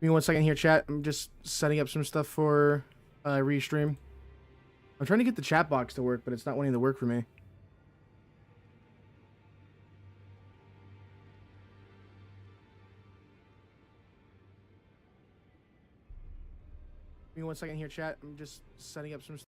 Give me 1 second here, chat. I'm just setting up some stuff for restream. I'm trying to get the chat box to work, but it's not wanting to work for me. Give me 1 second here, chat. I'm just setting up some stuff.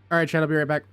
All right, chat. I'll be right back.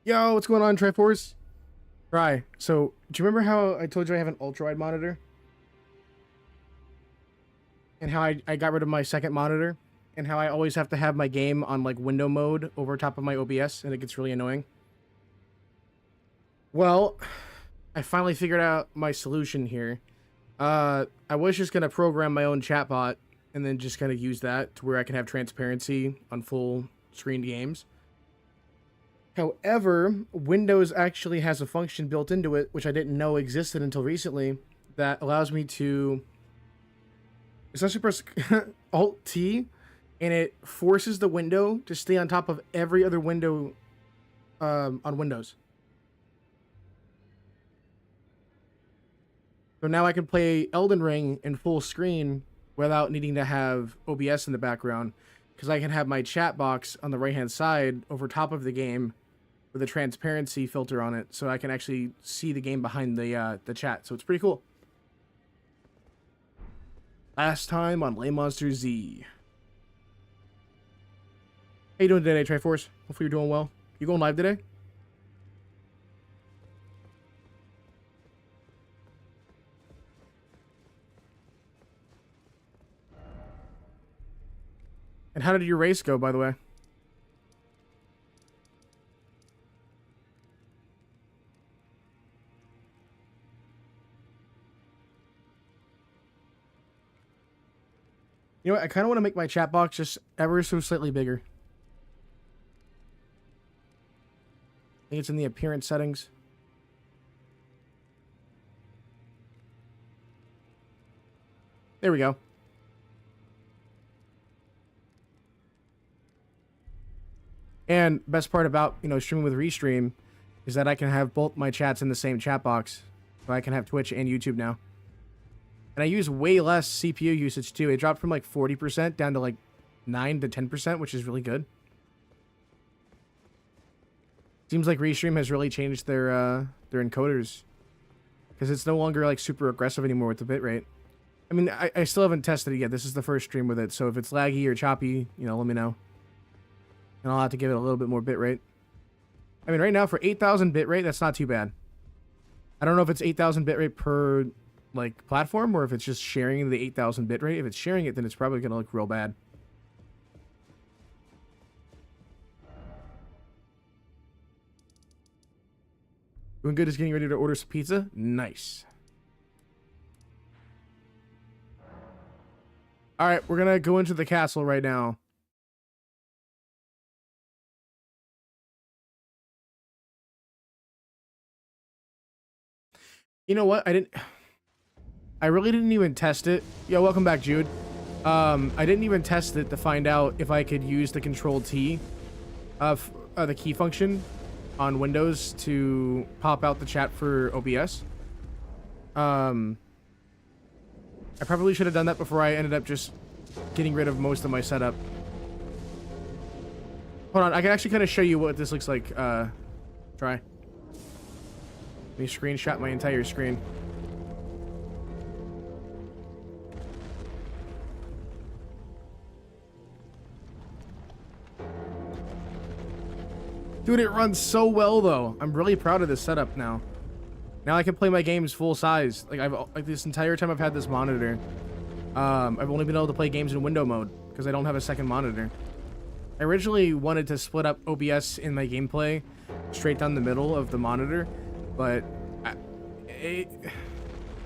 Yo, what's going on, Triforce? Right. So, do you remember how I told you I have an ultra-wide monitor? And how I got rid of my second monitor? And how I always have to have my game on, like, window mode over top of my OBS, and it gets really annoying? Well, I finally figured out my solution here. I was just going to program my own chatbot, and then just kind of use that to where I can have transparency on full-screen games. However, Windows actually has a function built into it, which I didn't know existed until recently, that allows me to essentially press Alt T, and it forces the window to stay on top of every other window on Windows. So now I can play Elden Ring in full screen without needing to have OBS in the background, because I can have my chat box on the right hand side over top of the game with a transparency filter on it, so I can actually see the game behind the chat. So it's pretty cool. Last time on Lay Monster Z. How you doing today, Triforce? Hopefully you're doing well. You going live today? And how did your race go, by the way? You know what? I kind of want to make my chat box just ever so slightly bigger. I think it's in the appearance settings. There we go. And best part about, streaming with Restream is that I can have both my chats in the same chat box. So I can have Twitch and YouTube now. And I use way less CPU usage too. It dropped from like 40% down to like 9 to 10%, which is really good. Seems like Restream has really changed their encoders, because it's no longer like super aggressive anymore with the bitrate. I mean, I still haven't tested it yet. This is the first stream with it, so if it's laggy or choppy, let me know. And I'll have to give it a little bit more bitrate. I mean, right now for 8,000 bitrate, that's not too bad. I don't know if it's 8,000 bitrate per like platform, or if it's just sharing the 8,000 bitrate. If it's sharing it, then it's probably gonna look real bad. Doing good is getting ready to order some pizza. Nice. All right, we're gonna go into the castle right now. You know what? I really didn't even test it. Yo, welcome back, Jude. I didn't even test it to find out if I could use the Control T of the key function on Windows to pop out the chat for OBS. I probably should have done that before I ended up just getting rid of most of my setup. Hold on, I can actually kind of show you what this looks like. Try. Let me screenshot my entire screen. Dude, it runs so well though. I'm really proud of this setup now. Now I can play my games full size. Like this entire time I've had this monitor, I've only been able to play games in window mode because I don't have a second monitor. I originally wanted to split up OBS in my gameplay straight down the middle of the monitor, but it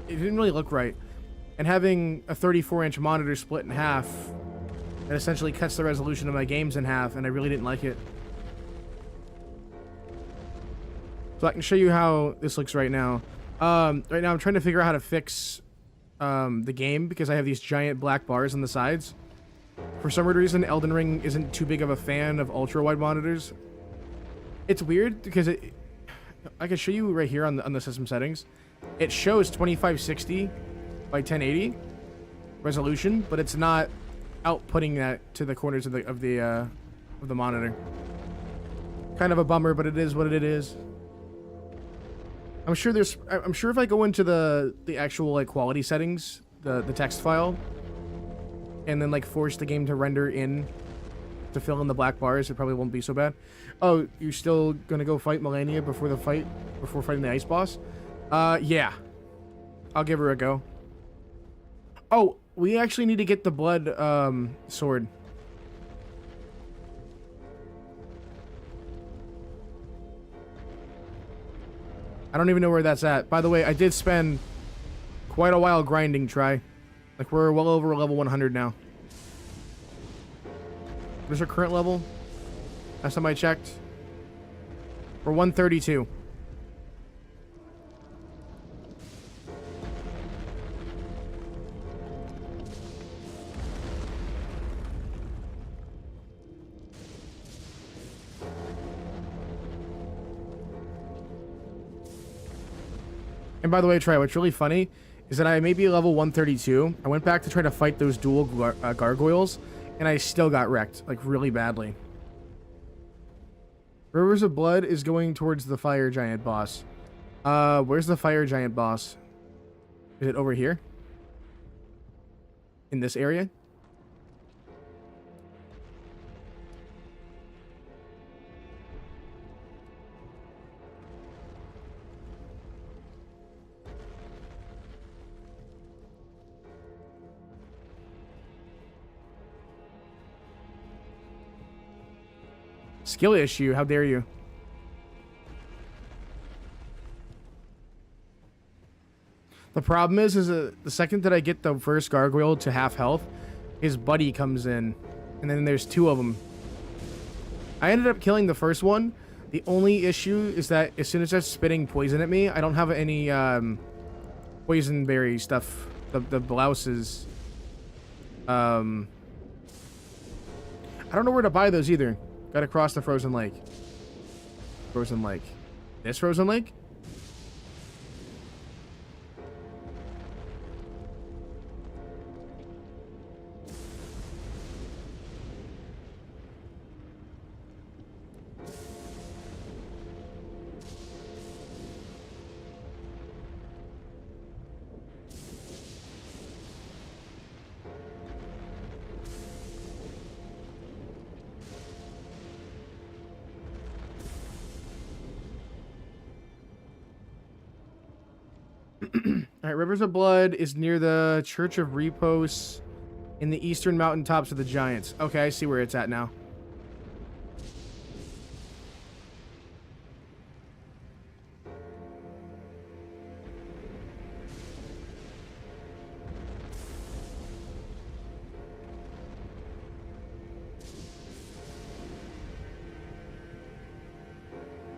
didn't really look right. And having a 34-inch monitor split in half, it essentially cuts the resolution of my games in half, and I really didn't like it. So I can show you how this looks right now. Right now I'm trying to figure out how to fix the game, because I have these giant black bars on the sides. For some weird reason, Elden Ring isn't too big of a fan of ultra-wide monitors. It's weird because I can show you right here on the system settings. It shows 2560 by 1080 resolution, but it's not outputting that to the corners of the monitor. Kind of a bummer, but it is what it is. I'm sure if I go into the actual like quality settings, the text file, and then like force the game to render in to fill in the black bars, it probably won't be so bad. Oh, you're still gonna go fight Melania before fighting the ice boss? Yeah. I'll give her a go. Oh, we actually need to get the blood sword. I don't even know where that's at. By the way, I did spend quite a while grinding, Try. Like, we're well over level 100 now. What is our current level? Last time I checked. We're 132. And by the way, Trey, what's really funny is that I may be level 132. I went back to try to fight those dual gargoyles, and I still got wrecked, like, really badly. Rivers of Blood is going towards the fire giant boss. Where's the fire giant boss? Is it over here? In this area? Skill issue, how dare you? The problem is the second that I get the first gargoyle to half health, his buddy comes in, and then there's two of them. I ended up killing the first one. The only issue is that as soon as it's spitting poison at me, I don't have any poison berry stuff. The blouses. I don't know where to buy those either. Gotta cross the frozen lake. Frozen lake. This frozen lake? Alright, Rivers of Blood is near the Church of Repose in the eastern mountaintops of the Giants. Okay, I see where it's at now.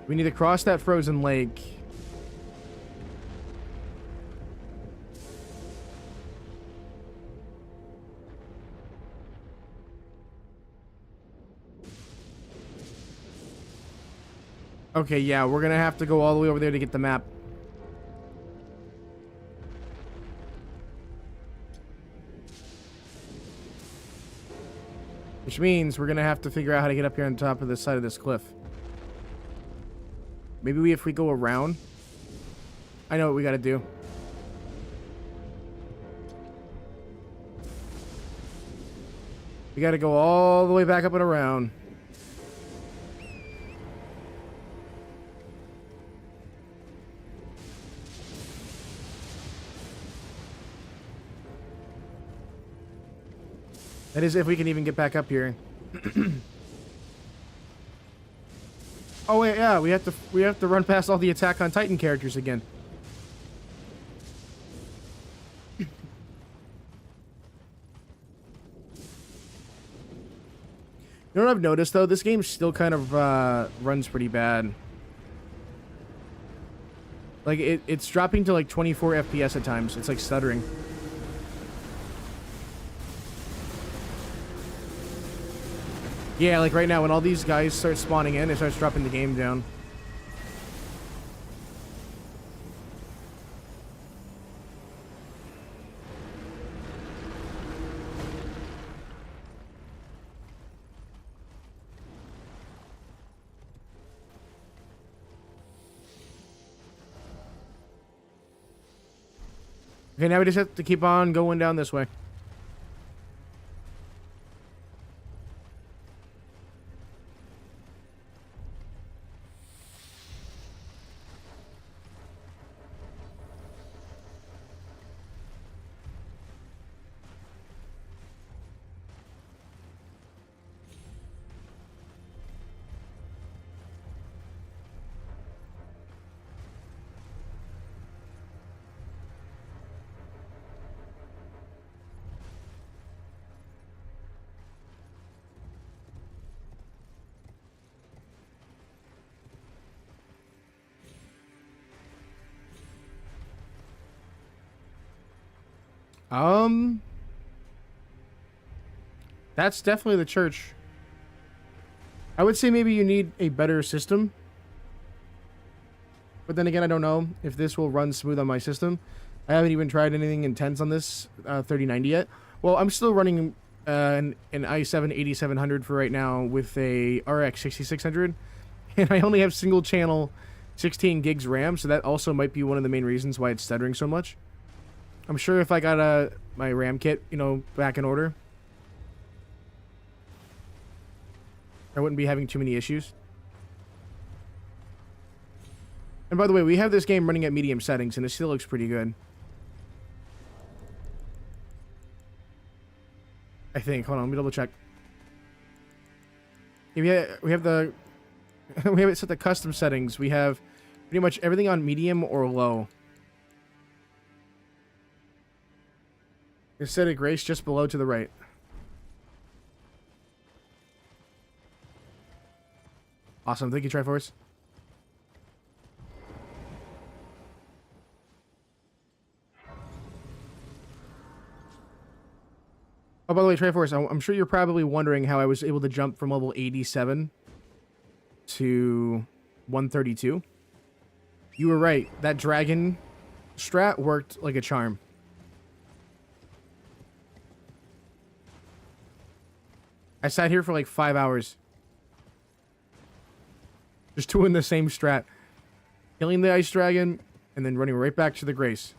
We need to cross that frozen lake. Okay, yeah, we're gonna have to go all the way over there to get the map. Which means we're gonna have to figure out how to get up here on top of this side of this cliff. Maybe if we go around. I know what we gotta do. We gotta go all the way back up and around. That is if we can even get back up here. Oh wait, yeah, we have to run past all the Attack on Titan characters again. You know what I've noticed though? This game still kind of runs pretty bad. Like it's dropping to like 24 FPS at times. It's like stuttering. Yeah, like right now, when all these guys start spawning in, it starts dropping the game down. Okay, now we just have to keep on going down this way. Um, that's definitely the church. I would say maybe you need a better system. But then again, I don't know if this will run smooth on my system. I haven't even tried anything intense on this 3090 yet. Well, I'm still running an i7 8700 for right now with a RX 6600. And I only have single channel 16 gigs RAM, so that also might be one of the main reasons why it's stuttering so much. I'm sure if I got my RAM kit, you know, back in order, I wouldn't be having too many issues. And by the way, we have this game running at medium settings, and it still looks pretty good. I think. Hold on, let me double check. We have the we have it set to custom settings. We have pretty much everything on medium or low. It's set at grace just below to the right. Awesome. Thank you, Triforce. Oh, by the way, Triforce, I'm sure you're probably wondering how I was able to jump from level 87 to 132. You were right. That dragon strat worked like a charm. I sat here for like 5 hours. Just doing the same strat. Killing the ice dragon, and then running right back to the grace.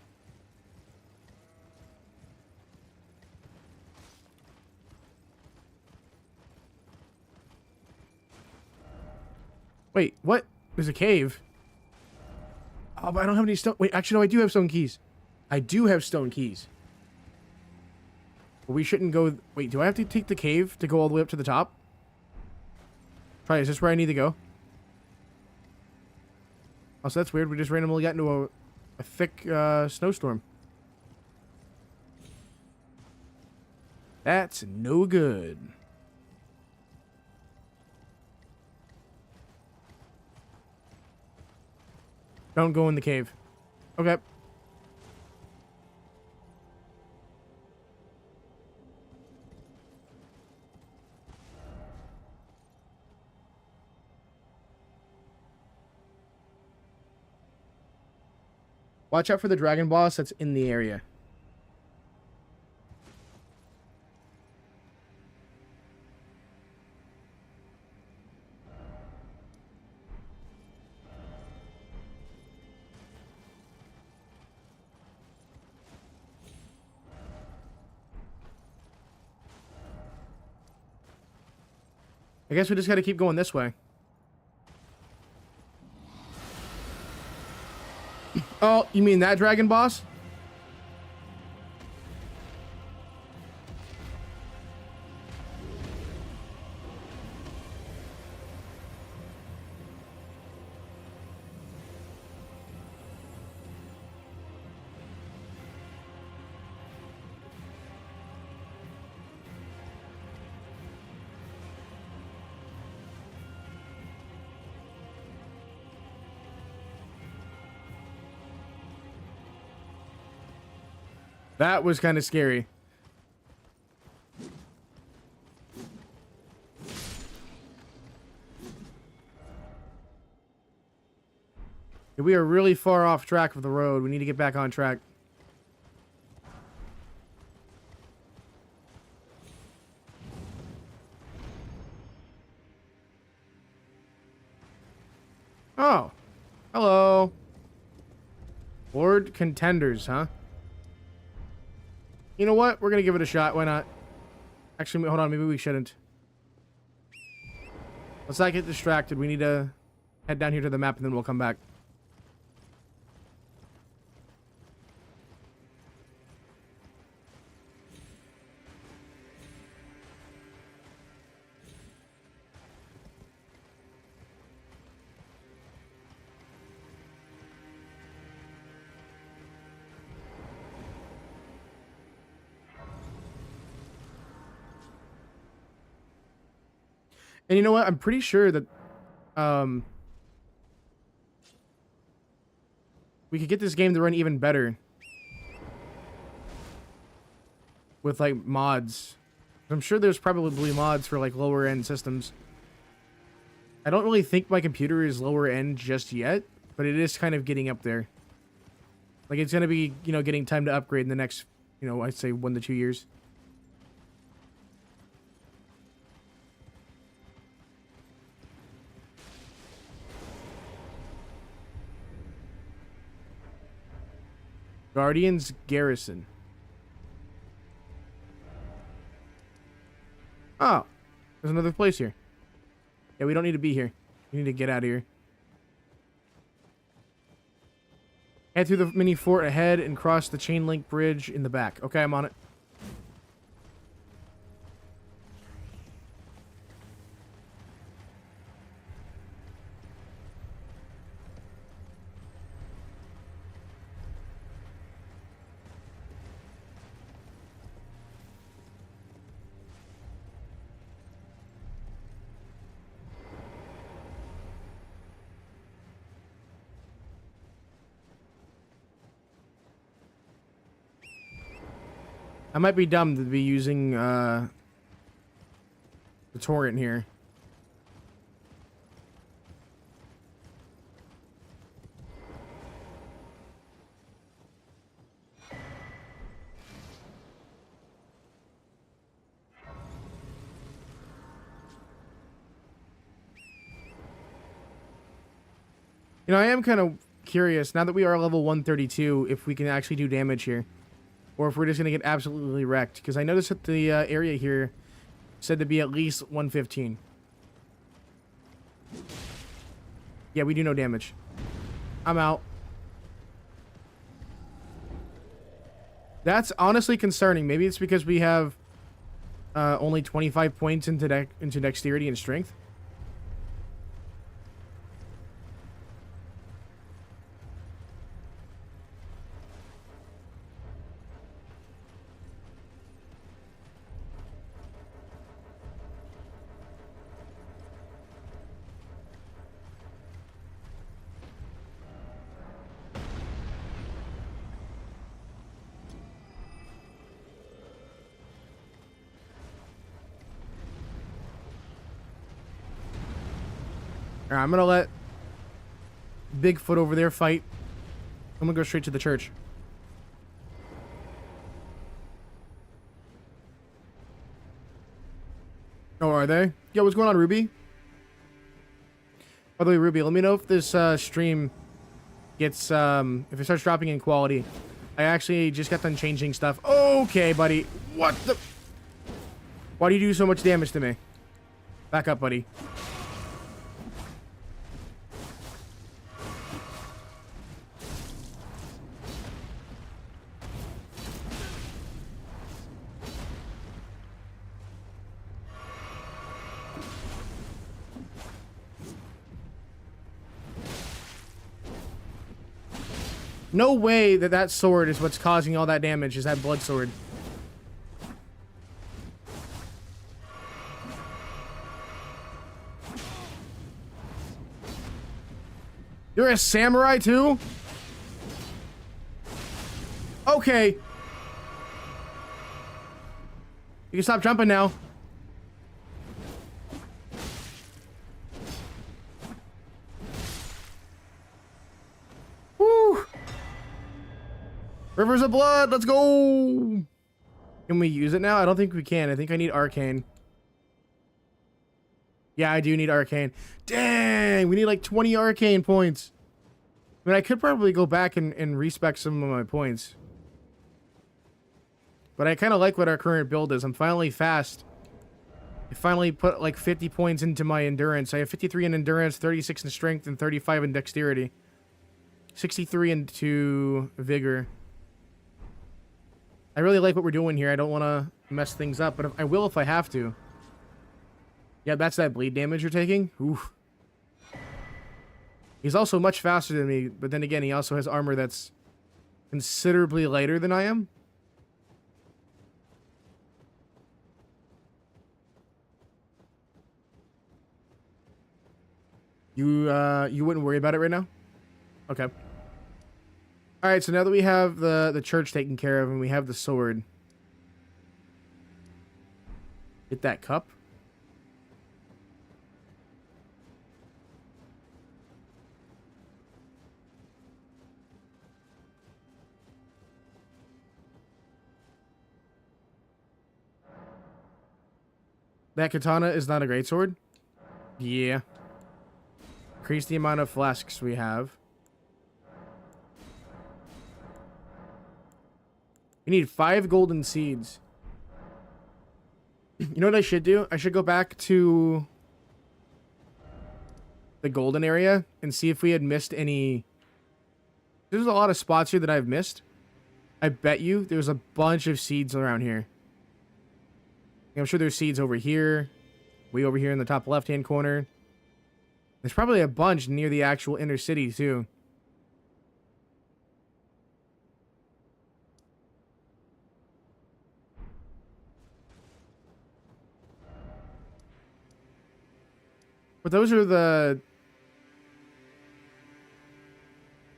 Wait, what? There's a cave. Oh, but I don't have any stone. Wait, actually, no, I do have stone keys. I do have stone keys. But we shouldn't go... Wait, do I have to take the cave to go all the way up to the top? Try, is this where I need to go? Oh, so that's weird. We just randomly got into a thick snowstorm. That's no good. Don't go in the cave. Okay. Watch out for the dragon boss that's in the area. I guess we just gotta keep going this way. Oh, you mean that dragon boss? That was kind of scary. We are really far off track of the road. We need to get back on track. Oh. Hello. Lord Contenders, huh? You know what? We're gonna give it a shot. Why not? Actually, hold on. Maybe we shouldn't. Let's not get distracted. We need to head down here to the map and then we'll come back. And you know what? I'm pretty sure that we could get this game to run even better with like mods. I'm sure there's probably mods for like lower end systems. I don't really think my computer is lower end just yet, but it is kind of getting up there. Like it's going to be, you know, getting time to upgrade in the next, you know, I'd say 1 to 2 years. Guardians Garrison. Oh, there's another place here. Yeah, we don't need to be here. We need to get out of here. Head through the mini fort ahead and cross the chain link bridge in the back. Okay, I'm on it. I might be dumb to be using the torrent here. You know, I am kind of curious, now that we are level 132, if we can actually do damage here. Or if we're just going to get absolutely wrecked. Because I noticed that the area here said to be at least 115. Yeah, we do no damage. I'm out. That's honestly concerning. Maybe it's because we have only 25 points into dexterity and strength. Alright, I'm gonna let Bigfoot over there fight. I'm gonna go straight to the church. Oh, are they? Yo, what's going on, Ruby? By the way, Ruby, let me know if this stream gets, if it starts dropping in quality. I actually just got done changing stuff. Okay, buddy. What the? Why do you do so much damage to me? Back up, buddy. No way that that sword is what's causing all that damage, is that blood sword. You're a samurai too? Okay. You can stop jumping now. Woo! Rivers of blood, let's go! Can we use it now? I don't think we can. I think I need arcane. Yeah, I do need arcane. Dang, we need like 20 arcane points. I mean, I could probably go back and respec some of my points. But I kind of like what our current build is. I'm finally fast. I finally put like 50 points into my endurance. I have 53 in endurance, 36 in strength, and 35 in dexterity. 63 into vigor. I really like what we're doing here. I don't want to mess things up, but I will if I have to. Yeah, that's that bleed damage you're taking. Oof. He's also much faster than me, but then again, he also has armor that's considerably lighter than I am. You wouldn't worry about it right now? Okay. Alright, so now that we have the church taken care of and we have the sword, Hit that cup. That katana is not a greatsword. Yeah. Increase the amount of flasks we have. We need 5 golden seeds. You know what I should do? I should go back to the golden area and see if we had missed any. There's a lot of spots here that I've missed. I bet you there's a bunch of seeds around here. I'm sure there's seeds over here. Way over here in the top left-hand corner. There's probably a bunch near the actual inner city, too. But those are the...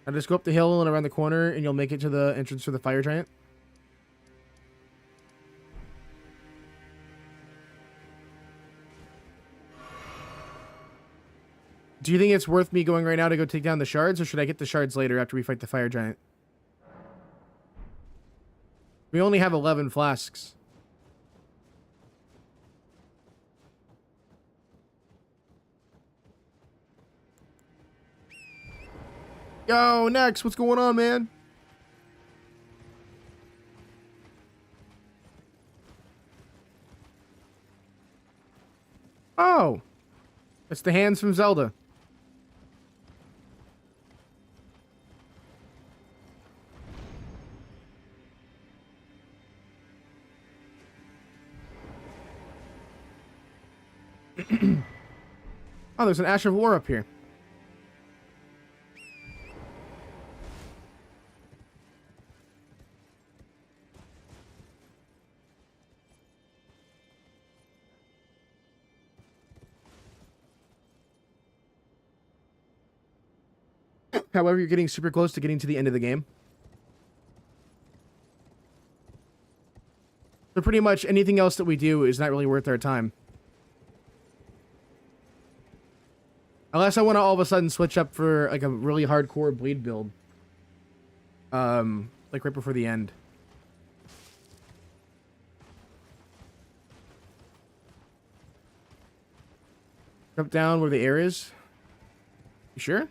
I just go up the hill and around the corner, and you'll make it to the entrance for the fire giant. Do you think it's worth me going right now to go take down the shards, or should I get the shards later after we fight the fire giant? We only have 11 flasks. Yo, Nex, what's going on, man? Oh, it's the hands from Zelda. Oh, there's an Ash of War up here. However, you're getting super close to getting to the end of the game. So pretty much anything else that we do is not really worth our time. Unless I want to all of a sudden switch up for like a really hardcore bleed build. Like right before the end. Jump down where the air is. You sure?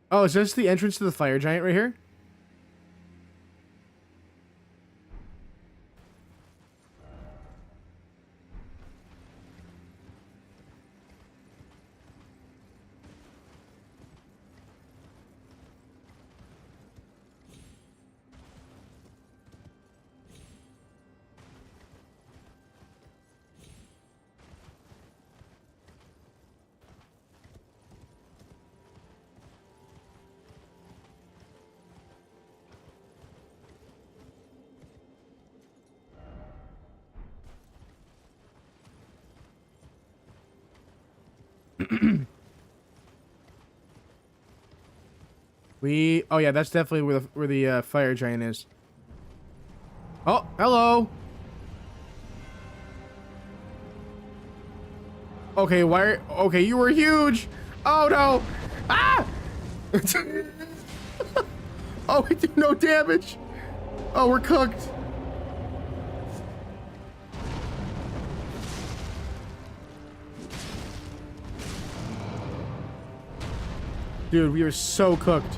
Oh, is this the entrance to the fire giant right here? Oh yeah, that's definitely where the fire giant is. Oh, hello. Okay, okay, you were huge. Oh no. Ah! Oh, we did no damage. Oh, we're cooked. Dude, we are so cooked.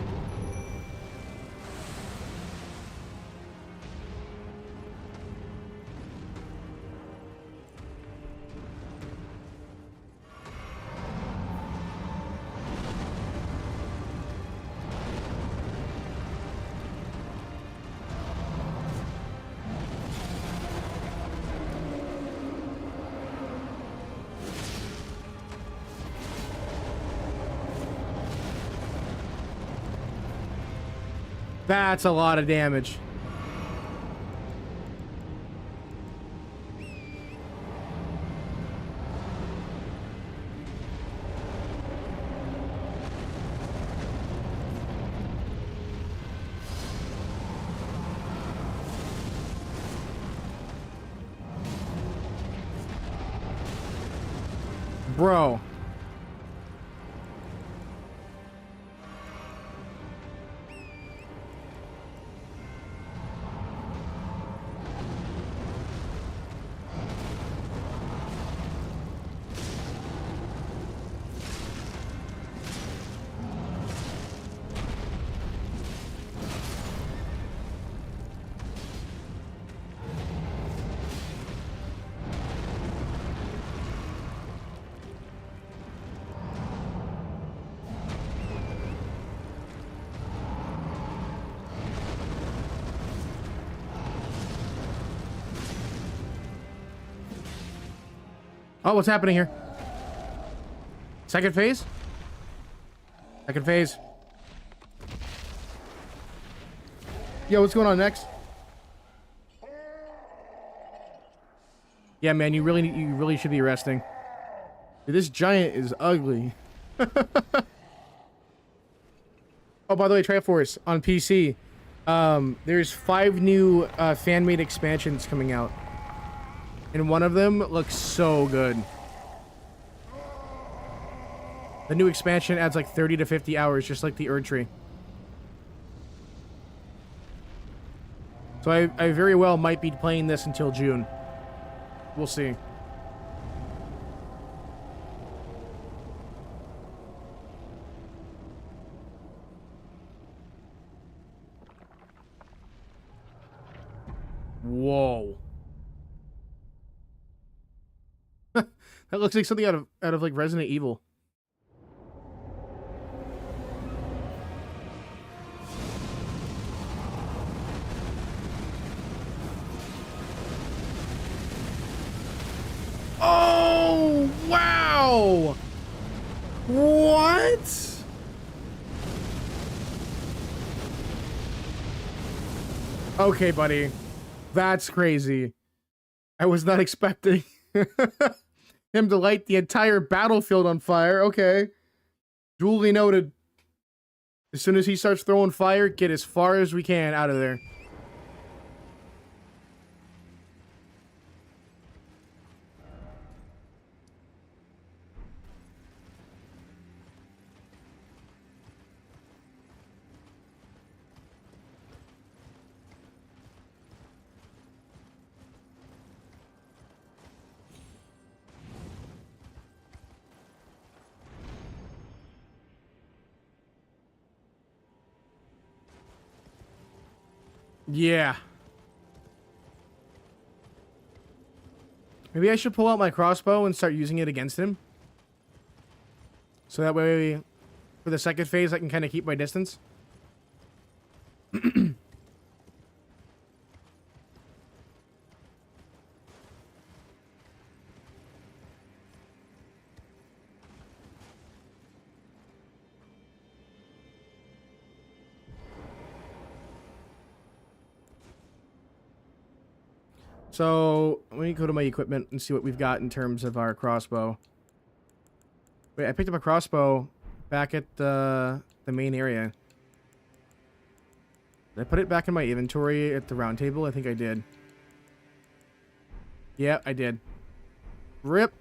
That's a lot of damage. Bro. Oh, what's happening here? Second phase? Second phase. Yo, what's going on next? Yeah, man, you really should be resting. Dude, this giant is ugly. Oh, by the way, Triforce on PC. There's 5 new fan-made expansions coming out. And one of them looks so good. The new expansion adds like 30 to 50 hours, just like the Erd Tree. So I very well might be playing this until June. We'll see. Whoa. That looks like something out of like Resident Evil. Oh, wow. What? Okay, buddy. That's crazy. I was not expecting him to light the entire battlefield on fire. Okay. Duly noted. As soon as he starts throwing fire, get as far as we can out of there. Yeah. Maybe I should pull out my crossbow and start using it against him. So that way, for the second phase, I can kind of keep my distance. So, let me go to my equipment and see what we've got in terms of our crossbow. Wait, I picked up a crossbow back at the main area. Did I put it back in my inventory at the round table? I think I did. Yeah, I did. RIP.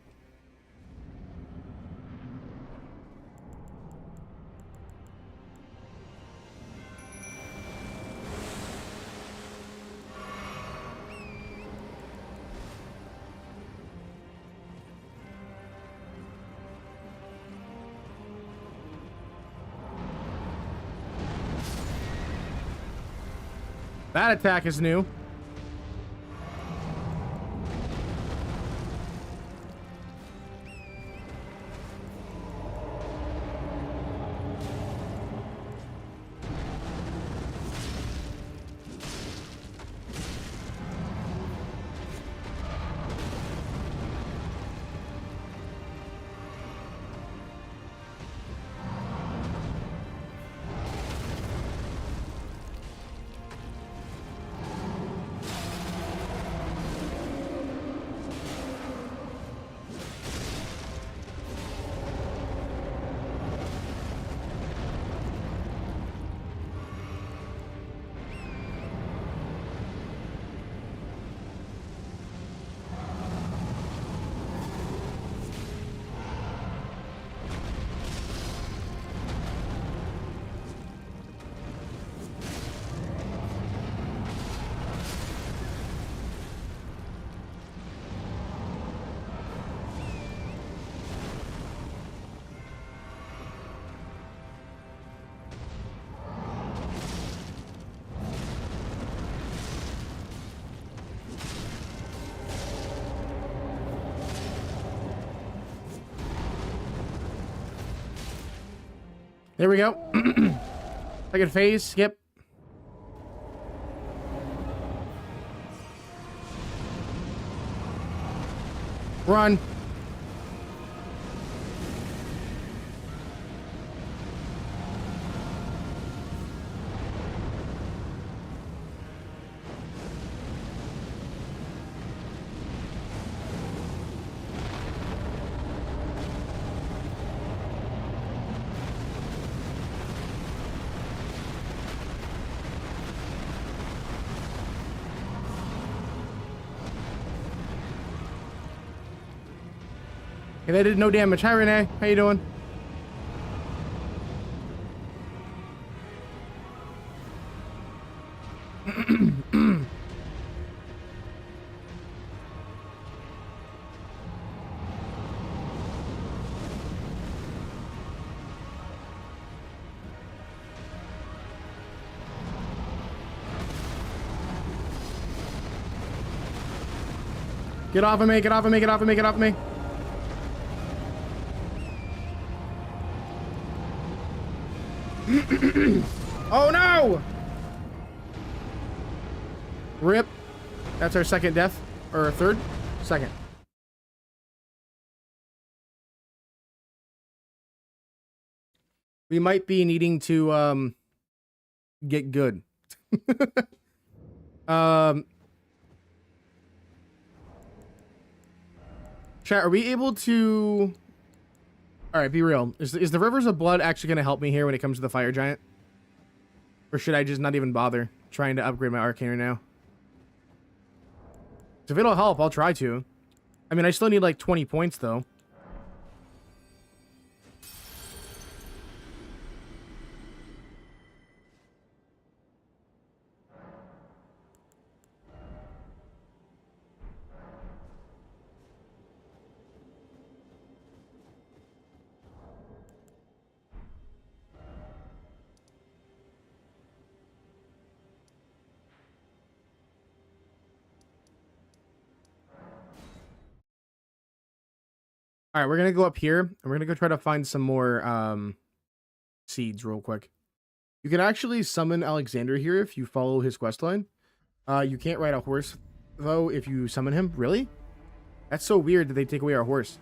That attack is new. There we go. Second phase, skip. Run. Okay, that did no damage. Hi, Renee. How you doing? Get off of me, get off of me, get off of me, get off of me. Oh no! Rip. That's our second death. Or our third? Second. We might be needing to get good. Chat, are we able to... Alright, be real. Is the Rivers of Blood actually going to help me here when it comes to the Fire Giant? Or should I just not even bother trying to upgrade my Arcane right now? If it'll help, I'll try to. I mean, I still need like 20 points, though. All right, we're gonna go up here and we're gonna go try to find some more seeds real quick. You can actually summon Alexander here if you follow his questline. You can't ride a horse though if you summon him. Really? That's so weird that they take away our horse.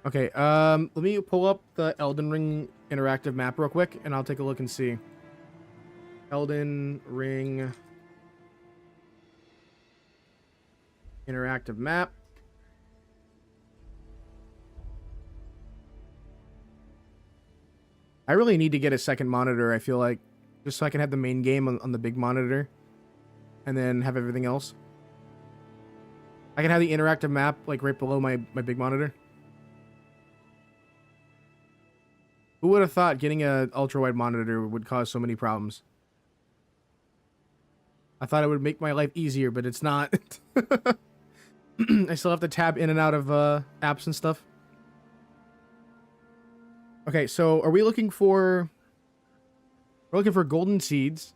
Okay, let me pull up the Elden Ring interactive map real quick and I'll take a look and see. Elden Ring interactive map. I really need to get a second monitor, I feel like. Just so I can have the main game on the big monitor. And then have everything else. I can have the interactive map, like, right below my big monitor. Who would have thought getting a ultra-wide monitor would cause so many problems? I thought it would make my life easier, but it's not. I still have to tab in and out of apps and stuff. Okay, so are we looking for... We're looking for golden seeds.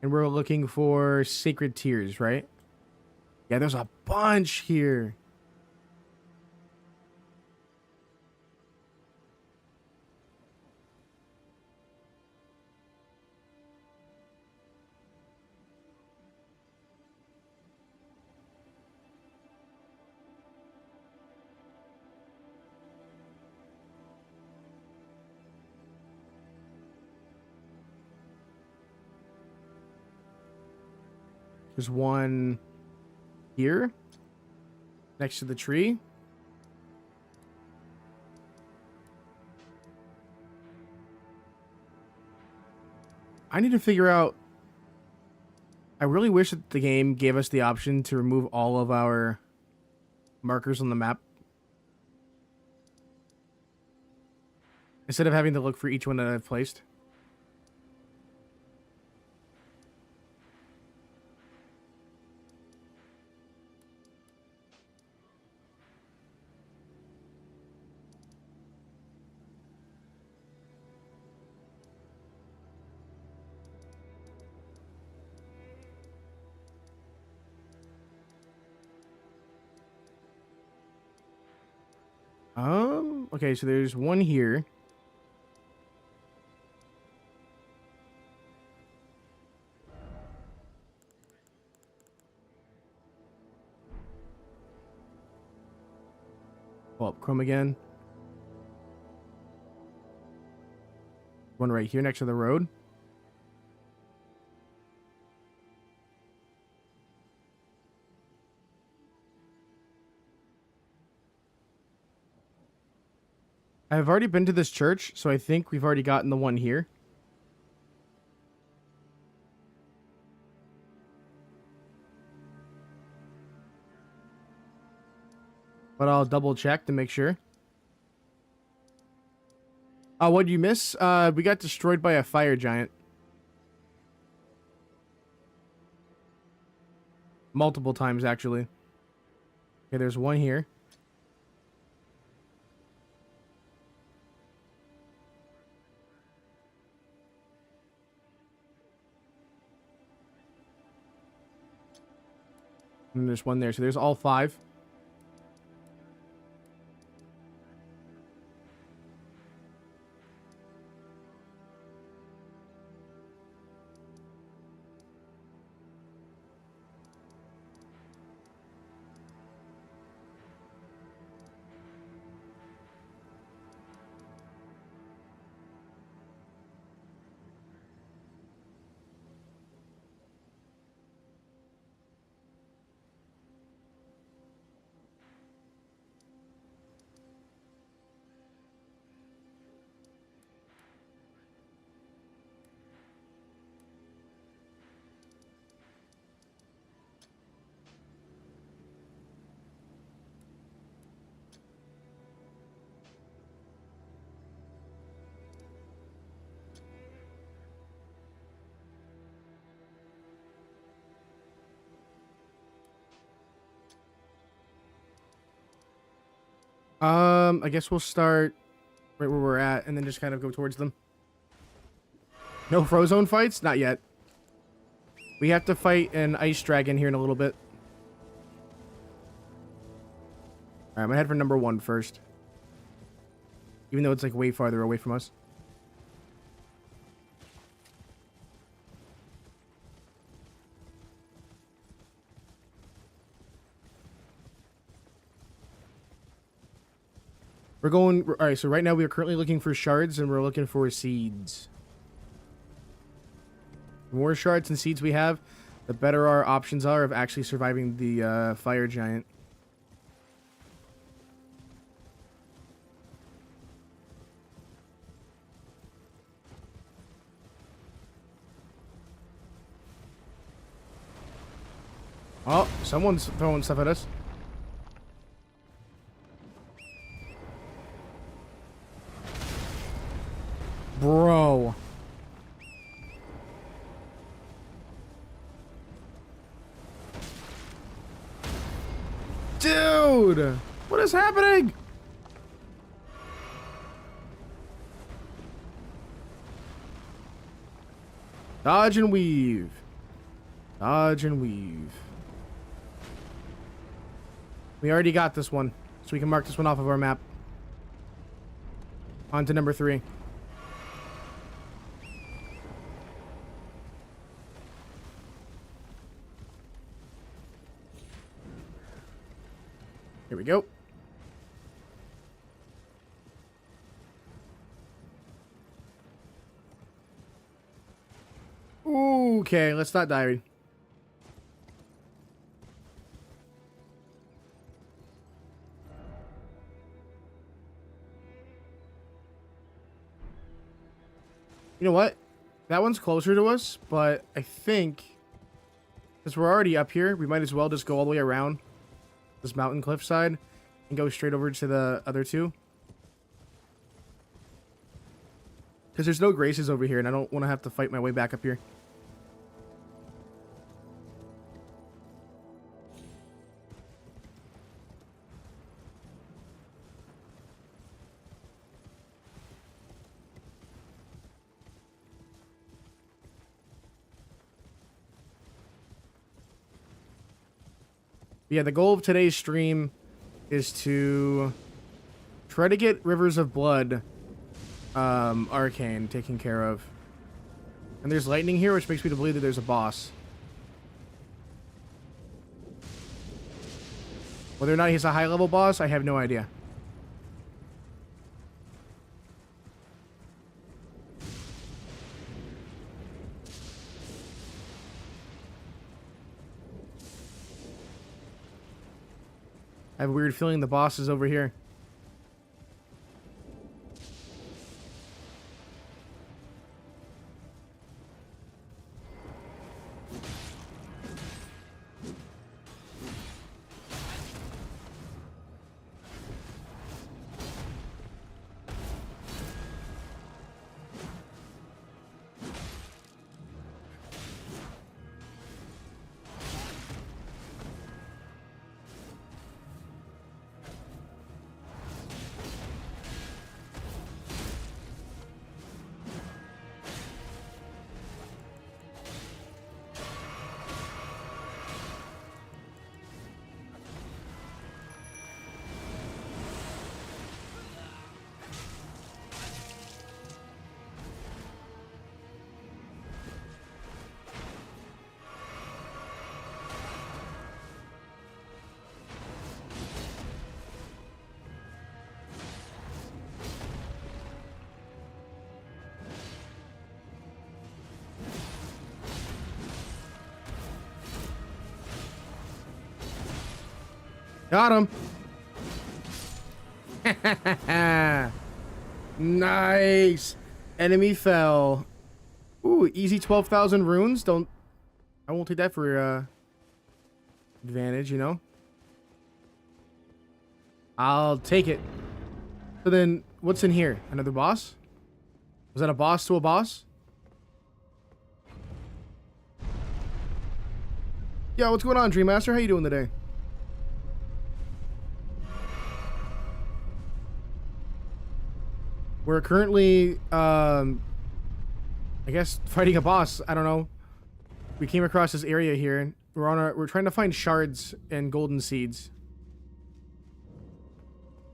And we're looking for sacred tears, right? Yeah, there's a bunch here. There's one here next to the tree. I need to figure out... I really wish that the game gave us the option to remove all of our markers on the map. Instead of having to look for each one that I've placed. Okay, so there's one here. Pull up Chrome again. One right here next to the road. I've already been to this church, so I think we've already gotten the one here. But I'll double check to make sure. What did you miss? We got destroyed by a fire giant. Multiple times, actually. Okay, there's one here. And there's one there, so there's all 5. I guess we'll start right where we're at and then just kind of go towards them. No Frozone fights? Not yet. We have to fight an ice dragon here in a little bit. Alright, I'm gonna head for number 1 first. Even though it's like way farther away from us. We're going... Alright, so right now we are currently looking for shards and we're looking for seeds. The more shards and seeds we have, the better our options are of actually surviving the fire giant. Oh, someone's throwing stuff at us. Bro. Dude! What is happening? Dodge and weave. Dodge and weave. We already got this one, so we can mark this one off of our map. On to number 3. Here we go. Okay, let's not die. You know what? That one's closer to us, but I think since we're already up here, we might as well just go all the way around this mountain cliffside and go straight over to the other 2. Because there's no graces over here, and I don't want to have to fight my way back up here. Yeah, the goal of today's stream is to Try to get Rivers of Blood, Arcane taken care of. And there's lightning here, which makes me to believe that there's a boss. Whether or not he's a high-level boss, I have no idea. I have a weird feeling the boss is over here. Got him. Nice. Enemy fell. Ooh, easy 12,000 runes. I won't take that for advantage, you know. I'll take it. So then, what's in here? Another boss? Was that a boss to a boss? Yeah, what's going on, Dream Master? How you doing today? We're currently, I guess, fighting a boss. I don't know. We came across this area here. We're trying to find shards and golden seeds.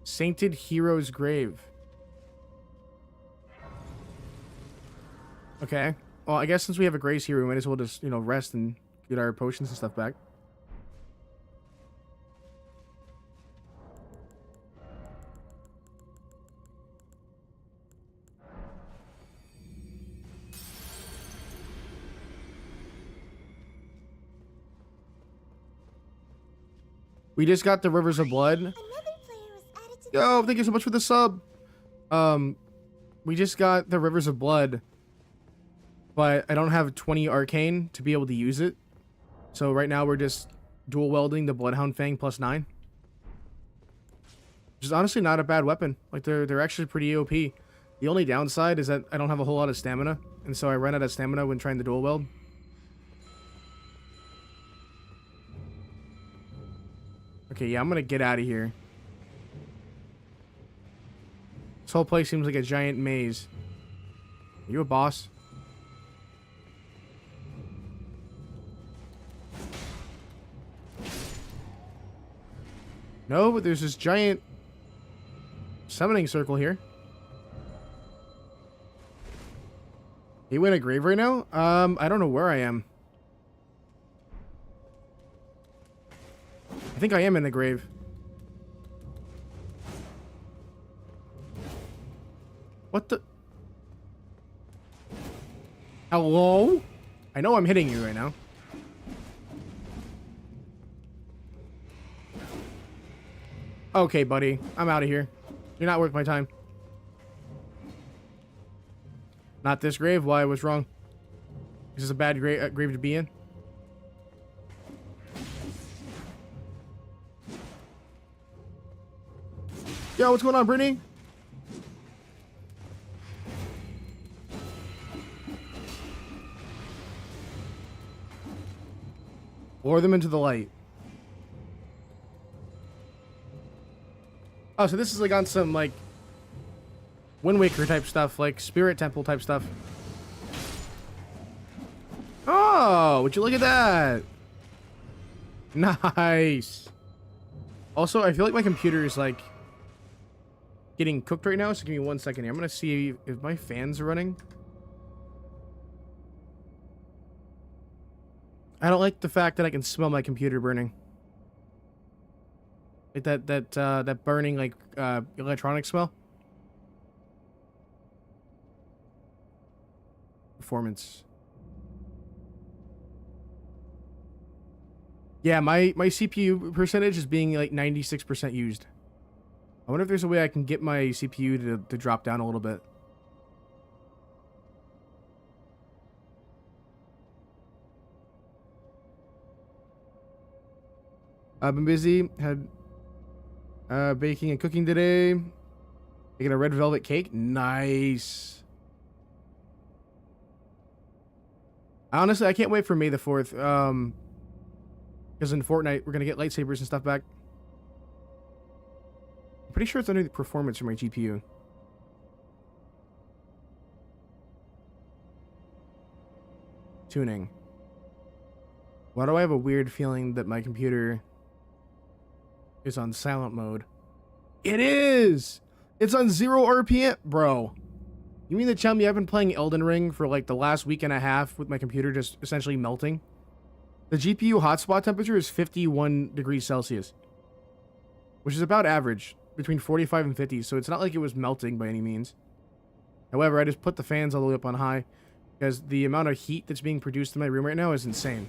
Sainted Hero's Grave. Okay. Well, I guess since we have a grace here, we might as well just, you know, rest and get our potions and stuff back. We just got the Rivers of Blood. Yo, thank you so much for the sub. We just got the Rivers of Blood, but I don't have 20 arcane to be able to use it. So right now we're just dual welding the Bloodhound Fang plus 9. Which is honestly not a bad weapon. Like they're actually pretty OP. The only downside is that I don't have a whole lot of stamina, and so I run out of stamina when trying to dual weld. Okay, yeah, I'm gonna get out of here. This whole place seems like a giant maze. Are you a boss? No, but there's this giant summoning circle here. You in a grave right now? I don't know where I am. I think I am in the grave. What the? Hello? I know I'm hitting you right now. Okay, buddy. I'm out of here. You're not worth my time. Not this grave? Why? What's wrong? Is this a bad grave to be in? Yo, what's going on, Brittany? Lure them into the light. Oh, so this is like on some like Wind Waker type stuff, like Spirit Temple type stuff. Oh, would you look at that? Nice. Also, I feel like my computer is like getting cooked right now, so give me 1 second here. I'm gonna see if my fans are running. I don't like the fact that I can smell my computer burning. Like that burning, like, electronic smell. Performance. Yeah, my CPU percentage is being like 96% used. I wonder if there's a way I can get my CPU to drop down a little bit. I've been busy. Had baking and cooking today. Making a red velvet cake. Nice. Honestly, I can't wait for May the 4th. Because in Fortnite, we're going to get lightsabers and stuff back. I'm pretty sure it's under the performance for my GPU. Tuning. Why do I have a weird feeling that my computer is on silent mode? It is! It's on 0 RPM, bro. You mean to tell me I've been playing Elden Ring for like the last week and a half with my computer just essentially melting? The GPU hotspot temperature is 51 degrees Celsius, which is about average, between 45 and 50, so it's not like it was melting by any means. However, I just put the fans all the way up on high, because the amount of heat that's being produced in my room right now is insane.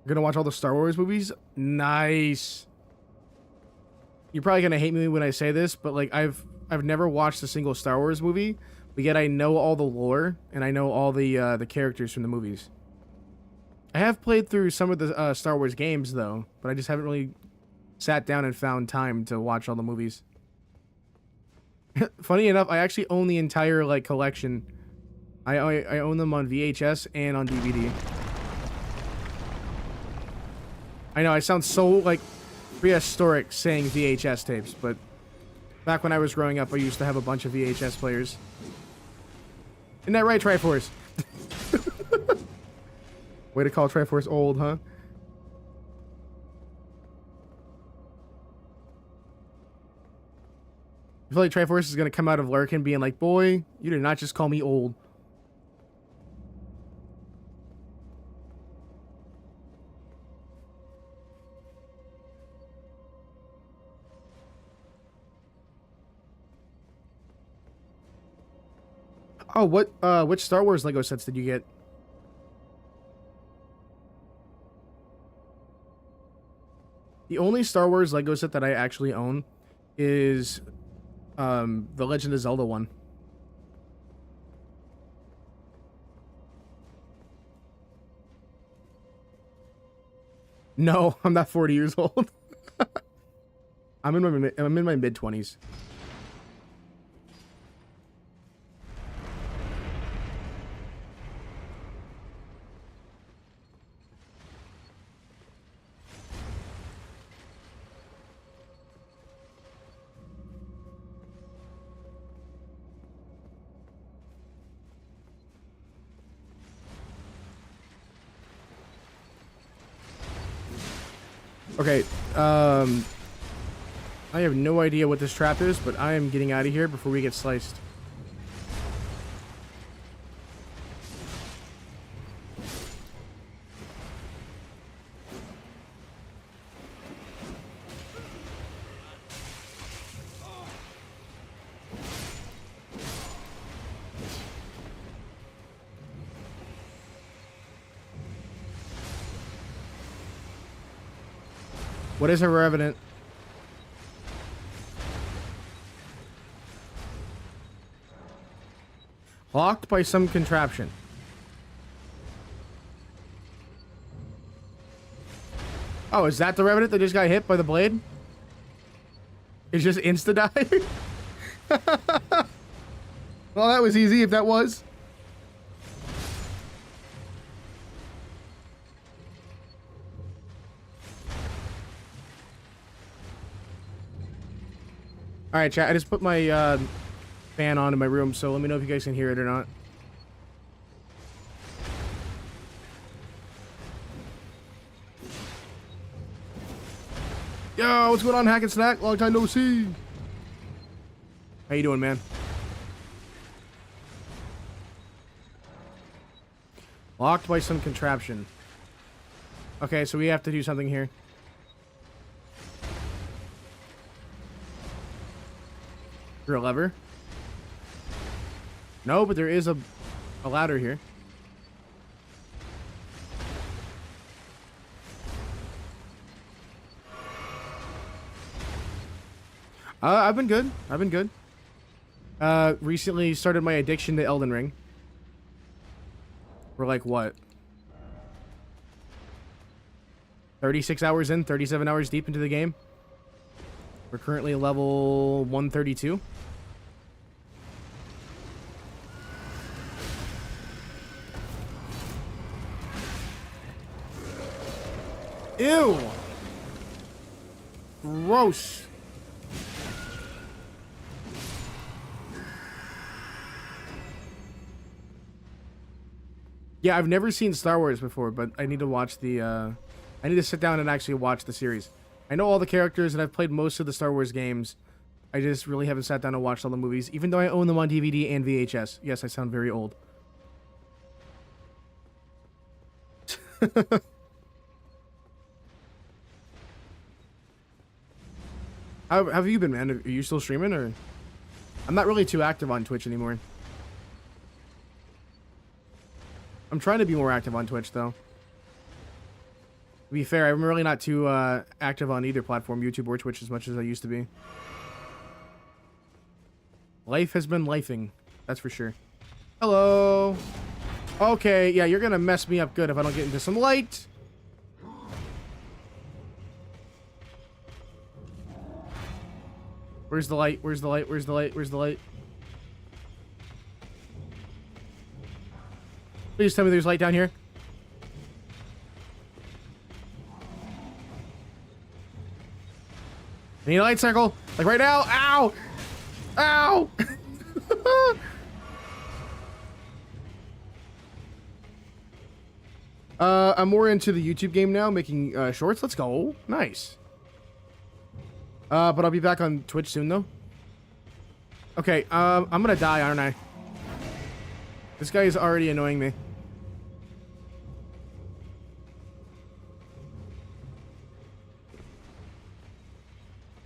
You're gonna watch all the Star Wars movies? Nice. You're probably gonna hate me when I say this, but like I've never watched a single Star Wars movie, but yet I know all the lore and I know all the characters from the movies. I have played through some of the Star Wars games though, but I just haven't really sat down and found time to watch all the movies. Funny enough, I actually own the entire like collection. I own them on VHS and on DVD. I know I sound so like prehistoric saying VHS tapes, but back when I was growing up, I used to have a bunch of VHS players. Isn't that right, Triforce? Way to call Triforce old, huh? I feel like Triforce is gonna come out of Lurkin being like, boy, you did not just call me old. Oh, which Star Wars Lego sets did you get? The only Star Wars Lego set that I actually own is the Legend of Zelda one. No, I'm not 40 years old. I'm in my mid-20s. Okay, I have no idea what this trap is, but I am getting out of here before we get sliced. What is a revenant? Locked by some contraption. Oh, is that the revenant that just got hit by the blade? It's just insta-die? Well, that was easy if that was. Alright, chat, I just put my fan on in my room, so let me know if you guys can hear it or not. Yo, what's going on, Hack and Snack? Long time no see. How you doing, man? Locked by some contraption. Okay, so we have to do something here. Through a lever? No, but there is a ladder here. I've been good. I've been good. Recently started my addiction to Elden Ring. We're like, what? 36 hours in, 37 hours deep into the game. We're currently level 132. Ew! Gross. Yeah, I've never seen Star Wars before, but I need to watch the, I need to sit down and actually watch the series. I know all the characters, and I've played most of the Star Wars games. I just really haven't sat down and watched all the movies, even though I own them on DVD and VHS. Yes, I sound very old. How have you been, man? Are you still streaming, or? I'm not really too active on Twitch anymore. I'm trying to be more active on Twitch, though. To be fair, I'm really not too active on either platform, YouTube or Twitch, as much as I used to be. Life has been lifing, that's for sure. Hello. Okay, yeah, you're gonna mess me up good if I don't get into some light. Where's the light? Where's the light? Where's the light? Where's the light? Please tell me there's light down here. I need a light circle. Like right now. Ow! Ow! I'm more into the YouTube game now, making shorts. Let's go. Nice. But I'll be back on Twitch soon, though. Okay, I'm gonna die, aren't I? This guy is already annoying me.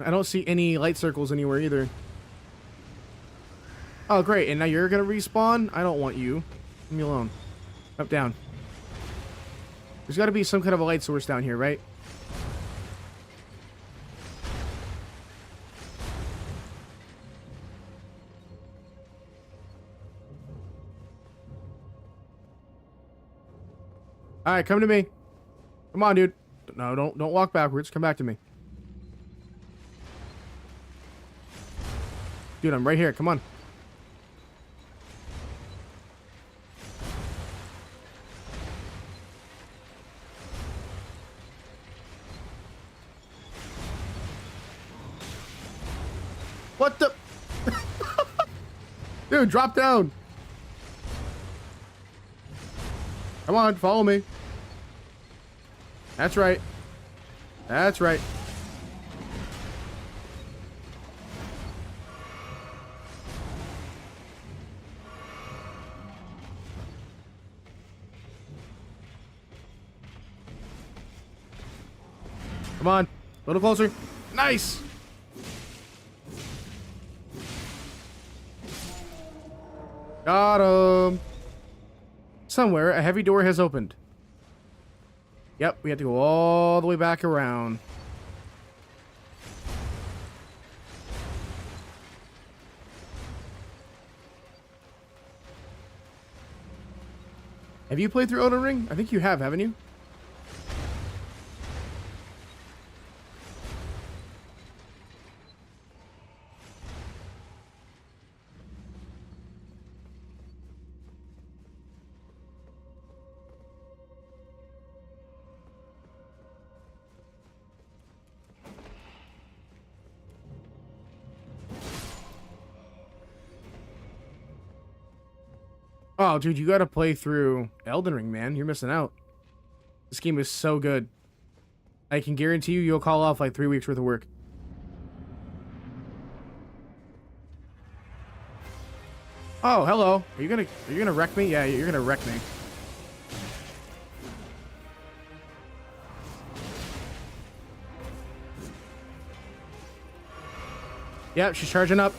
I don't see any light circles anywhere either. Oh, great. And now you're gonna respawn? I don't want you. Leave me alone. Up, down. There's gotta be some kind of a light source down here, right? Alright, come to me. Come on, dude. No, don't walk backwards. Come back to me. Dude, I'm right here. Come on. What the? Dude, drop down. Come on, follow me. That's right. That's right. Come on. A little closer. Nice. Got him. Somewhere, a heavy door has opened. Yep, we have to go all the way back around. Have you played through Elden Ring? I think you have, haven't you? Oh, dude, you gotta play through Elden Ring, man. You're missing out. This game is so good. I can guarantee you'll call off like 3 weeks worth of work. Oh, hello. Are you gonna wreck me? Yeah, you're gonna wreck me. Yep, she's charging up.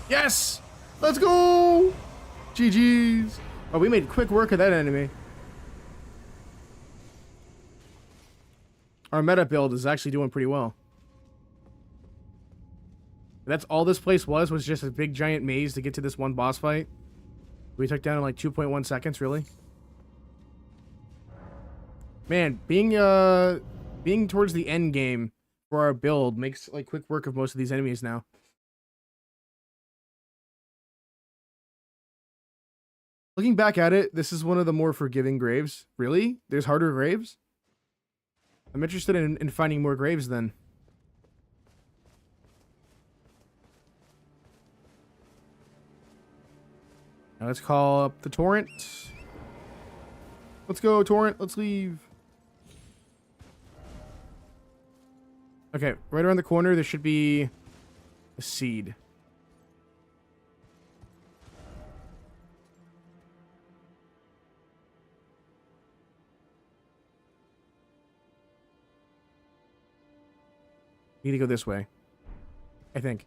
Yes! Let's go! GG's. Oh, we made quick work of that enemy. Our meta build is actually doing pretty well. That's all this place was just a big giant maze to get to this one boss fight. We took down in like 2.1 seconds, really. Man, being towards the end game for our build makes like quick work of most of these enemies now. Looking back at it, this is one of the more forgiving graves. Really? There's harder graves? I'm interested in finding more graves then. Now let's call up the torrent. Let's go, torrent. Let's leave. Okay, right around the corner, there should be a seed. Need to go this way, I think.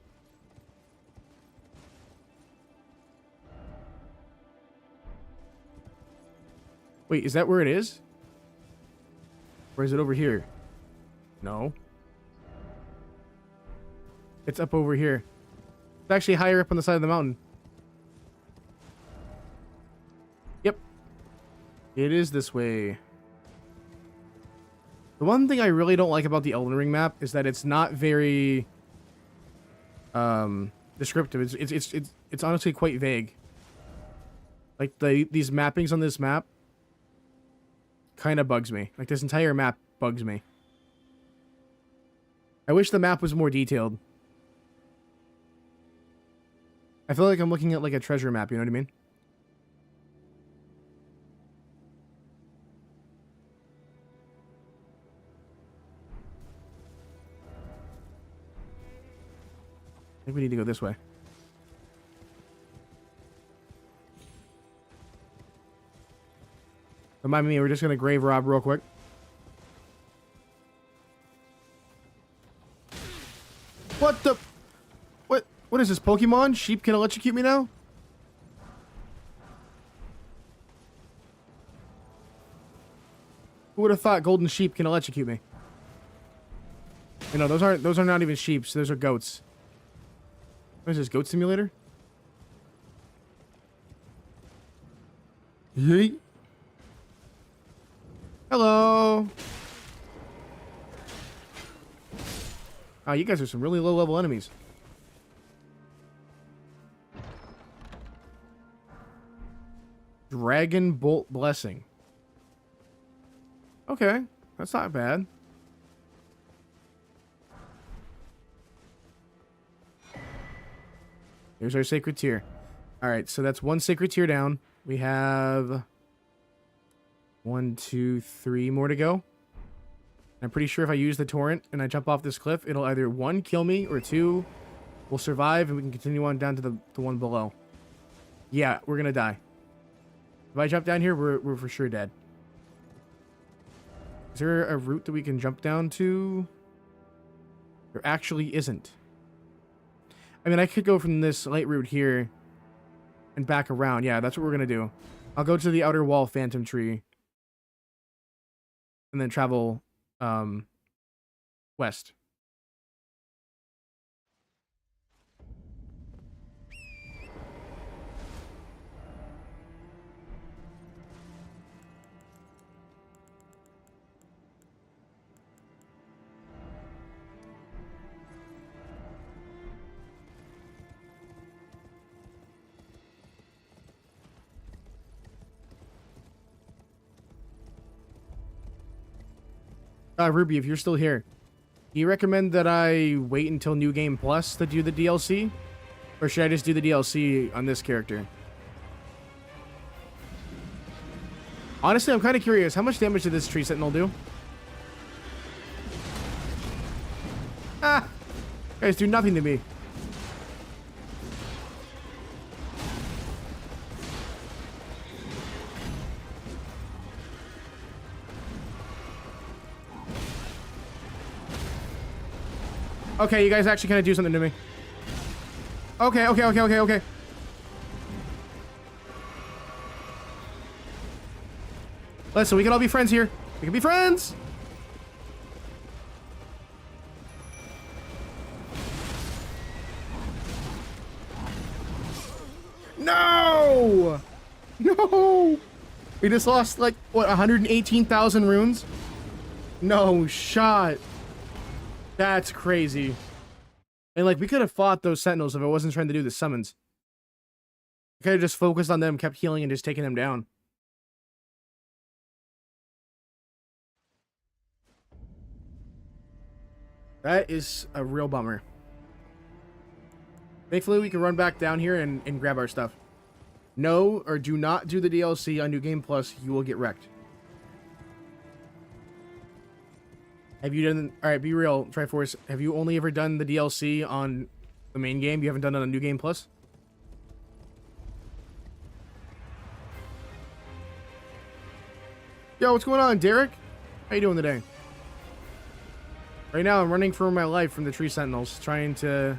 Wait, is that where it is? Or is it over here? No. It's up over here. It's actually higher up on the side of the mountain. Yep. It is this way. The one thing I really don't like about the Elden Ring map is that it's not very descriptive. It's honestly quite vague. Like these mappings on this map kind of bugs me. Like this entire map bugs me. I wish the map was more detailed. I feel like I'm looking at like a treasure map, you know what I mean? I think we need to go this way. Remind me, we're just gonna grave rob real quick. What the? What is this, Pokemon? Sheep can electrocute me now? Who would have thought golden sheep can electrocute me? You know, those are not even sheeps. Those are goats. What is this, Goat Simulator? Yeet. Hello. Oh, you guys are some really low-level enemies. Dragon Bolt Blessing. Okay, that's not bad. Here's our sacred tier. Alright, so that's one sacred tier down. We have 1, 2, 3 more to go. I'm pretty sure if I use the torrent and I jump off this cliff, it'll either 1, kill me, or 2, we'll survive and we can continue on down to the one below. Yeah, we're gonna die. If I jump down here, we're for sure dead. Is there a route that we can jump down to? There actually isn't. I mean, I could go from this light route here and back around. Yeah, that's what we're going to do. I'll go to the outer wall phantom tree and then travel west. Ruby, if you're still here, do you recommend that I wait until New Game Plus to do the DLC? Or should I just do the DLC on this character? Honestly, I'm kind of curious. How much damage did this tree sentinel do? Ah! Guys do nothing to me. Okay, you guys actually kind of do something to me. Okay, okay, okay, okay, okay. Listen, we can all be friends here. We can be friends! No! No! We just lost, like, what, 118,000 runes? No shot. That's crazy. And, like, we could have fought those sentinels if I wasn't trying to do the summons. I could have just focused on them, kept healing, and just taking them down. That is a real bummer. Thankfully, we can run back down here and grab our stuff. No, or do not do the DLC on New Game Plus. You will get wrecked. Have you done... Alright, be real, Triforce. Have you only ever done the DLC on the main game? You haven't done it on New Game Plus? Yo, what's going on, Derek? How you doing today? Right now, I'm running for my life from the Tree Sentinels, trying to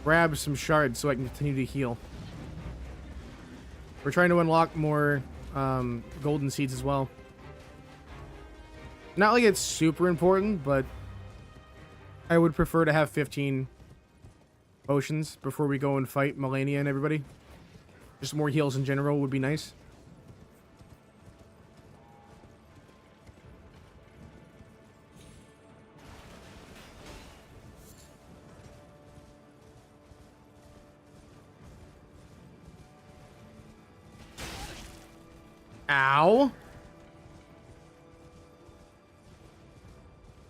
grab some shards so I can continue to heal. We're trying to unlock more golden seeds as well. Not like it's super important, but I would prefer to have 15 potions before we go and fight Melania and everybody. Just more heals in general would be nice. Ow.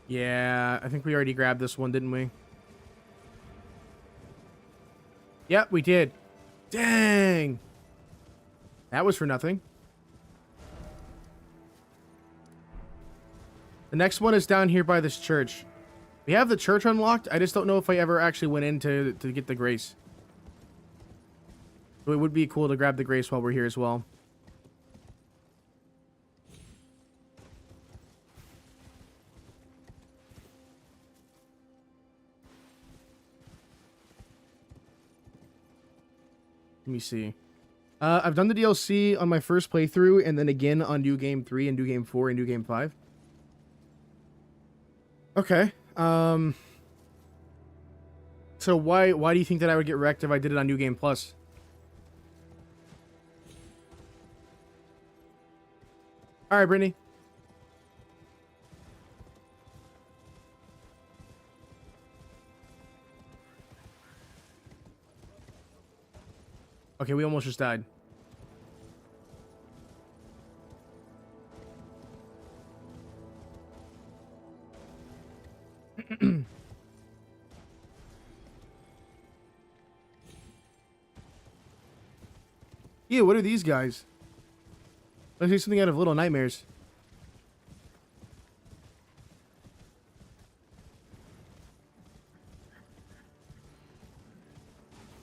Yeah, I think we already grabbed this one, didn't we? Yep, we did. Dang. That was for nothing. The next one is down here by this church. We have the church unlocked. I just don't know if I ever actually went in to get the grace. So it would be cool to grab the grace while we're here as well. Let me see. I've done the DLC on my first playthrough, and then again on New Game 3 and New Game 4 and New Game 5. Okay. So why do you think that I would get wrecked if I did it on New Game Plus? All right, Brittany. Okay, we almost just died. Yeah, what are these guys? Let's do something out of Little Nightmares.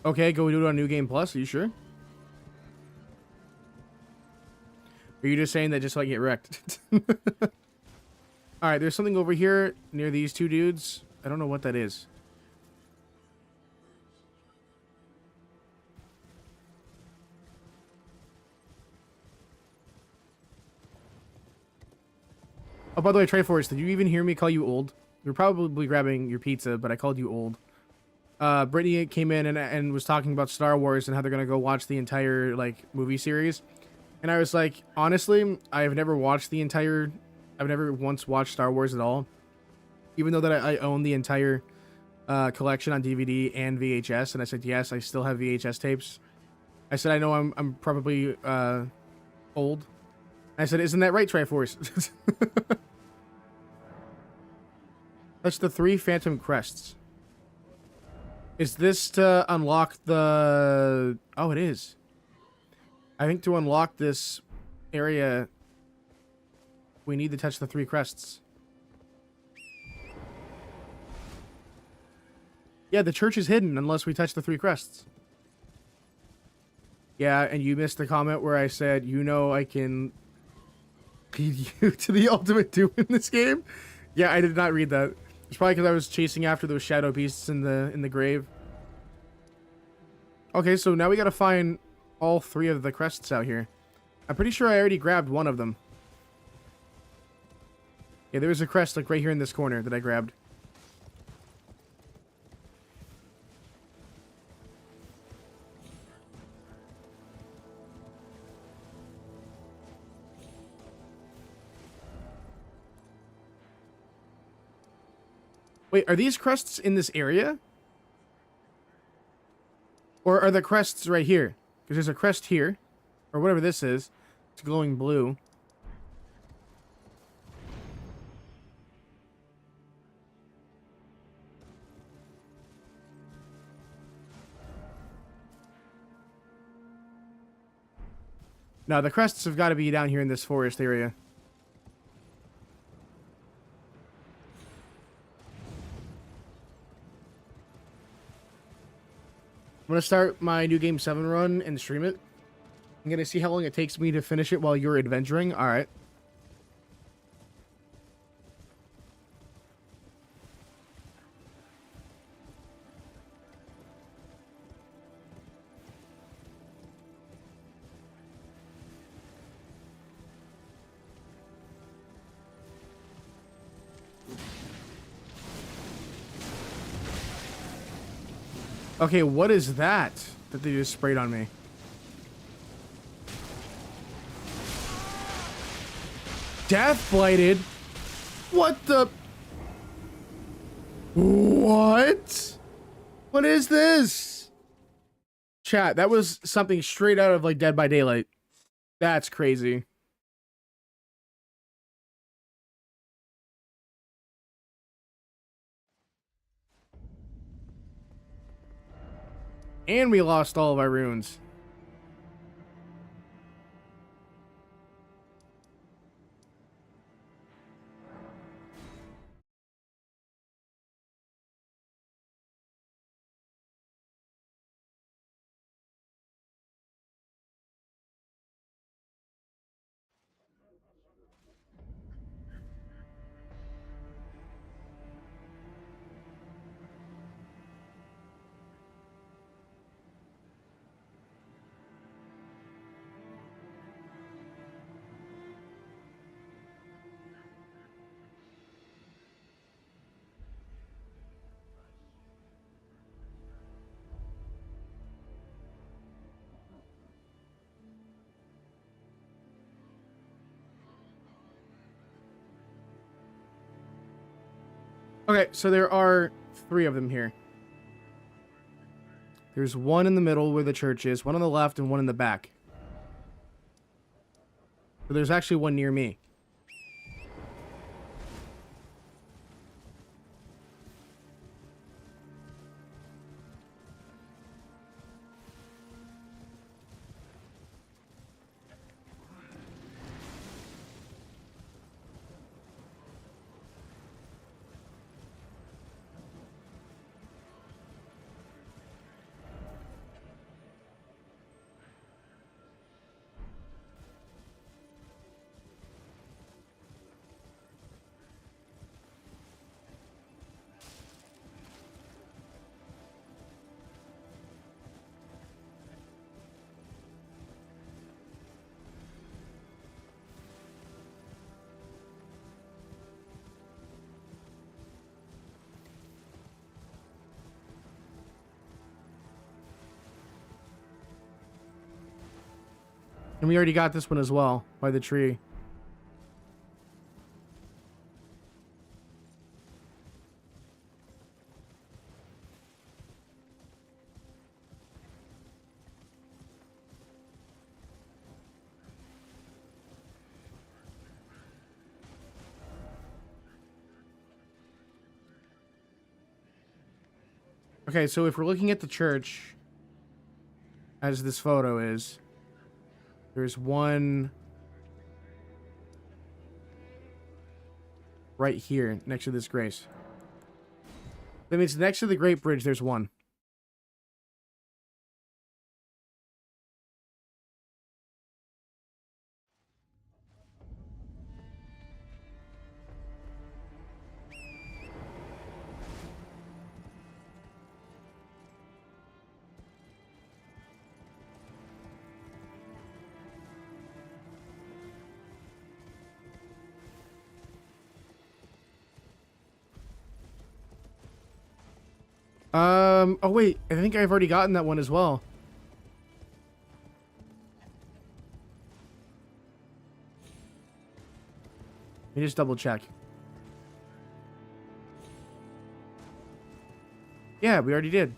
Okay, go do it on New Game Plus. Are you sure? Or are you just saying that just so I get wrecked? Alright, there's something over here near these two dudes. I don't know what that is. Oh, by the way, Triforce, did you even hear me call you old? You're probably grabbing your pizza, but I called you old. Brittany came in and was talking about Star Wars and how they're gonna go watch the entire, like, movie series. And I was like, honestly, I've never watched the entire... I've never once watched Star Wars at all. Even though that I own the entire collection on DVD and VHS. And I said, yes, I still have VHS tapes. I said, I know I'm probably old. I said, isn't that right, Triforce? That's the 3 Phantom Crests. Is this to unlock the... Oh, it is. I think to unlock this area, we need to touch the 3 crests. Yeah, the church is hidden unless we touch the 3 crests. Yeah, and you missed the comment where I said, you know, I can lead you to the ultimate doom in this game. Yeah, I did not read that. It's probably because I was chasing after those shadow beasts in the grave. Okay, so now we gotta find all 3 of the crests out here. I'm pretty sure I already grabbed one of them. Yeah, there was a crest like right here in this corner that I grabbed. Wait, are these crests in this area? Or are the crests right here? Because there's a crest here. Or whatever this is. It's glowing blue. No, the crests have got to be down here in this forest area. I'm gonna start my new game 7 run and stream it. I'm gonna see how long it takes me to finish it while you're adventuring. Alright. Okay, what is that they just sprayed on me? Death blighted? What the? What? What is this? Chat, that was something straight out of like Dead by Daylight. That's crazy. And we lost all of our runes. Okay, so there are 3 of them here. There's one in the middle where the church is, one on the left, and one in the back. So there's actually one near me. And we already got this one as well, by the tree. Okay, so if we're looking at the church, as this photo is, there's one right here next to this grace. That means next to the Great Bridge, there's one. Oh wait, I think I've already gotten that one as well. Let me just double check. Yeah, we already did.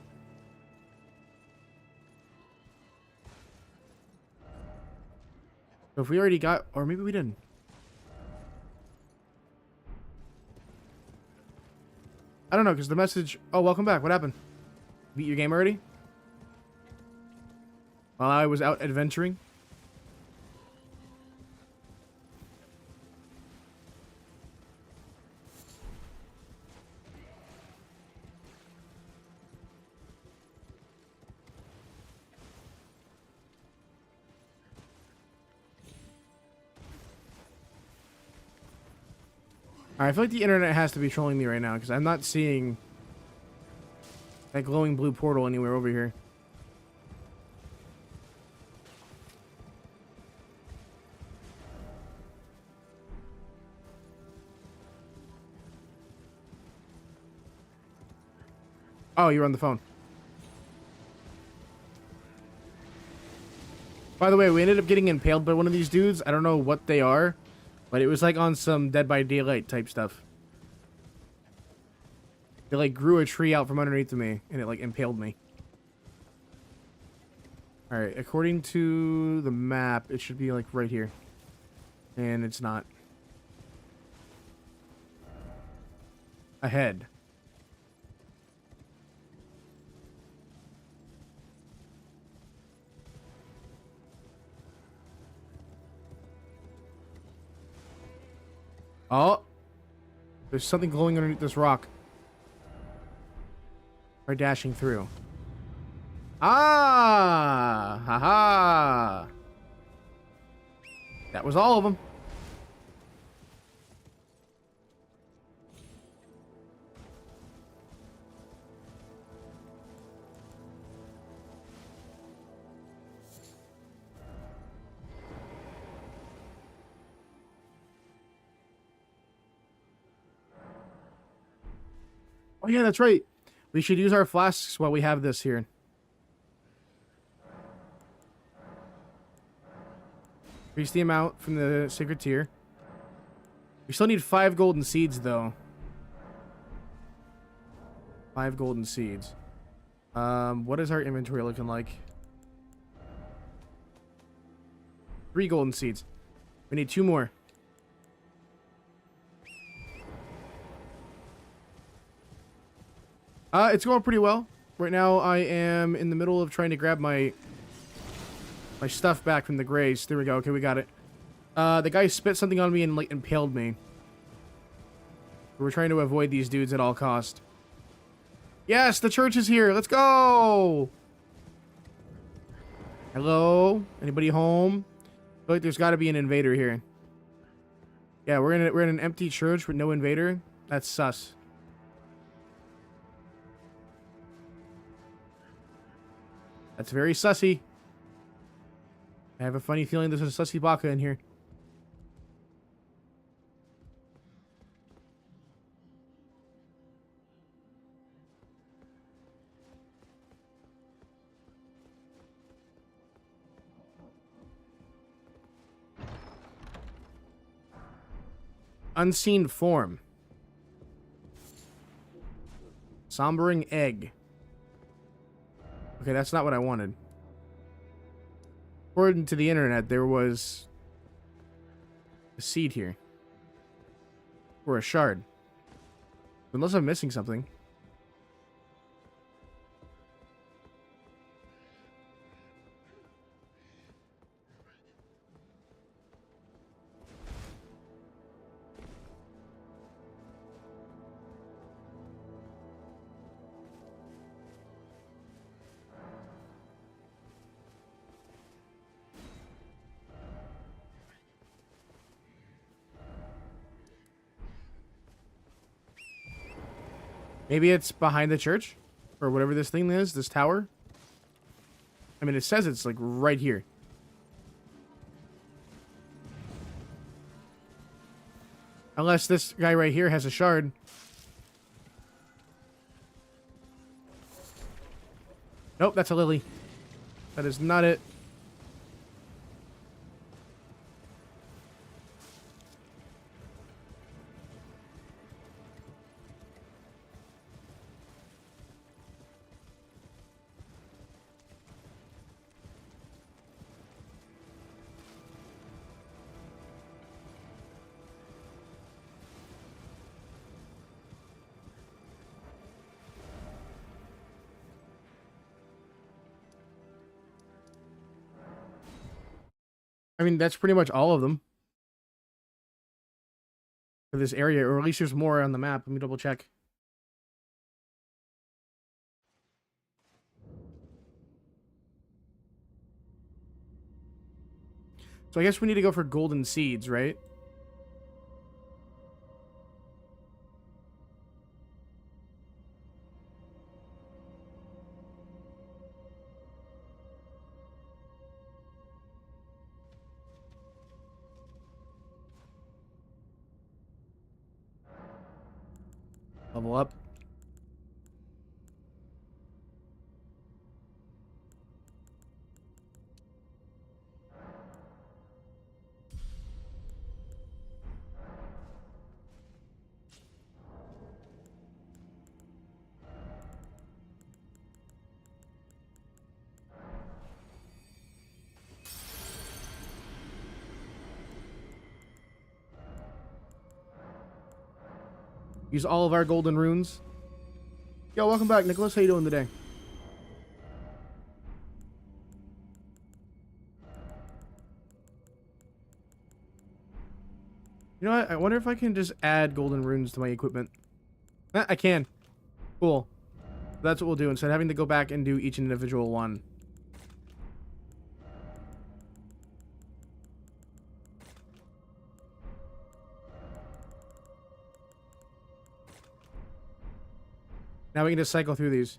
So if we already got, or maybe we didn't. I don't know, because the message... Oh, welcome back. What happened? Beat your game already? While I was out adventuring? Alright, I feel like the internet has to be trolling me right now, because I'm not seeing that glowing blue portal anywhere over here. Oh, you're on the phone. By the way, we ended up getting impaled by one of these dudes. I don't know what they are, but it was like on some Dead by Daylight type stuff. They like grew a tree out from underneath of me, and it like impaled me. Alright, according to the map, it should be like right here. And it's not. Ahead. Oh! There's something glowing underneath this rock. Or dashing through. Ah! Haha! That was all of them. Oh yeah, that's right. We should use our flasks while we have this here. Increase the amount from the sacred tier. We still need 5 golden seeds, though. 5 golden seeds. What is our inventory looking like? 3 golden seeds. We need 2 more. It's going pretty well. Right now, I am in the middle of trying to grab my stuff back from the grays. There we go. Okay, we got it. The guy spit something on me and like impaled me. We're trying to avoid these dudes at all cost. Yes, the church is here. Let's go. Hello? Anybody home? I feel like there's got to be an invader here. Yeah, we're in an empty church with no invader. That's sus. That's very sussy. I have a funny feeling there's a sussy baka in here. Unseen form. Sombering egg. Okay, that's not what I wanted. According to the internet, there was a seed here. Or a shard. Unless I'm missing something. Maybe it's behind the church? Or whatever this thing is, this tower? I mean, it says it's like right here. Unless this guy right here has a shard. Nope, that's a lily. That is not it. I mean, that's pretty much all of them. For this area, or at least there's more on the map. Let me double check. So I guess we need to go for golden seeds, right? Level up. Use all of our golden runes. Yo, welcome back, Nicholas. How you doing today? You know what? I wonder if I can just add golden runes to my equipment. I can. Cool. That's what we'll do instead of having to go back and do each individual one. Now we can just cycle through these.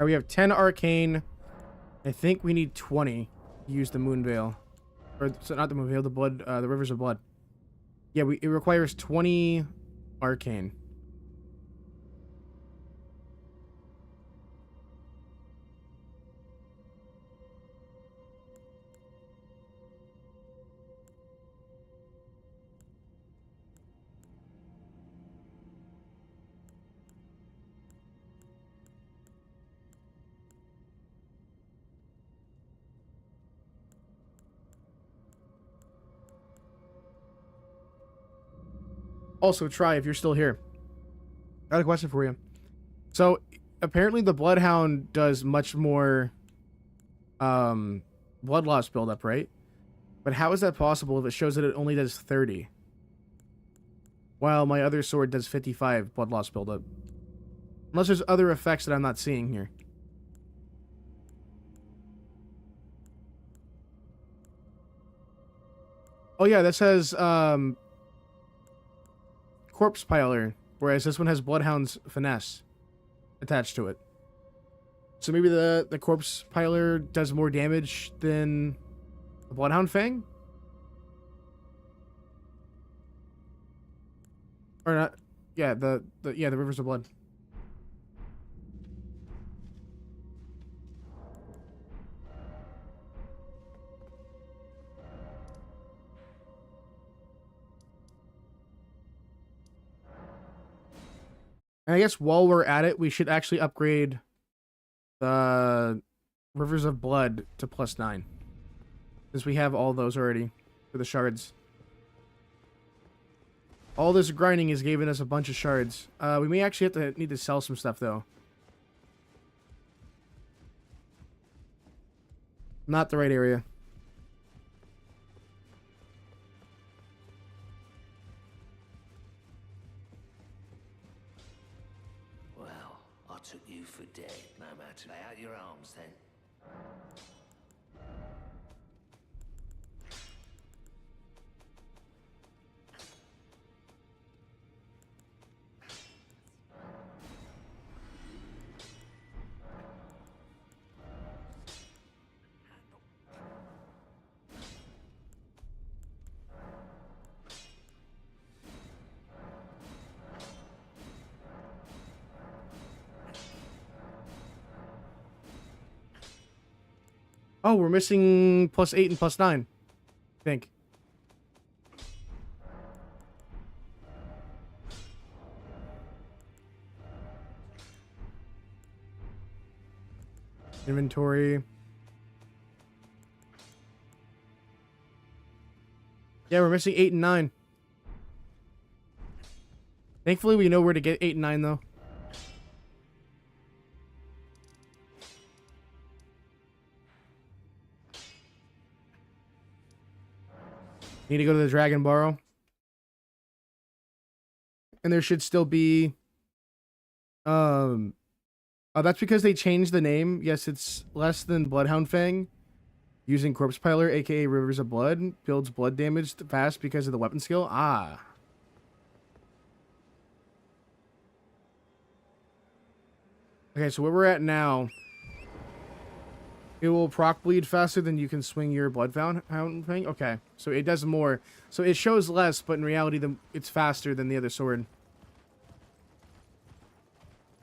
Alright, we have 10 arcane. I think we need 20 to use the moon veil. Or, so not the moon veil, the blood, the rivers of blood. Yeah, it requires 20 arcane. Also, try if you're still here. I got a question for you. So, apparently the Bloodhound does much more blood loss buildup, right? But how is that possible if it shows that it only does 30? While my other sword does 55 blood loss buildup. Unless there's other effects that I'm not seeing here. Oh yeah, that says Corpse Piler, whereas this one has Bloodhound's Finesse attached to it. So maybe the Corpse Piler does more damage than the Bloodhound Fang? Or not? Yeah, the Rivers of Blood. And I guess while we're at it, we should actually upgrade the Rivers of Blood to +9. Since we have all those already for the shards. All this grinding is giving us a bunch of shards. We may actually need to sell some stuff though. Not the right area. Well, I took you for dead, no matter. Lay out your arms then. Oh, we're missing +8 and +9. I think. Inventory. Yeah, we're missing 8 and 9. Thankfully, we know where to get 8 and 9, though. Need to go to the Dragon Burrow. And there should still be... Oh, that's because they changed the name. Yes, it's less than Bloodhound Fang. Using Corpse Piler, aka Rivers of Blood. Builds blood damage fast because of the weapon skill. Ah. Okay, so where we're at now... It will proc bleed faster than you can swing your Bloodhound thing. Okay, so it does more. So it shows less, but in reality, it's faster than the other sword.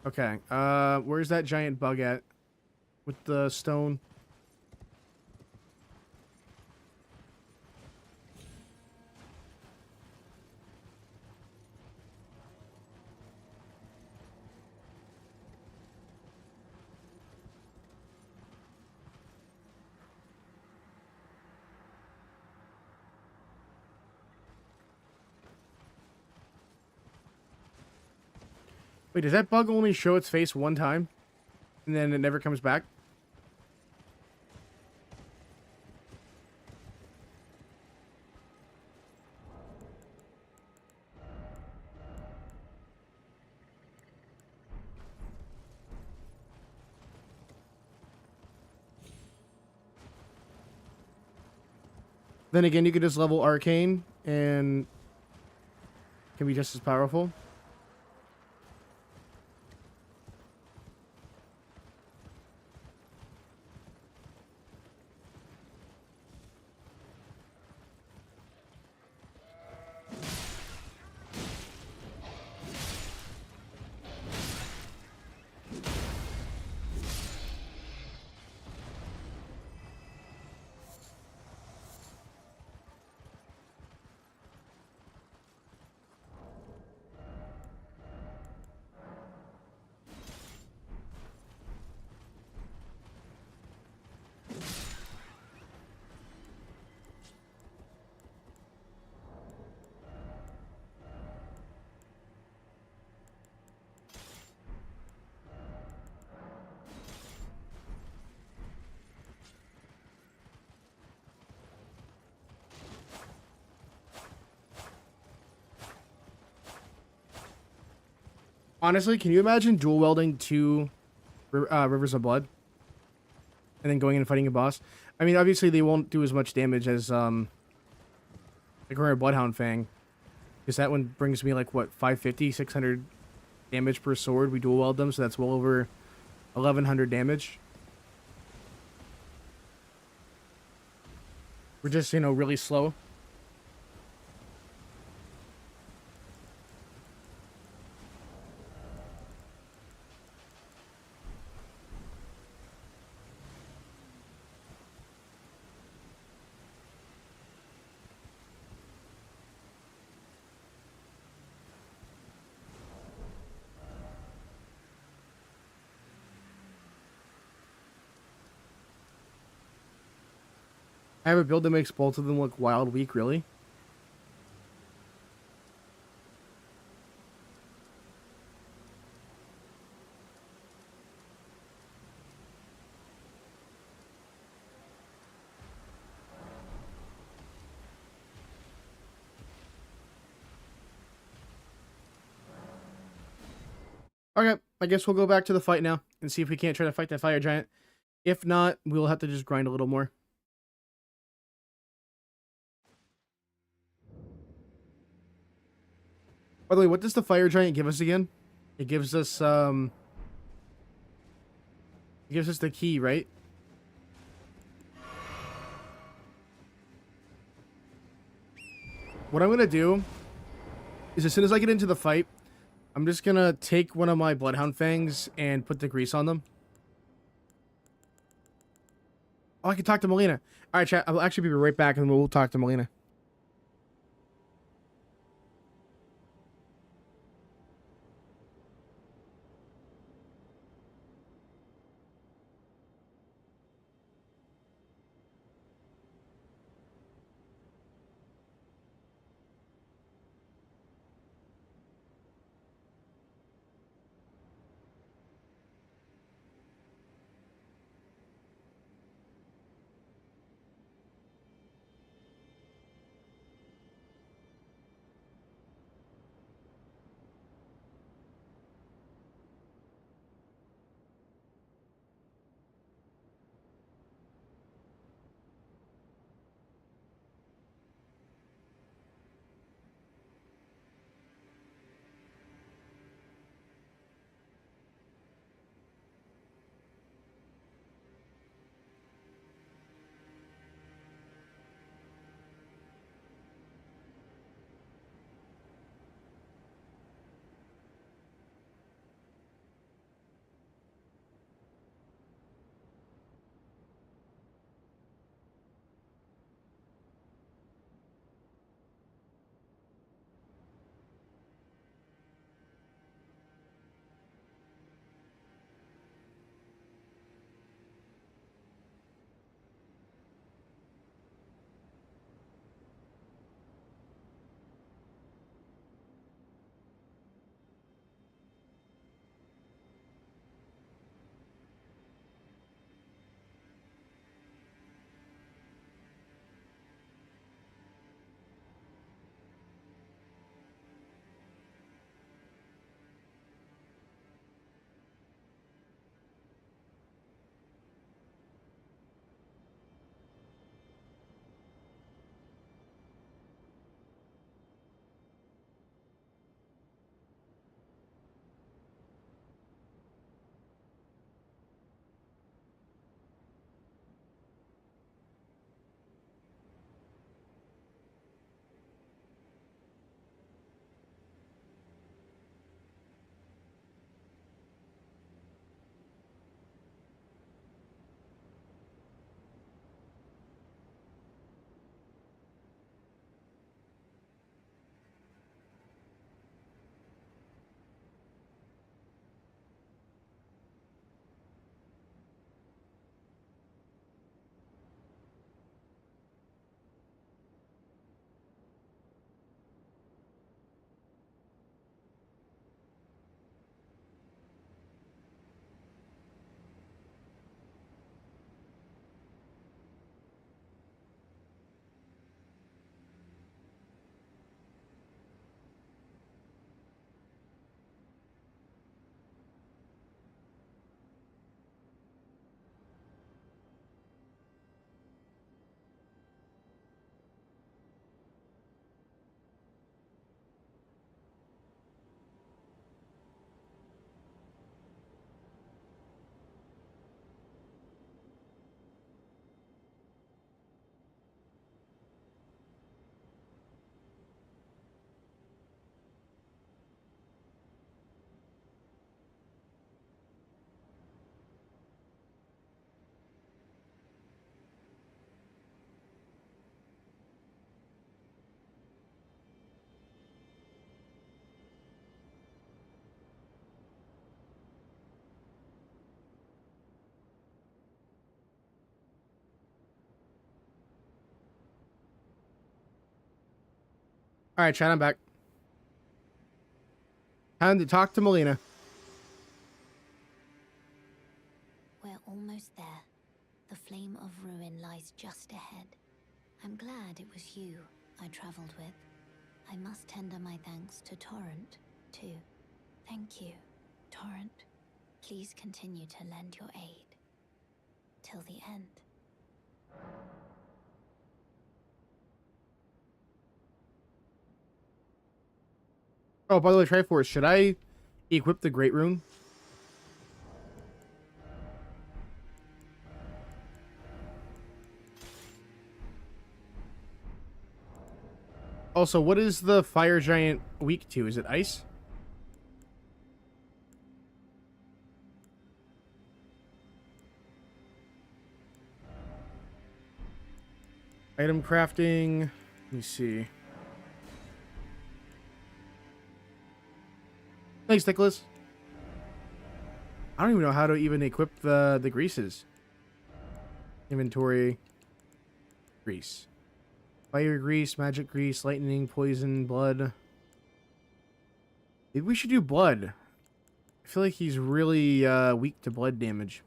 Okay, where's that giant bug at? With the stone? Wait, does that bug only show its face one time? And then it never comes back? Then again, you could just level Arcane and can be just as powerful. Honestly, can you imagine dual welding two Rivers of Blood? And then going in and fighting a boss? I mean, obviously they won't do as much damage as the current Bloodhound Fang. Because that one brings me like, what, 550, 600 damage per sword. We dual weld them, so that's well over 1100 damage. We're just, you know, really slow. I have a build that makes both of them look wild weak, really? Okay, I guess we'll go back to the fight now and see if we can't try to fight that fire giant. If not, we'll have to just grind a little more. By the way, what does the fire giant give us again? It gives us the key, right? What I'm gonna do is as soon as I get into the fight, I'm just gonna take one of my bloodhound fangs and put the grease on them. Oh, I can talk to Melina. All right, chat. I'll actually be right back, and we'll talk to Melina. All right, chat. I'm back. Time to talk to Melina. We're almost there. The flame of ruin lies just ahead. I'm glad it was you I traveled with. I must tender my thanks to Torrent, too. Thank you. Torrent, please continue to lend your aid. Till the end. Oh, by the way, Triforce, should I equip the Great Rune? Also, what is the fire giant weak to? Is it ice? Item crafting. Let me see. Thanks, Nicholas. I don't even know how to even equip the greases. Inventory. Grease. Fire grease, magic grease, lightning, poison, blood. Maybe we should do blood. I feel like he's really weak to blood damage.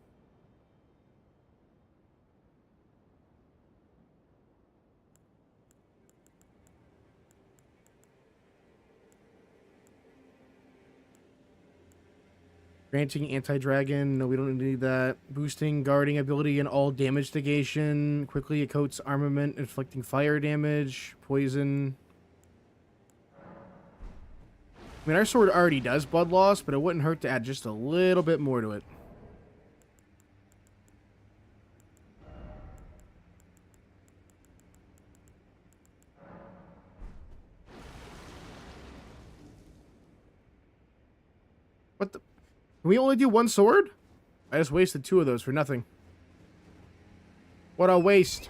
Granting anti-dragon. No, we don't need that. Boosting guarding ability and all damage negation. Quickly coats armament, inflicting fire damage. Poison. I mean, our sword already does blood loss, but it wouldn't hurt to add just a little bit more to it. What the? Can we only do one sword? I just wasted 2 of those for nothing. What a waste.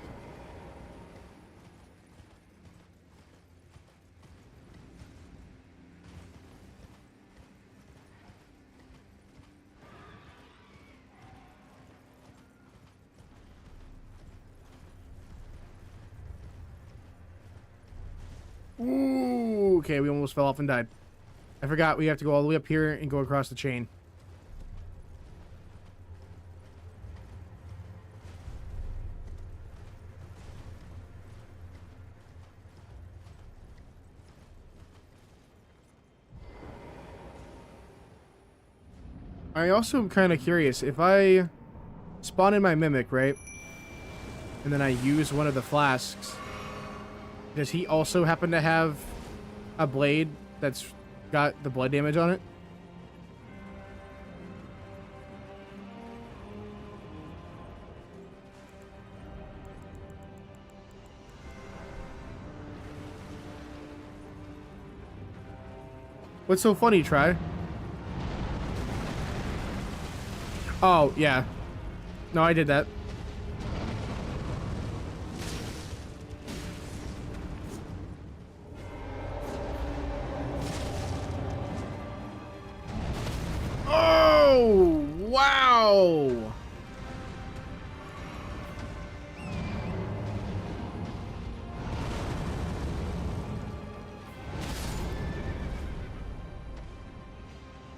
Ooh, okay, we almost fell off and died. I forgot we have to go all the way up here and go across the chain. I also am kind of curious, if I spawn in my mimic, right? And then I use one of the flasks, does he also happen to have a blade that's got the blood damage on it? What's so funny, Try? Oh, yeah. No, I did that. Oh, wow.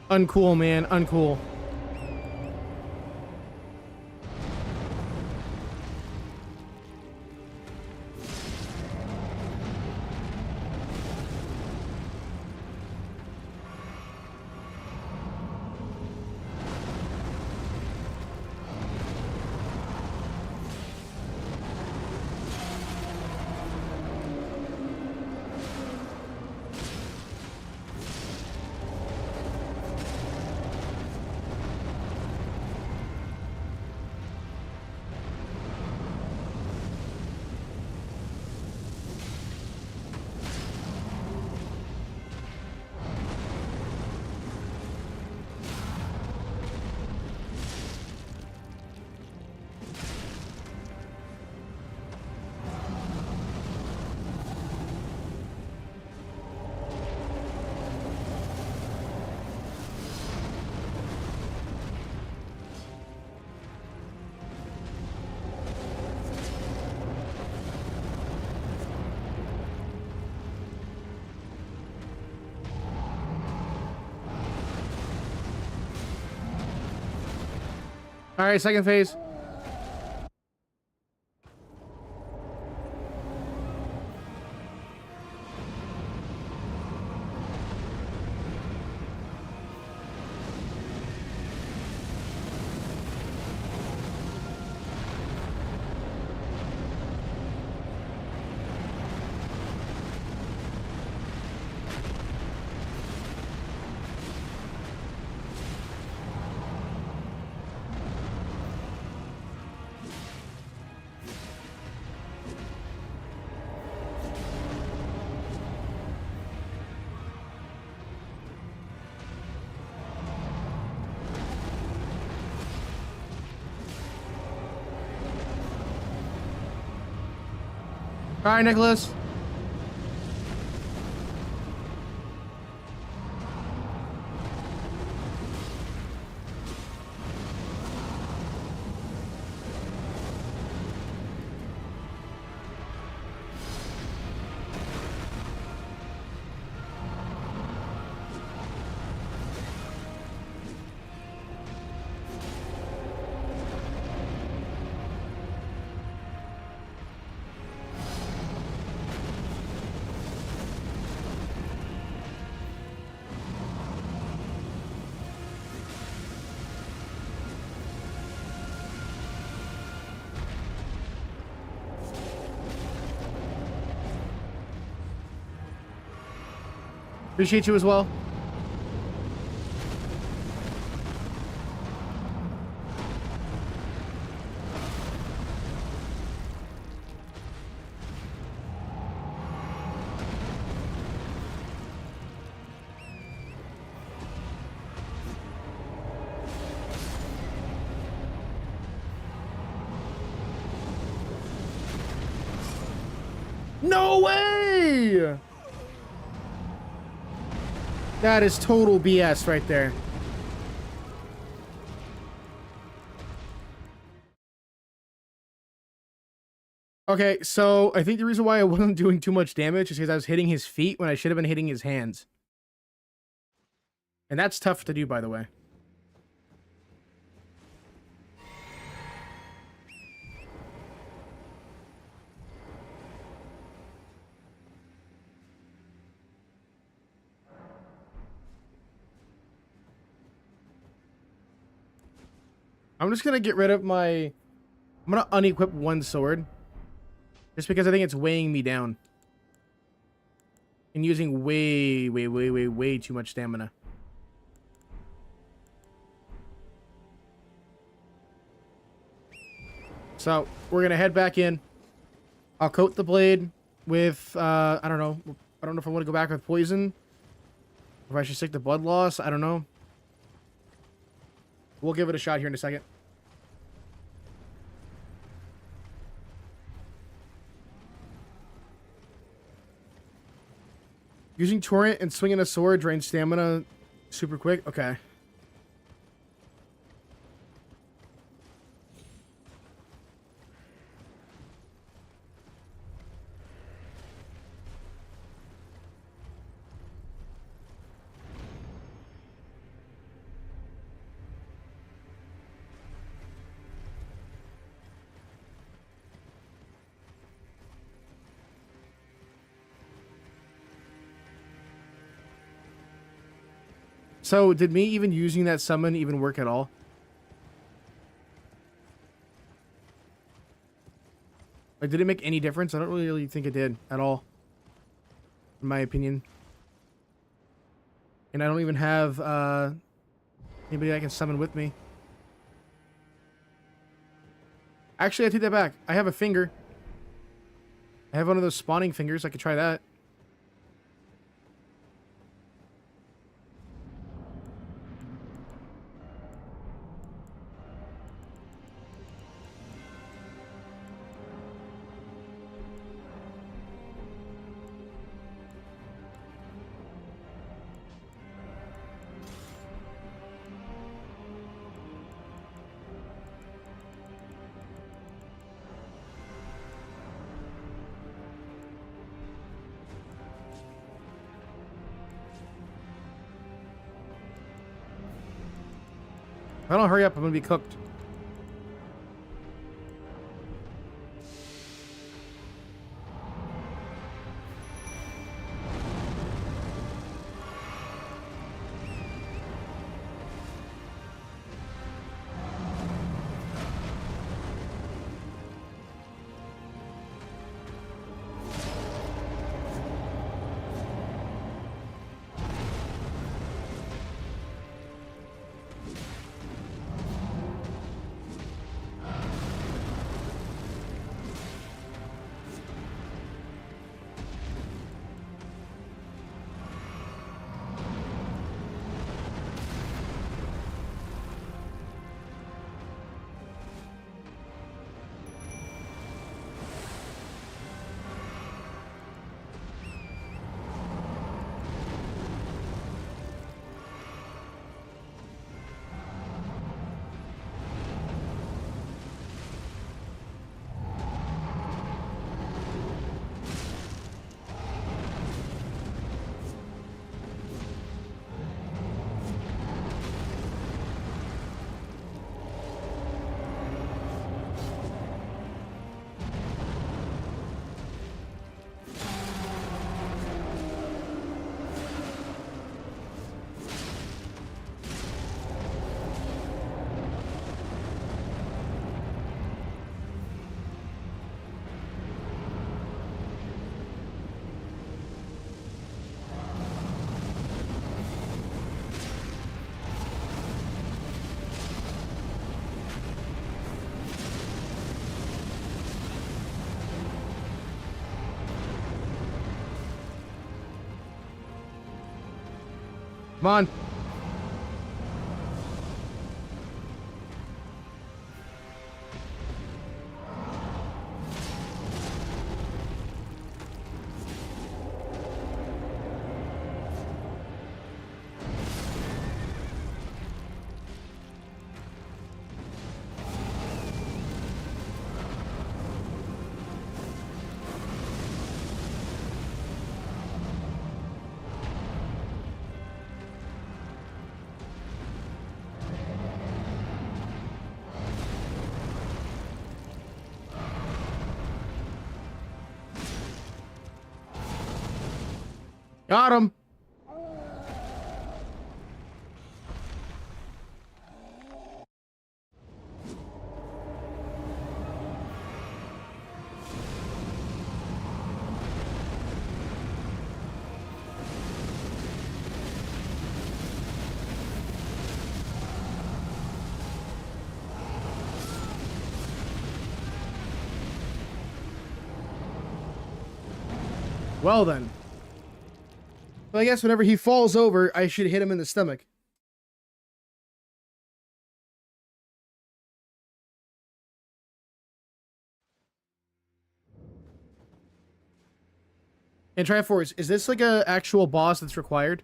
Uncool, man. Uncool. All right, second phase. All right, Nicholas. Appreciate you as well. No way! That is total BS right there. Okay, so I think the reason why I wasn't doing too much damage is because I was hitting his feet when I should have been hitting his hands. And that's tough to do, by the way. I'm just gonna get rid of my... I'm gonna unequip one sword. Just because I think it's weighing me down. And using way too much stamina. So, we're gonna head back in. I'll coat the blade with, I don't know. I don't know if I want to go back with poison. Or if I should stick to blood loss. I don't know. We'll give it a shot here in a second. Using Torrent and swinging a sword drains stamina super quick. Okay. So, did me even using that summon even work at all? Like, did it make any difference? I don't really think it did at all. In my opinion. And I don't even have, anybody I can summon with me. Actually, I take that back. I have a finger. I have one of those spawning fingers. I could try that. If I don't hurry up, I'm gonna be cooked. Come on. Got him. Well then. Well, I guess whenever he falls over, I should hit him in the stomach. And Triforce, is this like a actual boss that's required?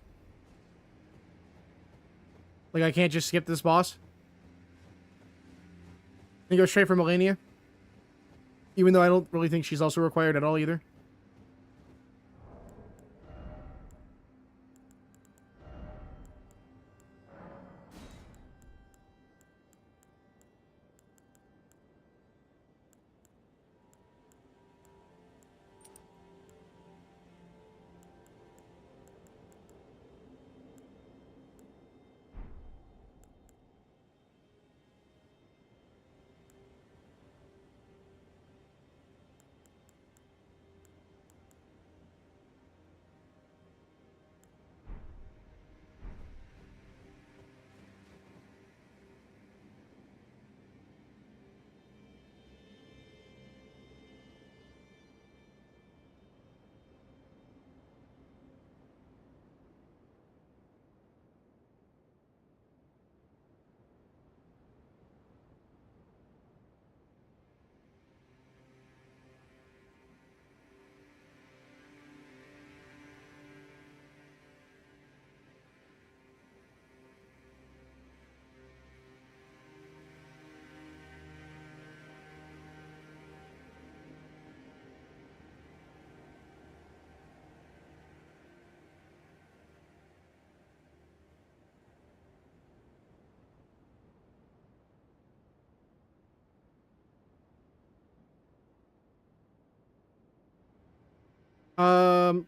Like I can't just skip this boss? And go straight for Melania? Even though I don't really think she's also required at all either.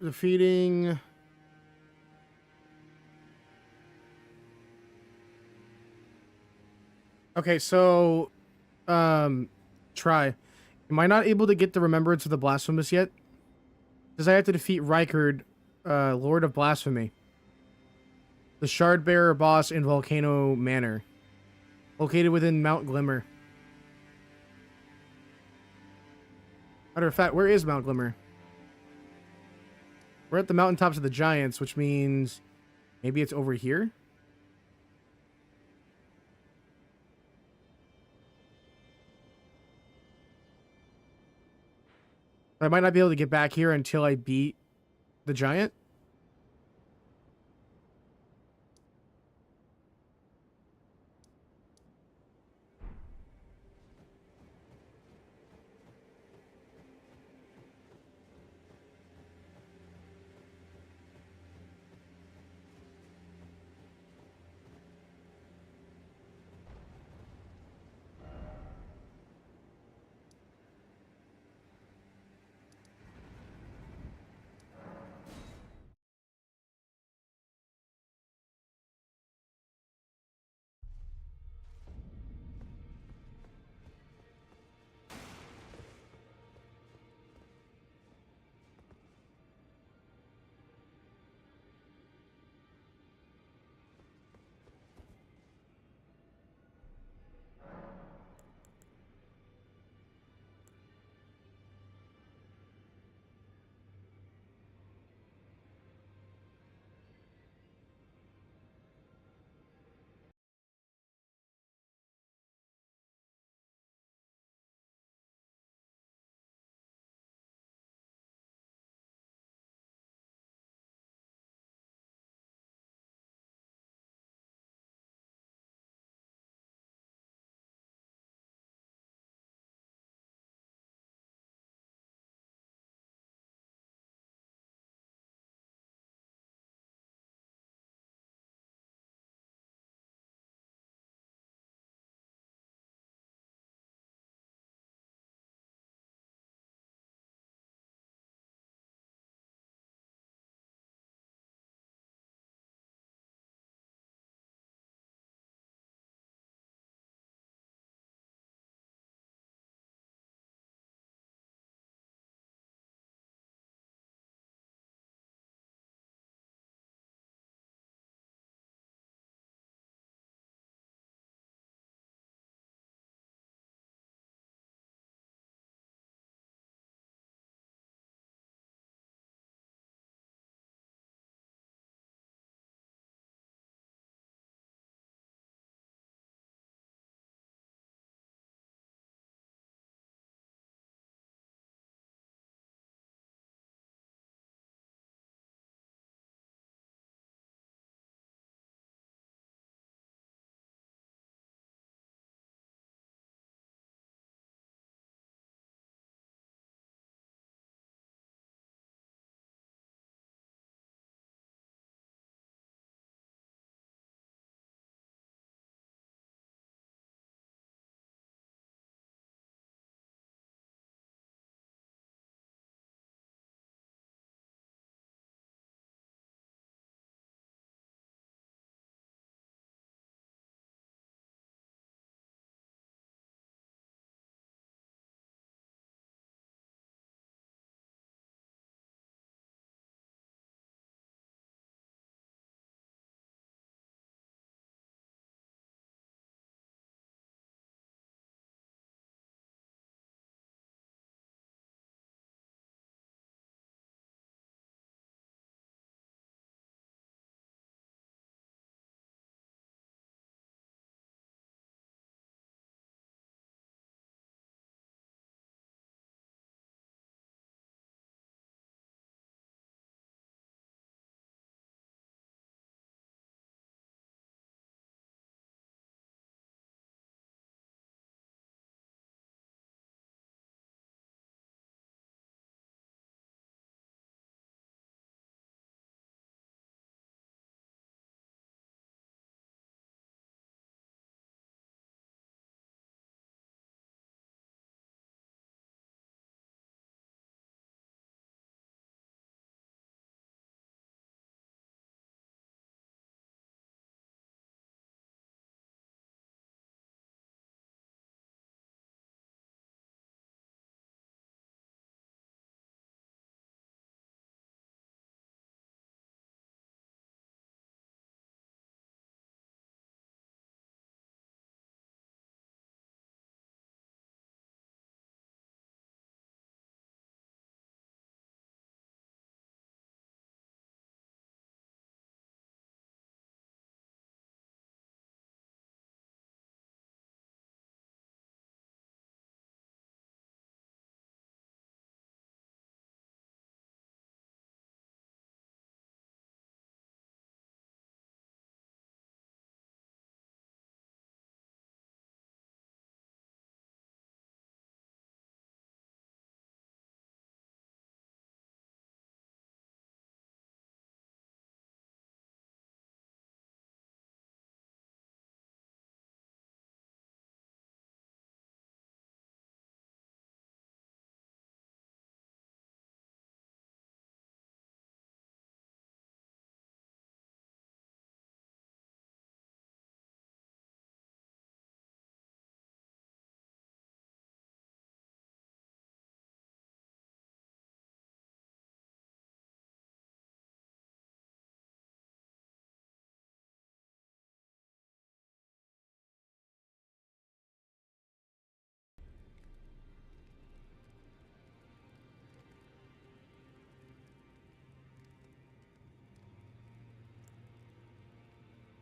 Defeating... Okay, so... Try. Am I not able to get the Remembrance of the Blasphemous yet? Does I have to defeat Rykard, Lord of Blasphemy? The Shardbearer boss in Volcano Manor. Located within Mount Glimmer. Matter of fact, where is Mount Glimmer? We're at the mountaintops of the Giants, which means maybe it's over here? I might not be able to get back here until I beat the giant.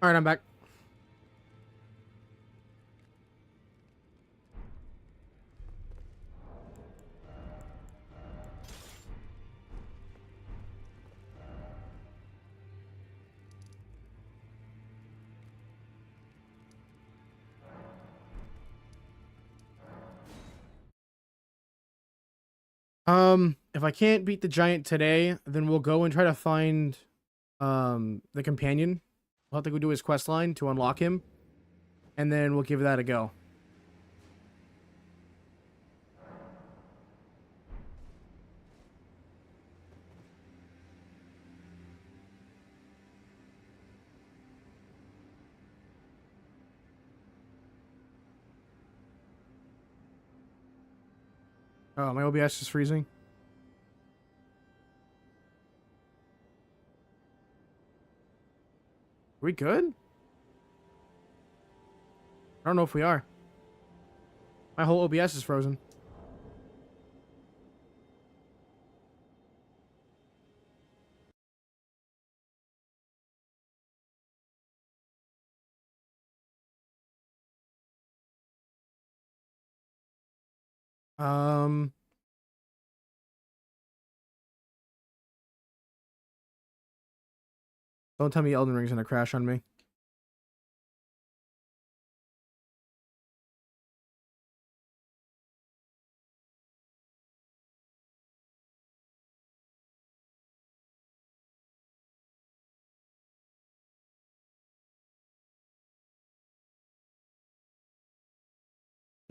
All right, I'm back. If I can't beat the giant today, then we'll go and try to find the companion. We'll have to go do his quest line to unlock him, and then we'll give that a go. Oh, my OBS is freezing. Are we good? I don't know if we are. My whole OBS is frozen. Um, don't tell me Elden Ring's gonna crash on me.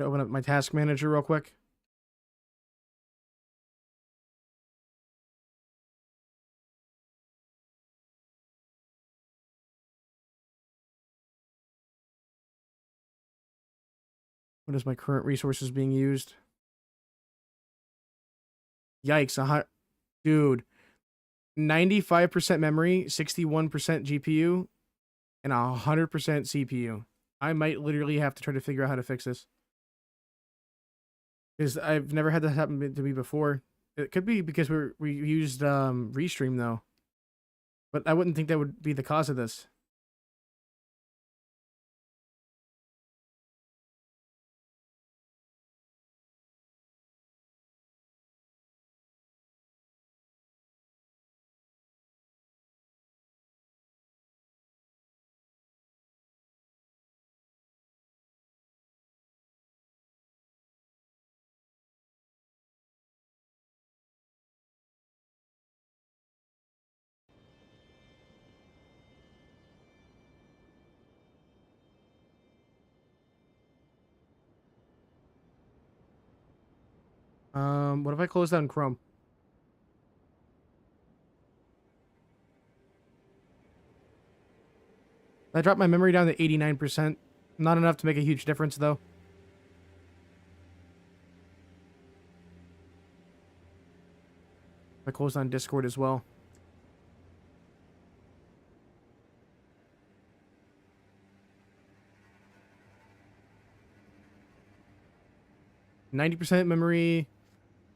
Open up my task manager real quick. What is my current resources being used? Yikes! Dude, 95% memory, 61% GPU, and 100% CPU. I might literally have to try to figure out how to fix this. Because I've never had that happen to me before. It could be because we used Restream though. But I wouldn't think that would be the cause of this. What if I close down Chrome? I dropped my memory down to 89%. Not enough to make a huge difference though. I closed down Discord as well. %90 memory,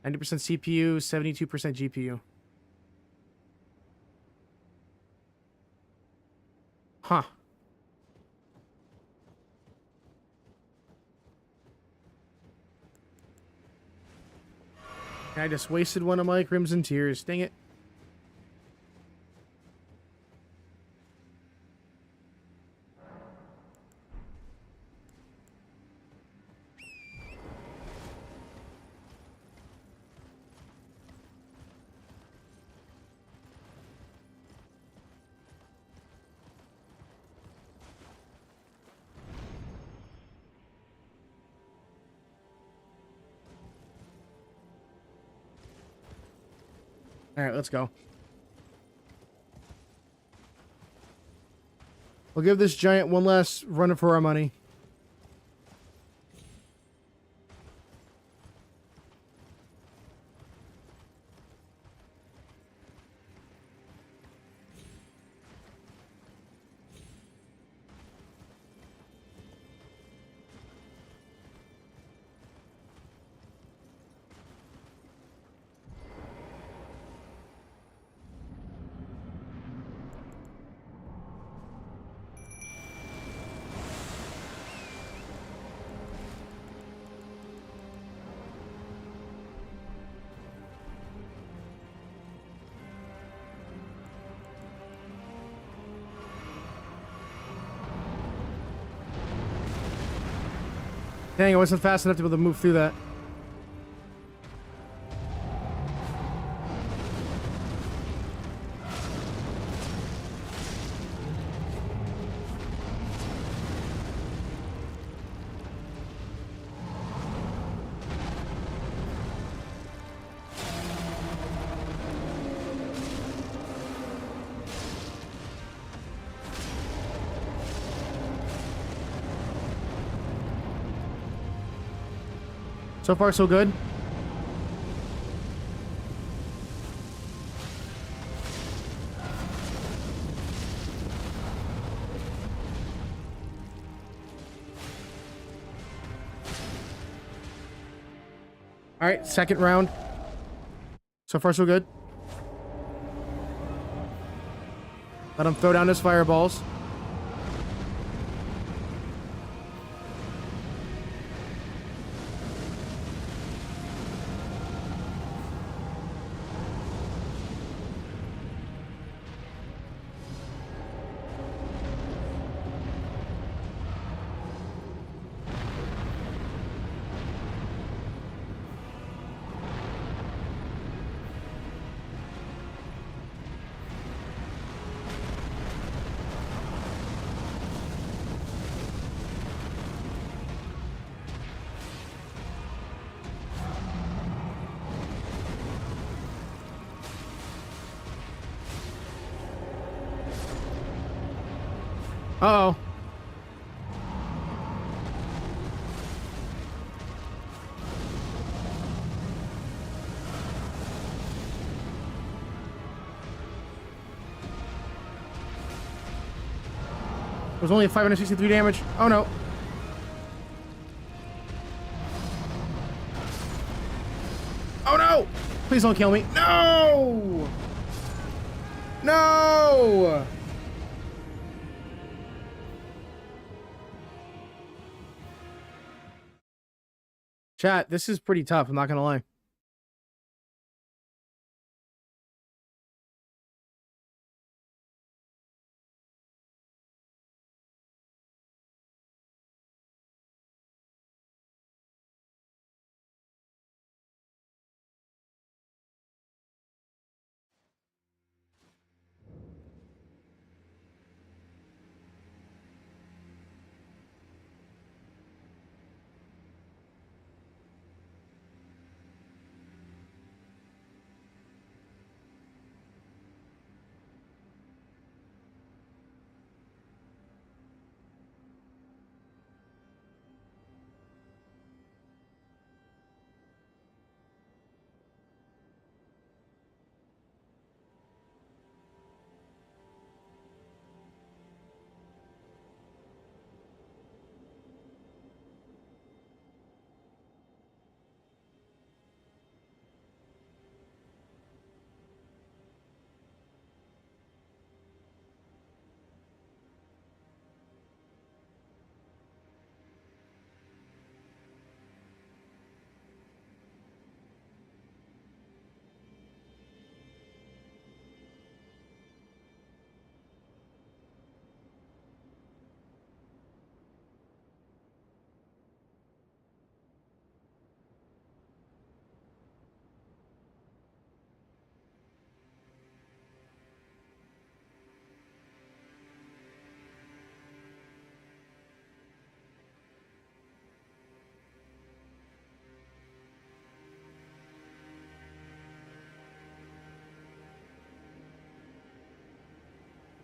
90% CPU, 72% GPU. Huh. I just wasted one of my Crimson Tears. Dang it. Alright, let's go. We'll give this giant one last run for our money. Dang, I wasn't fast enough to be able to move through that. So far, so good. All right, second round. So far, so good. Let him throw down his fireballs. Uh-oh. It was only 563 damage. Oh no. Oh no! Please don't kill me. No! No! Chat, this is pretty tough, I'm not gonna lie.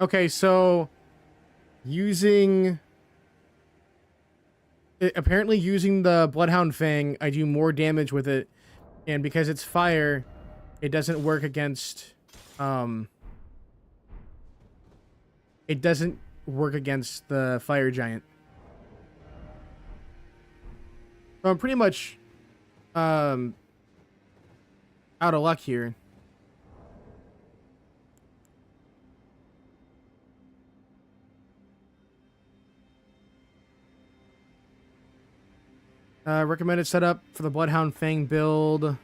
Okay, so using apparently using the Bloodhound Fang, I do more damage with it, and because it's fire, it doesn't work against it doesn't work against the fire giant. So I'm pretty much out of luck here. Recommended setup for the Bloodhound Fang build.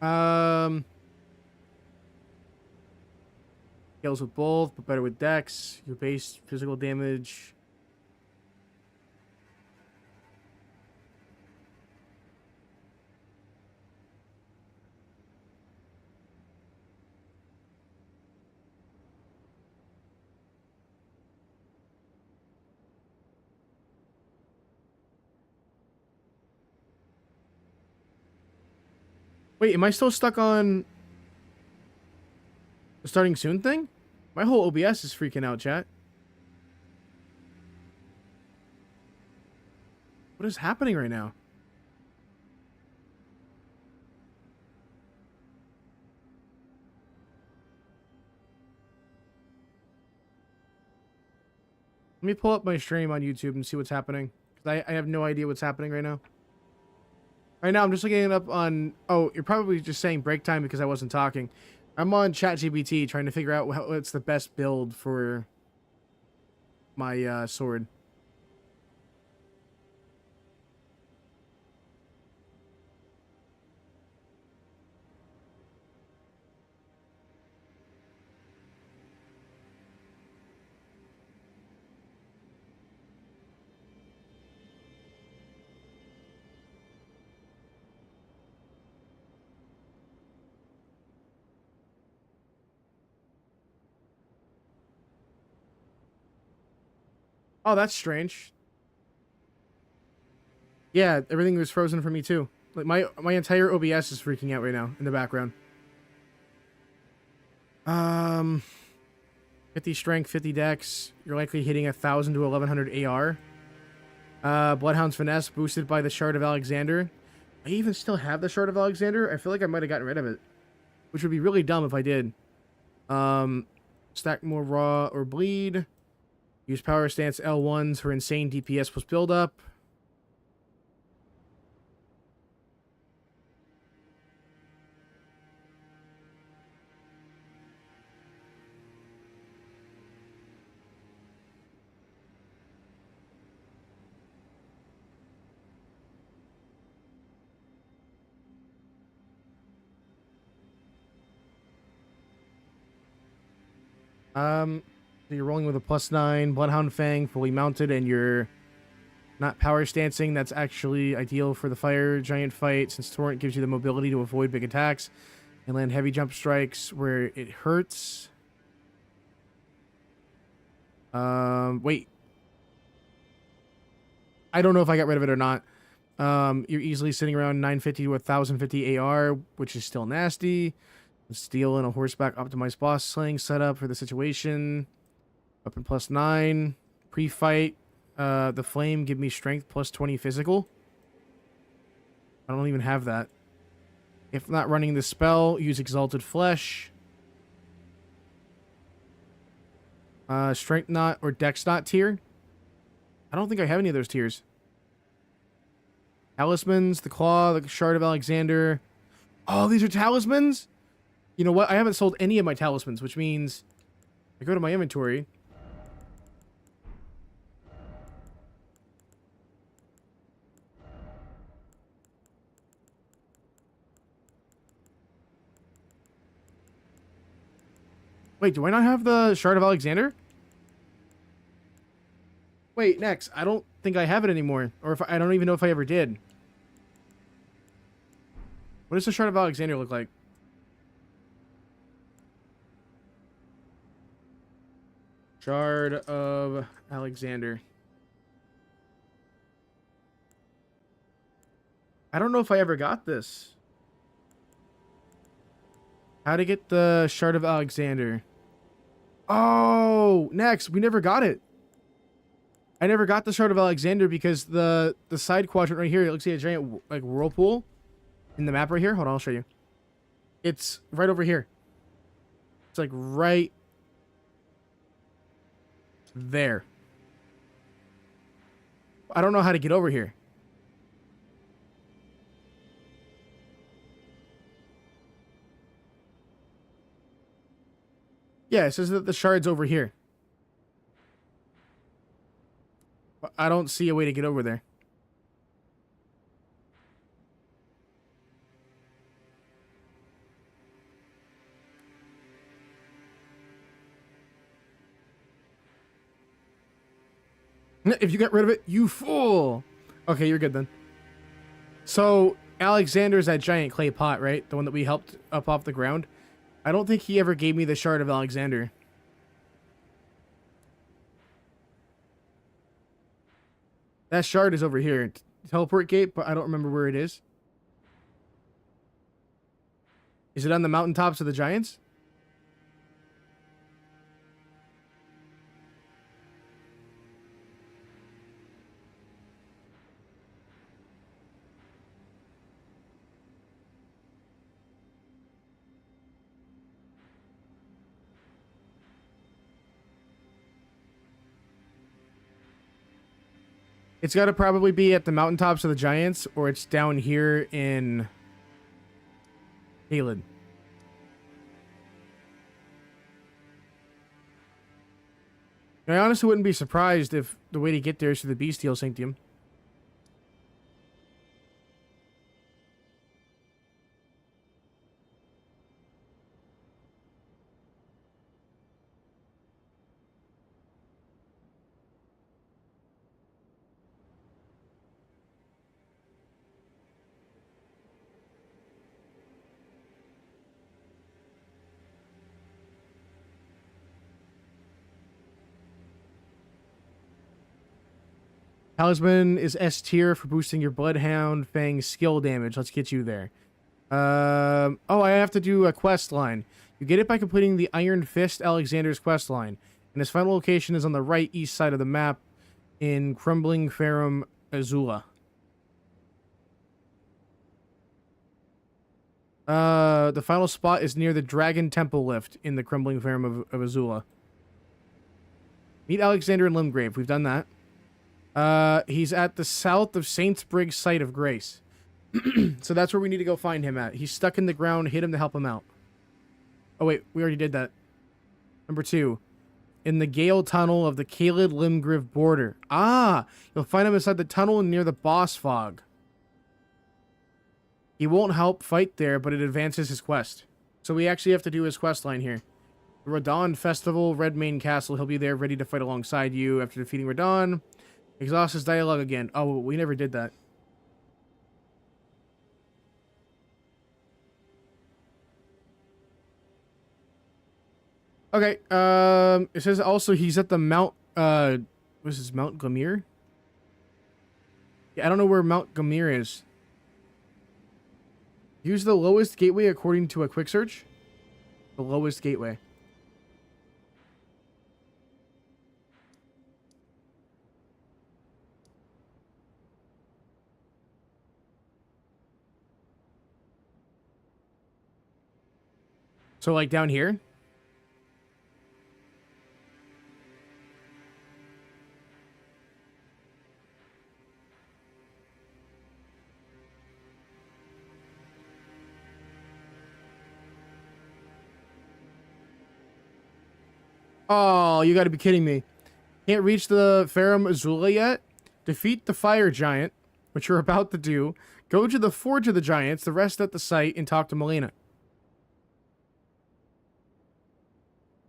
Um, Scales with both, but better with dex. Your base physical damage. Wait, am I still stuck on the starting soon thing? My whole OBS is freaking out, chat. What is happening right now? Let me pull up my stream on YouTube and see what's happening. Because I have no idea what's happening right now. Right now, I'm just looking it up on... Oh, you're probably just saying break time because I wasn't talking. I'm on ChatGPT trying to figure out what's the best build for my sword. Oh, that's strange. Yeah, everything was frozen for me too. Like my entire OBS is freaking out right now in the background. 50 strength, 50 dex. You're likely hitting 1,000 to 1,100 AR. Bloodhound's finesse boosted by the Shard of Alexander. I even still have the Shard of Alexander. I feel like I might have gotten rid of it, which would be really dumb if I did. Stack more raw or bleed. Use power stance L1s for insane DPS plus build up. So you're rolling with a +9, Bloodhound Fang, fully mounted, and you're not power stancing. That's actually ideal for the fire giant fight, since Torrent gives you the mobility to avoid big attacks and land heavy jump strikes where it hurts. Wait. I don't know if I got rid of it or not. You're easily sitting around 950 to 1,050 AR, which is still nasty. Steel and a horseback optimized boss slaying setup for the situation. Weapon +9. Pre-fight. The flame give me strength +20 physical. I don't even have that. If not running the spell, use exalted flesh. Strength not or dex not tier. I don't think I have any of those tiers. Talismans, the claw, the shard of Alexander. Oh, these are talismans? You know what? I haven't sold any of my talismans, which means I go to my inventory. Wait, do I not have the Shard of Alexander? Wait, next. I don't think I have it anymore. Or if I don't even know if I ever did. What does the Shard of Alexander look like? Shard of Alexander. I don't know if I ever got this. How to get the Shard of Alexander. Oh, next. We never got it. I never got the Shard of Alexander because the side quadrant right here, it looks like a giant like whirlpool in the map right here. Hold on, I'll show you. It's right over here. It's like right there. I don't know how to get over here. Yeah, it says that the shard's over here. But I don't see a way to get over there. If you got rid of it, you fool. Okay, you're good then. So Alexander's that giant clay pot, right? The one that we helped up off the ground. I don't think he ever gave me the shard of Alexander. That shard is over here. Teleport gate, but I don't remember where it is. Is it on the mountaintops of the giants? It's got to probably be at the mountaintops of the giants, or it's down here in Elden. I honestly wouldn't be surprised if the way to get there is through the Bestial Sanctum. Talisman is S tier for boosting your Bloodhound Fang skill damage. Let's get you there. Oh, I have to do a quest line. You get it by completing the Iron Fist Alexander's quest line. And his final location is on the right east side of the map in Crumbling Farum Azula. The final spot is near the Dragon Temple Lift in the Crumbling Farum of Azula. Meet Alexander in Limgrave. We've done that. He's at the south of Saint's Brigg Site of Grace. So that's where we need to go find him at. He's stuck in the ground. Hit him to help him out. Oh, wait. We already did that. Number 2. In the Gale Tunnel of the Caelid Limgrave border. Ah! You'll find him inside the tunnel near the boss fog. He won't help fight there, but it advances his quest. So we actually have to do his quest line here. Radon Festival, Redmane Castle. He'll be there ready to fight alongside you after defeating Radon. Exhaust his dialogue again. Oh, we never did that. Okay, it says also he's at the Mount, what's this, Mount Gamir? Yeah, I don't know where Mount Gamir is. Use the lowest gateway according to a quick search. The lowest gateway. So, like, down here? Oh, you gotta be kidding me. Can't reach the Farum Azula yet? Defeat the fire giant, which you're about to do. Go to the Forge of the Giants, the rest at the site, and talk to Melina.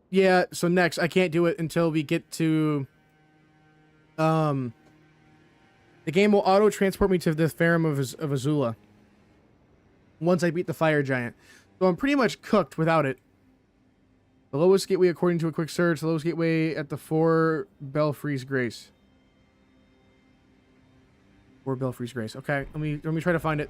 Yeah, so next, I can't do it until we get to... The game will auto-transport me to the Farum of Azula. Once I beat the fire giant. So I'm pretty much cooked without it. The lowest gateway according to a quick search. The lowest gateway at the 4 Belfries Grace. 4 Belfries Grace. Okay, let me try to find it.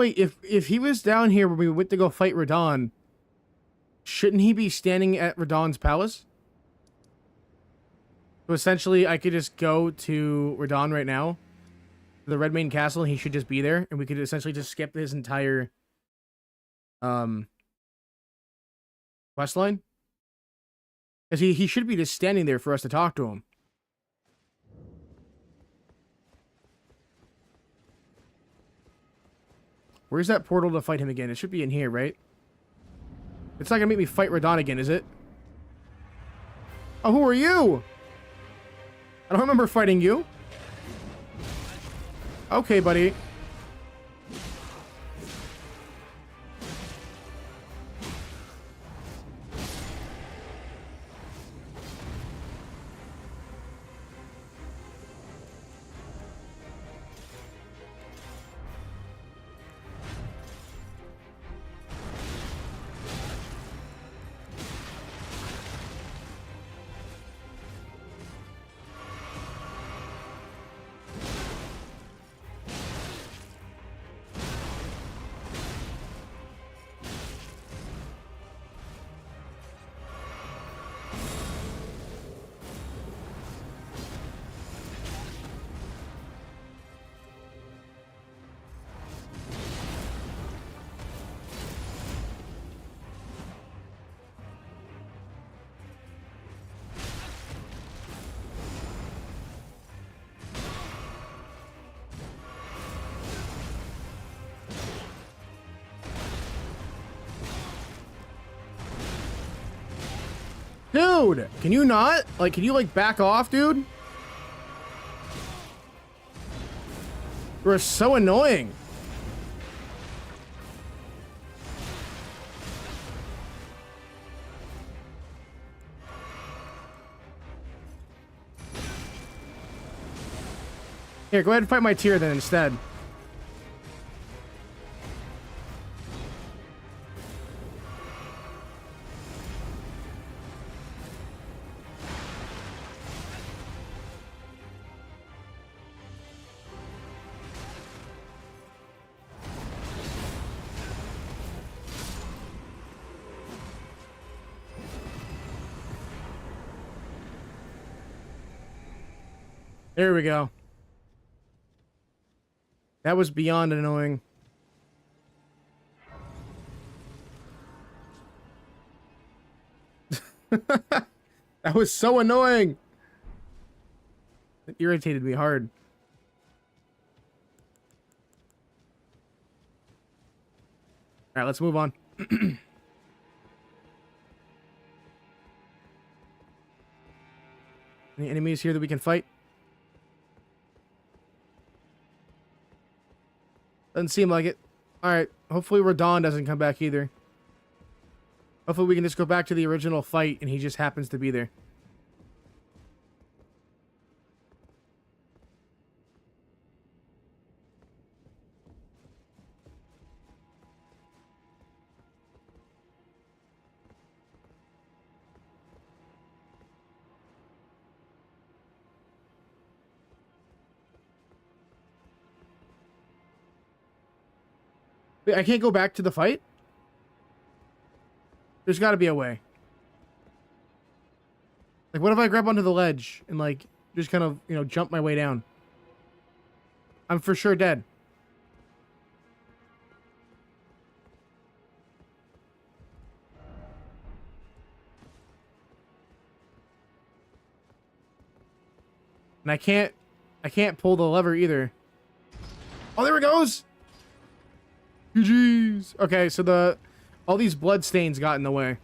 Wait, if he was down here when we went to go fight Radon, shouldn't he be standing at Radon's palace? So essentially, I could just go to Radon right now, the Red Mane Castle, and he should just be there, and we could essentially just skip his entire quest line. Because he should be just standing there for us to talk to him. Where's that portal to fight him again? It should be in here, right? It's not gonna make me fight Radon again, is it? Oh, who are you? I don't remember fighting you. Okay, buddy. Dude, can you not? Like, can you, like, back off, dude? You're so annoying. Here, go ahead and fight my tier then instead. There we go. That was beyond annoying. That was so annoying. It irritated me hard. Alright, let's move on. Any enemies here that we can fight? Doesn't seem like it. Alright, hopefully Radon doesn't come back either. Hopefully we can just go back to the original fight and he just happens to be there. Wait, I can't go back to the fight? There's got to be a way. Like, what if I grab onto the ledge and, like, just kind of, you know, jump my way down? I'm for sure dead. And I can't pull the lever either. Oh, there it goes! GG's. Okay, so all these blood stains got in the way.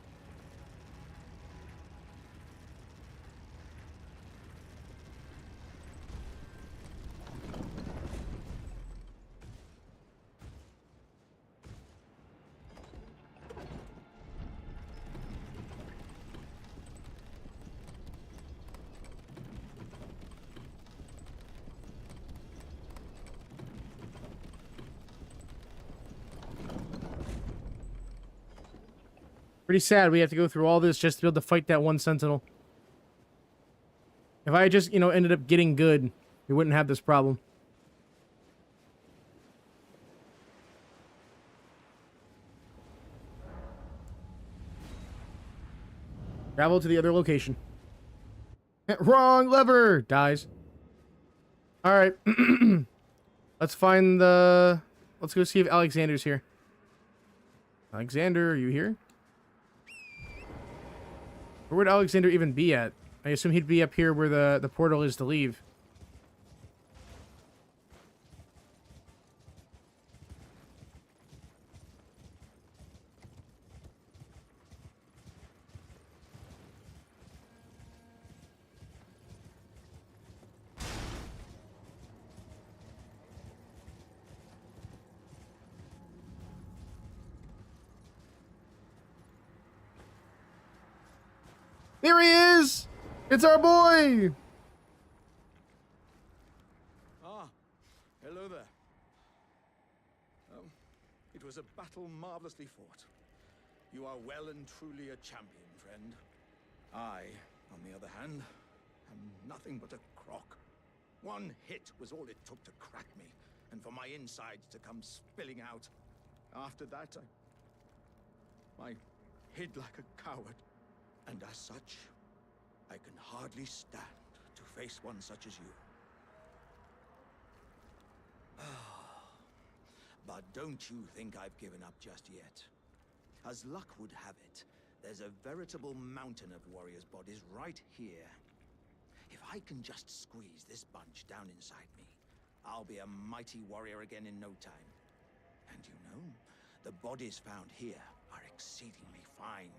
Pretty sad we have to go through all this just to be able to fight that one sentinel. If I just, you know, ended up getting good, we wouldn't have this problem. Travel to the other location. Wrong lever! Dies. Alright. Let's find the... Let's go see if Alexander's here. Alexander, are you here? Where would Alexander even be at? I assume he'd be up here where the portal is to leave. There he is! It's our boy! Ah, hello there. It was a battle marvelously fought. You are well and truly a champion, friend. I, on the other hand, am nothing but a crock. One hit was all it took to crack me, and for my insides to come spilling out. After that, I hid like a coward. And as such, I can hardly stand to face one such as you. But don't you think I've given up just yet. As luck would have it, there's a veritable mountain of warriors' bodies right here. If I can just squeeze this bunch down inside me, I'll be a mighty warrior again in no time. And you know, the bodies found here are exceedingly fine.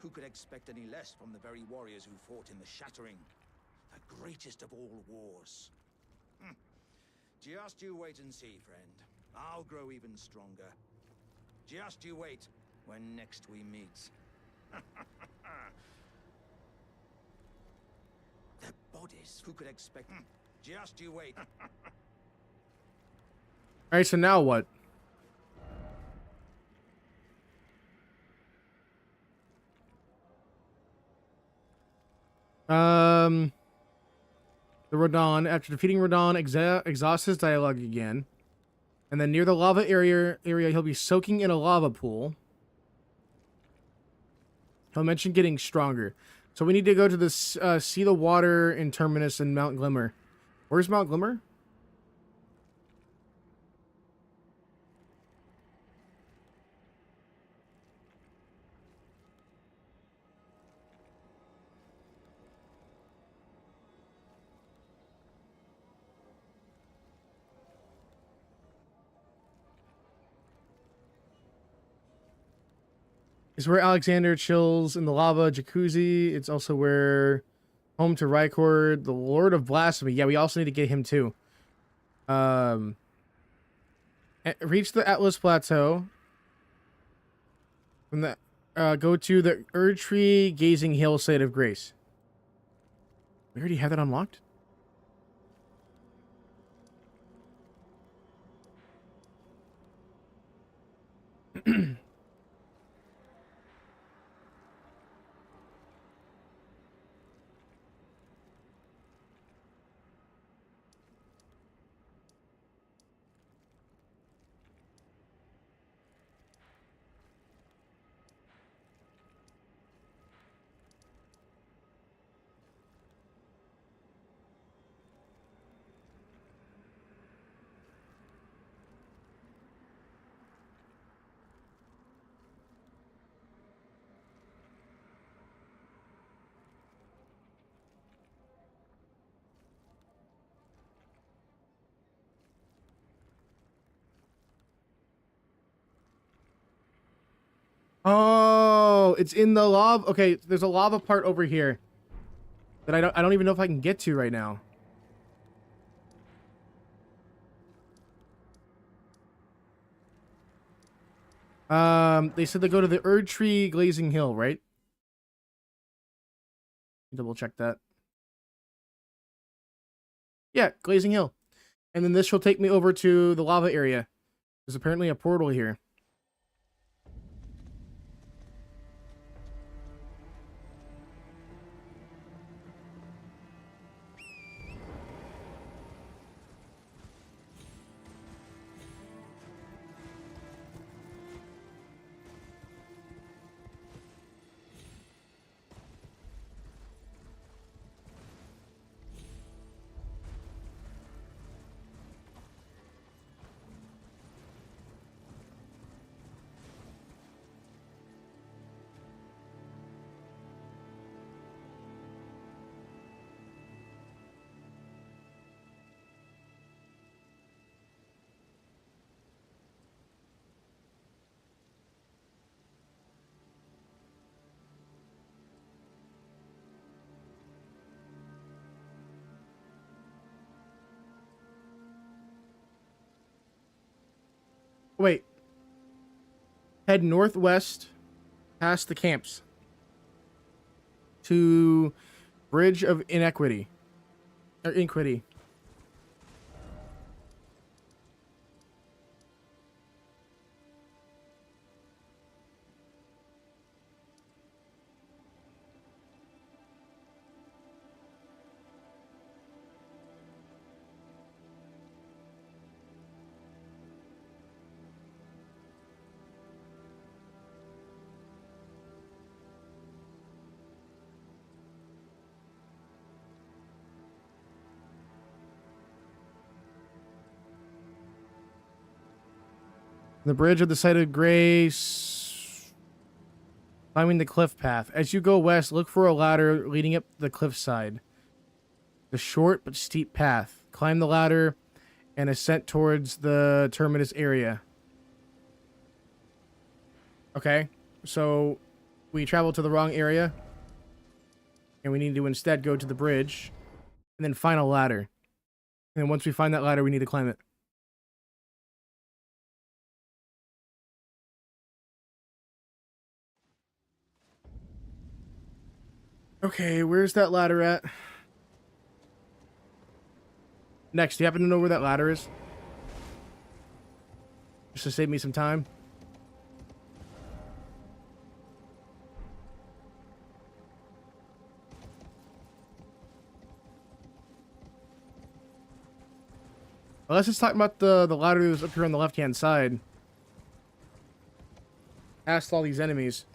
Who could expect any less from the very warriors who fought in the Shattering? The greatest of all wars. Just you wait and see, friend. I'll grow even stronger. Just you wait when next we meet. The bodies, who could expect... Just you wait. Alright, so now what? The Rodon. After defeating Rodon, exhausts his dialogue again. And then near the lava area, he'll be soaking in a lava pool. He'll mention getting stronger. So we need to go to this, see the water in Terminus and Mount Glimmer. Where's Mount Glimmer? It's where Alexander chills in the lava jacuzzi. It's also where home to Rycord, the Lord of Blasphemy. Yeah, we also need to get him too. Reach the Atlas Plateau. From the go to the Erdtree Gazing Hill Site of Grace. We already have that unlocked? Oh, it's in the lava. Okay, there's a lava part over here that I don't even know if I can get to right now. They said they go to the Erdtree Glazing Hill, right? Double check that. Yeah, Glazing Hill. And then this will take me over to the lava area. There's apparently a portal here. Wait. Head northwest past the camps to Bridge of Inequity. Or Inquity. The bridge of the site of grace. Climbing the cliff path. As you go west, look for a ladder leading up the cliffside. The short but steep path. Climb the ladder and ascent towards the terminus area. Okay, so we traveled to the wrong area. And we need to instead go to the bridge. And then find a ladder. And then once we find that ladder, we need to climb it. Okay, where's that ladder at? Next, do you happen to know where that ladder is? Just to save me some time. Well, let's just talk about the ladder that was up here on the left-hand side. Past all these enemies.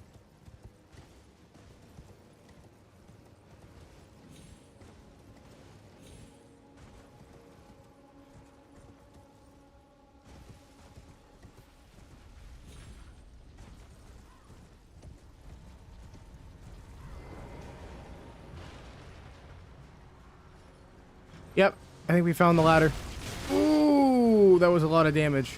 Yep, I think we found the ladder. Ooh, that was a lot of damage.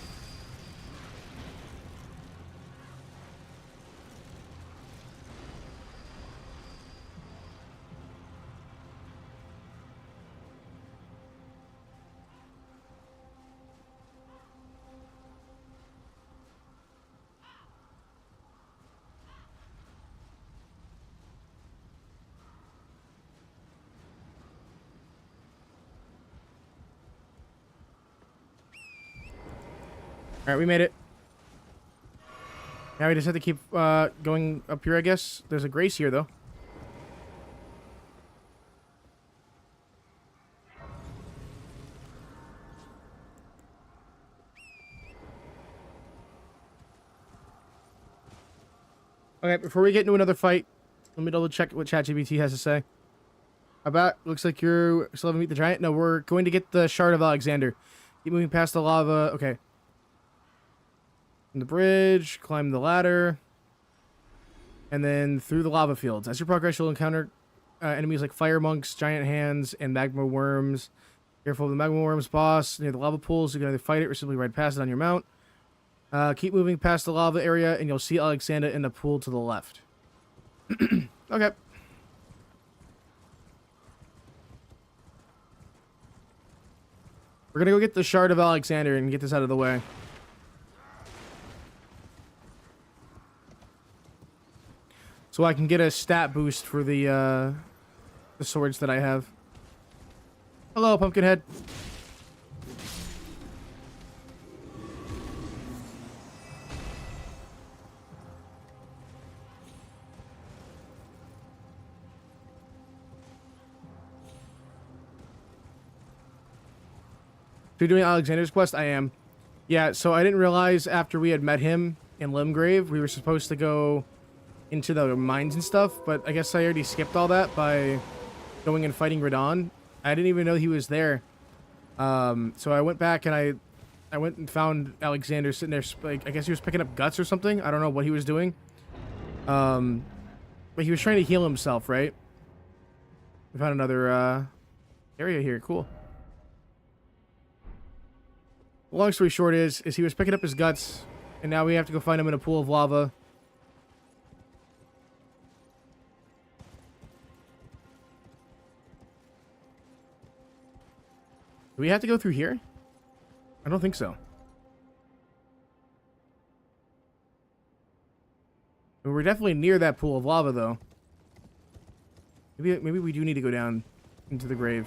Alright, we made it. Now we just have to keep going up here, I guess. There's a grace here, though. Okay, before we get into another fight, let me double check what ChatGPT has to say. Looks like you're still haven't meet the giant. No, we're going to get the Shard of Alexander. Keep moving past the lava. Okay. The bridge, climb the ladder, and then through the lava fields. As you progress, you'll encounter enemies like fire monks, giant hands, and magma worms. Careful of the magma worms boss near the lava pools. You can either fight it or simply ride past it on your mount. Keep moving past the lava area, and you'll see Alexander in the pool to the left. Okay. We're gonna go get the Shard of Alexander and get this out of the way. So I can get a stat boost for the swords that I have. Hello, Pumpkinhead. So you're doing Alexander's quest? I am. Yeah, so I didn't realize after we had met him in Limgrave, we were supposed to go into the mines and stuff, but I guess I already skipped all that by going and fighting Radon. I didn't even know he was there. So I went back and I went and found Alexander sitting there, like, I guess he was picking up guts or something. I don't know what he was doing. But he was trying to heal himself, right? We found another area here. Cool. Long story short is he was picking up his guts, and now we have to go find him in a pool of lava. Do we have to go through here? I don't think so. we're definitely near that pool of lava, though. Maybe we do need to go down into the grave.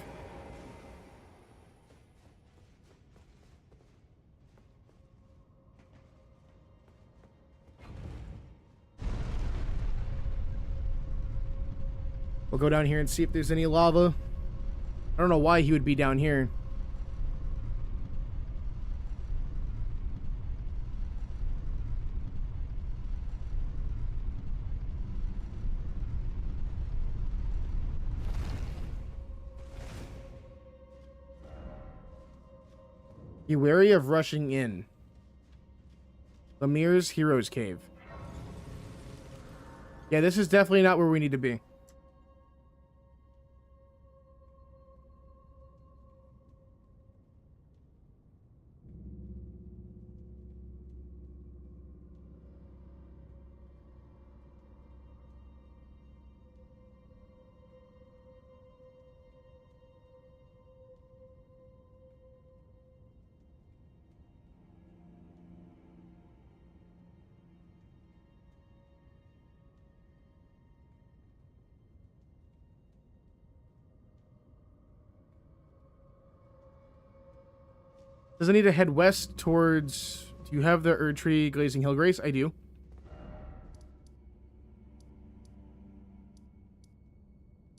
We'll go down here and see if there's any lava. I don't know why he would be down here. Be wary of rushing in. Lamir's Hero's Cave. Yeah, this is definitely not where we need to be. Does I need to head west towards... Do you have the Erdtree Glazing Hill Grace? I do.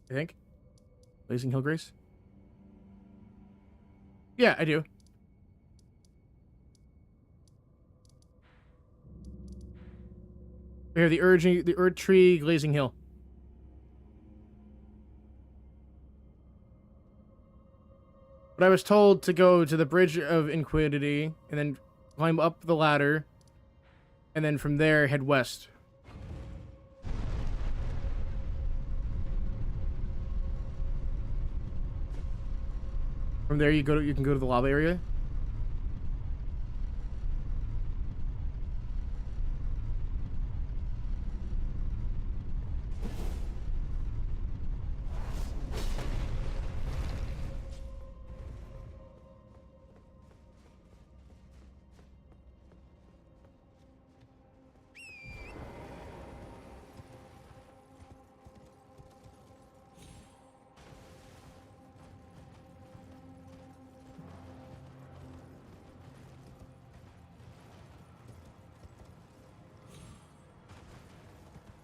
I think. Glazing Hill Grace? Yeah, I do. Here, the Erdtree Glazing Hill. But I was told to go to the Bridge of Inquidity and then climb up the ladder and then from there head west. From there you can go to the lava area.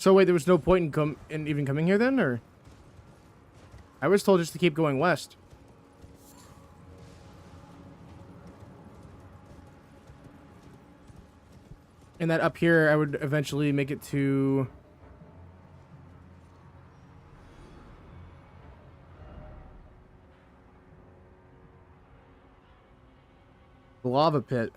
So wait, there was no point in even coming here then, or? I was told just to keep going west. And that up here, I would eventually make it to... the lava pit.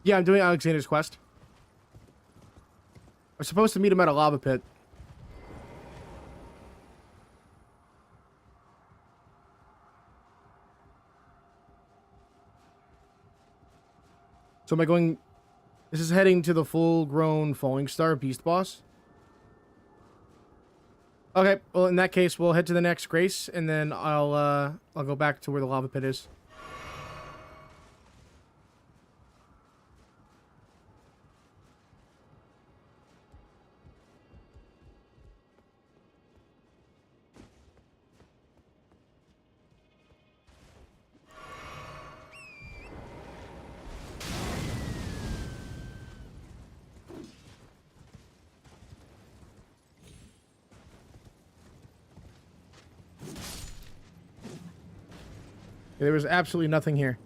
Yeah, I'm doing Alexander's quest. I'm supposed to meet him at a lava pit. So am I going... This is heading to the full-grown Falling Star Beast Boss? Okay, well in that case, we'll head to the next Grace, and then I'll go back to where the lava pit is. There was absolutely nothing here.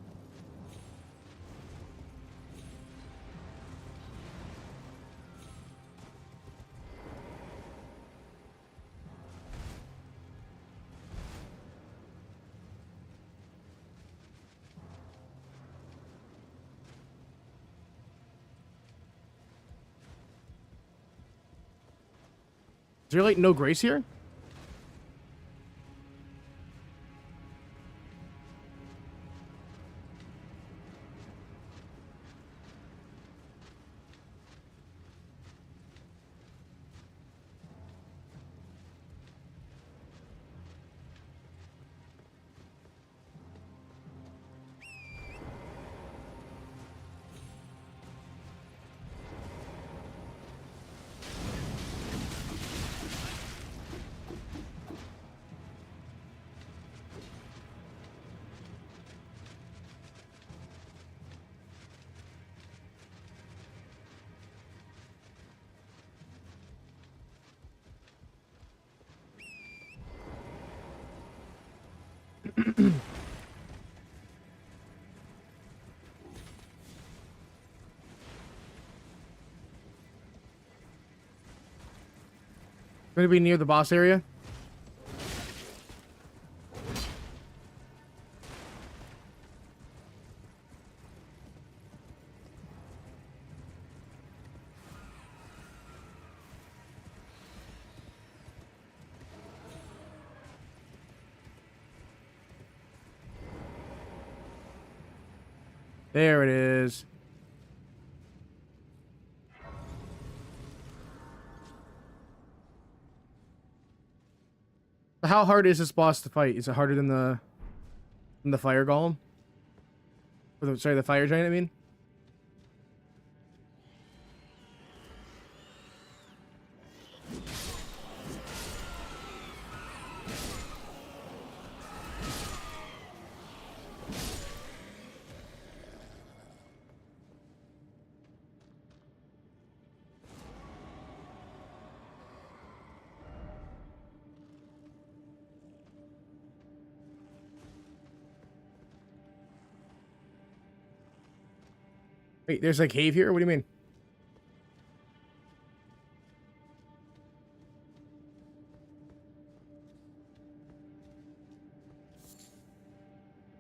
there like no grace here? Gonna be near the boss area. There it is. How hard is this boss to fight? Is it harder than the fire golem? Or sorry, the fire giant, I mean? Wait, there's a cave here? What do you mean?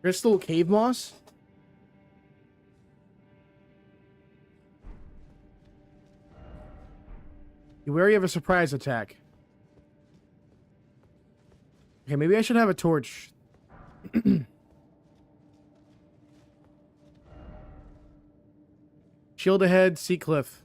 Crystal cave moss? Be wary of a surprise attack. Okay, maybe I should have a torch. Shield ahead, sea cliff.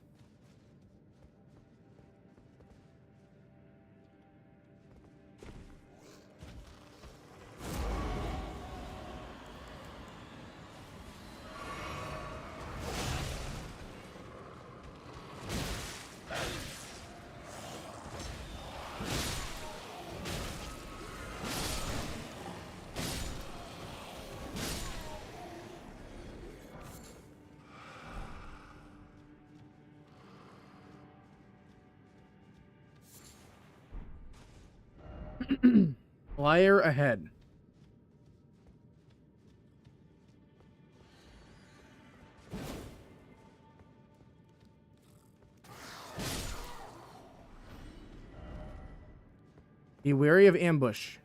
Flyer ahead. Be wary of ambush.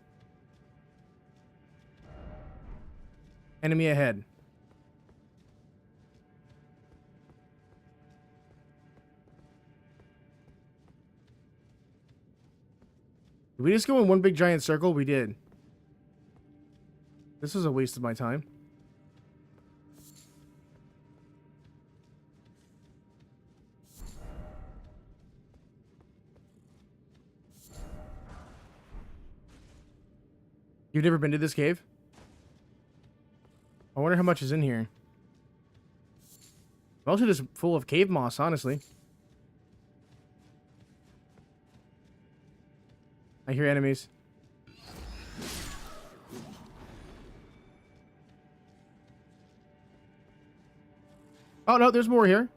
Enemy ahead. Did we just go in one big giant circle? We did. This was a waste of my time. You've never been to this cave? I wonder how much is in here. Mostly just full of cave moss, honestly. I hear enemies. Oh no, there's more here.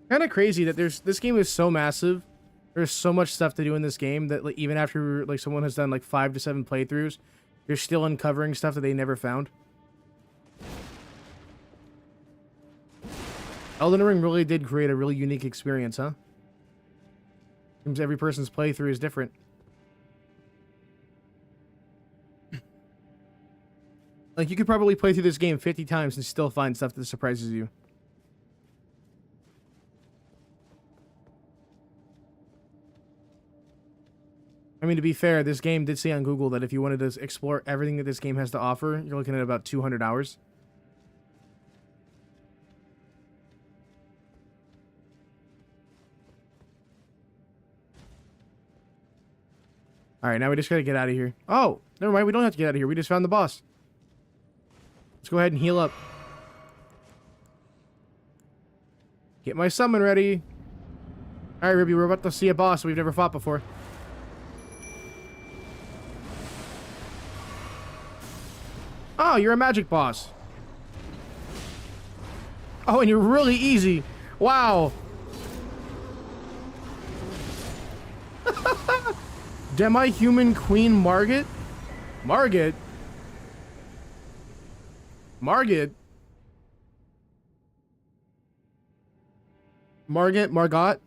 Kind of crazy that this game is so massive. There's so much stuff to do in this game that like, even after like someone has done like 5 to 7 playthroughs, you're still uncovering stuff that they never found. Elden Ring really did create a really unique experience, huh? Seems every person's playthrough is different. Like, you could probably play through this game 50 times and still find stuff that surprises you. I mean, to be fair, this game did say on Google that if you wanted to explore everything that this game has to offer, you're looking at about 200 hours. Alright, now we just gotta get out of here. Oh, never mind, we don't have to get out of here. We just found the boss. Let's go ahead and heal up. Get my summon ready. Alright, Ruby, we're about to see a boss we've never fought before. Oh, you're a magic boss. Oh, and you're really easy. Wow. Demi-human Queen Margit? Margit? Margit? Margot?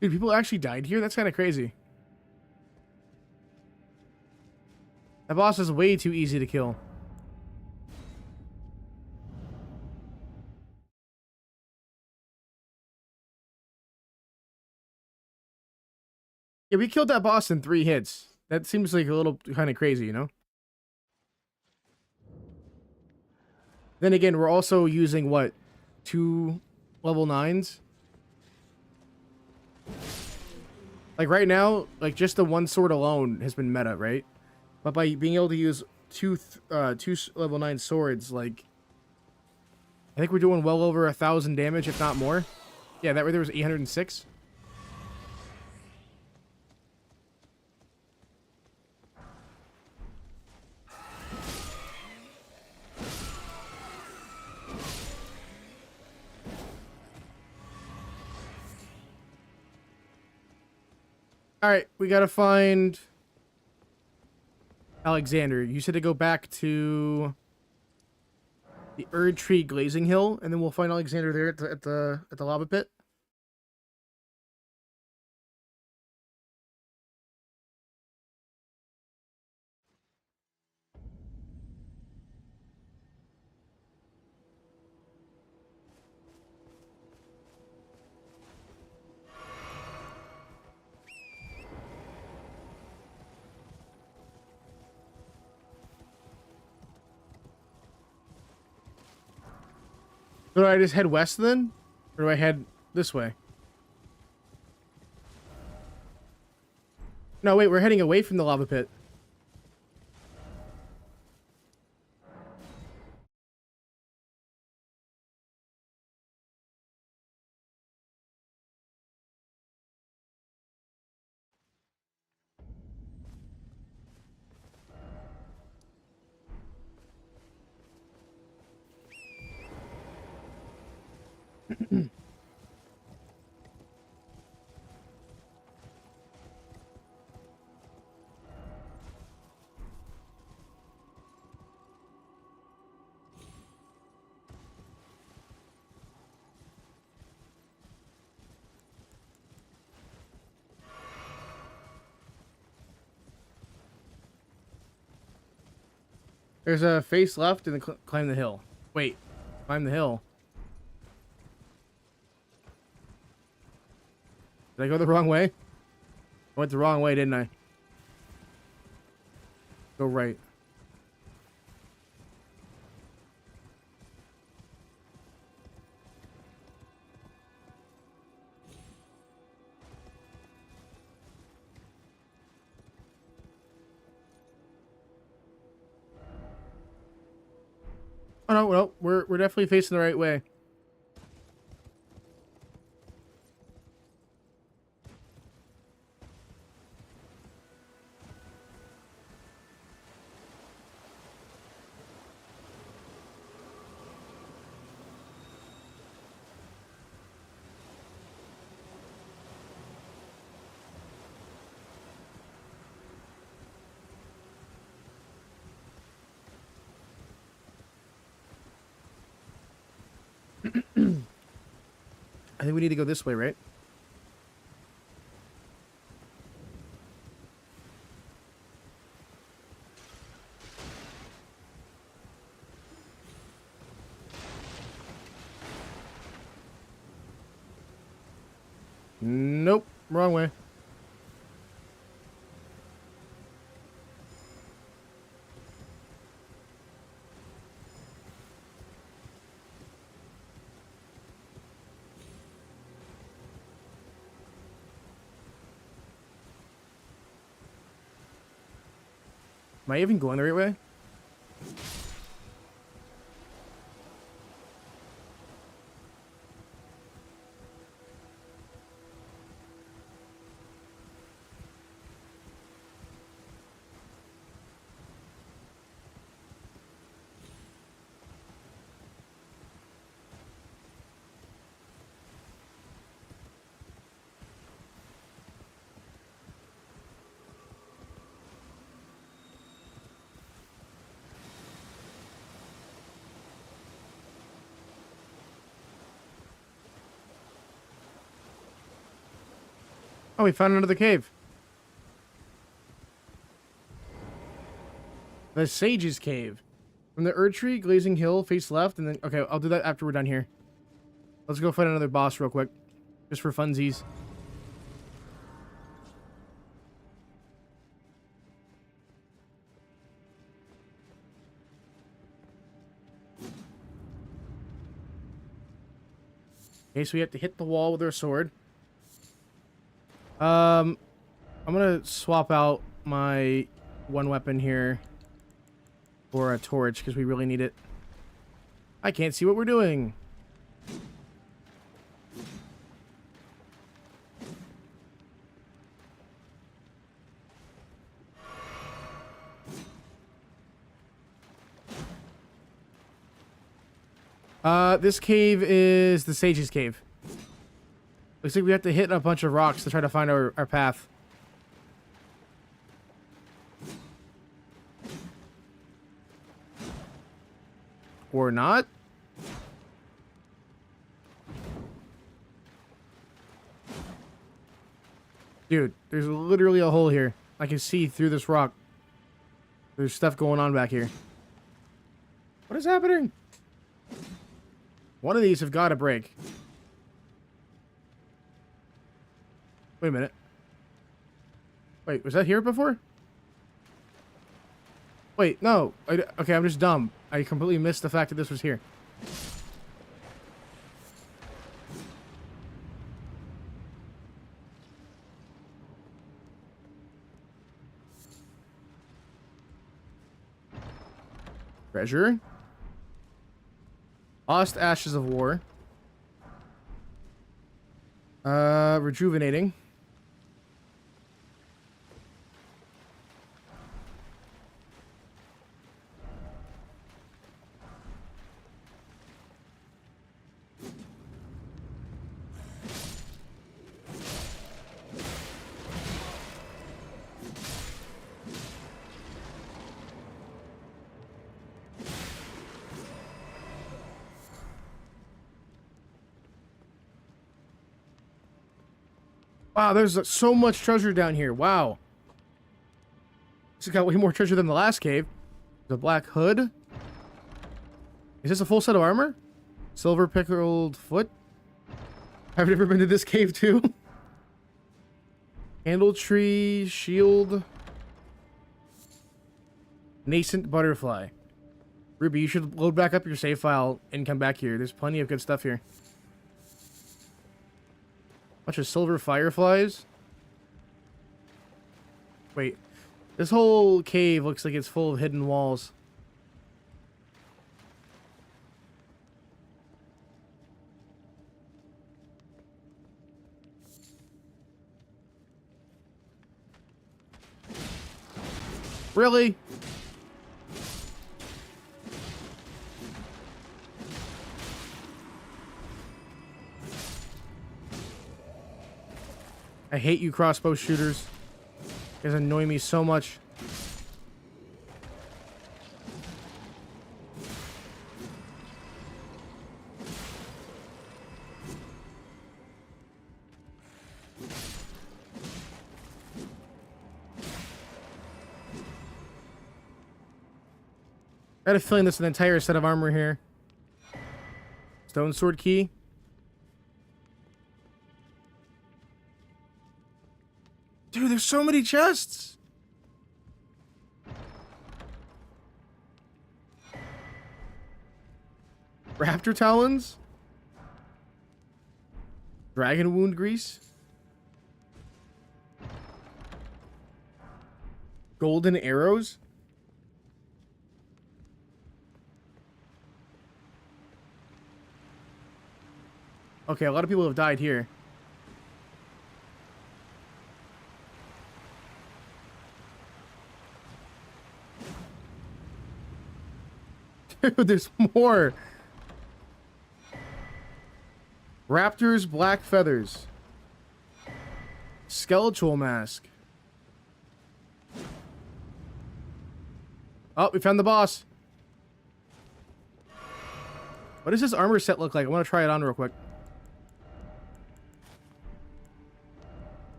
Dude, people actually died here? That's kind of crazy. That boss is way too easy to kill. Yeah, we killed that boss in 3 hits. That seems like a little kind of crazy, you know? Then again, we're also using, what, 2 level 9s? Like, right now, like, just the one sword alone has been meta, right? But by being able to use two level 9 swords, like, I think we're doing well over 1,000 damage, if not more. Yeah, that right there was 806. Alright, we gotta find Alexander. You said to go back to the Erd Tree Glazing Hill, and then we'll find Alexander there at the lava pit. So do I just head west then? Or do I head this way? No, wait, we're heading away from the lava pit. There's a face left and then climb the hill. Wait, climb the hill. Did I go the wrong way? I went the wrong way, didn't I? Go right. Oh no, no, we're definitely facing the right way. I think we need to go this way, right? Nope, wrong way. Am I even going the right way? Oh, we found another cave. The Sage's Cave. From the Erd Tree, Glazing Hill, face left, and then... Okay, I'll do that after we're done here. Let's go find another boss real quick. Just for funsies. Okay, so we have to hit the wall with our sword. I'm gonna swap out my one weapon here for a torch because we really need it. I can't see what we're doing. This cave is the Sage's Cave. Looks like we have to hit a bunch of rocks to try to find our path. Or not. Dude, there's literally a hole here. I can see through this rock. There's stuff going on back here. What is happening? One of these have got to break. Wait a minute. Wait, was that here before? Wait, no. Okay, I'm just dumb. I completely missed the fact that this was here. Treasure. Lost Ashes of War. Rejuvenating. Wow, there's so much treasure down here. Wow. This has got way more treasure than the last cave. The black hood. Is this a full set of armor? Silver pickled foot. I've never been to this cave too. Candle tree, shield. Nascent butterfly. Ruby, you should load back up your save file and come back here. There's plenty of good stuff here. Bunch of silver fireflies. Wait. This whole cave looks like it's full of hidden walls. Really? I hate you crossbow shooters. You guys annoy me so much. I had a feeling there's an entire set of armor here. Stone sword key. Dude, there's so many chests. Raptor talons. Dragon wound grease. Golden arrows. Okay, a lot of people have died here. Dude, there's more. Raptors, black feathers. Skeletal mask. Oh, we found the boss. What does this armor set look like? I want to try it on real quick.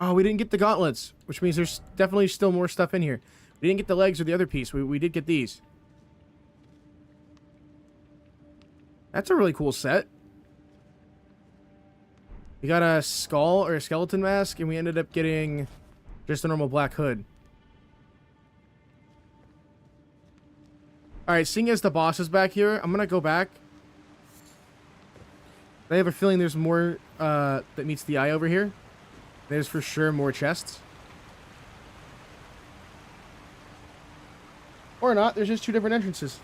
Oh, we didn't get the gauntlets, which means there's definitely still more stuff in here. We didn't get the legs or the other piece. We did get these. That's a really cool set. We got a skull or a skeleton mask, and we ended up getting just a normal black hood. Alright, seeing as the boss is back here, I'm gonna go back. I have a feeling there's more that meets the eye over here. There's for sure more chests. Or not, there's just two different entrances.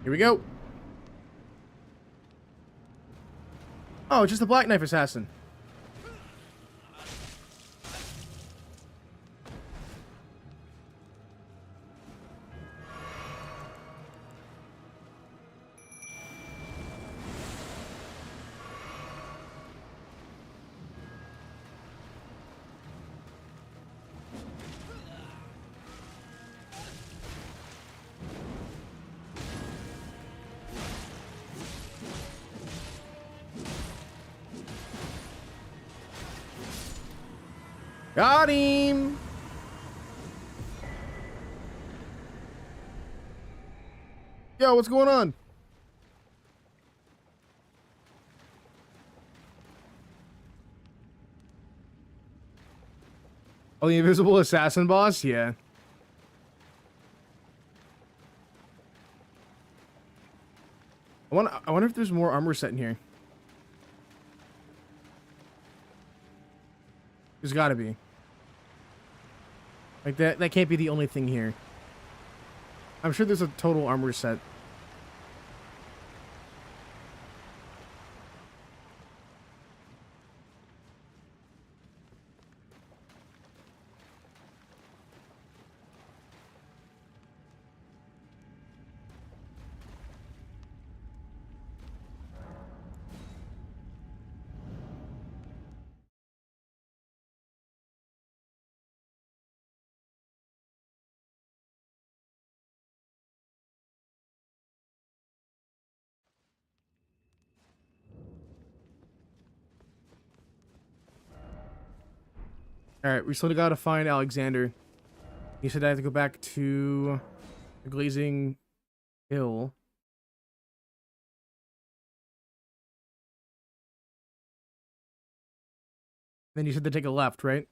Here we go. Oh, it's just a black knife assassin. Got him! Yo, what's going on? Oh, the invisible assassin boss? Yeah. I wonder if there's more armor set in here. There's gotta be. Like, that can't be the only thing here. I'm sure there's a total armor set. Alright, we still gotta find Alexander. He said I have to go back to the Glazing Hill. Then you said to take a left, right?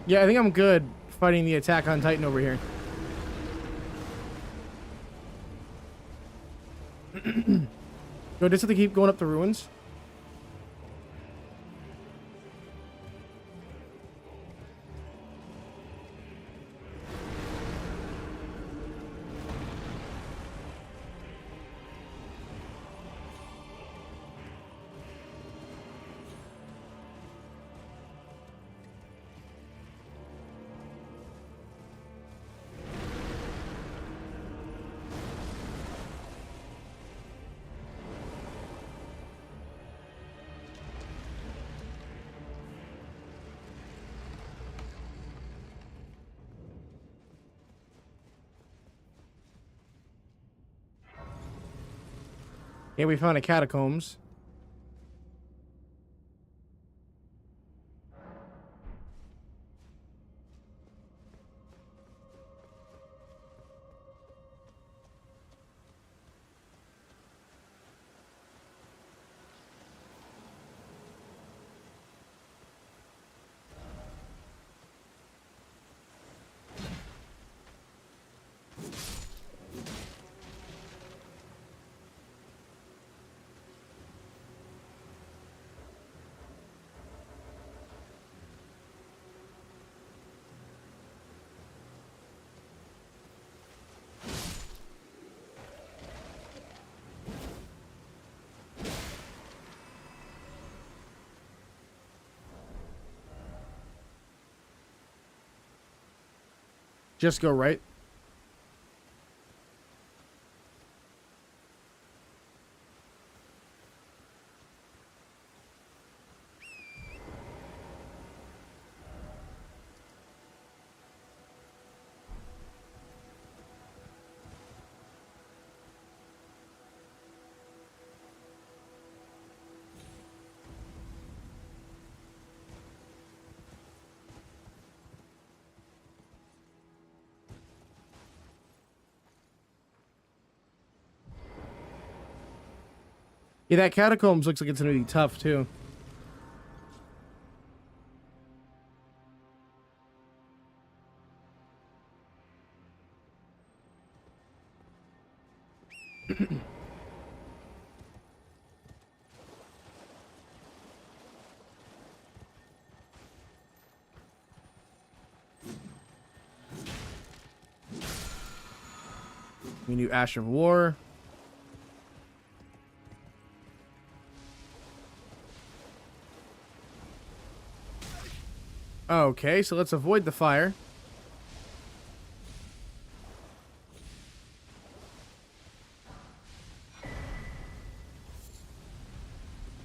Yeah, I think I'm good fighting the attack on Titan over here. Do I just have to keep going up the ruins? Yeah, we found a catacombs. Just go right. Yeah, that catacombs looks like it's gonna be tough too. We do Ash of War. Okay, so let's avoid the fire.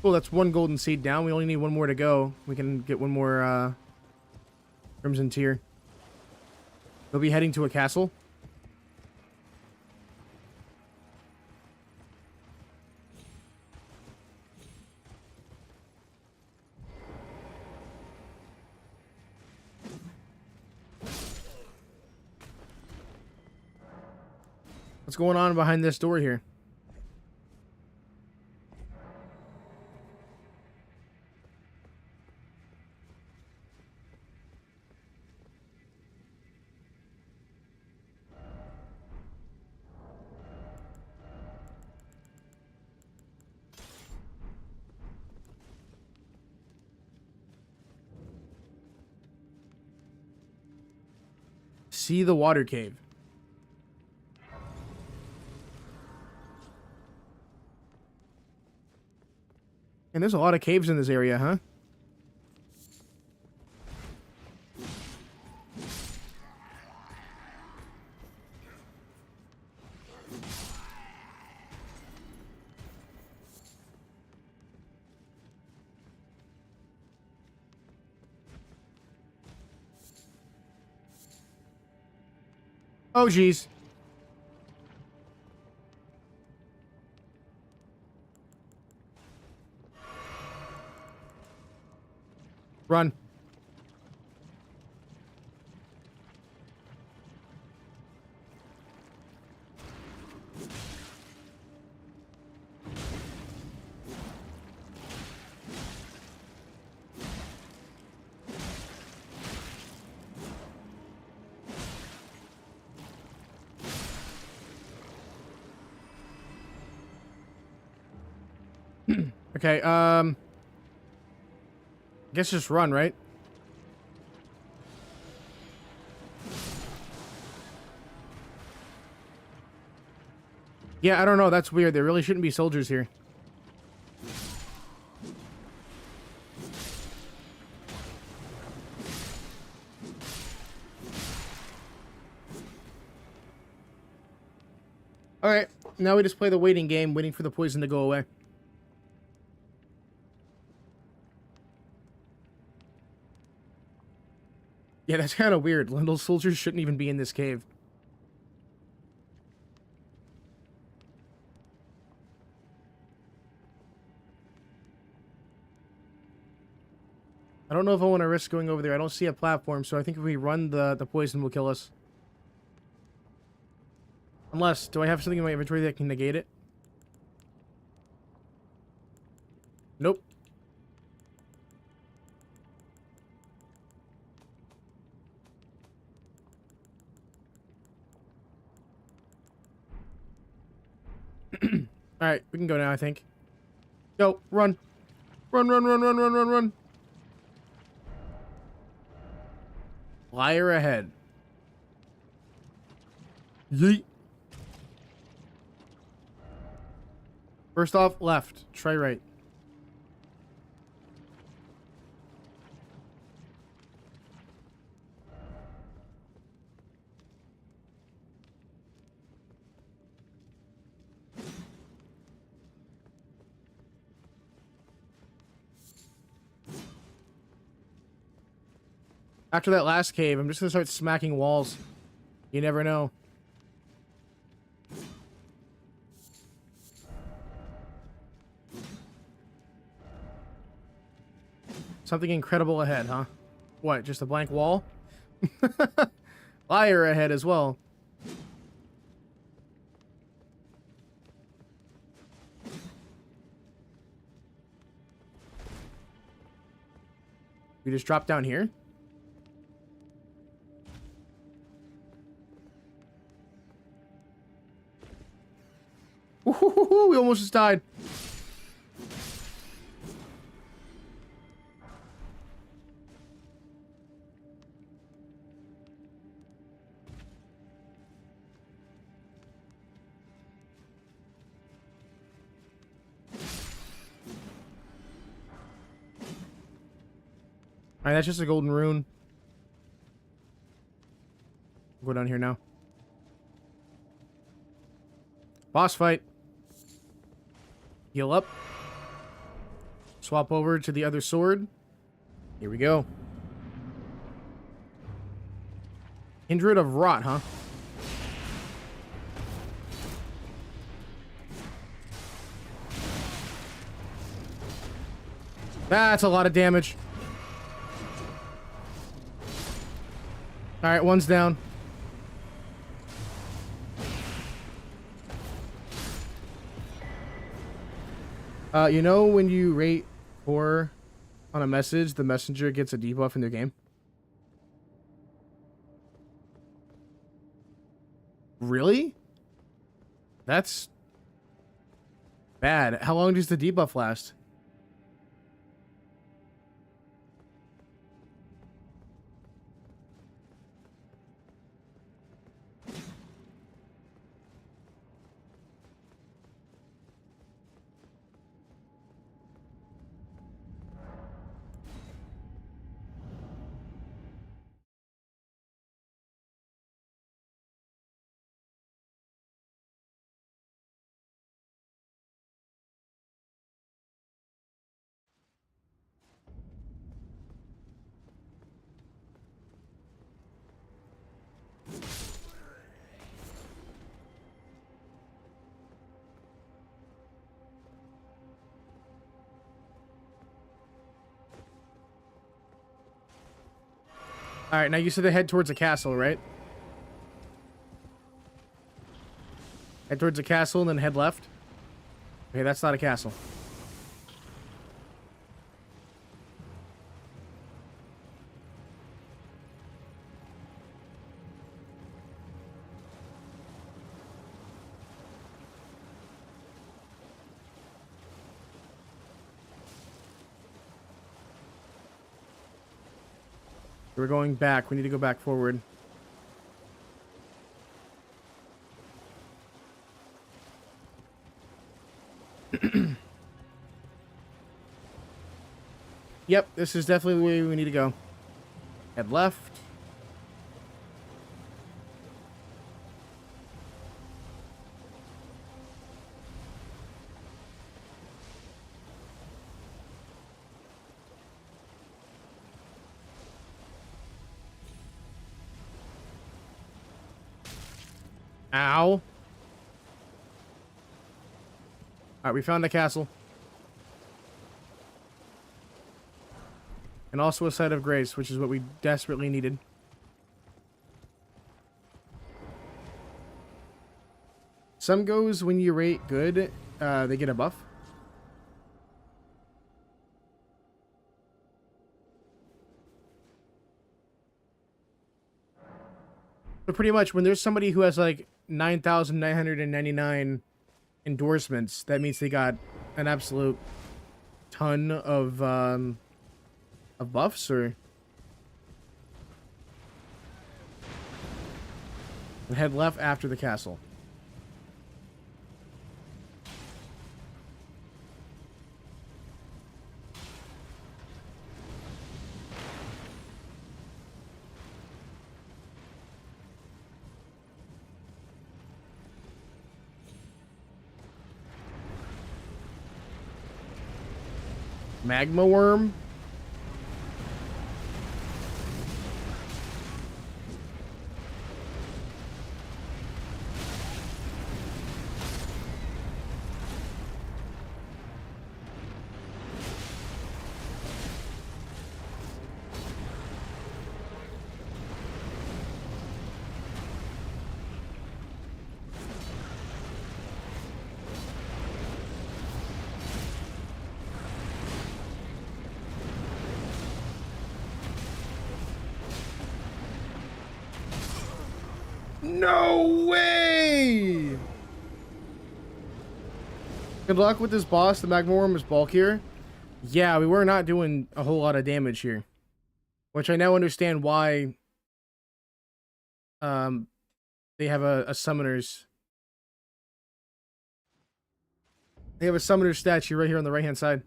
Cool, that's one golden seed down. We only need one more to go. We can get one more Crimson Tier. We'll be heading to a castle. What's going on behind this door here? See the water cave. And there's a lot of caves in this area, huh? Oh, geez. Run. Okay, guess just run, right? Yeah, I don't know. That's weird. There really shouldn't be soldiers here. Alright, now we just play the waiting game, waiting for the poison to go away. Yeah, that's kind of weird. Little soldiers shouldn't even be in this cave. I don't know if I want to risk going over there. I don't see a platform, so I think if we run, the poison will kill us. Unless, do I have something in my inventory that can negate it? Nope. Alright, we can go now, I think. Go, run. Run, run, run, run, run, run, run. Liar ahead. Yeet. First off, left. Try right. After that last cave, I'm just gonna start smacking walls. You never know. Something incredible ahead, huh? What, just a blank wall? Liar ahead as well. We just drop down here? Ooh, we almost just died. Alright, that's just a golden rune. We'll go down here now. Boss fight. Heal up. Swap over to the other sword. Here we go. Kindred of Rot, huh? That's a lot of damage. Alright, one's down. You know when you rate 4 on a message, the messenger gets a debuff in their game? Really? That's bad. How long does the debuff last? Alright, now you said to head towards a castle, right? Head towards a castle and then head left. Okay, that's not a castle. We're going back. We need to go back forward. Yep, this is definitely the way we need to go. Head left. Ow. Alright, we found the castle. And also a site of grace, which is what we desperately needed. Some goes when you rate good, they get a buff. But pretty much when there's somebody who has like 9,999 endorsements, that means they got an absolute ton of buffs, or and head left after the castle. Magma worm. No way! Good luck with this boss. The magma worm is bulkier. Yeah, we were not doing a whole lot of damage here. Which I now understand why they have a summoner's. They have a summoner's statue right here on the right hand side.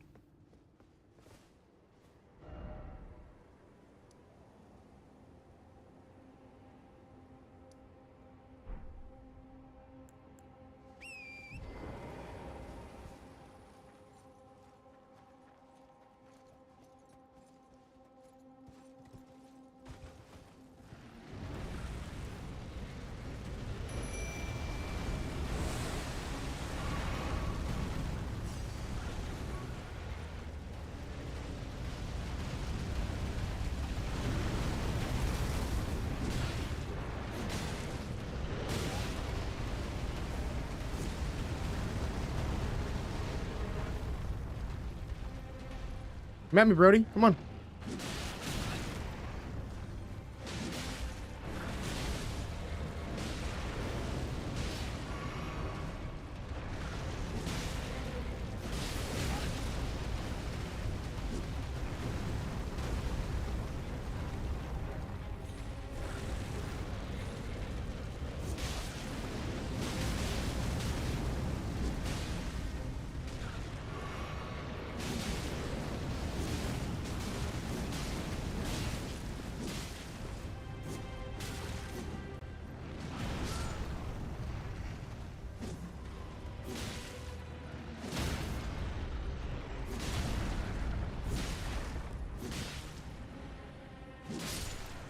Come at me, Brody. Come on.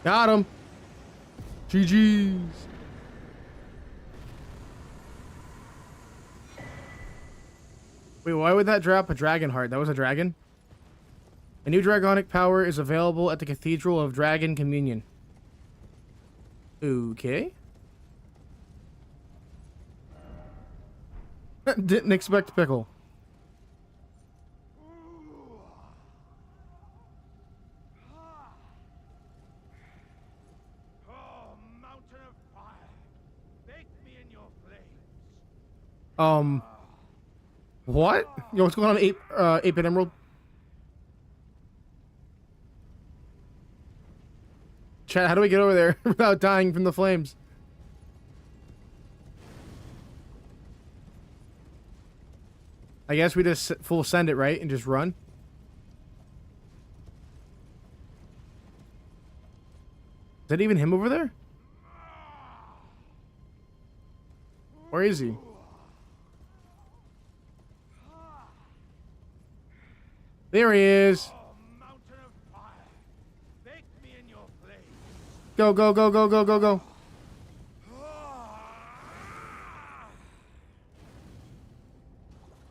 Got him. GG's. Wait, why would that drop a dragon heart? That was a dragon? A new dragonic power is available at the Cathedral of Dragon Communion. Okay. Didn't expect pickle. What? Yo, what's going on, 8-bit Emerald? Chat, how do we get over there without dying from the flames? I guess we just full send it, right? And just run. Is that even him over there? Where is he? There he is. Go, go, go, go, go, go, go.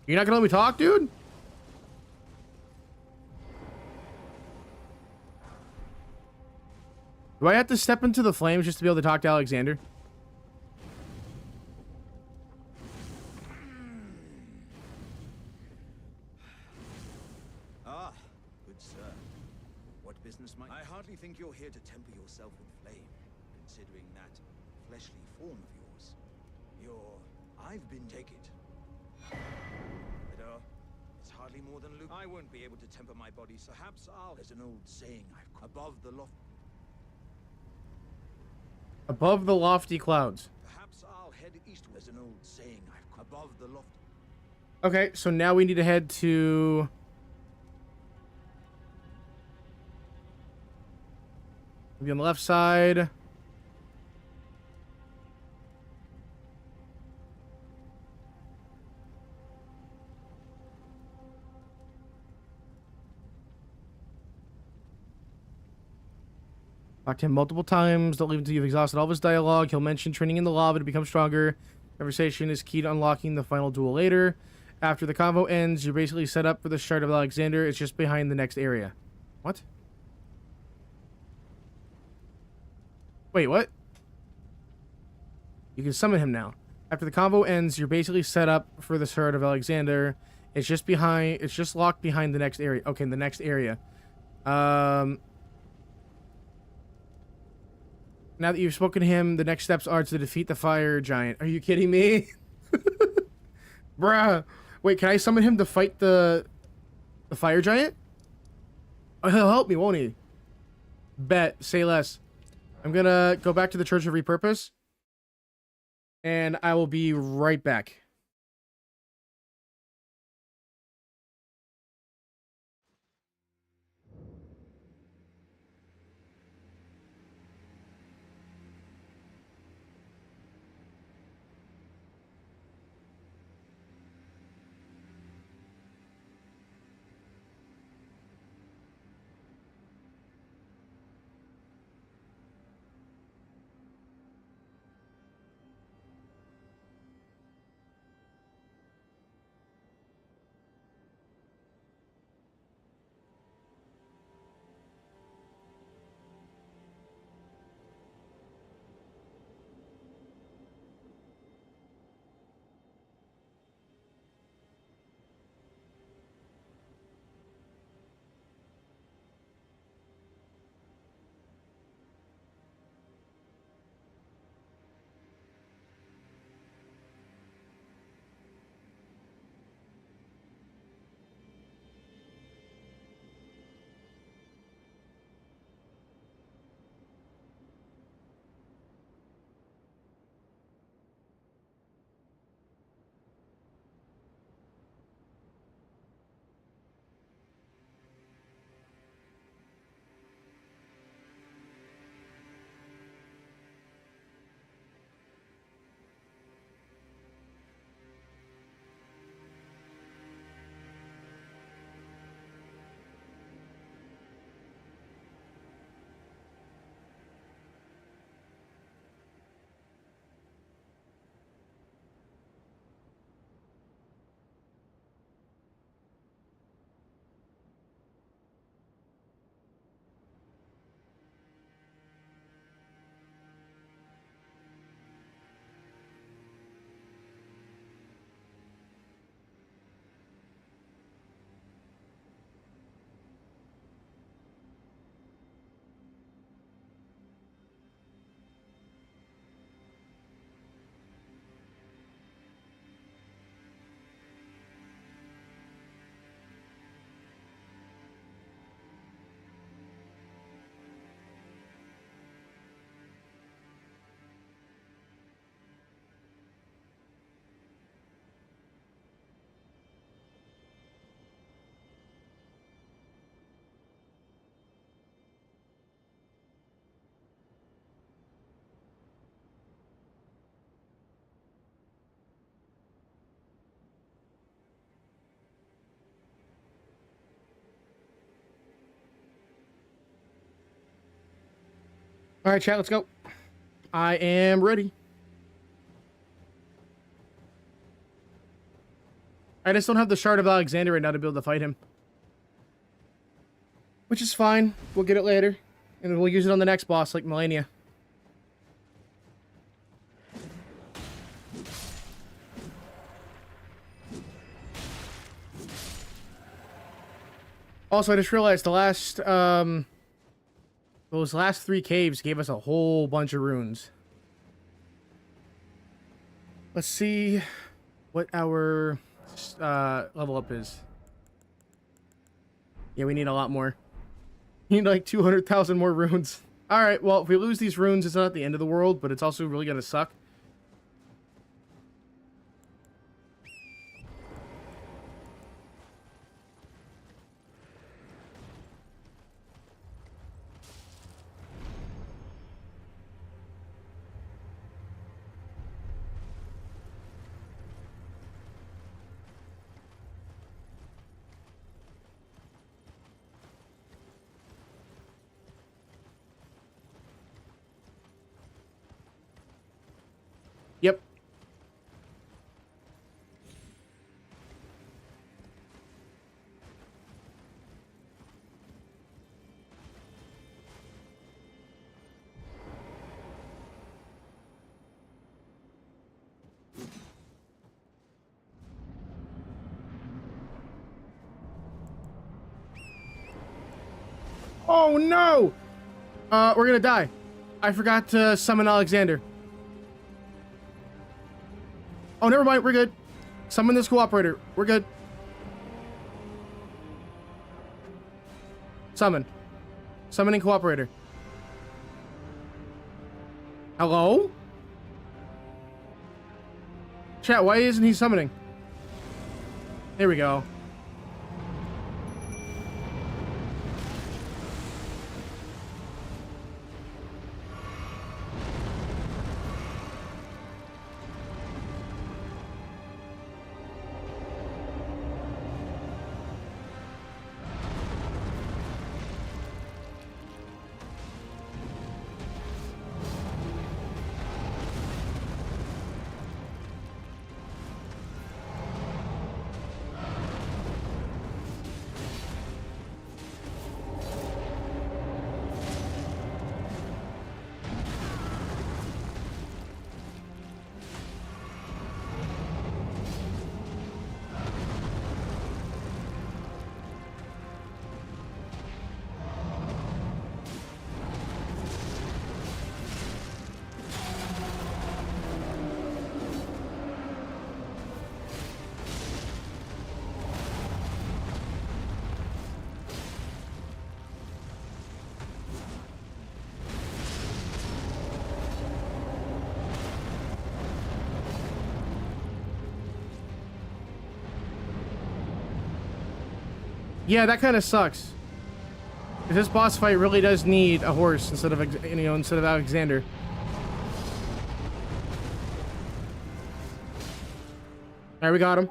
You're not gonna let me talk, dude? Do I have to step into the flames just to be able to talk to Alexander? Ah, good sir. What business might... I hardly think you're here to temper yourself with flame, considering that fleshly form of yours. I've been... Take it. It's hardly more than Luke. I won't be able to temper my body, so perhaps I'll... There's an old saying I've... Above the loft... Above the lofty clouds. Perhaps I'll head east. There's an old saying I've... Above the loft... Okay, so now we need to head to... Maybe on the left side. Talk to him multiple times. Don't leave until you've exhausted all of his dialogue. He'll mention training in the lava to become stronger. Conversation is key to unlocking the final duel later. After the convo ends, you're basically set up for the Shard of Alexander. It's just behind the next area. What? Wait, what? You can summon him now. After the convo ends, you're basically set up for the Shard of Alexander. It's just behind... It's just locked behind the next area. Okay, the next area. Now that you've spoken to him, the next steps are to defeat the fire giant. Are you kidding me? Bruh. Wait, can I summon him to fight the fire giant? Oh, he'll help me, won't he? Bet. Say less. I'm gonna go back to the Church of Repurpose. And I will be right back. All right, chat, let's go. I am ready. I just don't have the Shard of Alexander right now to be able to fight him. Which is fine. We'll get it later. And we'll use it on the next boss, like Melania. Also, I just realized those last 3 caves gave us a whole bunch of runes. Let's see what our level up is. Yeah, we need a lot more. We need like 200,000 more runes. Alright, well, if we lose these runes, it's not the end of the world, but it's also really gonna suck. Yep. Oh no! We're gonna die. I forgot to summon Alexander. Oh, never mind. We're good. Summon this cooperator. We're good. Summon. Summoning cooperator. Hello? Chat, why isn't he summoning? There we go. Yeah, that kind of sucks. This boss fight really does need a horse instead of, instead of Alexander. Alright, we got him.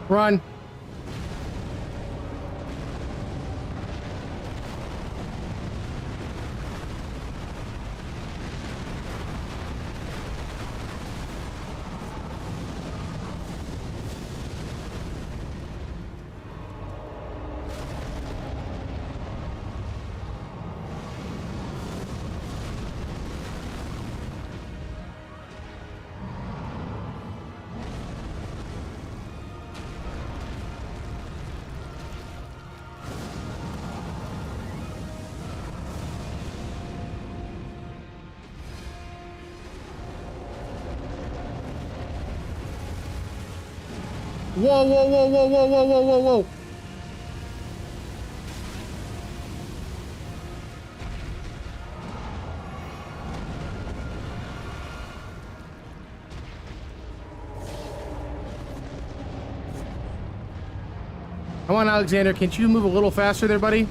Run. Whoa, whoa, whoa, whoa, whoa, whoa, whoa, whoa, whoa. Come on, Alexander. Can't you move a little faster there, buddy?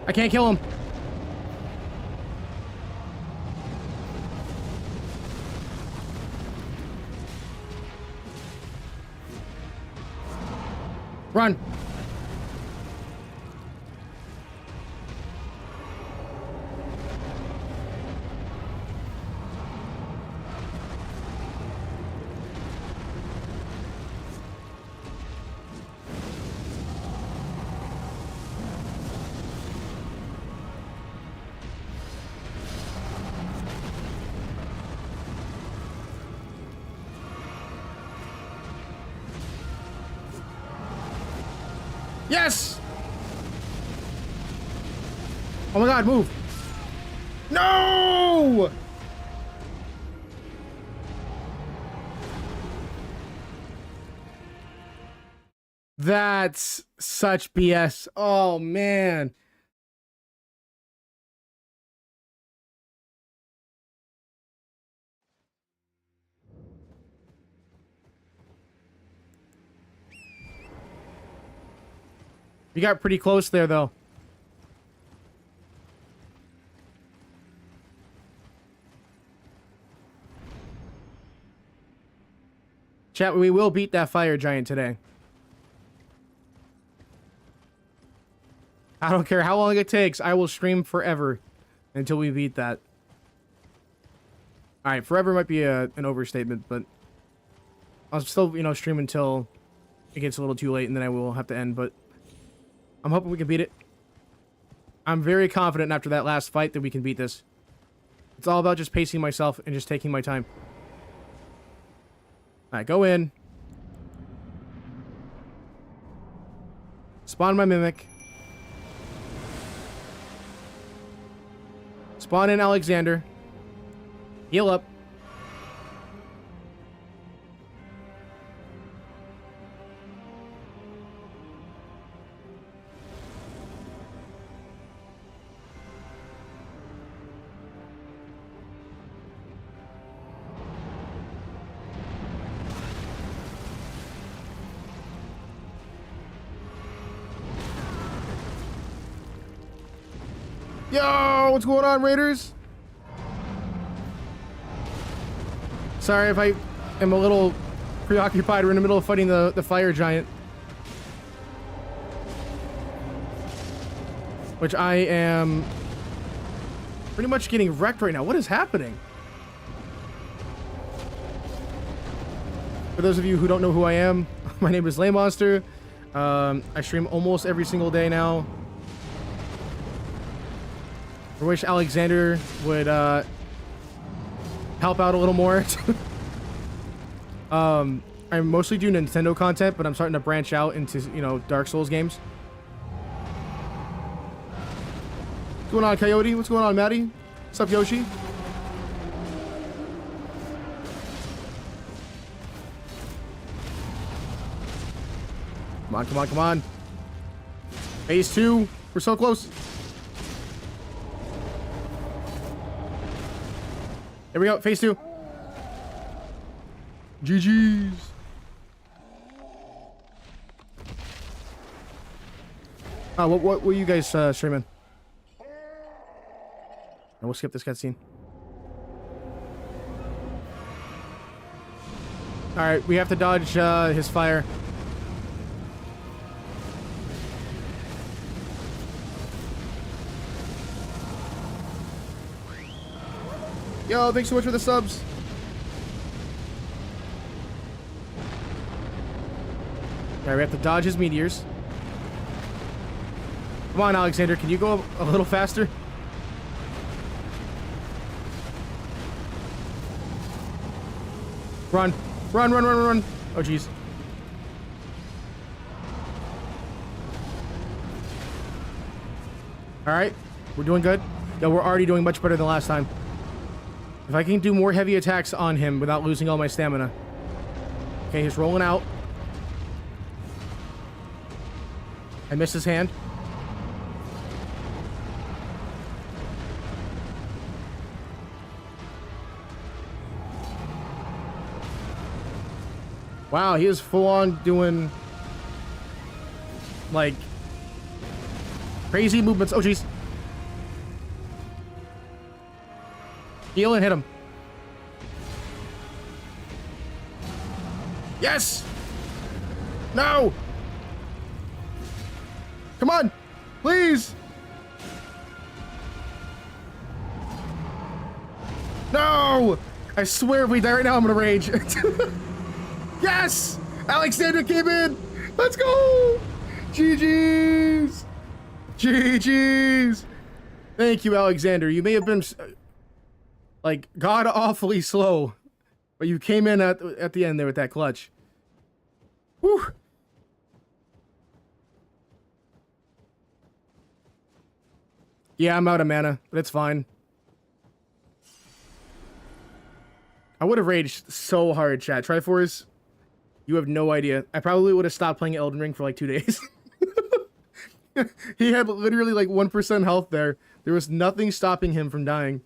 I can't kill him. Run. Yes! Oh my god, move! No! That's such BS. Oh man. You got pretty close there, though. Chat, we will beat that fire giant today. I don't care how long it takes. I will stream forever until we beat that. Alright, forever might be an overstatement, but I'll still, you know, stream until it gets a little too late, and then I will have to end, but I'm hoping we can beat it. I'm very confident after that last fight that we can beat this. It's all about just pacing myself and just taking my time. Alright, go in. Spawn my mimic. Spawn in Alexander. Heal up. Yo, what's going on, Raiders? Sorry if I am a little preoccupied. We're in the middle of fighting the fire giant. Which I am pretty much getting wrecked right now. What is happening? For those of you who don't know who I am, my name is Laymonster. I stream almost every single day now. I wish Alexander would help out a little more. I mostly do Nintendo content, but I'm starting to branch out into, you know, Dark Souls games. What's going on, Coyote? What's going on, Maddie? What's up, Yoshi? Come on, come on, come on. Phase 2. We're so close. There we go, phase 2. GG's. What were you guys streaming? And we'll skip this cutscene. Alright, we have to dodge his fire. Yo, thanks so much for the subs. Alright, we have to dodge his meteors. Come on, Alexander, can you go a little faster? Run. Run, run, run, run. Oh, jeez. Alright, we're doing good. Yo, we're already doing much better than last time. If I can do more heavy attacks on him without losing all my stamina. Okay, he's rolling out. I missed his hand. Wow, he is full on doing like crazy movements. Oh jeez. Heal and hit him. Yes! No! Come on! Please! No! I swear if we die right now, I'm gonna rage. Yes! Alexander came in! Let's go! GG's! GG's! Thank you, Alexander. You may have been, like, god-awfully slow, but you came in at the end there with that clutch. Whew! Yeah, I'm out of mana, but it's fine. I would have raged so hard, chat. Triforce, you have no idea. I probably would have stopped playing Elden Ring for like 2 days. He had literally like 1% health there. There was nothing stopping him from dying.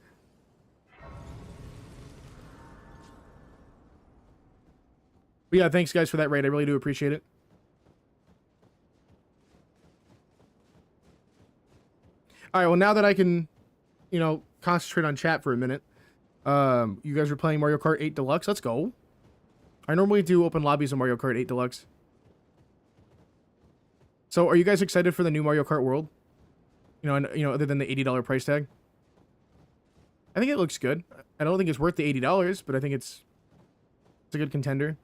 But yeah, thanks guys for that raid. I really do appreciate it. Alright, well now that I can, you know, concentrate on chat for a minute. You guys are playing Mario Kart 8 Deluxe. Let's go. I normally do open lobbies on Mario Kart 8 Deluxe. So, are you guys excited for the new Mario Kart World? You know, other than the $80 price tag. I think it looks good. I don't think it's worth the $80, but I think it's a good contender.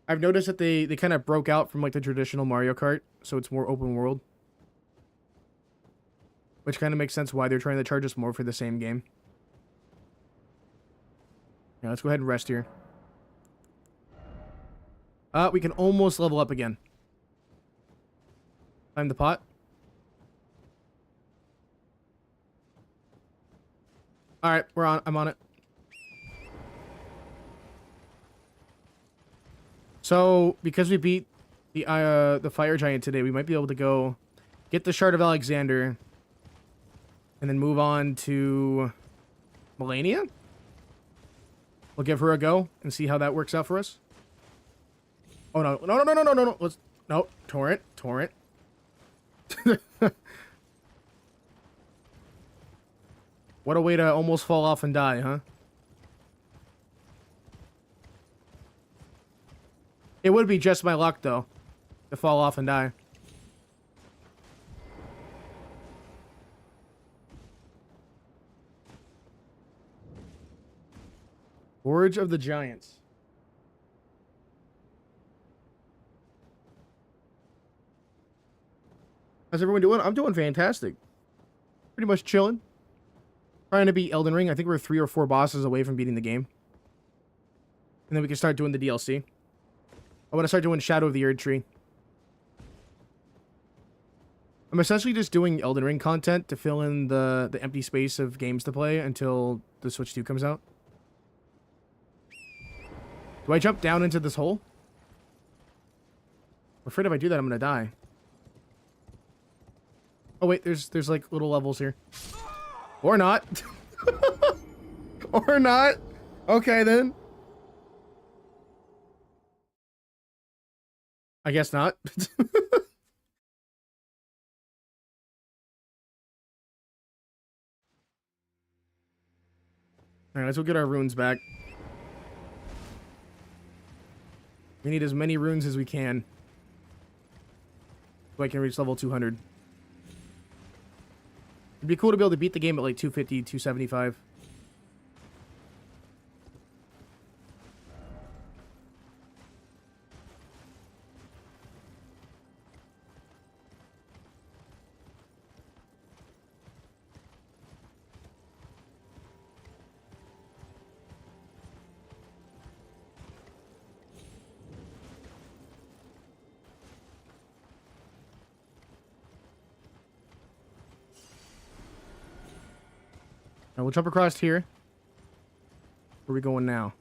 I've noticed that they kind of broke out from like the traditional Mario Kart, so it's more open world. Which kind of makes sense why they're trying to charge us more for the same game. Yeah, let's go ahead and rest here. We can almost level up again. Climb the pot. Alright, I'm on it. So, because we beat the fire giant today, we might be able to go get the Shard of Alexander and then move on to Melania. We'll give her a go and see how that works out for us. Oh no, no. Let's torrent. What a way to almost fall off and die, huh? It would be just my luck though to fall off and die. Forge of the Giants. How's everyone doing? I'm doing fantastic. Pretty much chilling. Trying to beat Elden Ring. I think we're 3 or 4 bosses away from beating the game. And then we can start doing the DLC. I want to start doing Shadow of the Erd Tree. I'm essentially just doing Elden Ring content to fill in the empty space of games to play until the Switch 2 comes out. Do I jump down into this hole? I'm afraid if I do that, I'm gonna die. Oh wait, there's like little levels here. Or not. Or not. Okay then. I guess not. Alright, let's go get our runes back. We need as many runes as we can so I can reach level 200. It'd be cool to be able to beat the game at like 250, 275. Now we'll jump across here. Where are we going now?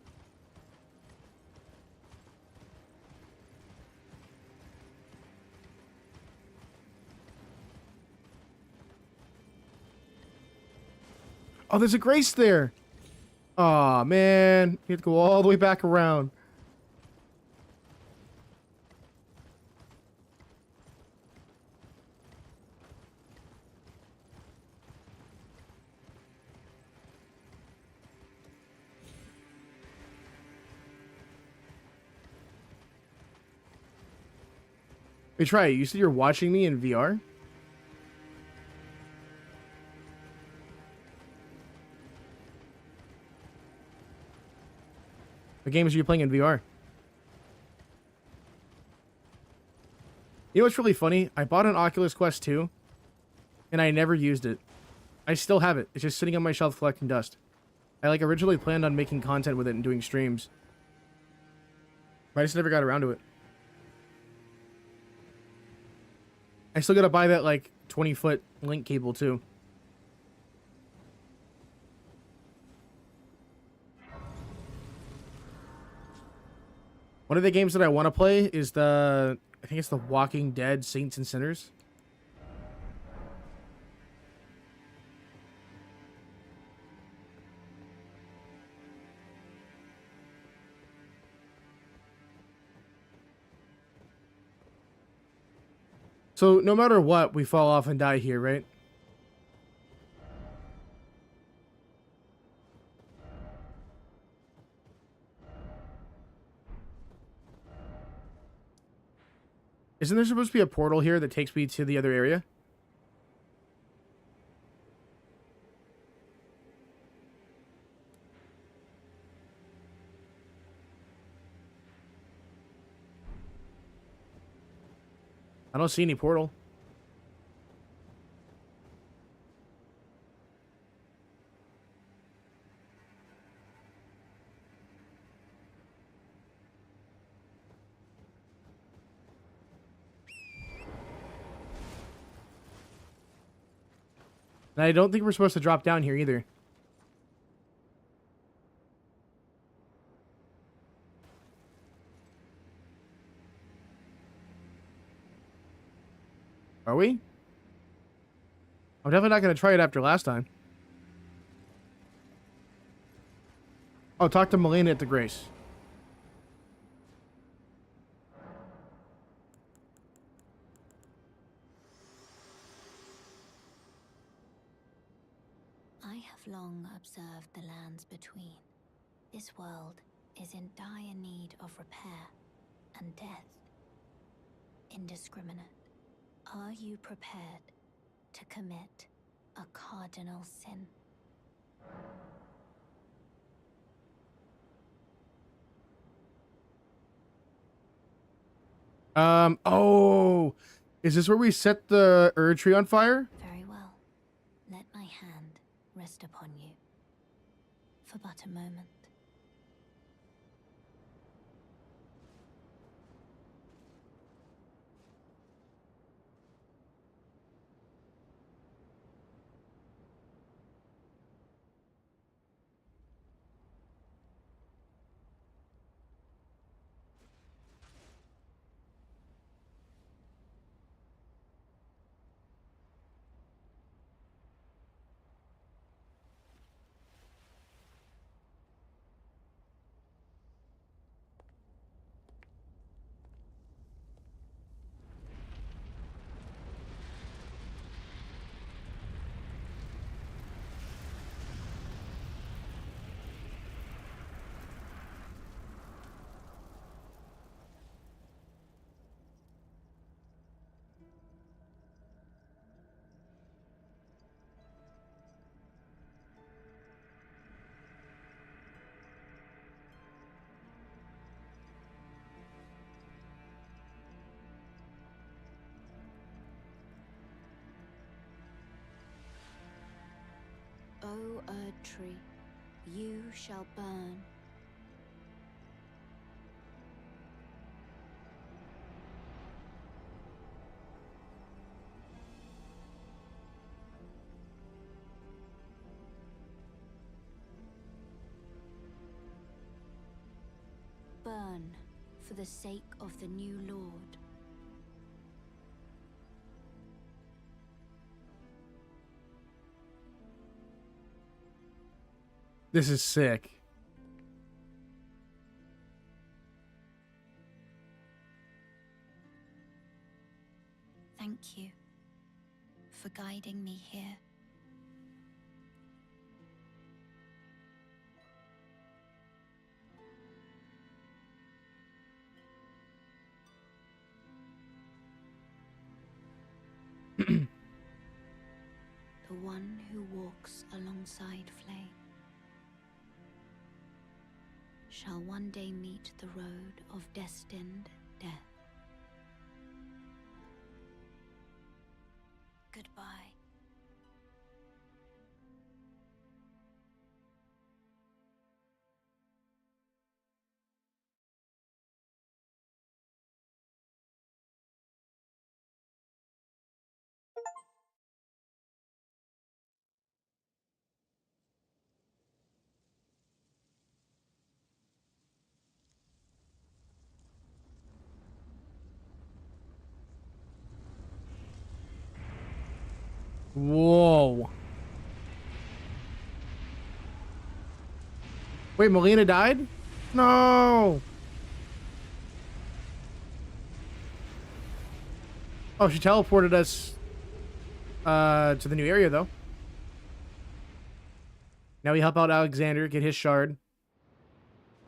Oh, there's a grace there. Aw, man. You have to go all the way back around. Hey, try it. You said you're watching me in VR? What games are you playing in VR? You know what's really funny? I bought an Oculus Quest 2, and I never used it. I still have it. It's just sitting on my shelf collecting dust. I like originally planned on making content with it and doing streams. But I just never got around to it. I still gotta buy that like 20-foot link cable too. One of the games that I want to play is I think it's the Walking Dead Saints and Sinners. So no matter what, we fall off and die here, right? Isn't there supposed to be a portal here that takes me to the other area? I don't see any portal. And I don't think we're supposed to drop down here either. Are we? I'm definitely not going to try it after last time. Oh, talk to Melina at the Grace. I have long observed the lands between. This world is in dire need of repair and death. Indiscriminate. Are you prepared to commit a cardinal sin? Oh, is this where we set the Erd tree on fire? Very well. Let my hand rest upon you for but a moment. O Erd tree, you shall burn. Burn for the sake of the new Lord. This is sick. Thank you for guiding me here. walks alongside flame shall one day meet the road of destined death. Goodbye. Whoa. Wait, Melina died? No. Oh, she teleported us to the new area though. Now we help out Alexander, get his shard.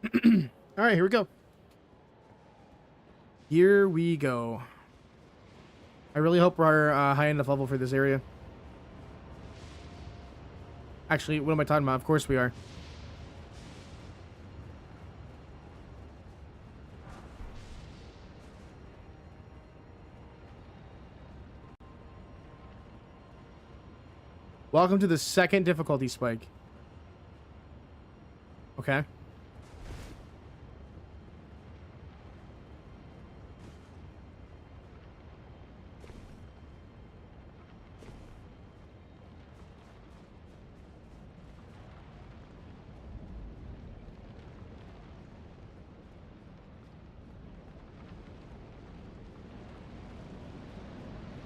All right, here we go. Here we go. I really hope we're high enough level for this area. Actually, what am I talking about? Of course we are. Welcome to the second difficulty spike. Okay.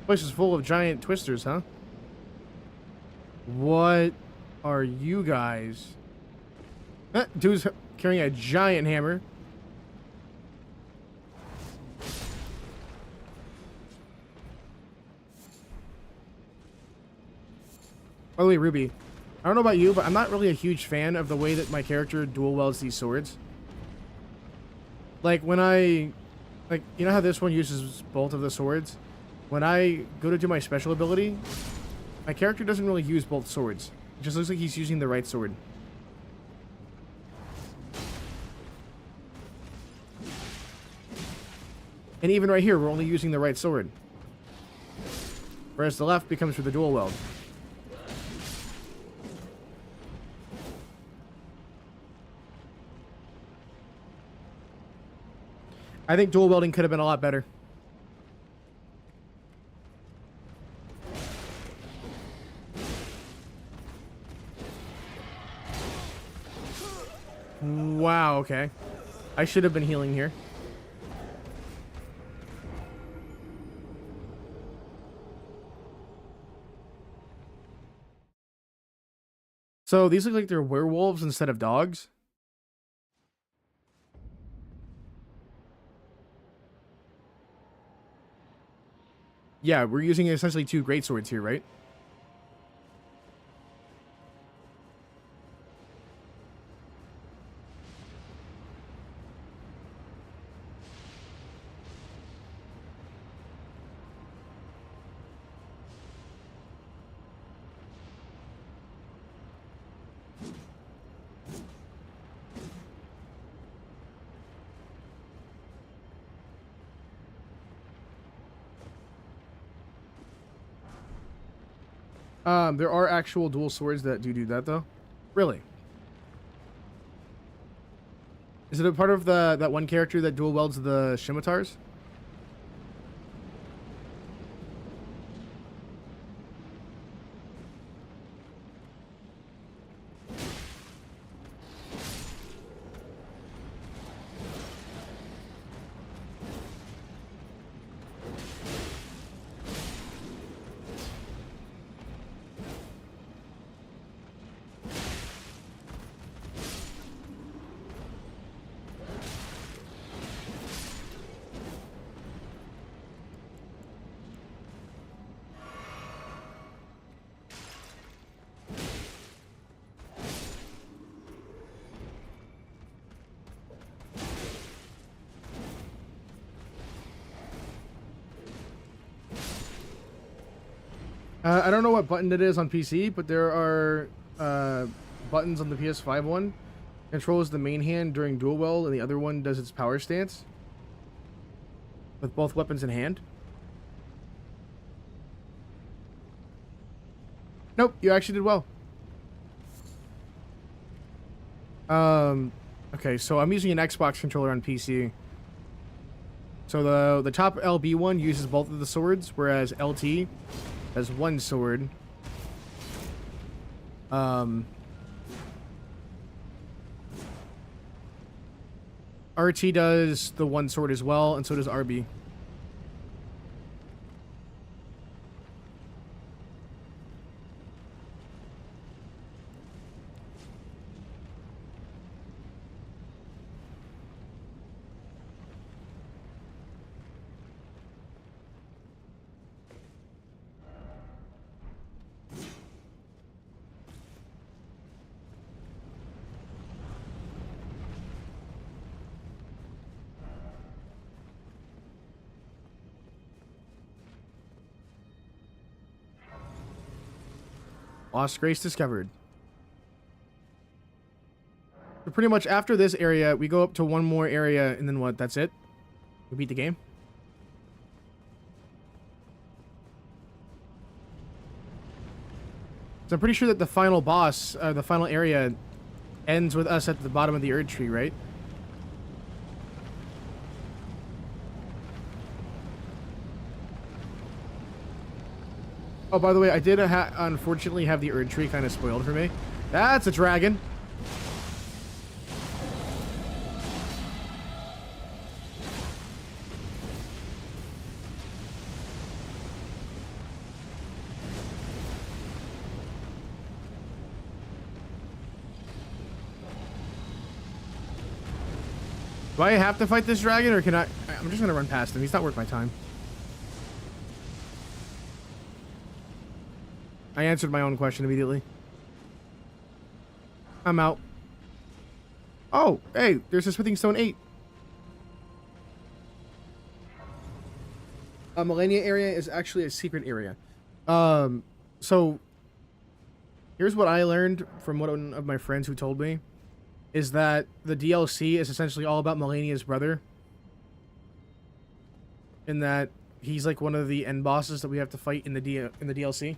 Place is full of giant twisters, huh? What are you guys? Dude's carrying a giant hammer. By the way, Ruby, I don't know about you, but I'm not really a huge fan of the way that my character dual wields these swords. Like, when you know how this one uses both of the swords? When I go to do my special ability, my character doesn't really use both swords. It just looks like he's using the right sword. And even right here, we're only using the right sword. Whereas the left becomes for the dual wield. I think dual wielding could have been a lot better. Wow, okay. I should have been healing here. So these look like they're werewolves instead of dogs. Yeah, we're using essentially two greatswords here, right? There are actual dual swords that do that, though. Really? Is it a part of that one character that dual wields the scimitars? I don't know what button it is on PC, but there are buttons on the PS5 one. Controls the main hand during dual wield, and the other one does its power stance. With both weapons in hand. Nope, you actually did well. Okay, so I'm using an Xbox controller on PC. So the top LB one uses both of the swords, whereas LT has one sword. RT does the one sword as well, and so does RB. Lost Grace discovered. So pretty much after this area, we go up to one more area, and then what? That's it? We beat the game? So I'm pretty sure that the final boss, the final area, ends with us at the bottom of the Erd Tree, right? Oh, by the way, I did unfortunately have the Erd Tree kind of spoiled for me. That's a dragon. Do I have to fight this dragon, or can I... I'm just gonna run past him. He's not worth my time. I answered my own question immediately. I'm out. Oh, hey, there's a Smithing Stone 8. Millennia area is actually a secret area. So here's what I learned from one of my friends who told me, is that the DLC is essentially all about Millennia's brother. In that he's like one of the end bosses that we have to fight in the DLC.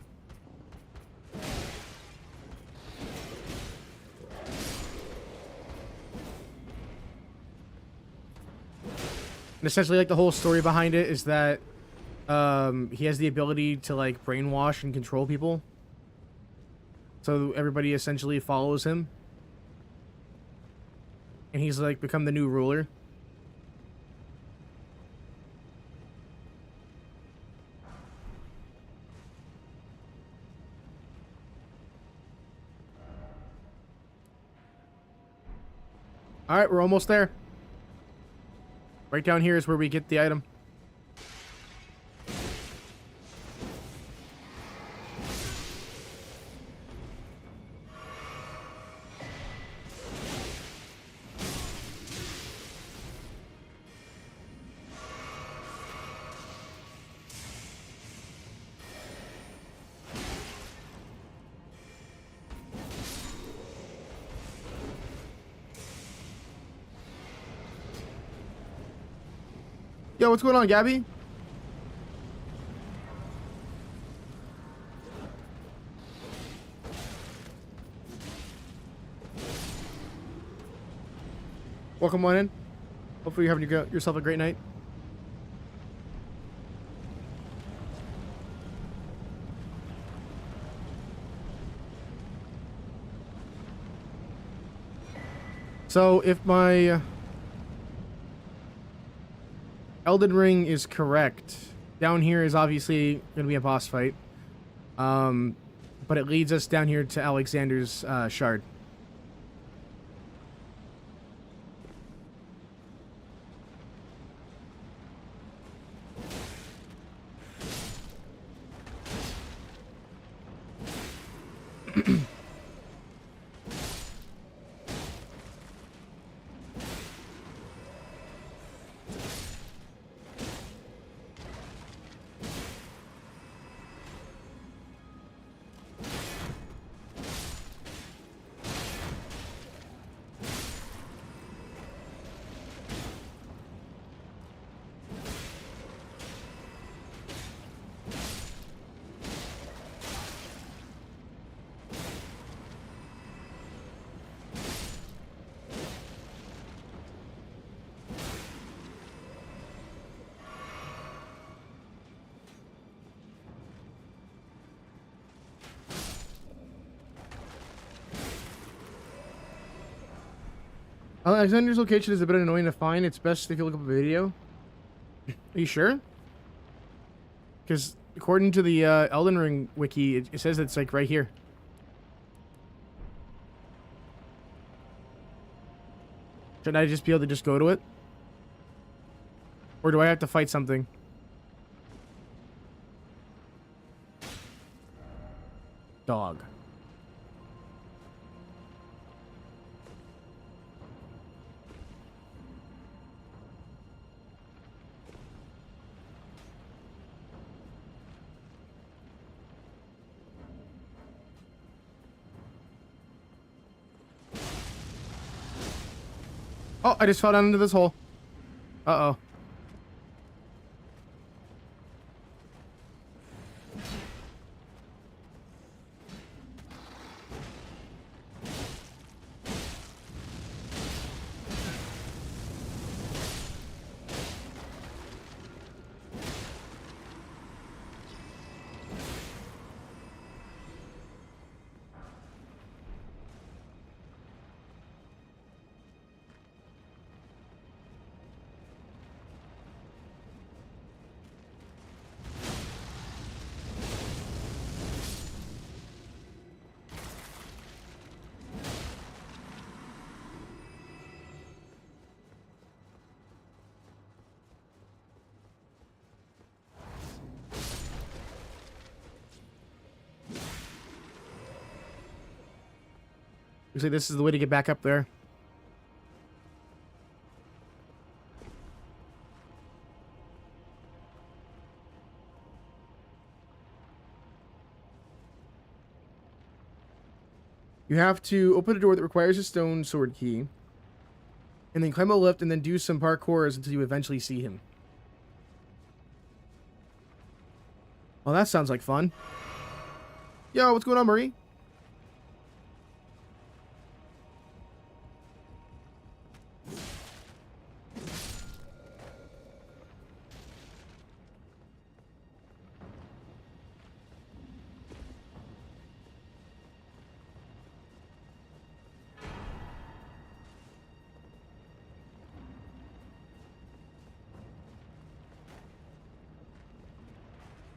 And essentially, like, the whole story behind it is that he has the ability to, like, brainwash and control people. So everybody essentially follows him. And he's, like, become the new ruler. Alright, we're almost there. Right down here is where we get the item. Yo, what's going on, Gabby? Welcome on in. Hopefully you're having yourself a great night. So if my Elden Ring is correct, down here is obviously going to be a boss fight. But it leads us down here to Alexander's shard. Alexander's location is a bit annoying to find. It's best if you look up a video. Are you sure? Because according to the Elden Ring wiki, it says it's like right here. Should I just be able to just go to it? Or do I have to fight something? Dog. Oh, I just fell down into this hole. Uh-oh. Looks like this is the way to get back up there. You have to open a door that requires a stone sword key. And then climb a lift and then do some parkours until you eventually see him. Well, that sounds like fun. Yo, what's going on, Marie?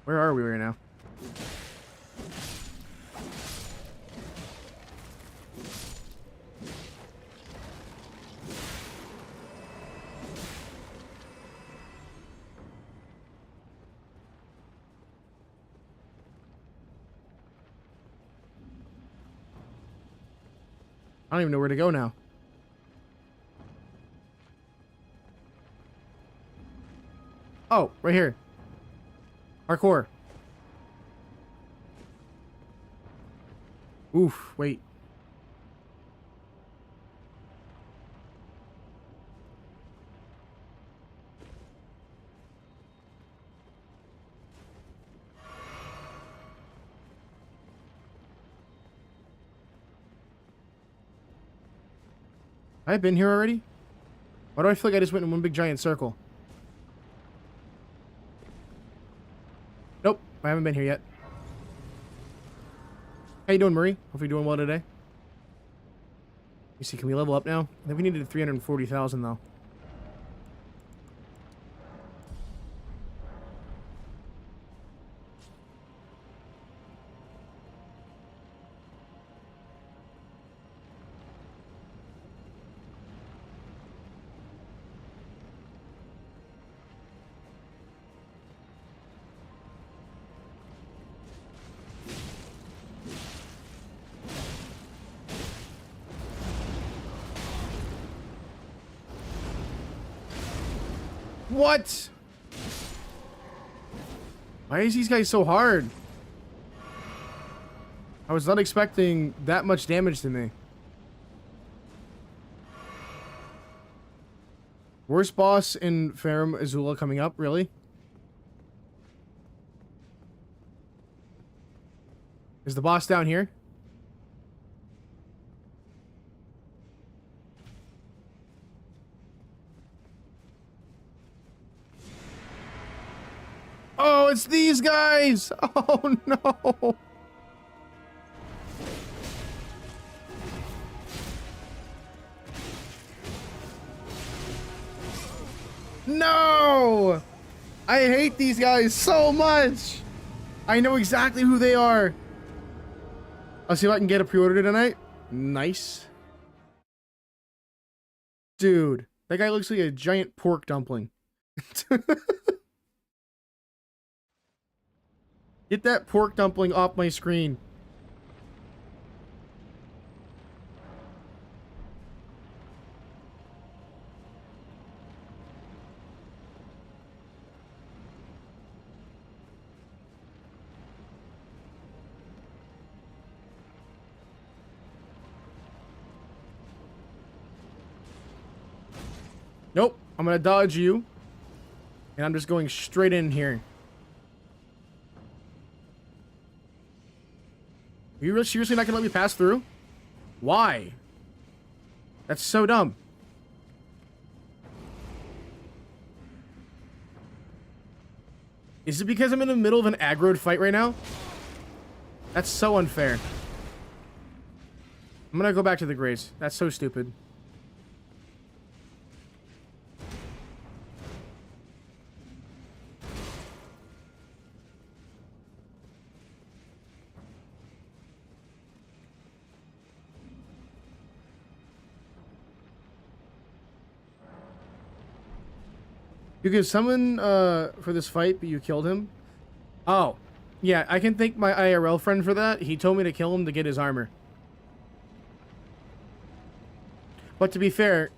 Where are we right now? I don't even know where to go now. Oh, right here. Parkour. Oof, wait. I've been here already? Why do I feel like I just went in one big giant circle? Nope, I haven't been here yet. How you doing, Marie? Hope you're doing well today. You see, can we level up now? I think we needed 340,000 though. What? Why is these guys so hard? I was not expecting that much damage to me. Worst boss in Farum Azula coming up, really? Is the boss down here? Oh, it's these guys! Oh no! No! I hate these guys so much. I know exactly who they are. I'll see if I can get a pre-order tonight. Nice. Dude, that guy looks like a giant pork dumpling. Get that pork dumpling off my screen. Nope, I'm gonna dodge you. And I'm just going straight in here. Are you really seriously not gonna let me pass through? Why? That's so dumb. Is it because I'm in the middle of an aggroed fight right now? That's so unfair. I'm gonna go back to the Grace. That's so stupid. You can summon for this fight, but you killed him. Oh, yeah, I can thank my IRL friend for that. He told me to kill him to get his armor. But to be fair,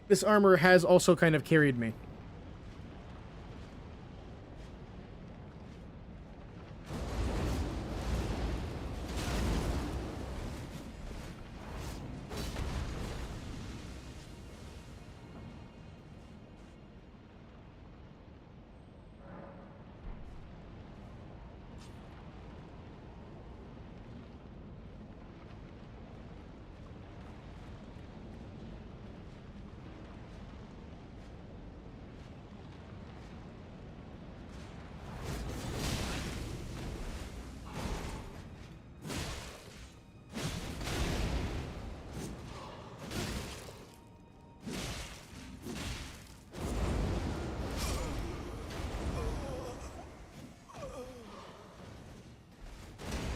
this armor has also kind of carried me.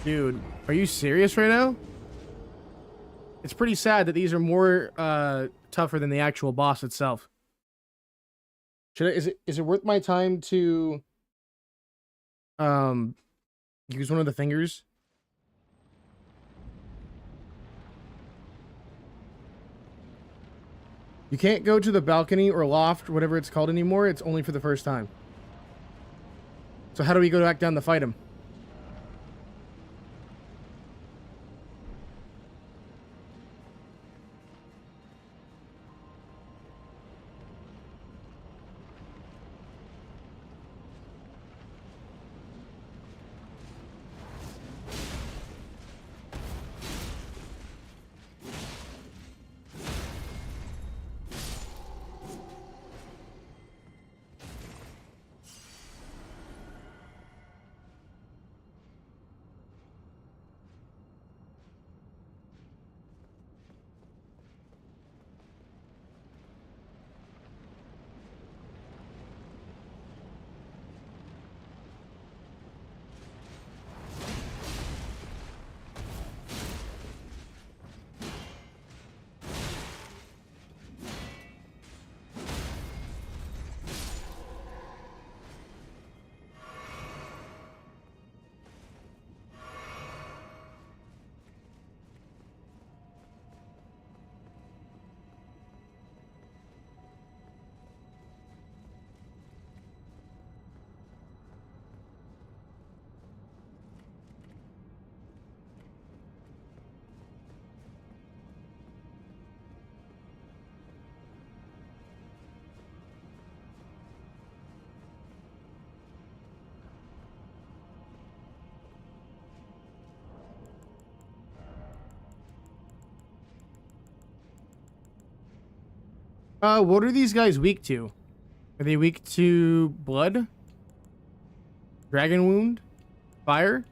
Dude, are you serious right now? It's pretty sad that these are more tougher than the actual boss itself. Is it worth my time to use one of the fingers? You can't go to the balcony or loft, whatever it's called anymore. It's only for the first time. So how do we go back down to fight him? What are these guys weak to? Are they weak to blood? Dragon wound? Fire?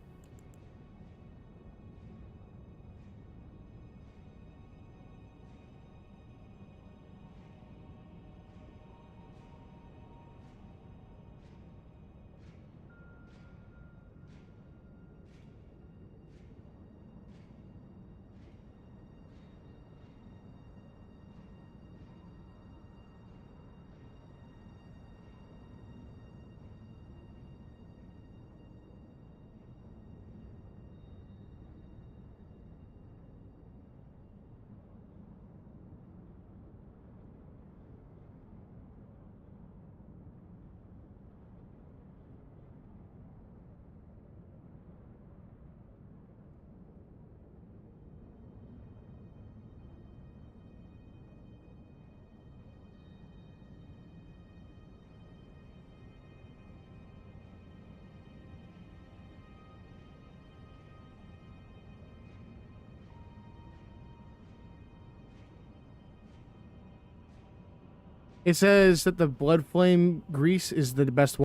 It says that the blood flame grease is the best one.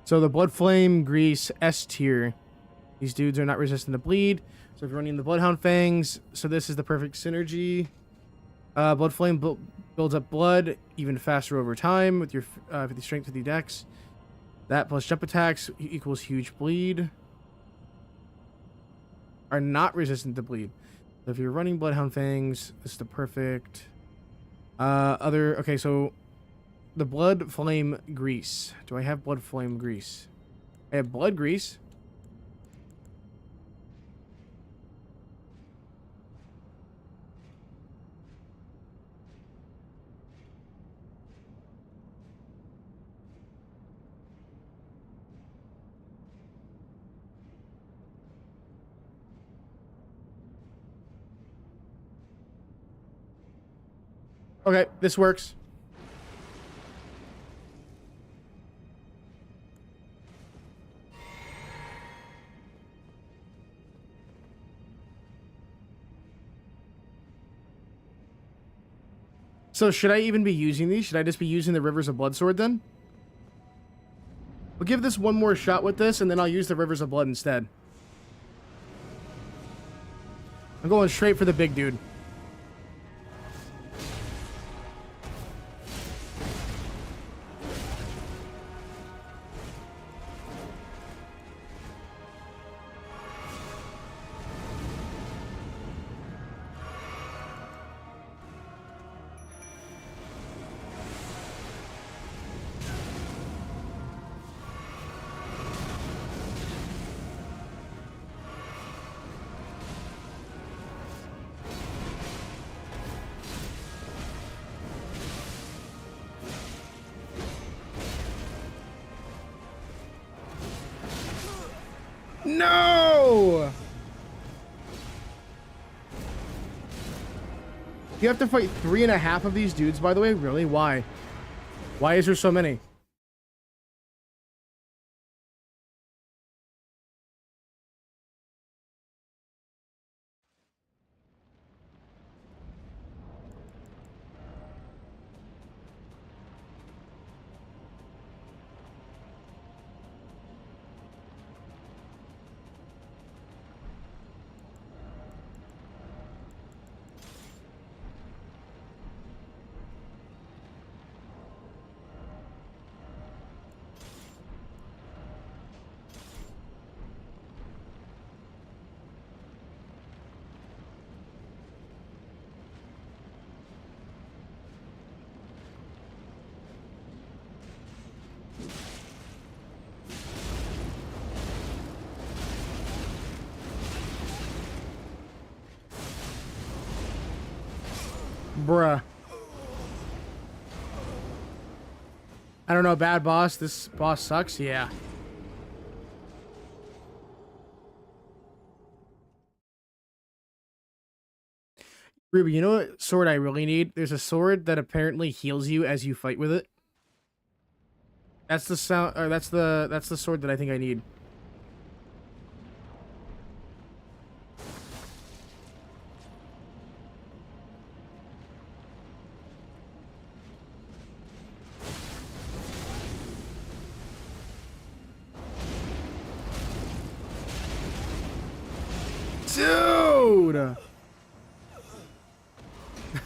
So the blood flame grease S tier. These dudes are not resistant to bleed. So if you're running the bloodhound fangs, so this is the perfect synergy. Blood flame builds up blood even faster over time with your 50 strength, 50 dex. That plus jump attacks equals huge bleed. Are not resistant to bleed. So if you're running bloodhound fangs, this is the perfect. Okay, so the blood flame grease. Do I have blood flame grease? I have blood grease. Okay, this works. So should I even be using these? Should I just be using the Rivers of Blood sword then? We'll give this one more shot with this, and then I'll use the Rivers of Blood instead. I'm going straight for the big dude. No! You have to fight 3.5 of these dudes, by the way? Really? Why? Why is there so many? Bruh. I don't know, bad boss. This boss sucks. Yeah. Ruby, you know what sword I really need? There's a sword that apparently heals you as you fight with it. That's the sound, or that's the sword that I think I need. Dude!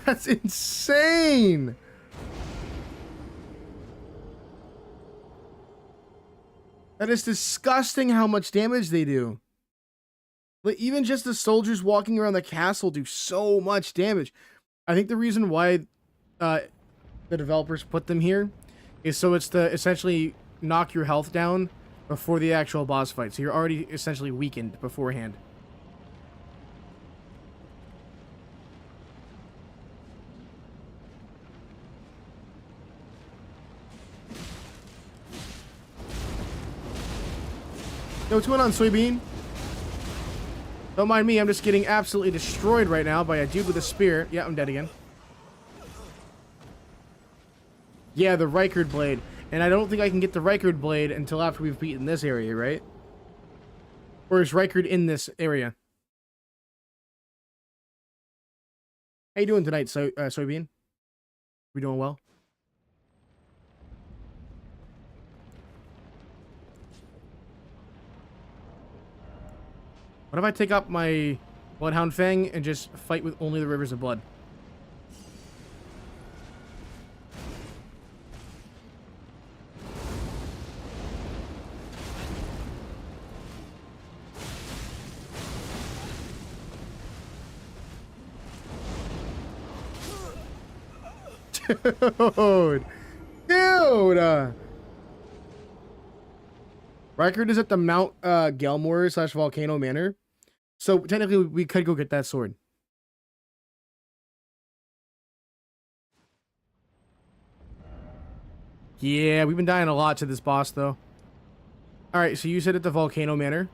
That's insane! That is disgusting how much damage they do. Like, even just the soldiers walking around the castle do so much damage. I think the reason why the developers put them here is so it's to essentially knock your health down before the actual boss fight. So you're already essentially weakened beforehand. Yo, what's going on, Soybean? Don't mind me, I'm just getting absolutely destroyed right now by a dude with a spear. Yeah, I'm dead again. Yeah, the Reichard blade. And I don't think I can get the Reichard blade until after we've beaten this area, right? Or is Reichard in this area? How you doing tonight, Soybean? We doing well? What if I take up my Bloodhound Fang and just fight with only the Rivers of Blood? Dude! Dude! Reichard is at the Mount Gelmore / Volcano Manor. So technically we could go get that sword. Yeah, we've been dying a lot to this boss though. Alright, so you said at the Volcano Manor.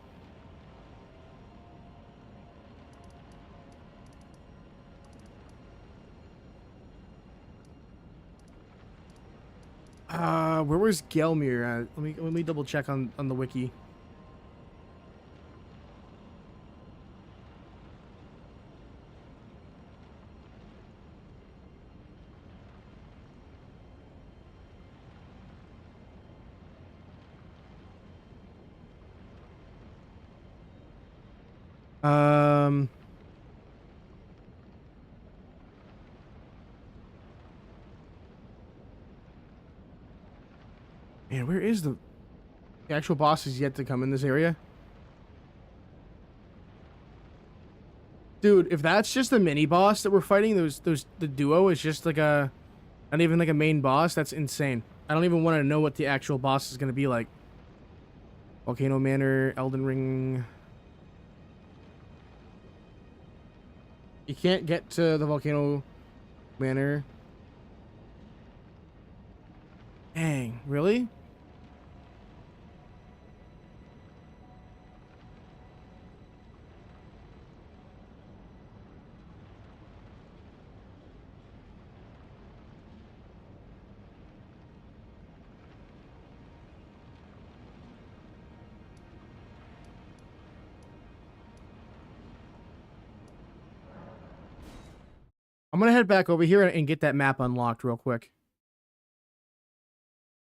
Where was Gelmir at? Let me double check on the wiki. Man, where is the actual boss is yet to come in this area? Dude, if that's just the mini boss that we're fighting, the duo is just like a, not even like a main boss, that's insane. I don't even want to know what the actual boss is going to be like. Volcano Manor, Elden Ring. You can't get to the Volcano Manor. Dang, really? I'm gonna head back over here and get that map unlocked real quick.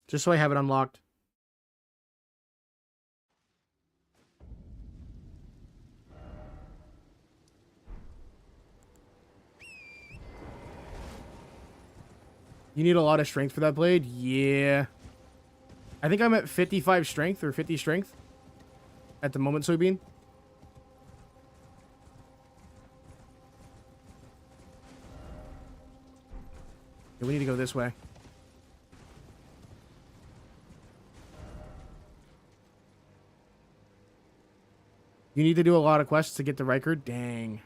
Just so I have it unlocked. You need a lot of strength for that blade? Yeah. I think I'm at 55 strength or 50 strength at the moment, Soybean. Yeah, we need to go this way. You need to do a lot of quests to get the Riker? Dang.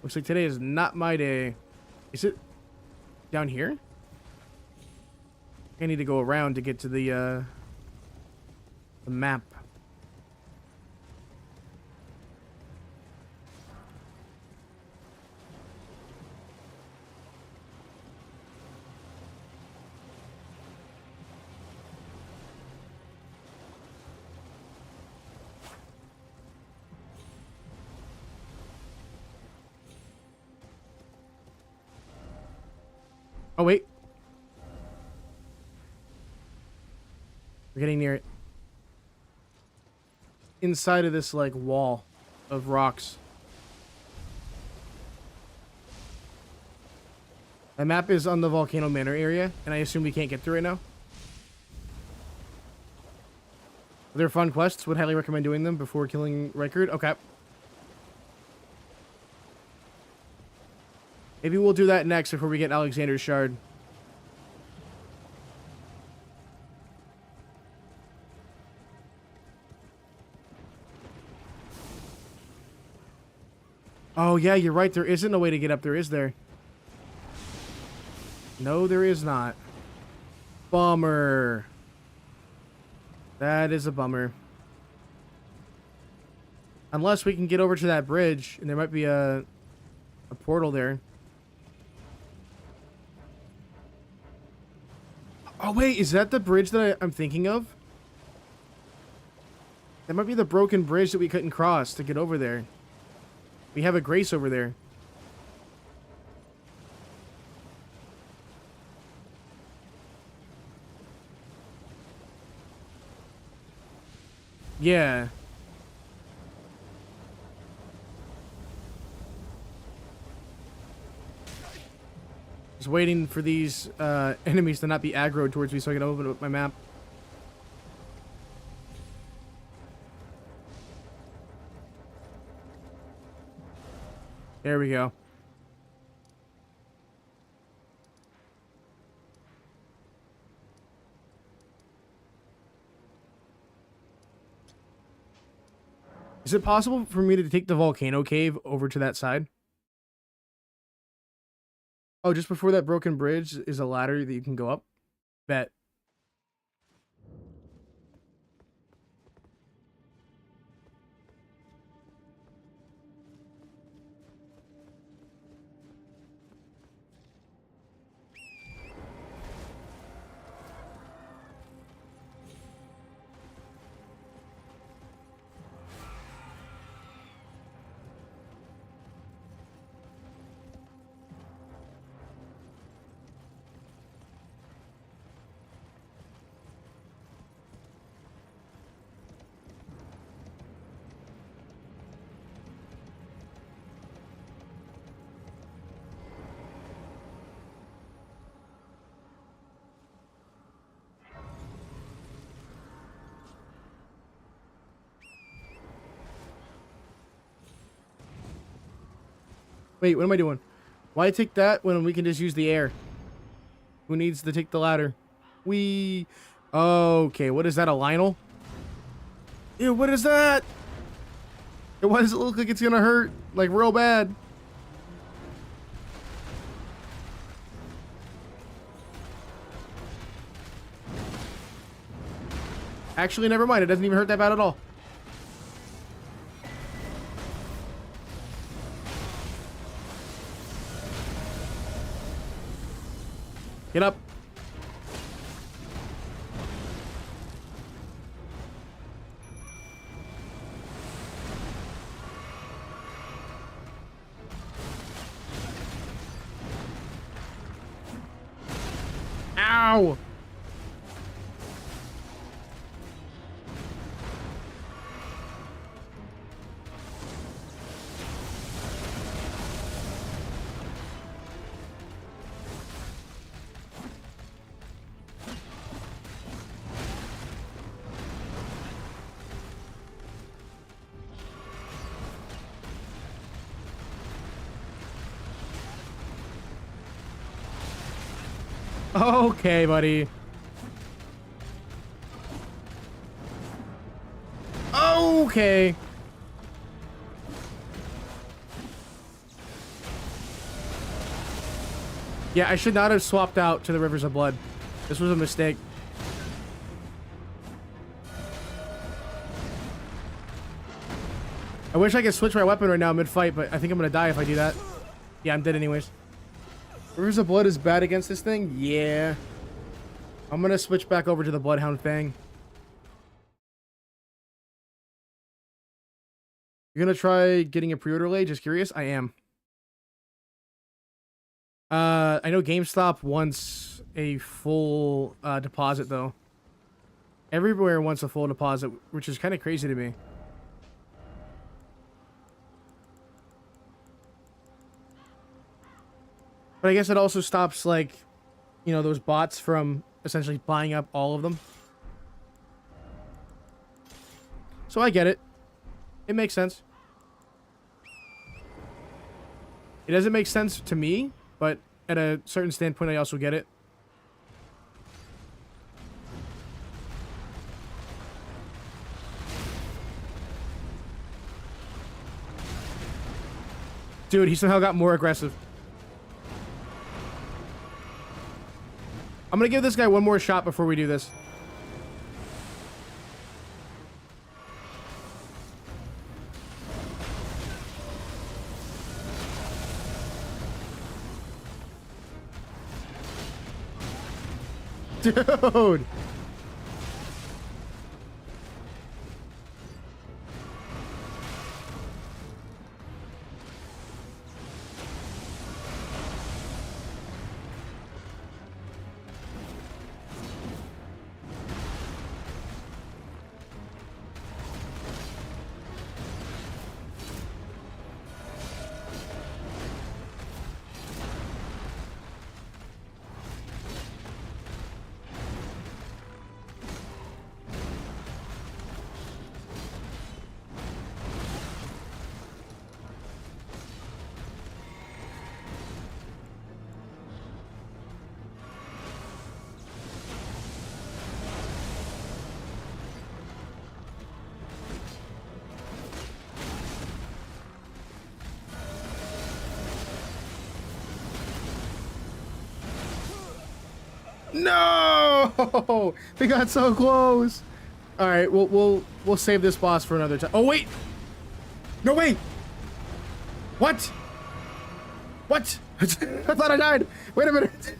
Looks like today is not my day. Is it down here? I need to go around to get to the map. Oh, wait. We're getting near it. Inside of this, like, wall of rocks. The map is on the Volcano Manor area, and I assume we can't get through right now. They're fun quests. Would highly recommend doing them before killing Reichard. Okay. Maybe we'll do that next before we get Alexander's Shard. Oh, yeah, you're right. There isn't a way to get up there, is there? No, there is not. Bummer. That is a bummer. Unless we can get over to that bridge, and there might be a portal there. Oh wait, is that the bridge that I'm thinking of? That might be the broken bridge that we couldn't cross to get over there. We have a grace over there. Yeah. Just waiting for these enemies to not be aggroed towards me so I can open up my map. There we go. Is it possible for me to take the volcano cave over to that side? Oh, just before that broken bridge is a ladder that you can go up? Bet. Wait, what am I doing? Why take that when we can just use the air? Who needs to take the ladder? We... Okay, what is that, a Lionel? Ew, what is that? Why does it look like it's gonna hurt? Like, real bad. Actually, never mind. It doesn't even hurt that bad at all. Get up. Ow. Okay, buddy. Okay. Yeah, I should not have swapped out to the Rivers of Blood. This was a mistake. I wish I could switch my weapon right now mid-fight, but I think I'm gonna die if I do that. Yeah, I'm dead anyways. Rivers of Blood is bad against this thing? Yeah. I'm gonna switch back over to the Bloodhound Fang. You're gonna try getting a pre-order late? Just curious? I am. I know GameStop wants a full deposit though. Everywhere wants a full deposit, which is kind of crazy to me. But I guess it also stops, like, you know, those bots from essentially buying up all of them. So I get it. It makes sense. It doesn't make sense to me, but at a certain standpoint, I also get it. Dude, he somehow got more aggressive. I'm gonna give this guy one more shot before we do this. Dude. No! We got so close. All right, we'll save this boss for another time. Oh wait! No way! What? What? I thought I died. Wait a minute.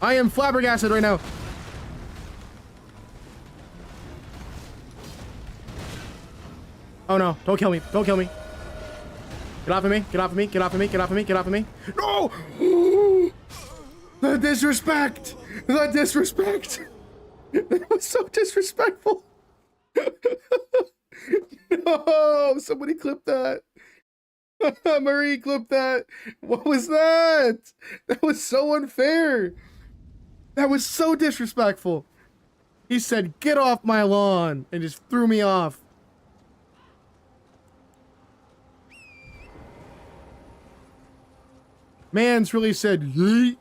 I am flabbergasted right now. Oh no! Don't kill me! Don't kill me! Get off of me! Get off of me! Get off of me! Get off of me! Get off of me! No! The disrespect! The disrespect! That was so disrespectful! No! Somebody clip that! Marie, clip that! What was that? That was so unfair! That was so disrespectful! He said, "Get off my lawn!" and just threw me off. Man's really said, yeet.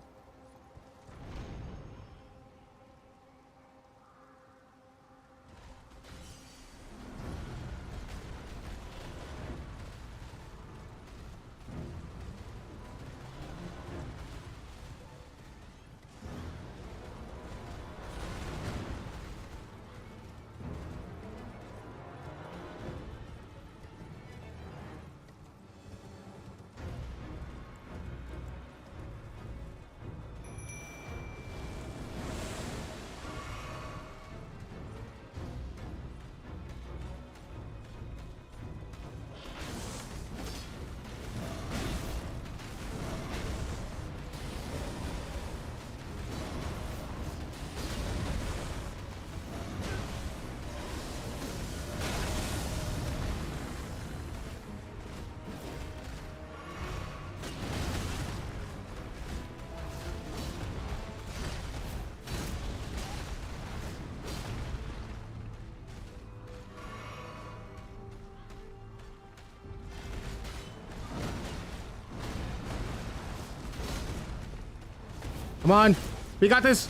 Come on, we got this.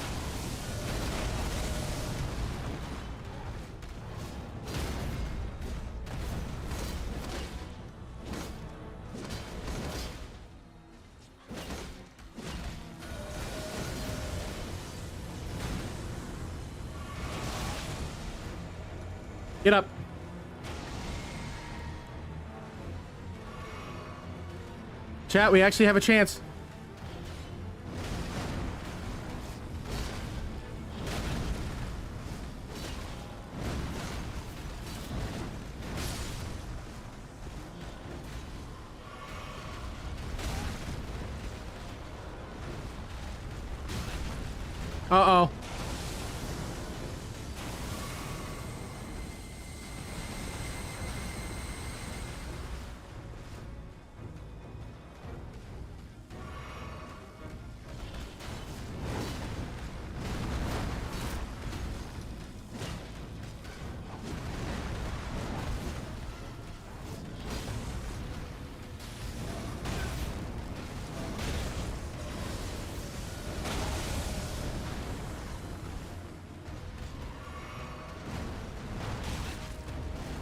Get up. Chat, we actually have a chance. Uh-oh.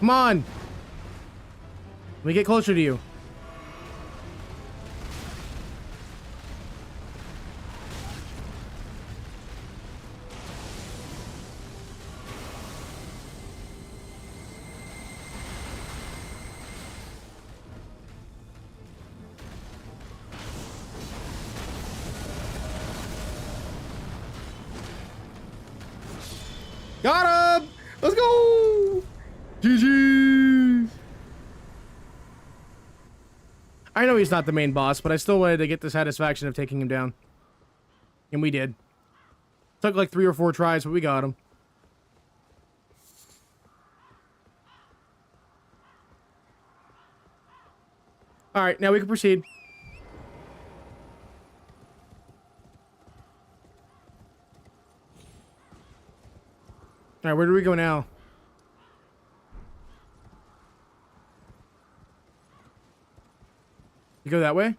Come on. Let me get closer to you. Got him! Let's go! GG! I know he's not the main boss, but I still wanted to get the satisfaction of taking him down. And we did. Took like 3 or 4 tries, but we got him. Alright, now we can proceed. Alright, where do we go now? You go that way?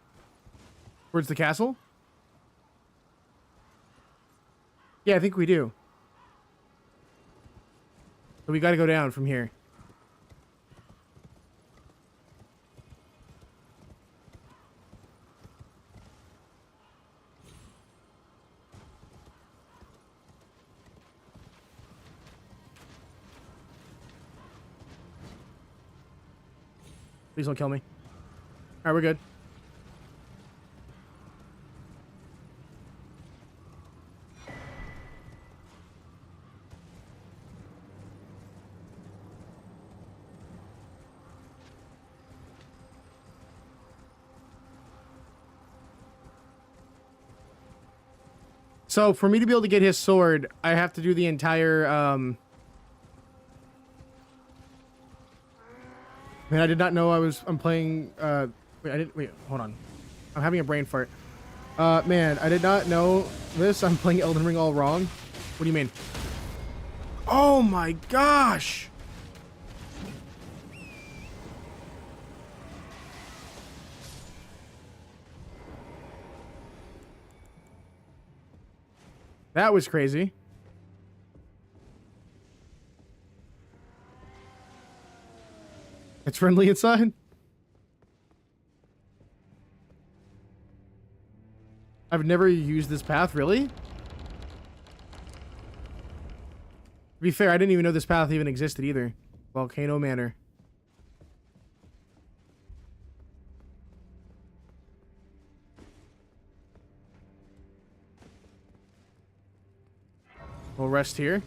Towards the castle? Yeah, I think we do. But we gotta go down from here. Please don't kill me. Alright, we're good. So, for me to be able to get his sword, I have to do the entire, Man, I did not know I'm playing, wait, hold on. I'm having a brain fart. Man, I did not know this. I'm playing Elden Ring all wrong. What do you mean? Oh my gosh! That was crazy. It's friendly inside? I've never used this path, really? To be fair, I didn't even know this path even existed either. Volcano Manor. We'll rest here.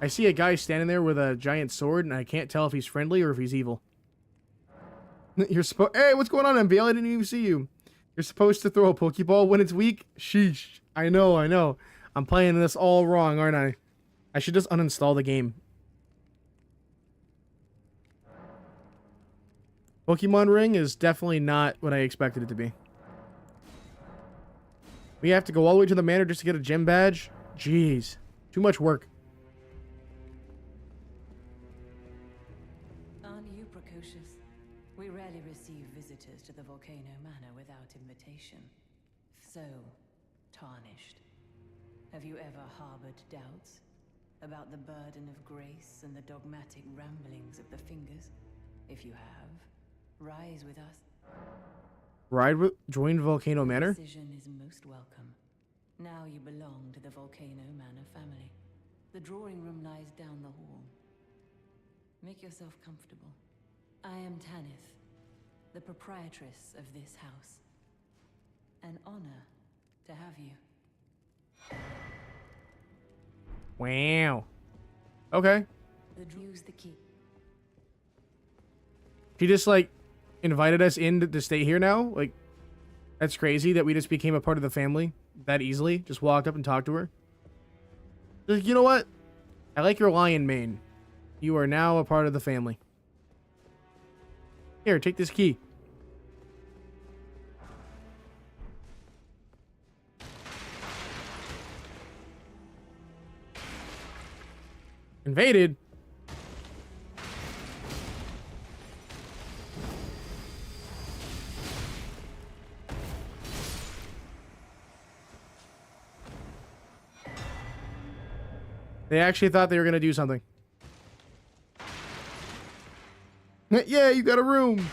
I see a guy standing there with a giant sword, and I can't tell if he's friendly or if he's evil. You're supposed... Hey, what's going on, MBL? I didn't even see you. You're supposed to throw a Pokeball when it's weak? Sheesh. I know, I know. I'm playing this all wrong, aren't I? I should just uninstall the game. Pokemon Ring is definitely not what I expected it to be. We have to go all the way to the manor just to get a gym badge? Jeez. Too much work. Aren't you precocious? We rarely receive visitors to the Volcano Manor without invitation. So, tarnished. Have you ever harbored doubts about the burden of grace and the dogmatic ramblings of the Fingers? If you have, rise with us. Join Volcano Manor? Decision is most welcome. Now you belong to the Volcano Manor family. The drawing room lies down the hall. Make yourself comfortable. I am Tanith, the proprietress of this house. An honor to have you. Wow. Okay. Use the key. She just, like, invited us in to stay here now? Like, that's crazy that we just became a part of the family that easily. Just walked up and talked to her. Like, you know what? I like your lion mane. You are now a part of the family. Here, take this key. Invaded? They actually thought they were going to do something. Yeah, you got a room.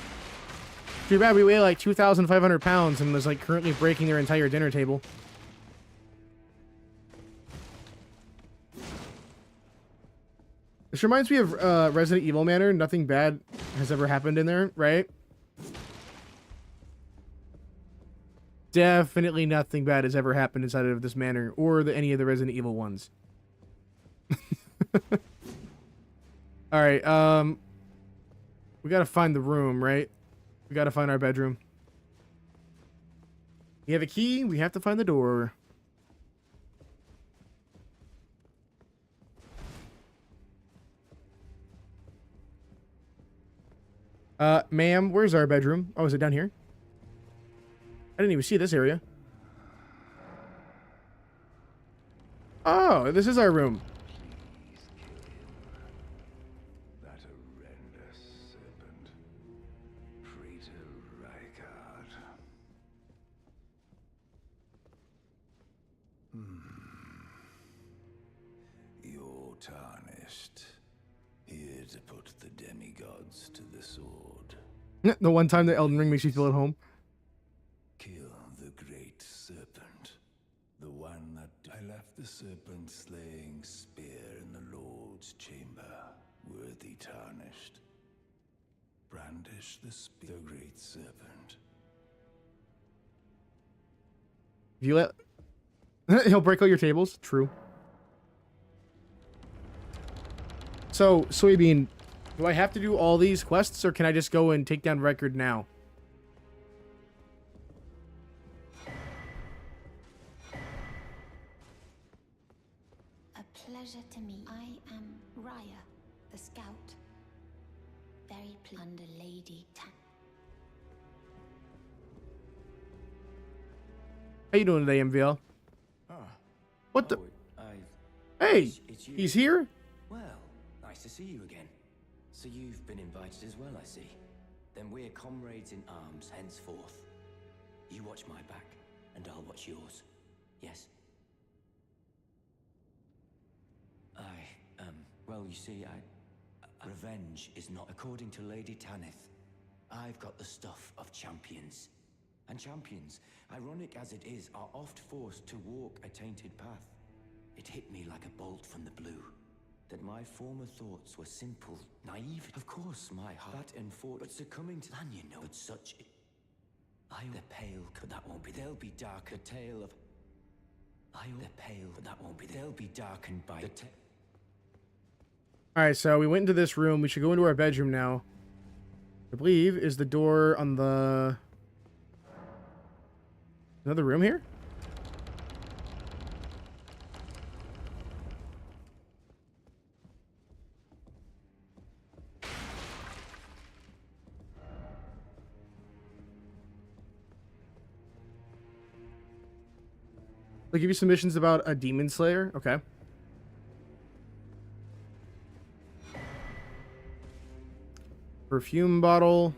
Too bad we weigh like 2,500 pounds and was like currently breaking their entire dinner table. This reminds me of Resident Evil Manor. Nothing bad has ever happened in there, right? Definitely nothing bad has ever happened inside of this manor or any of the Resident Evil ones. All right. We gotta find the room, right? We gotta find our bedroom. We have a key. We have to find the door. Ma'am, where's our bedroom? Oh, is it down here? I didn't even see this area. Oh, this is our room. That horrendous serpent. Praetor Rykard. You're tarnished. Here to put the demigods to the sword. The one time the Elden Ring makes you feel at home. Kill the great serpent. The one that I left the serpent slaying spear in the Lord's chamber. Worthy tarnished. Brandish the spear, the great serpent. If you let... He'll break all your tables. True. So, Soybean, do I have to do all these quests, or can I just go and take down Record now? A pleasure to meet. I am Raya, the scout. Very under Lady Tan. How you doing today, MVL? What the? Hey, it's you. he's here? Well, nice to see you again. So you've been invited as well, I see. Then we're comrades in arms henceforth. You watch my back, and I'll watch yours. Yes? Well, you see, revenge is not according to Lady Tanith. I've got the stuff of champions. And champions, ironic as it is, are oft forced to walk a tainted path. It hit me like a bolt from the blue. That my former thoughts were simple, naive. Of course, my heart and fought, but succumbing to... And you know, but such... The pale, but that won't be... They'll be dark, a tale of... The pale, but that won't be... They'll be darkened by... The Alright, so we went into this room. We should go into our bedroom now. I believe is the door on the... Another room here? They'll give you some missions about a demon slayer. Okay. Perfume bottle.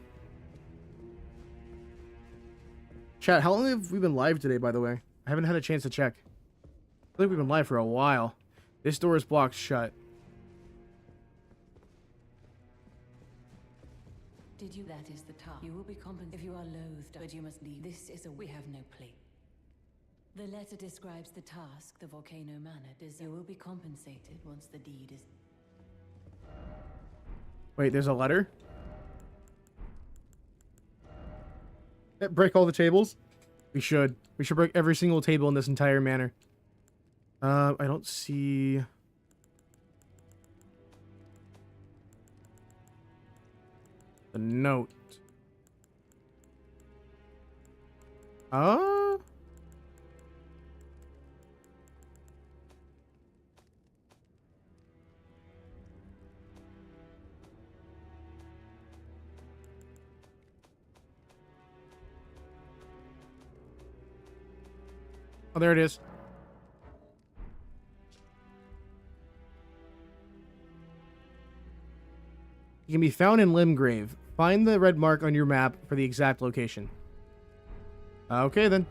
Chat, how long have we been live today, by the way? I haven't had a chance to check. I think we've been live for a while. This door is blocked shut. Did you? That is the task. You will be compensated if you are loathed, but you must leave. This is a... We have no plea. The letter describes the task the Volcano Manor does. You will be compensated once the deed is... Wait, there's a letter? Break all the tables? We should. We should break every single table in this entire manor. I don't see... the note. Oh, there it is. You can be found in Limgrave. Find the red mark on your map for the exact location. Okay, then.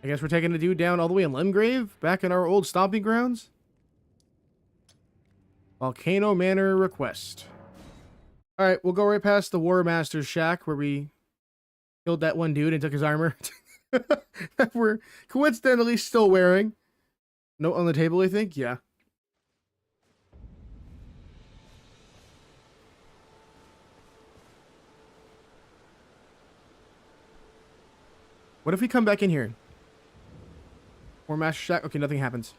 I guess we're taking the dude down all the way in Limgrave? Back in our old stomping grounds? Volcano Manor request. Alright, we'll go right past the War Master's shack where we killed that one dude and took his armor. That we're coincidentally still wearing. Note on the table, I think? Yeah. What if we come back in here? War Master shack? Okay, nothing happens.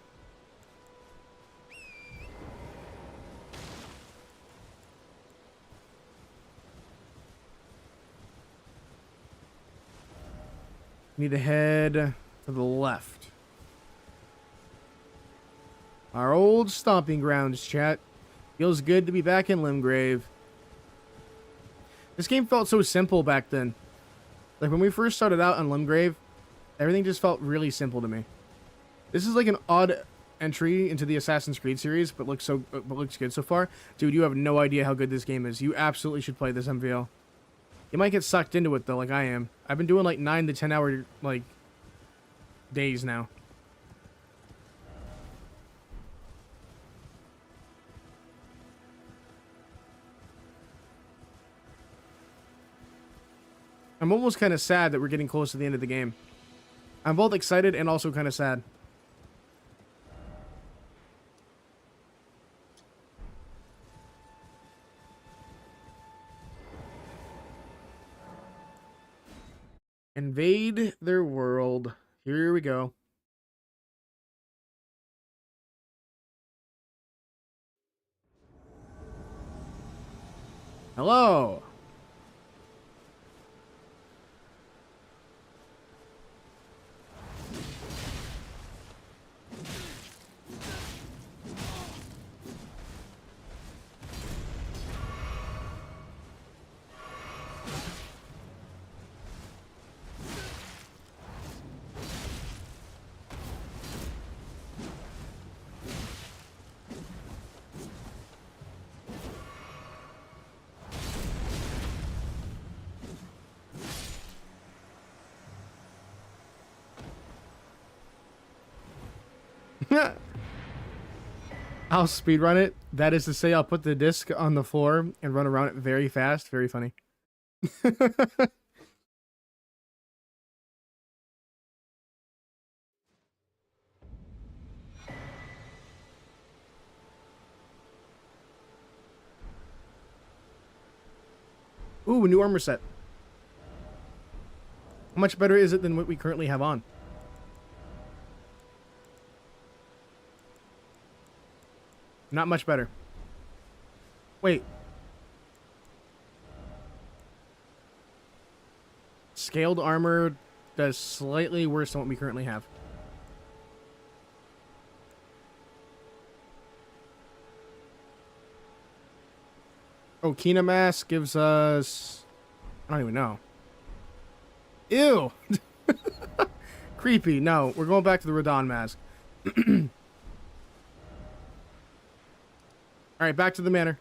Need to head to the left. Our old stomping grounds, chat. Feels good to be back in Limgrave. This game felt so simple back then. Like, when we first started out on Limgrave, everything just felt really simple to me. This is like an odd entry into the Assassin's Creed series, but looks good so far. Dude, you have no idea how good this game is. You absolutely should play this MVL. You might get sucked into it, though, like I am. I've been doing, like, 9 to 10 hour, like, days now. I'm almost kind of sad that we're getting close to the end of the game. I'm both excited and also kind of sad. Invade their world. Here we go. Hello. I'll speedrun it. That is to say, I'll put the disc on the floor and run around it very fast. Very funny. Ooh, new armor set. How much better is it than what we currently have on? Not much better. Wait. Scaled armor does slightly worse than what we currently have. Oh, Kina Mask gives us... I don't even know. Ew! Creepy. No, we're going back to the Radon Mask. Alright, back to the manor.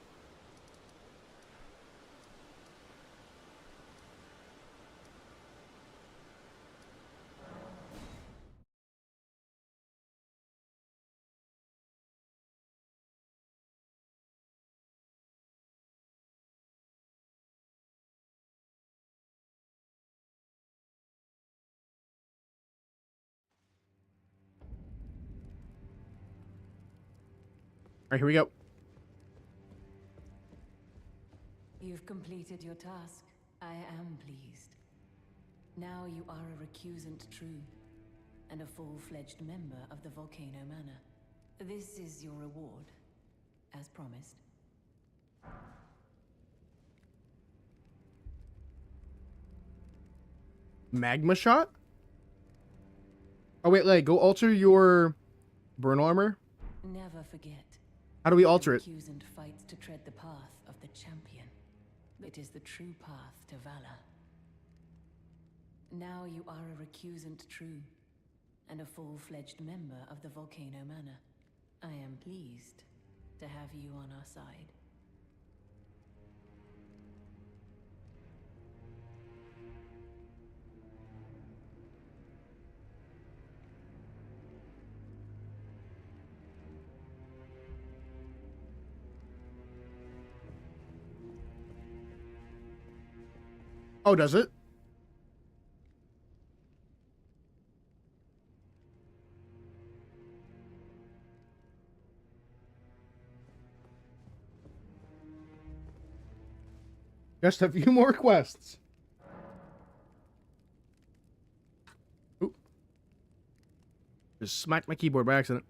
Alright, here we go. You've completed your task. I am pleased. Now you are a recusant true, and a full-fledged member of the Volcano Manor. This is your reward, as promised. Magma shot? Oh, wait, like, go alter your burn armor? Never forget. How do we alter it? The recusant fights to tread the path of the champion. It is the true path to valor. Now you are a recusant true, and a full-fledged member of the Volcano Manor. I am pleased to have you on our side. Oh, does it? Just a few more quests. Oop. Just smacked my keyboard by accident.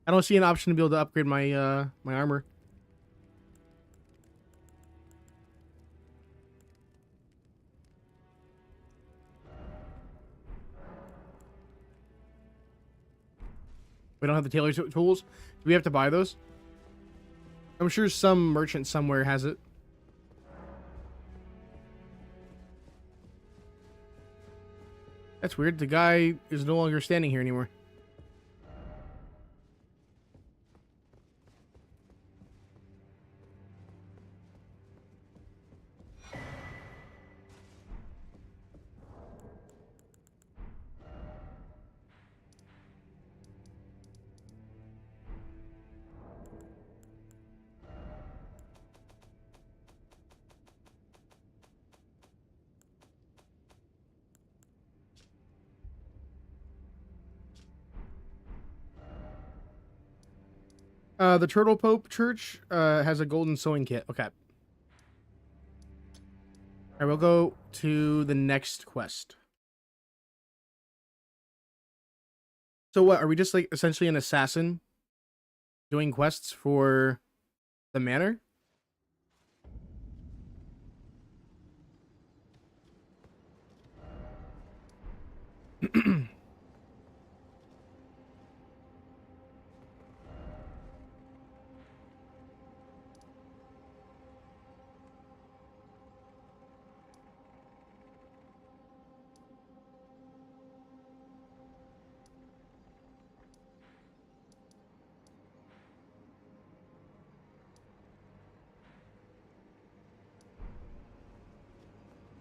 I don't see an option to be able to upgrade my my armor. We don't have the tailor tools. Do we have to buy those? I'm sure some merchant somewhere has it. That's weird. The guy is no longer standing here anymore. The Turtle Pope Church has a golden sewing kit. Okay. All right, we'll go to the next quest. So what, are we just like essentially an assassin doing quests for the manor?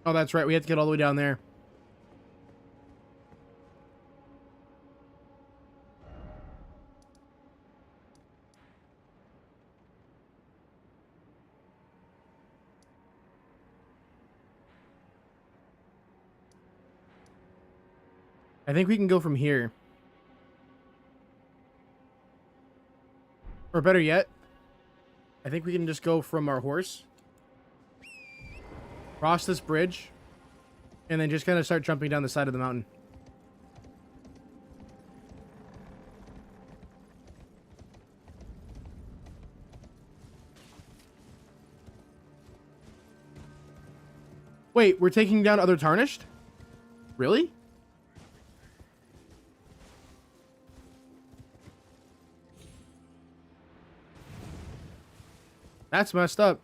Oh, that's right. We have to get all the way down there. I think we can go from here. Or better yet, I think we can just go from our horse, cross this bridge, and then just kind of start jumping down the side of the mountain. Wait, we're taking down other Tarnished? Really? That's messed up.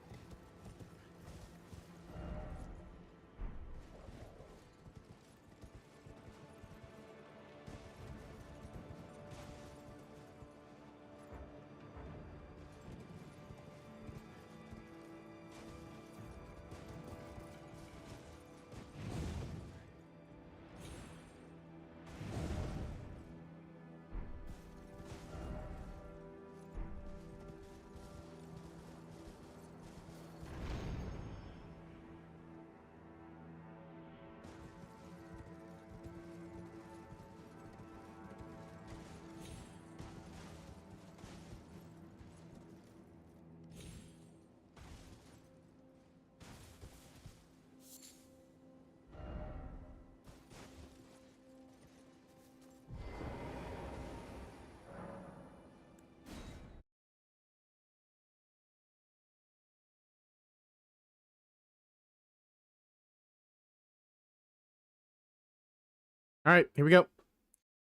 All right, here we go.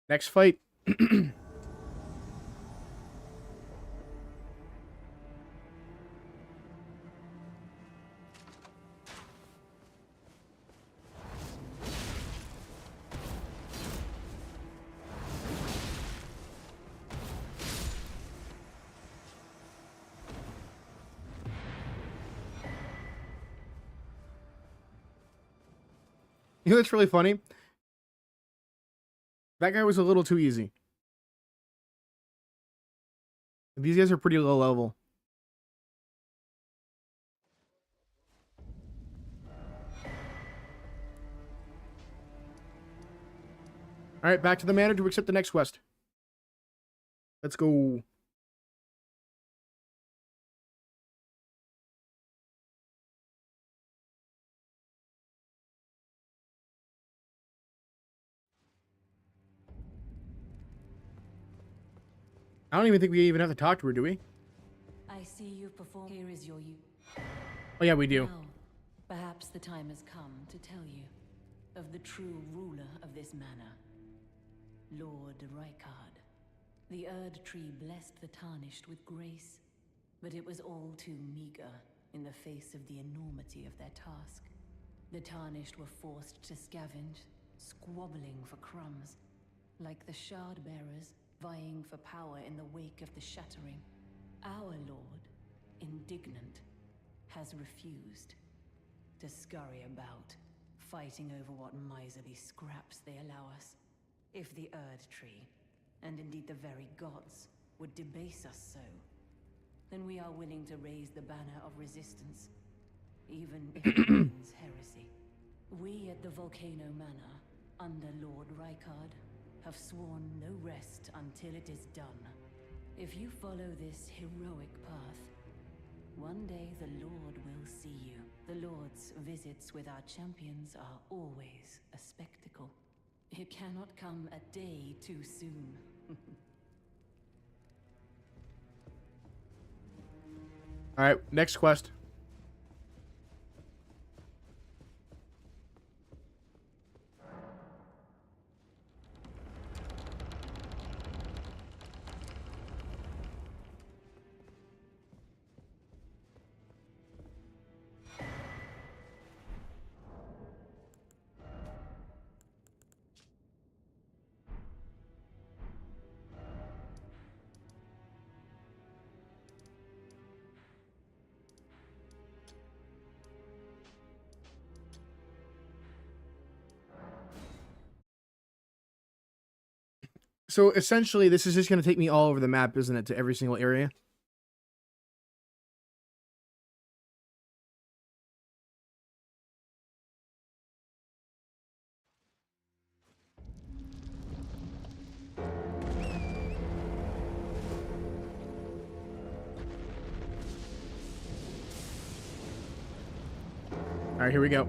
Next fight. You know what's really funny? That guy was a little too easy. These guys are pretty low level. All right, back to the manor to accept the next quest. Let's go. I don't even think we even have to talk to her, do we? I see you perform. Here is your Oh yeah, we do. Now, perhaps the time has come to tell you of the true ruler of this manor, Lord Rykard. The Erd Tree blessed the Tarnished with grace, but it was all too meager in the face of the enormity of their task. The Tarnished were forced to scavenge, squabbling for crumbs, like the Shard Bearers vying for power in the wake of the Shattering. Our Lord, indignant, has refused to scurry about, fighting over what miserly scraps they allow us. If the Erd Tree, and indeed the very gods, would debase us so, then we are willing to raise the banner of resistance, even if it means heresy. We at the Volcano Manor, under Lord Rykard, have sworn no rest until it is done. If you follow this heroic path, one day the Lord will see you. The Lord's visits with our champions are always a spectacle. It cannot come a day too soon. All right, next quest. So essentially, this is just going to take me all over the map, isn't it, to every single area? All right, here we go.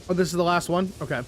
Oh, this is the last one? Okay.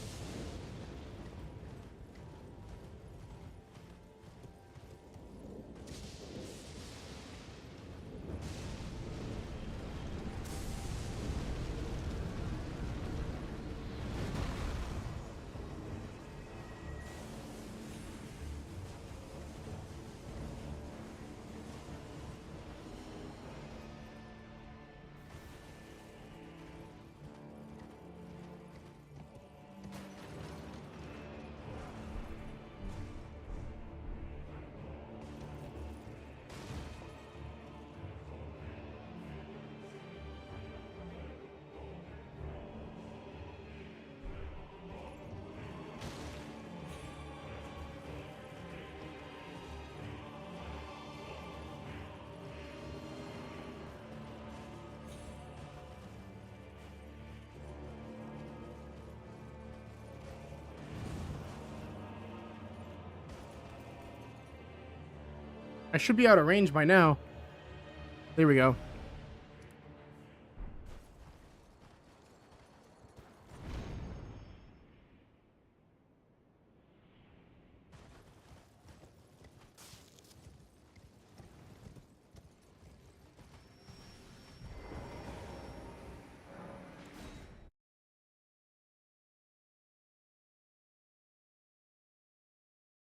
I should be out of range by now. There we go.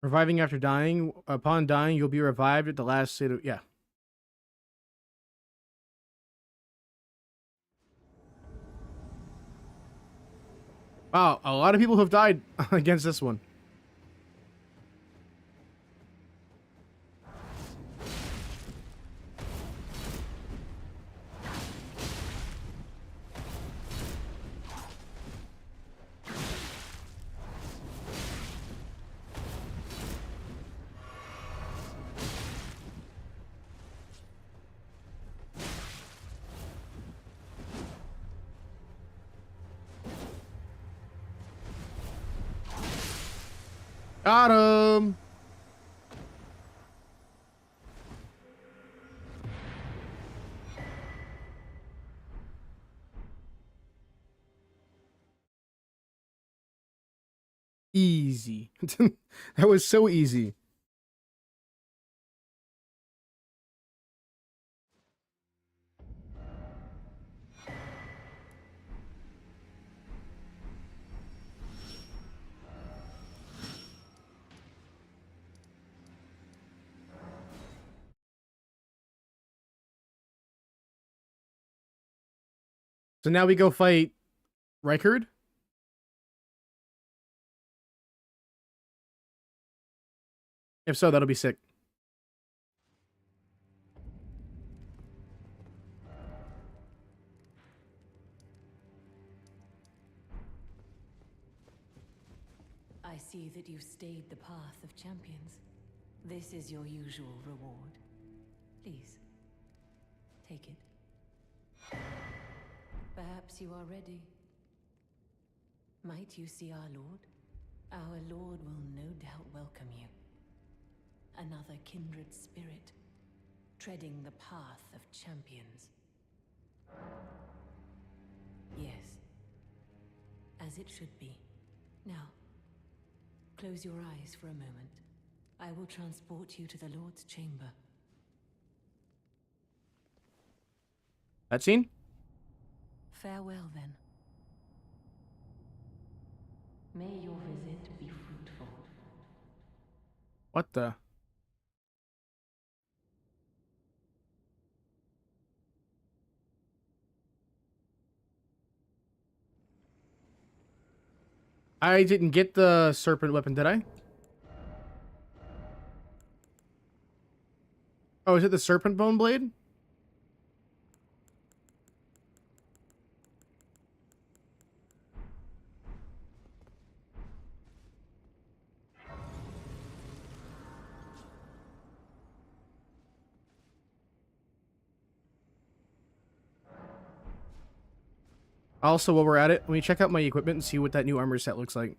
Reviving after dying. Upon dying, you'll be revived at the last state of... Yeah. Wow, a lot of people have died against this one. Got him! Easy. That was so easy. So now we go fight Rykard. If so, that'll be sick. I see that you've stayed the path of champions. This is your usual reward. Please, take it. Perhaps you are ready. Might you see our Lord? Our Lord will no doubt welcome you. Another kindred spirit, treading the path of champions. Yes, as it should be. Now, close your eyes for a moment. I will transport you to the Lord's chamber. That scene? Farewell, then. May your visit be fruitful. What the? I didn't get the serpent weapon, did I? Oh, is it the serpent bone blade? Also, while we're at it, let me check out my equipment and see what that new armor set looks like.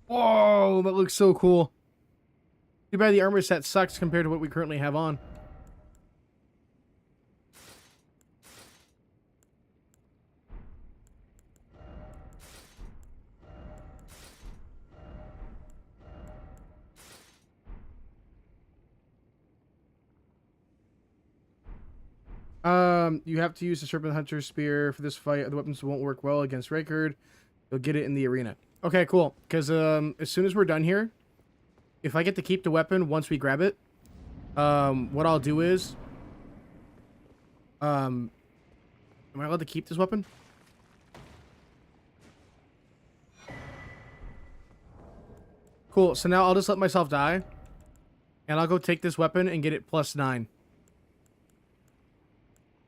Whoa, that looks so cool. Too bad the armor set sucks compared to what we currently have on. You have to use the Serpent Hunter Spear for this fight. The weapons won't work well against Rykard. You'll get it in the arena. Okay, cool. Because as soon as we're done here, if I get to keep the weapon once we grab it, what I'll do is, am I allowed to keep this weapon? Cool. So now I'll just let myself die, and I'll go take this weapon and get it +9.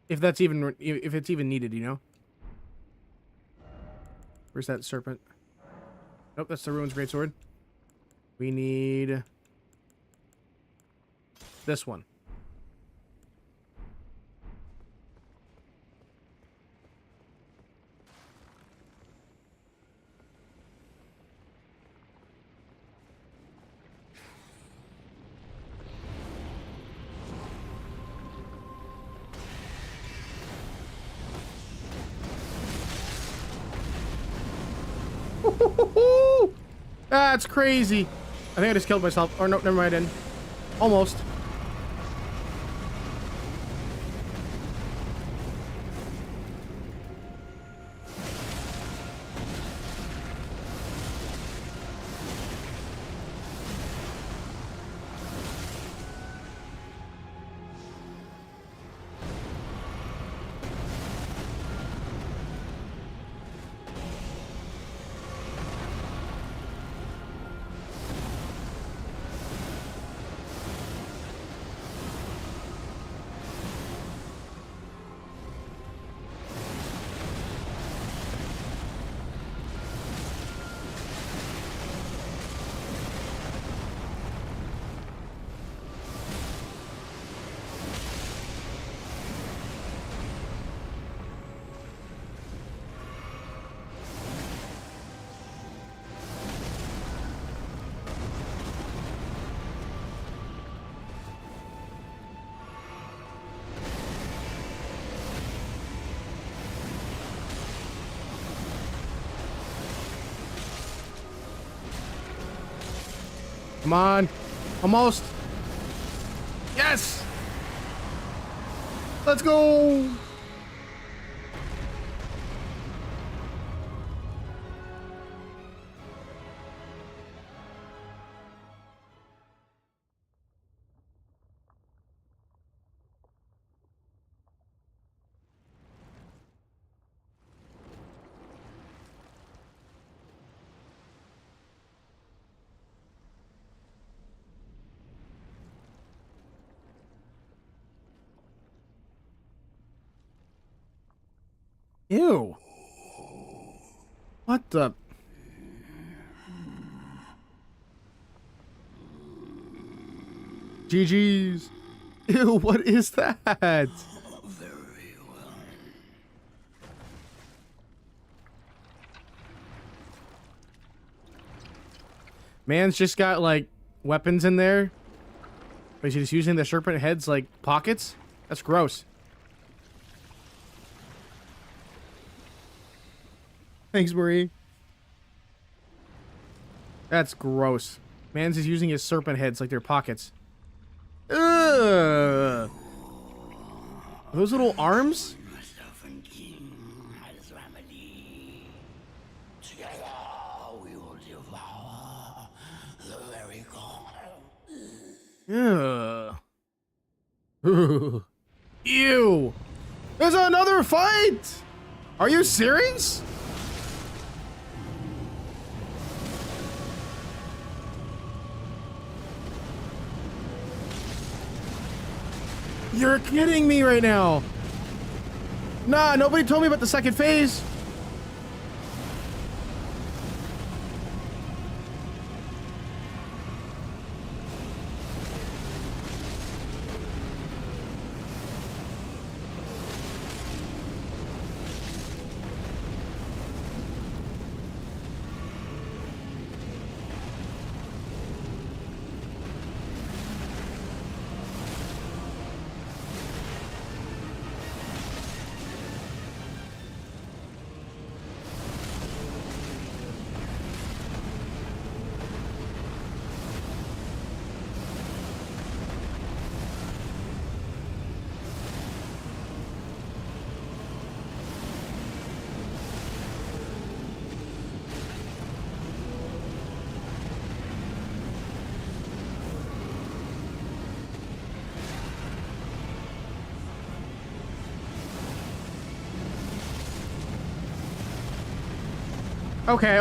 If that's even, if it's even needed, you know? Where's that serpent? Nope, that's the Ruin's Greatsword. We need this one. That's crazy. I think I just killed myself. Or no, never mind. I didn't. Almost. Come on. Almost. Yes! Let's go! Ew. What the? GG's. Ew, what is that? Very well. Man's just got like weapons in there. But he's just using the serpent heads like pockets? That's gross. Thanks, Marie. That's gross. Man's is using his serpent heads like they're pockets. Ugh. Are those little arms? Together we will devour the very god. Ugh. Ew. There's another fight! Are you serious? You're kidding me right now. Nah, nobody told me about the second phase. Okay.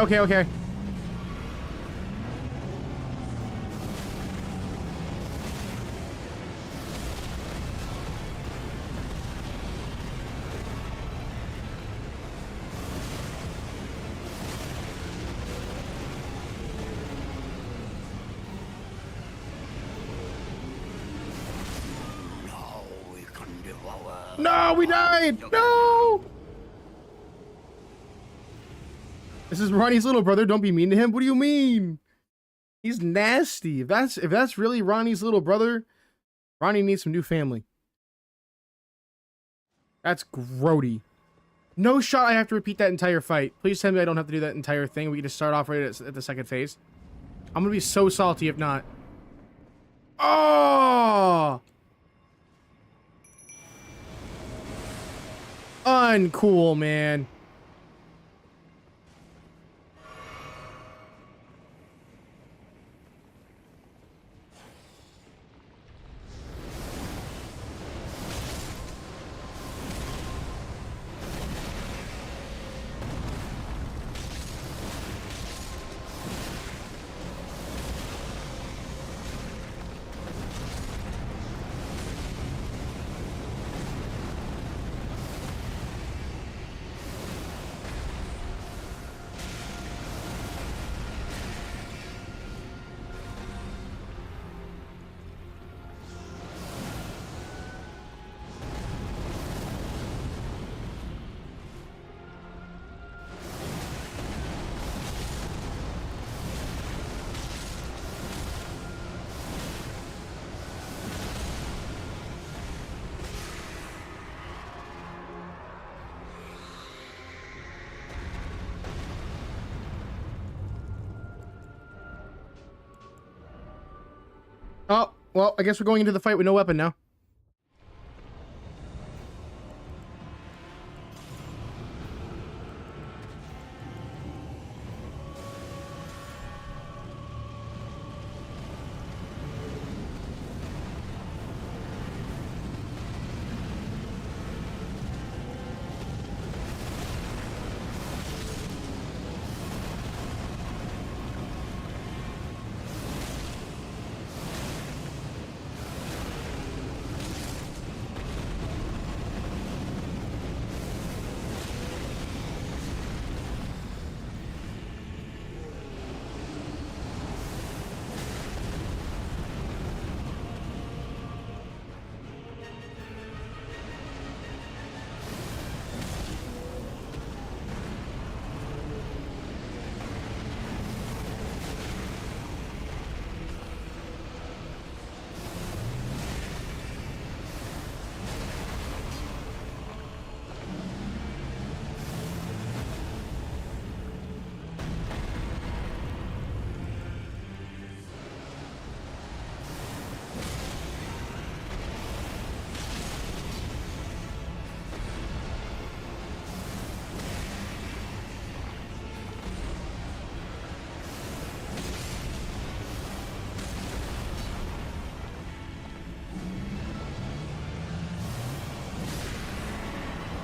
Now we can devour. No, we died! No! This is Ronnie's little brother. Don't be mean to him. What do you mean? He's nasty. If that's really Ronnie's little brother, Ronnie needs some new family. That's grody. No shot I have to repeat that entire fight. Please tell me I don't have to do that entire thing. We can just start off right at the second phase. I'm gonna be so salty if not. Oh! Uncool, man. Oh, well, I guess we're going into the fight with no weapon now.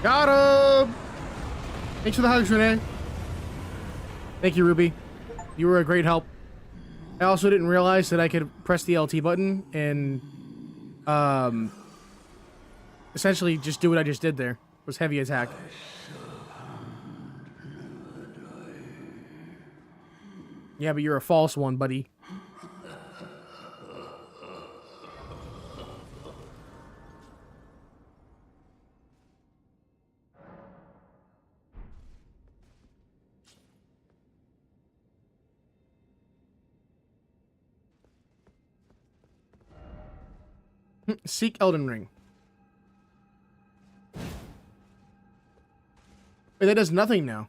Got him! Thanks for the hugs, Renee. Thank you, Ruby. You were a great help. I also didn't realize that I could press the LT button and, essentially just do what I just did there. It was heavy attack. Yeah, but you're a false one, buddy. Seek Elden Ring. Wait, that does nothing now.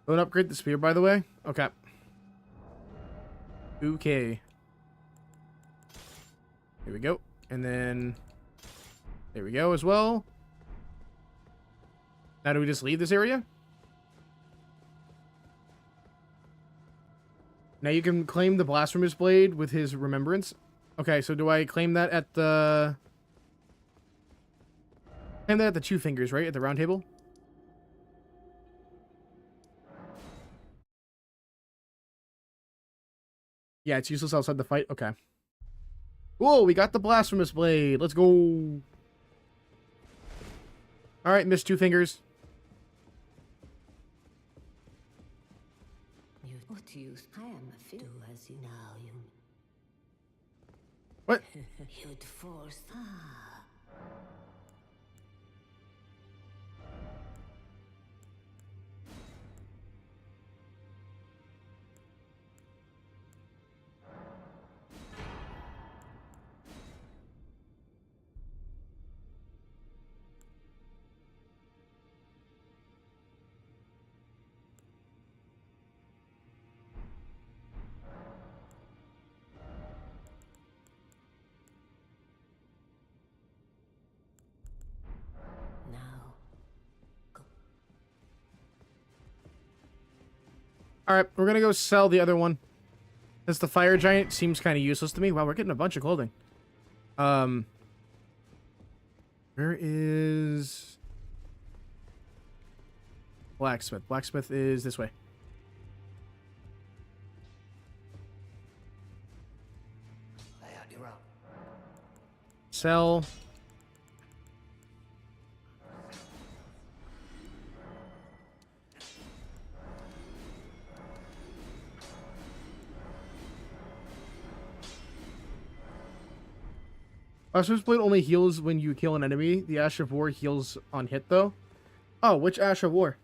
Don't upgrade the spear, by the way? Okay. Okay. Here we go. And then... there we go as well. Now do we just leave this area? Now you can claim the Blasphemous Blade with his remembrance. Okay, so do I claim that at the... claim that at the Two Fingers, right? At the round table? Yeah, it's useless outside the fight. Okay. Whoa, we got the Blasphemous Blade. Let's go. Alright, Miss Two Fingers. What use? I am a fool. Do as you now, you. What? You'd force. Now. Go. Alright, we're gonna go sell the other one. Since the fire giant seems kind of useless to me. Wow, we're getting a bunch of clothing. Where is... Blacksmith? Blacksmith is this way. Sell. Blasphemous Blade only heals when you kill an enemy. The Ash of War heals on hit, though. Oh, which Ash of War?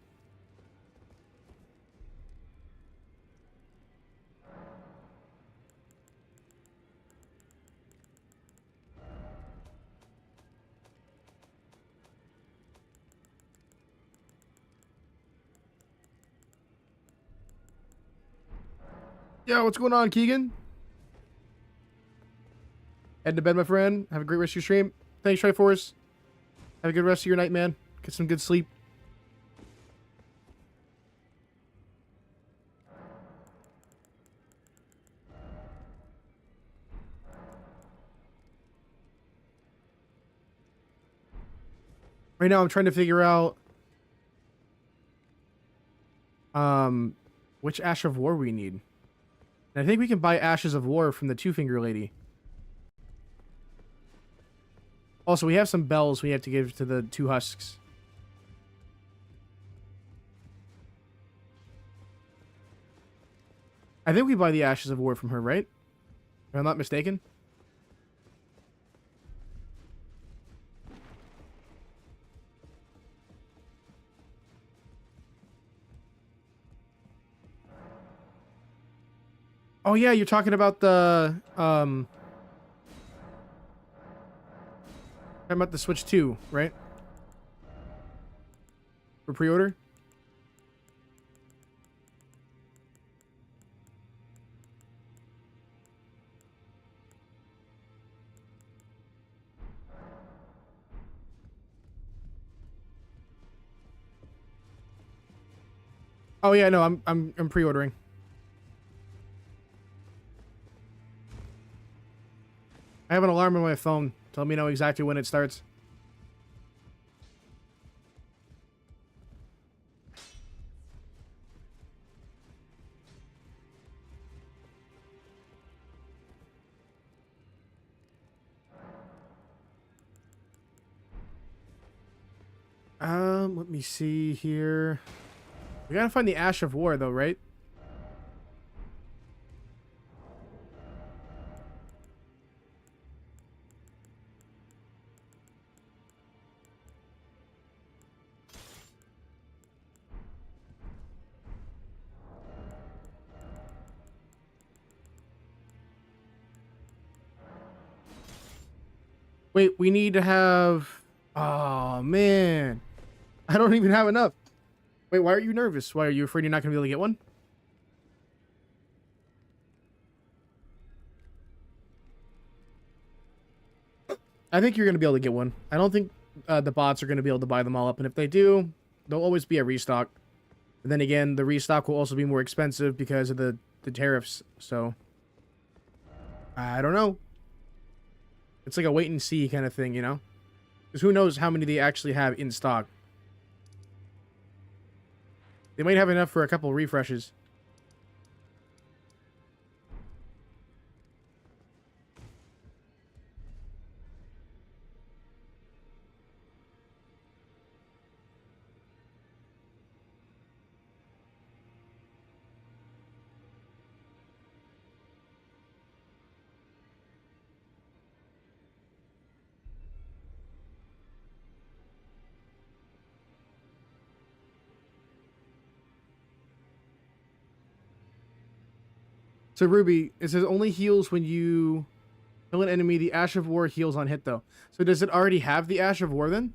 Yeah, what's going on, Keegan? Head to bed, my friend. Have a great rest of your stream. Thanks, Triforce. Have a good rest of your night, man. Get some good sleep. Right now, I'm trying to figure out which Ash of War we need. And I think we can buy Ashes of War from the Two-Finger Lady. Also, we have some bells we have to give to the two husks. I think we buy the Ashes of War from her, right? If I'm not mistaken. Oh yeah, you're talking about the talking about the Switch 2, right? For pre-order? Oh yeah, no, I'm pre-ordering. I have an alarm on my phone. Tell me know exactly when it starts. Let me see here. We gotta find the Ash of War though, right? Wait, we need to have... Oh, man. I don't even have enough. Wait, why are you nervous? Why, are you afraid you're not going to be able to get one? I think you're going to be able to get one. I don't think the bots are going to be able to buy them all up. And if they do, there'll always be a restock. And then again, the restock will also be more expensive because of the tariffs. So, I don't know. It's like a wait and see kind of thing, you know? Because who knows how many they actually have in stock. They might have enough for a couple refreshes. So Ruby, it says only heals when you kill an enemy. The Ash of War heals on hit though. So does it already have the Ash of War then?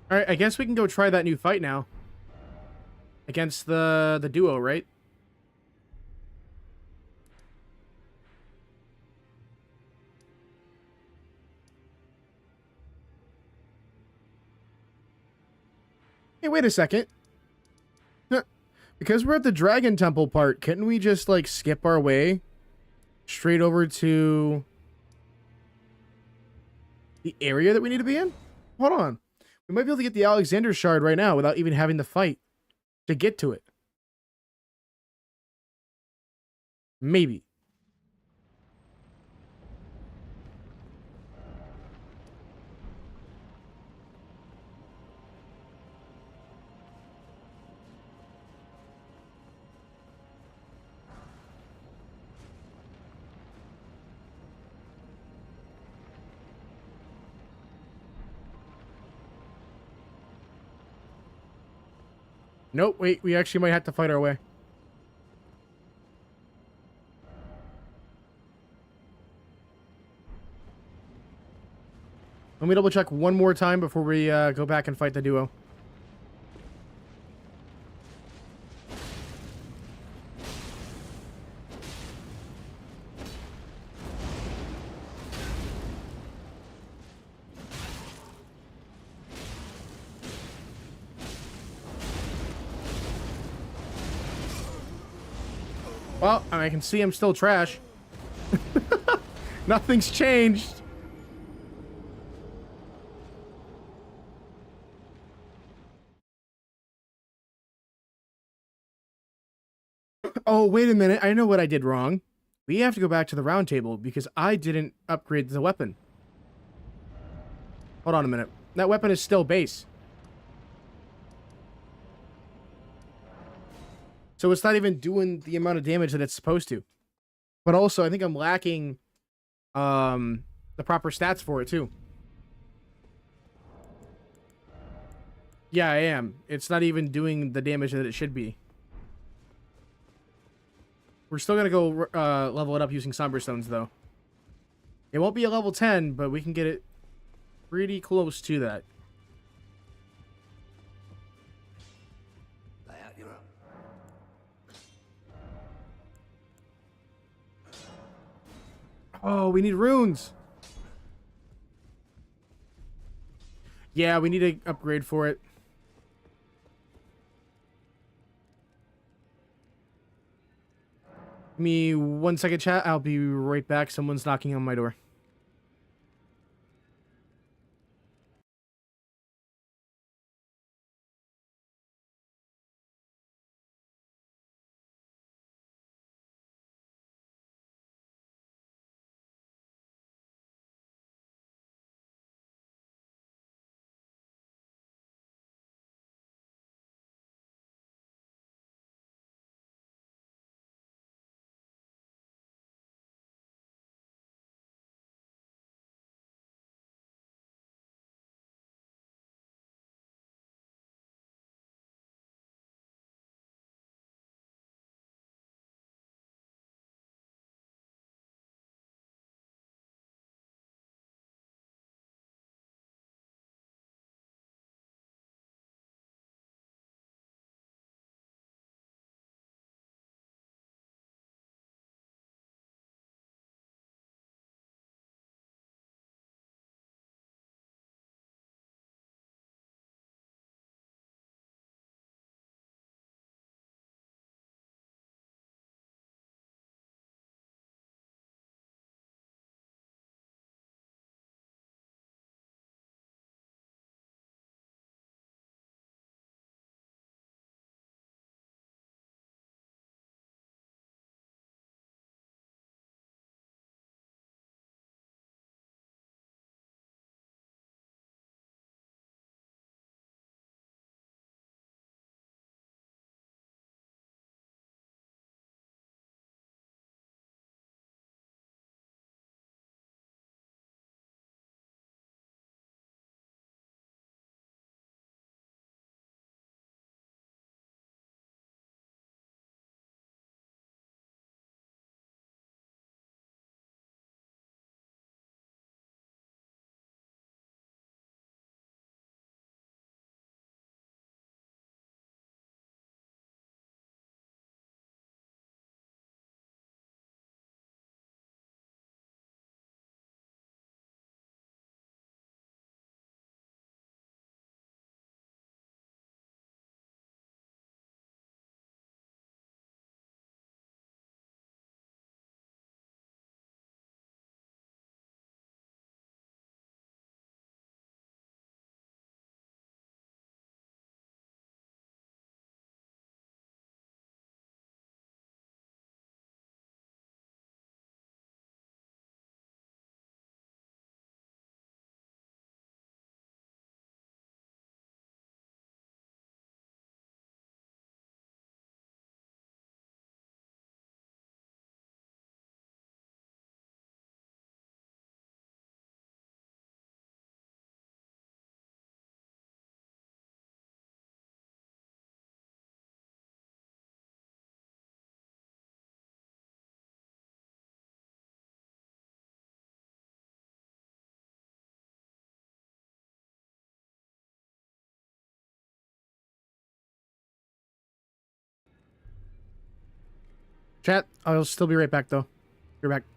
All right, I guess we can go try that new fight now. Against the duo, right? Hey, wait a second. Huh. Because we're at the Dragon Temple part, couldn't we just like skip our way straight over to the area that we need to be in? Hold on. We might be able to get the Alexander Shard right now without even having to fight to get to it. Maybe. Nope, wait, we actually might have to fight our way. Let me double check one more time before we go back and fight the duo. Well, I can see I'm still trash. Nothing's changed. Oh, wait a minute. I know what I did wrong. We have to go back to the round table because I didn't upgrade the weapon. Hold on a minute. That weapon is still base. So it's not even doing the amount of damage that it's supposed to. But also, I think I'm lacking the proper stats for it too. Yeah, I am. It's not even doing the damage that it should be. We're still gonna go level it up using Somber Stones, though. It won't be a level 10, but we can get it pretty close to that. You're up. Oh, we need runes. Yeah, we need to upgrade for it. Give me 1 second, chat. I'll be right back. Someone's knocking on my door. Chat, I'll still be right back though. Be right back.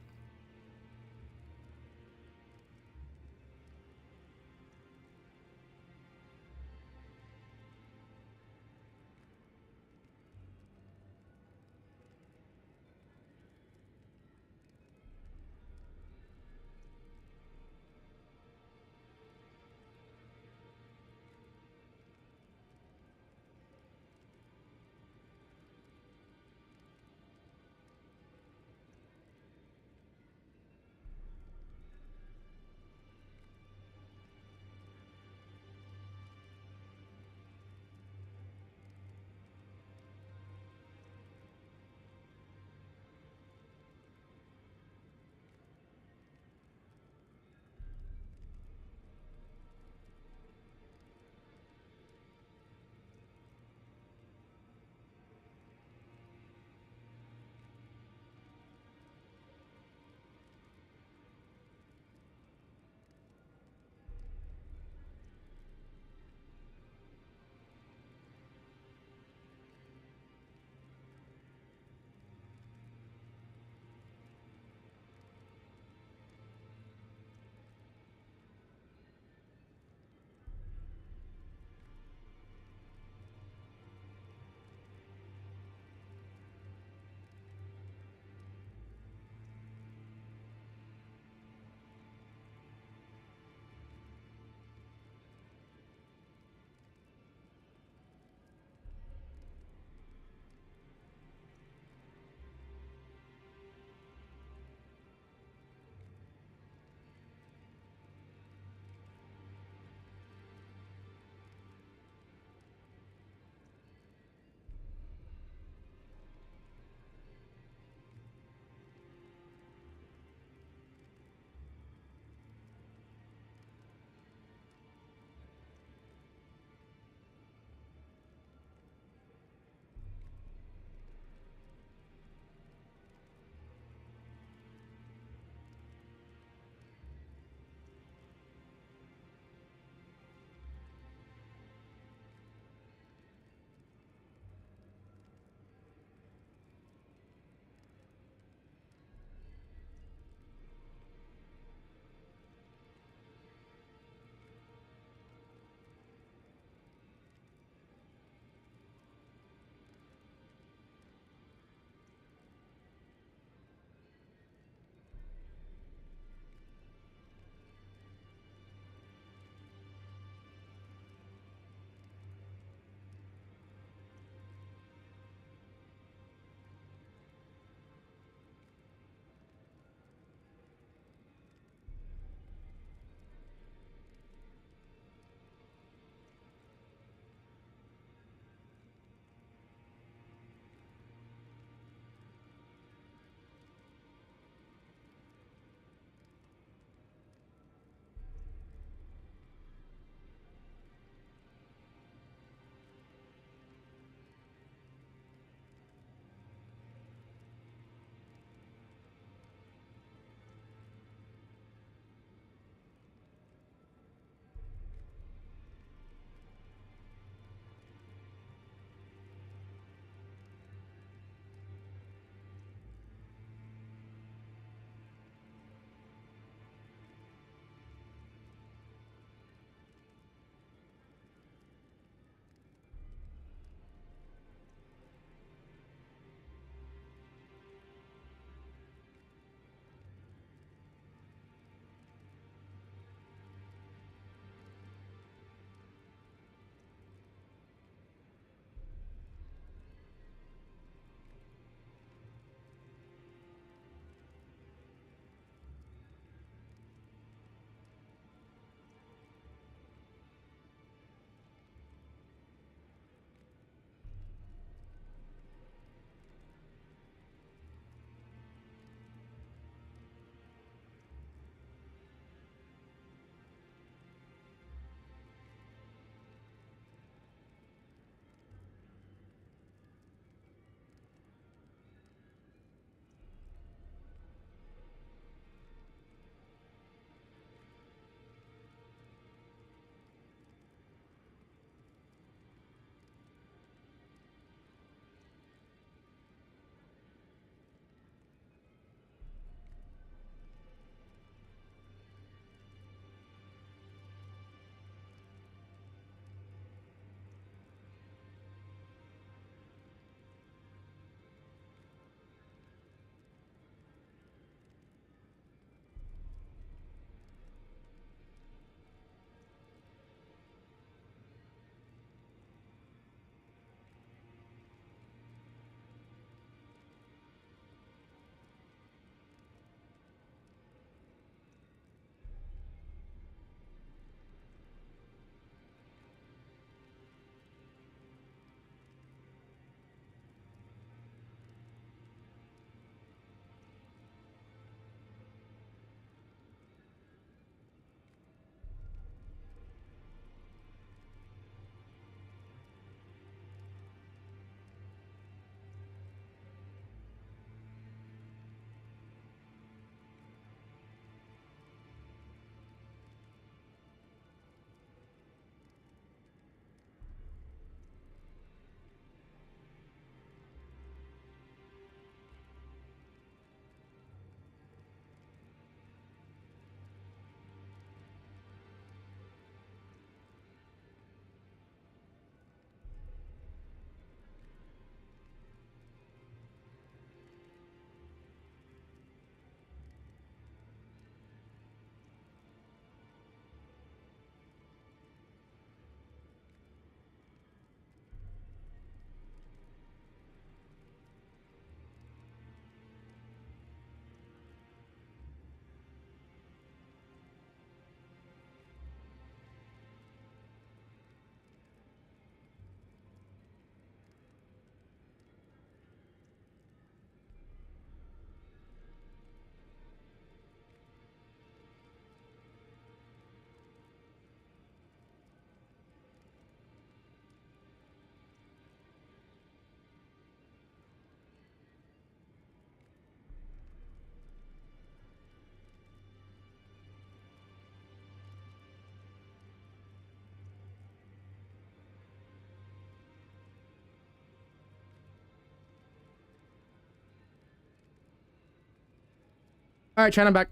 All right, China, I'm back.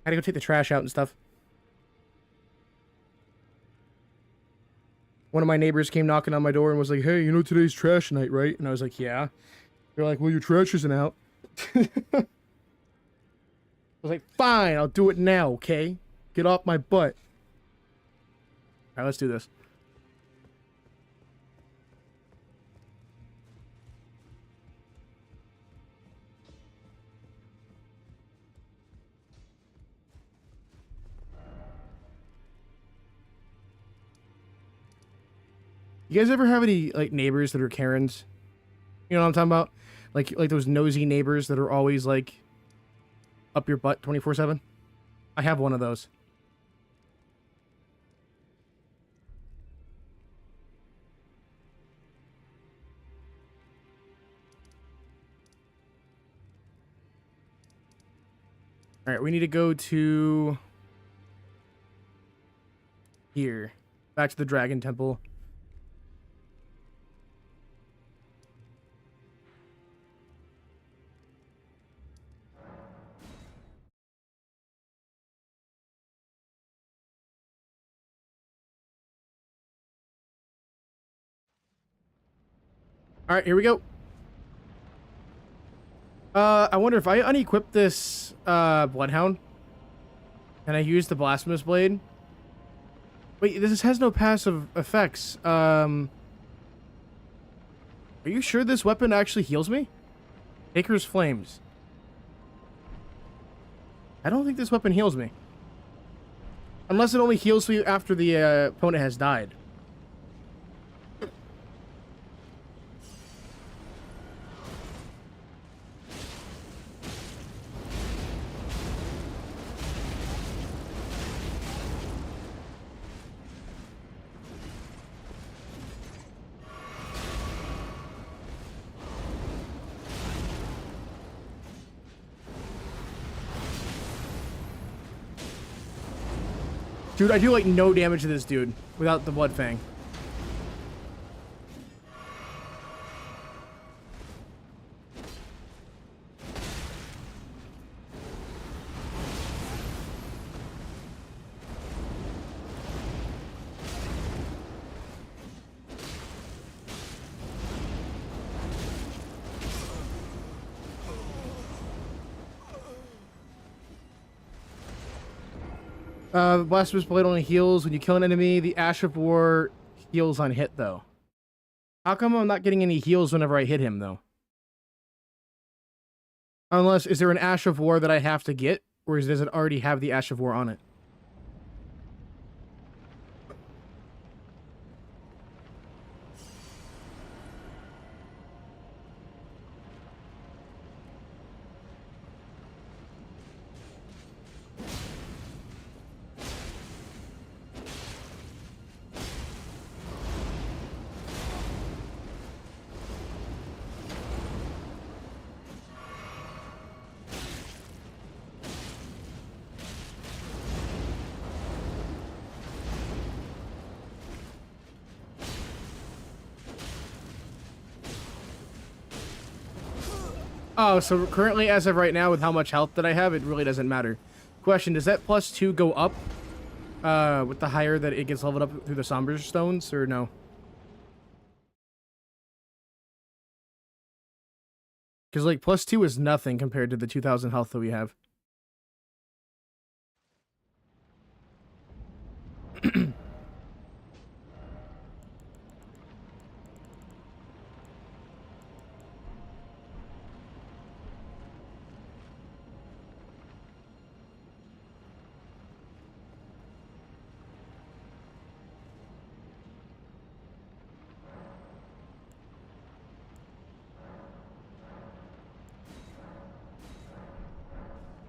I gotta go take the trash out and stuff. One of my neighbors came knocking on my door and was like, "Hey, you know today's trash night, right?" And I was like, "Yeah." They're like, "Well, your trash isn't out." I was like, "Fine, I'll do it now, okay? Get off my butt." All right, let's do this. You guys ever have any like neighbors that are Karens? You know what I'm talking about? Like those nosy neighbors that are always like up your butt 24/7. I have one of those. All right, we need to go to here, back to the Dragon Temple. All right, here we go. I wonder if I unequip this Bloodhound, and I use the Blasphemous Blade. Wait, this has no passive effects. Are you sure this weapon actually heals me? Taker's Flames. I don't think this weapon heals me. Unless it only heals me after the opponent has died. Dude, I do like no damage to this dude without the Blood Fang. The Blasphemous Blade only heals when you kill an enemy. The Ash of War heals on hit, though. How come I'm not getting any heals whenever I hit him, though? Unless, is there an Ash of War that I have to get? Or does it already have the Ash of War on it? Oh, so currently, as of right now, with how much health that I have, it really doesn't matter. Question, does that +2 go up with the higher that it gets leveled up through the Somber Stones, or no? Because, like, +2 is nothing compared to the 2,000 health that we have.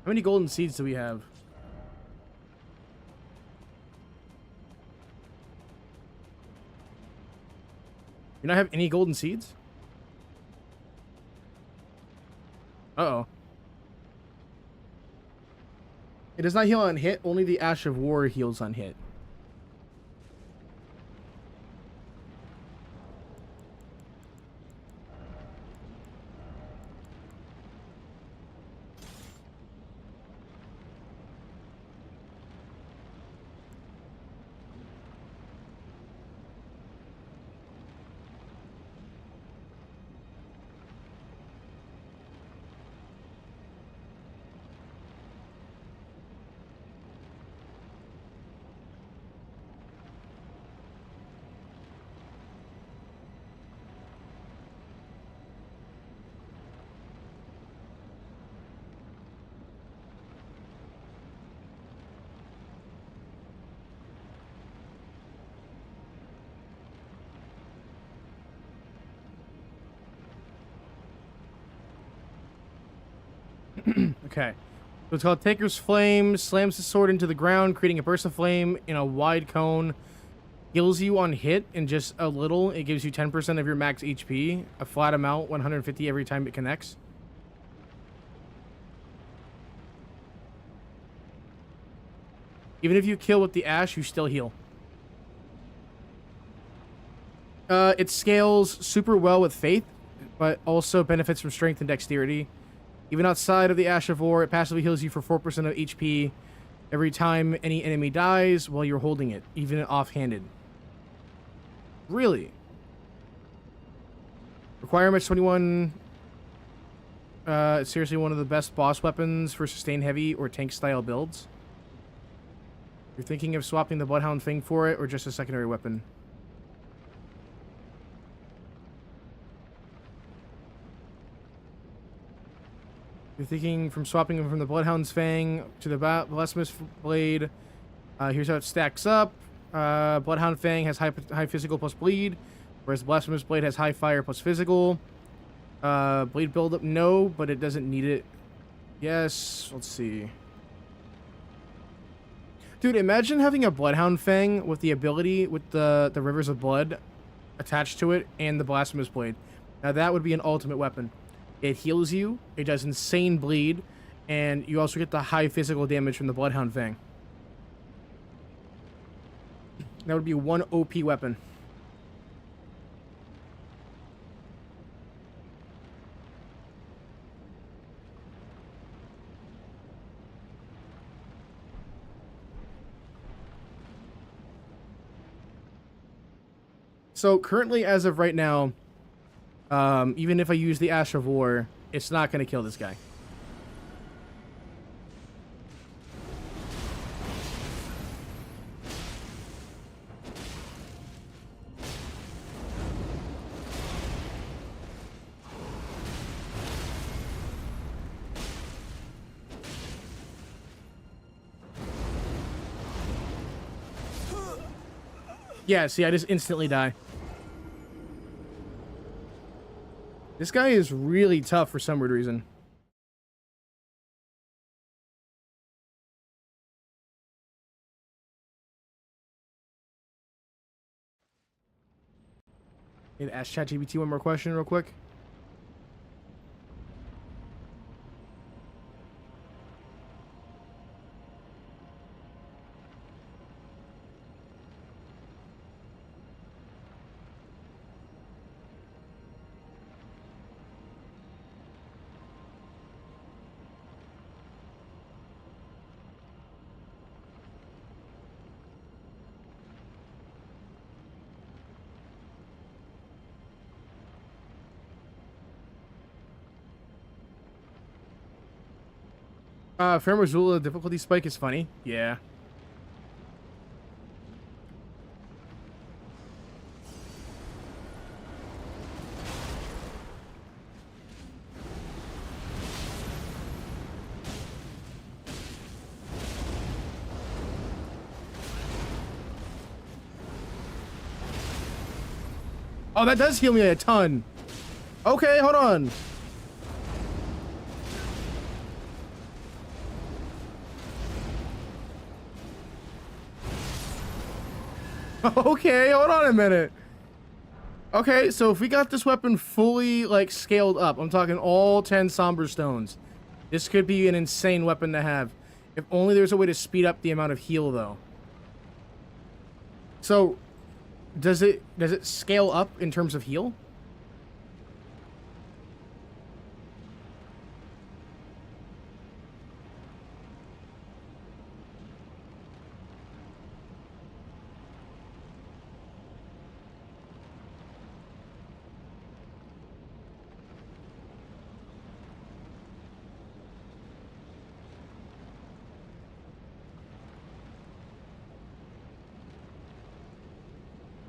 How many golden seeds do we have? You not have any golden seeds? Uh-oh. It does not heal on hit, only the Ash of War heals on hit. Okay. So it's called Taker's Flame. Slams the sword into the ground, creating a burst of flame in a wide cone. Heals you on hit in just a little. It gives you 10% of your max HP. A flat amount, 150 every time it connects. Even if you kill with the ash, you still heal. It scales super well with Faith, but also benefits from strength and dexterity. Even outside of the Ash of War, it passively heals you for 4% of HP every time any enemy dies while you're holding it, even offhanded. Really? Requirements 21. It's seriously one of the best boss weapons for sustained heavy or tank style builds. You're thinking of swapping the Bloodhound thing for it, or just a secondary weapon? You're thinking from swapping them from the Bloodhound's Fang to the Blasphemous Blade. Here's how it stacks up. Bloodhound Fang has high physical plus bleed, whereas Blasphemous Blade has high fire plus physical. Bleed buildup, no, but it doesn't need it. Yes, let's see. Dude, imagine having a Bloodhound Fang with the ability with the Rivers of Blood attached to it and the Blasphemous Blade. Now that would be an ultimate weapon. It heals you, it does insane bleed, and you also get the high physical damage from the Bloodhound Fang. That would be one OP weapon. So currently, as of right now, even if I use the Ash of War, it's not going to kill this guy. Yeah, see, I just instantly die. This guy is really tough for some weird reason. Need to ask ChatGPT one more question real quick. Fermazula difficulty spike is funny. Yeah. Oh, that does heal me a ton. Okay, hold on. Okay, hold on a minute. Okay, so if we got this weapon fully, like, scaled up, I'm talking all 10 Somber Stones, this could be an insane weapon to have. If only there's a way to speed up the amount of heal, though. So, does it scale up in terms of heal?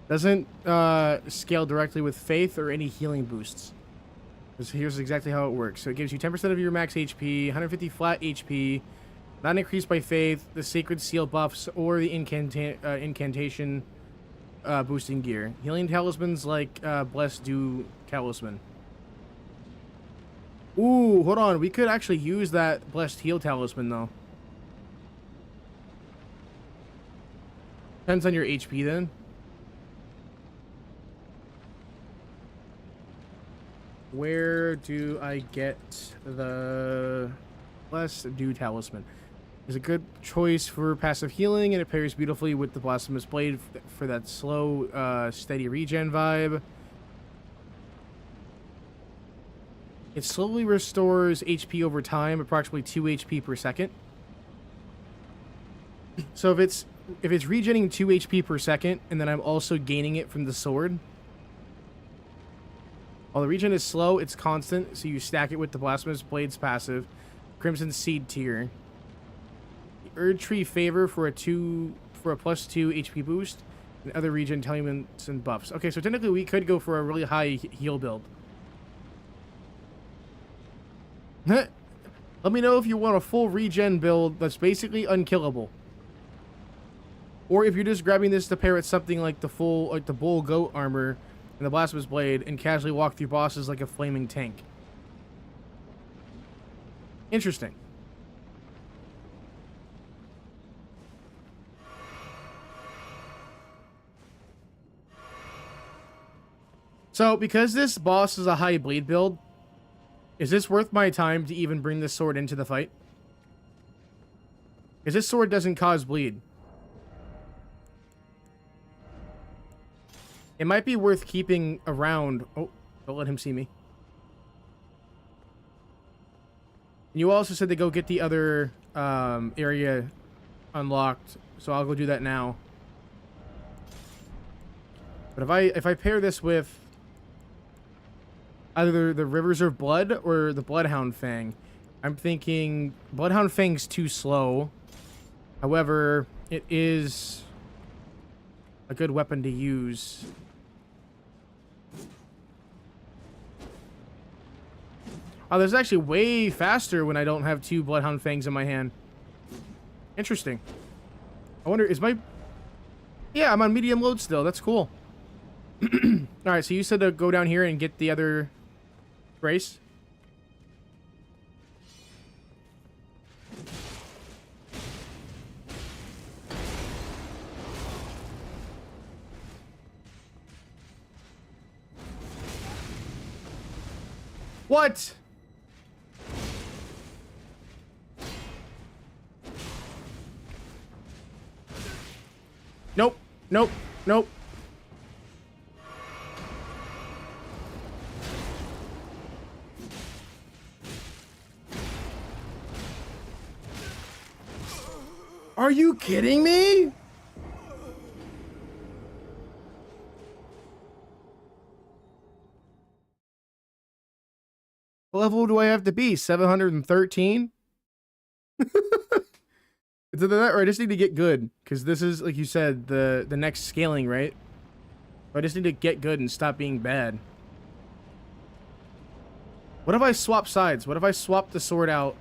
Doesn't scale directly with Faith or any healing boosts. So here's exactly how it works. So it gives you 10% of your max HP, 150 flat HP, not increased by Faith, the Sacred Seal buffs, or the incantation boosting gear. Healing talismans like Blessed Dew Talisman. Ooh, hold on. We could actually use that blessed heal talisman though. Depends on your HP then. Where do I get the blessed dew talisman? Is a good choice for passive healing, and it pairs beautifully with the blasphemous blade for that slow, steady regen vibe. It slowly restores HP over time, approximately 2 HP per second. So if it's regenerating 2 HP per second, and then I'm also gaining it from the sword. While the regen is slow, it's constant, so you stack it with the blasphemous blade's passive, Crimson Seed tier. Erd Tree Favor for a +2 HP boost, and other regen elements and buffs. Okay, so technically we could go for a really high heal build. Let me know if you want a full regen build that's basically unkillable. Or if you're just grabbing this to pair with something like the bull goat armor and the blasphemous blade and casually walk through bosses like a flaming tank. Interesting. So, because this boss is a high bleed build, is this worth my time to even bring this sword into the fight? Because this sword doesn't cause bleed. It might be worth keeping around. Oh, don't let him see me. And you also said to go get the other area unlocked, so I'll go do that now. But if I pair this with either the Rivers of Blood or the Bloodhound Fang, I'm thinking Bloodhound Fang's too slow. However, it is a good weapon to use. Oh, this is actually way faster when I don't have 2 Bloodhound Fangs in my hand. Interesting. I wonder, is my... Yeah, I'm on medium load still. That's cool. Alright, so you said to go down here and get the other brace. What? Nope. Nope. Nope. Are you kidding me? What level do I have to be? 713? Is it that, or I just need to get good? Because this is, like you said, the next scaling, right? I just need to get good and stop being bad. What if I swap sides? What if I swap the sword out?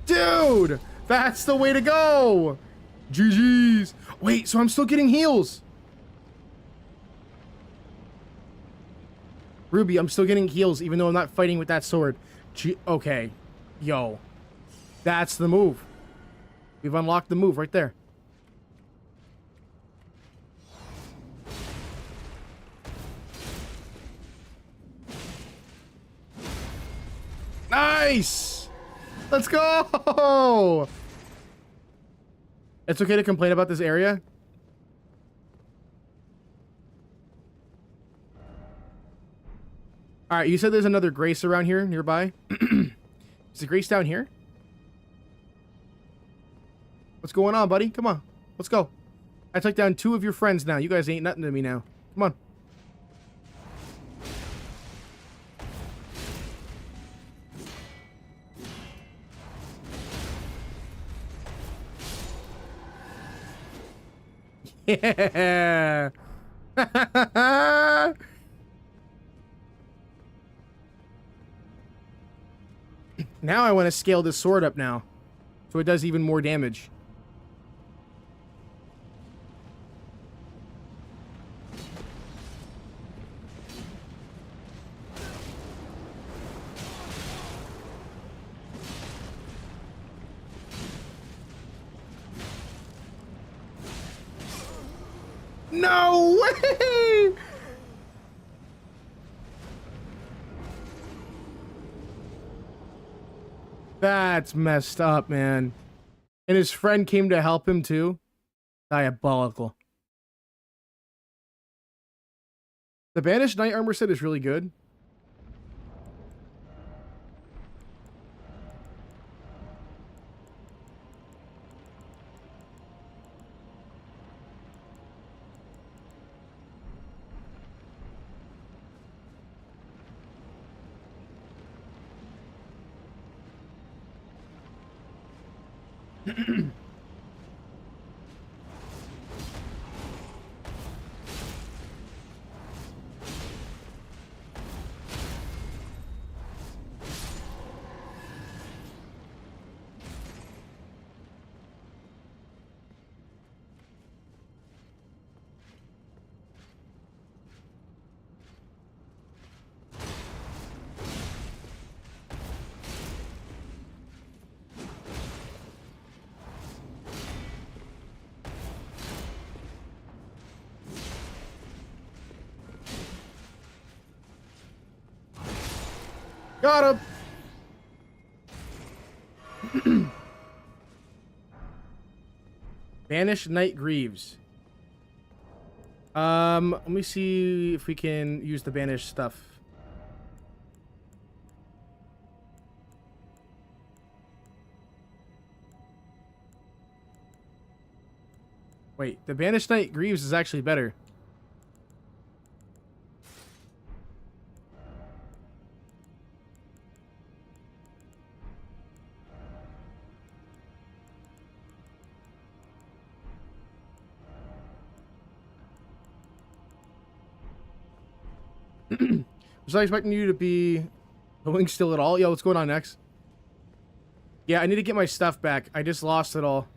Dude! That's the way to go! GG's. Wait, so I'm still getting heals. Ruby, I'm still getting heals even though I'm not fighting with that sword. Okay. Yo. That's the move. We've unlocked the move right there. Nice! Let's go! It's okay to complain about this area? Alright, you said there's another Grace around here nearby. Is the Grace down here? What's going on, buddy? Come on. Let's go. I took down 2 of your friends now. You guys ain't nothing to me now. Come on. Yeah. Now I want to scale this sword up now, so it does even more damage. No way! That's messed up, man. And his friend came to help him too. Diabolical. The Banished Knight armor set is really good. Got him! Banished Knight Greaves. Let me see if we can use the banished stuff. Wait, the Banished Knight Greaves is actually better. Was I expecting you to be going still at all? Yo, what's going on next? Yeah, I need to get my stuff back. I just lost it all.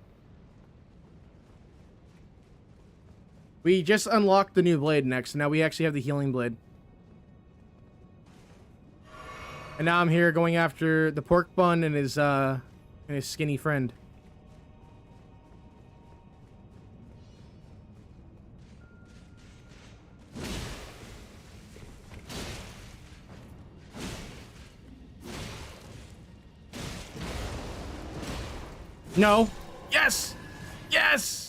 We just unlocked the new blade next. Now we actually have the healing blade. And now I'm here going after the pork bun and his skinny friend. No. Yes! Yes!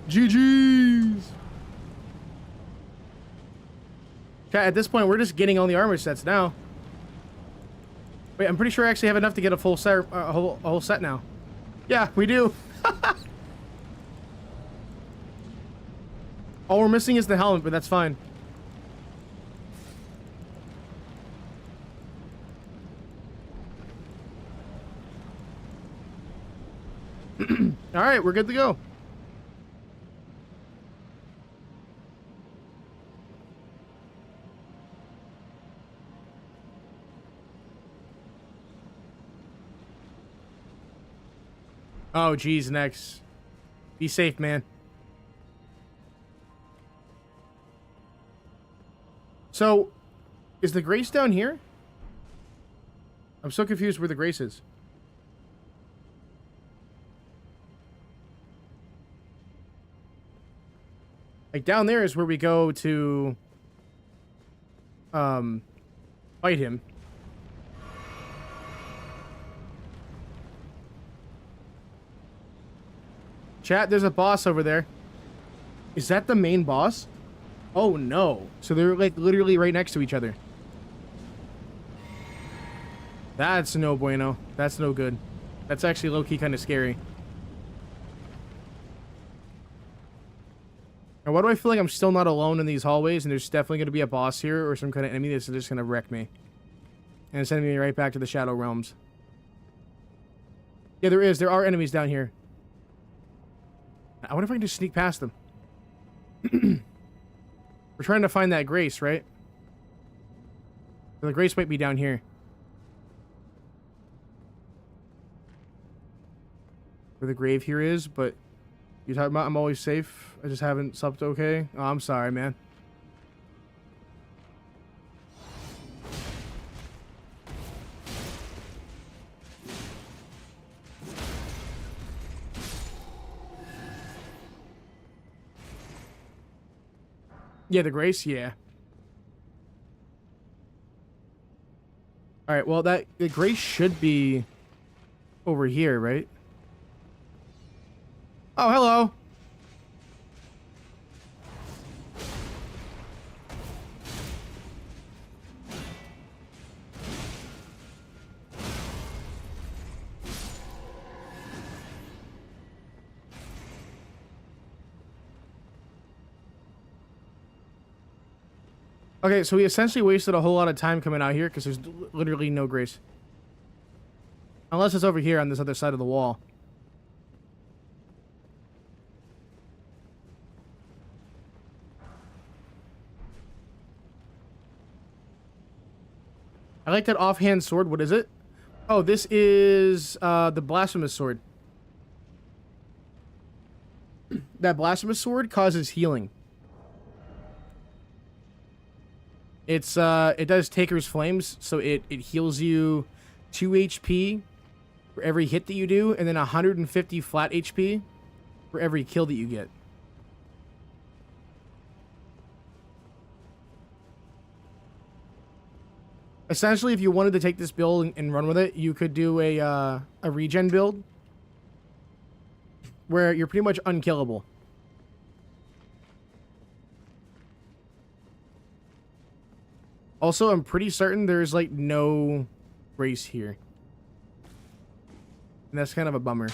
GG's. Okay, at this point, we're just getting on the armor sets now. Wait, I'm pretty sure I actually have enough to get a full set, a whole set now. Yeah, we do. All we're missing is the helmet, but that's fine. All right, we're good to go. Oh, geez, next. Be safe, man. So, is the Grace down here? I'm so confused where the Grace is. Like, down there is where we go to... fight him. Chat, there's a boss over there. Is that the main boss? Oh no. So they're like literally right next to each other. That's no bueno. That's no good. That's actually low-key kind of scary. Now, why do I feel like I'm still not alone in these hallways and there's definitely going to be a boss here or some kind of enemy that's just going to wreck me? And send me right back to the Shadow Realms. Yeah, there is. There are enemies down here. I wonder if I can just sneak past them. We're trying to find that Grace, right? The Grace might be down here. Where the grave here is, but you're talking about I'm always safe. I just haven't slept okay. Oh, I'm sorry, man. Yeah, the Grace, yeah. Alright, well, the Grace should be over here, right? Oh, hello. Okay, so we essentially wasted a whole lot of time coming out here because there's literally no Grace. Unless it's over here on this other side of the wall. I like that offhand sword. What is it? Oh, this is the blasphemous sword. That blasphemous sword causes healing. It's it does Taker's Flames, so it heals you 2 HP for every hit that you do, and then 150 flat HP for every kill that you get. Essentially, if you wanted to take this build and run with it, you could do a regen build where you're pretty much unkillable. Also, I'm pretty certain there's like no Grace here. And that's kind of a bummer.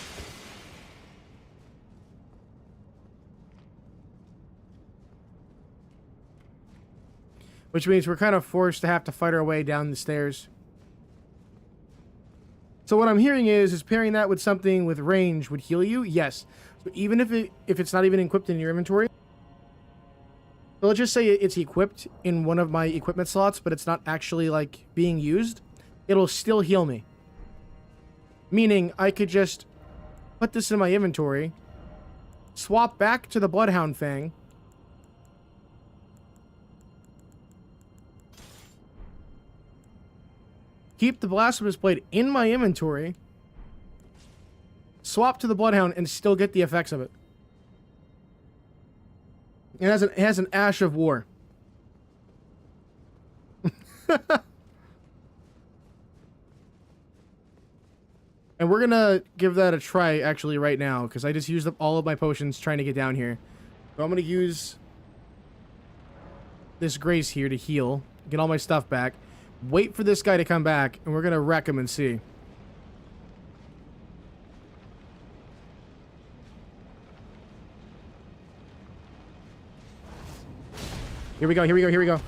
Which means we're kind of forced to have to fight our way down the stairs. So what I'm hearing is pairing that with something with range would heal you? Yes. So even if it's not even equipped in your inventory. So let's just say it's equipped in one of my equipment slots, but it's not actually like being used. It'll still heal me. Meaning I could just put this in my inventory, swap back to the Bloodhound Fang, keep the Blasphemous Blade in my inventory, swap to the Bloodhound, and still get the effects of it. It has an Ash of War. And we're gonna give that a try actually right now, because I just used up all of my potions trying to get down here. So I'm gonna use this Grace here to heal, get all my stuff back, wait for this guy to come back, and we're gonna wreck him and see. Here we go, here we go, here we go.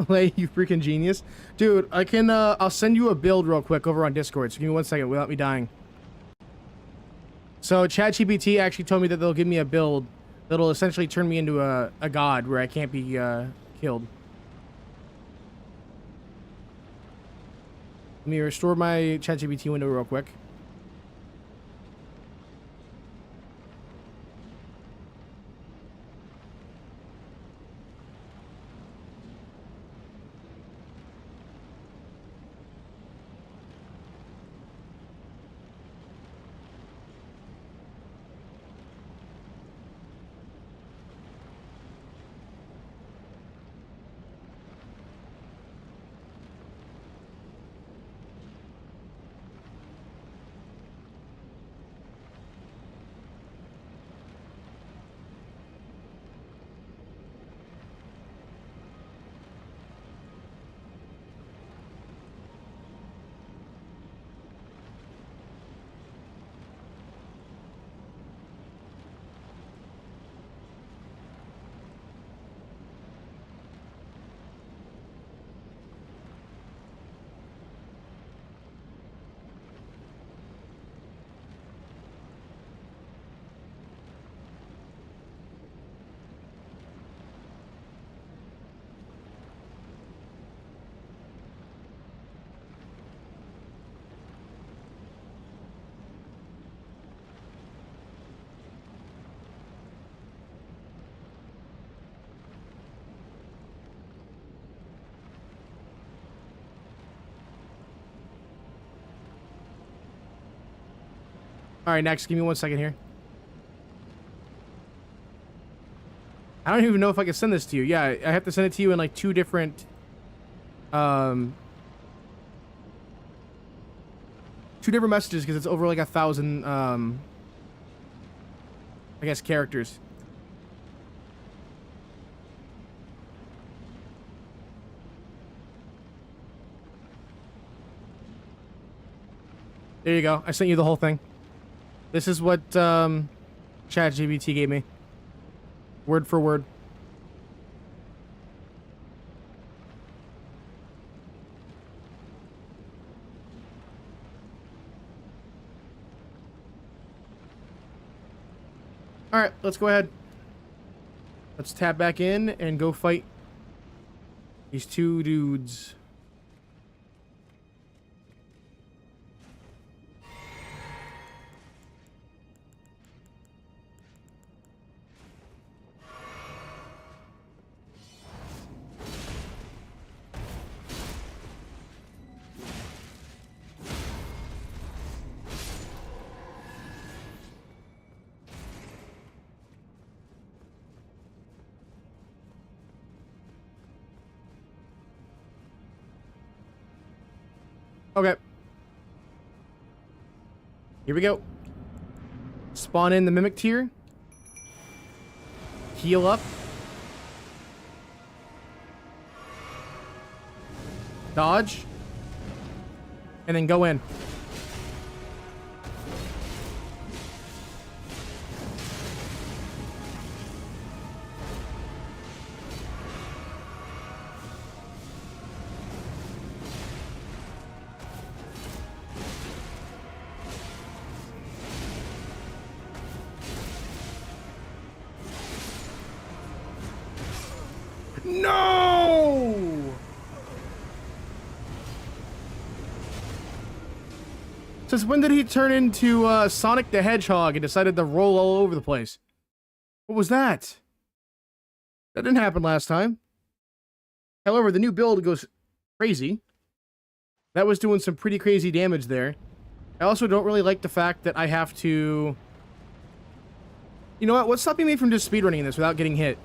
Lay, you freaking genius. Dude, I can, I'll send you a build real quick over on Discord, so give me 1 second without me dying. So, ChatGPT actually told me that they'll give me a build that'll essentially turn me into a god where I can't be, killed. Let me restore my ChatGPT window real quick. All right, next. Give me 1 second here. I don't even know if I can send this to you. Yeah, I have to send it to you in like 2 different, 2 different messages because it's over like 1,000, I guess, characters. There you go. I sent you the whole thing. This is what ChatGPT gave me. Word for word. Alright, let's go ahead. Let's tap back in and go fight these 2 dudes. Okay. Here we go. Spawn in the Mimic tier. Heal up. Dodge. And then go in. No! Since when did he turn into Sonic the Hedgehog and decided to roll all over the place? What was that? That didn't happen last time. However, the new build goes crazy. That was doing some pretty crazy damage there. I also don't really like the fact that I have to... You know what? What's stopping me from just speedrunning this without getting hit?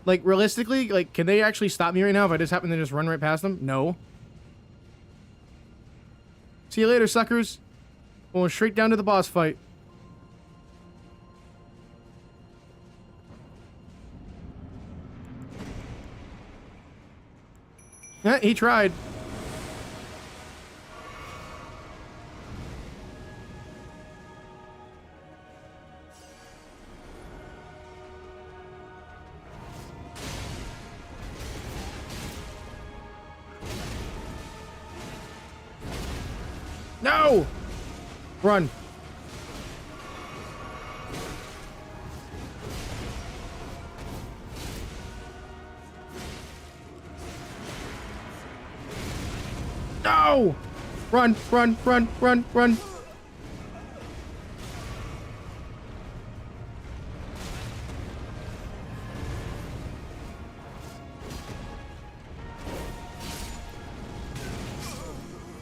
Like, realistically, like, can they actually stop me right now if I just happen to just run right past them? No. See you later, suckers. Going straight down to the boss fight. Yeah, he tried. No! Run. No! Run, run, run, run, run.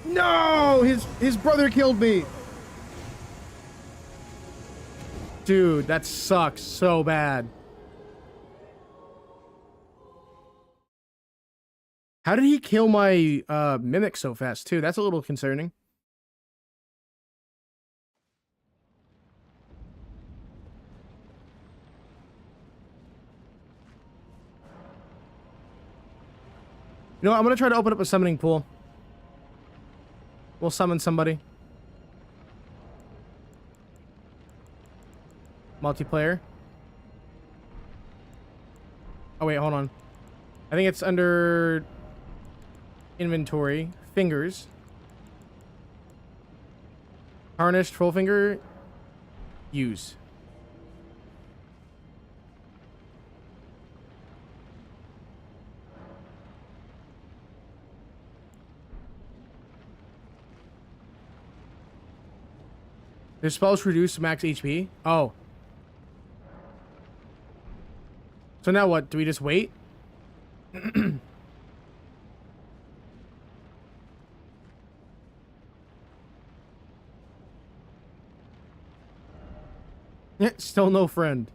No! His brother killed me. Dude, that sucks so bad. How did he kill my mimic so fast too? That's a little concerning. You know what? I'm gonna try to open up a summoning pool. We'll summon somebody. Multiplayer. Oh wait, hold on. I think it's under inventory. Fingers. Tarnished troll finger. Use. Their spells reduce max HP. Oh. So now what? Do we just wait? Yeah, still no friend.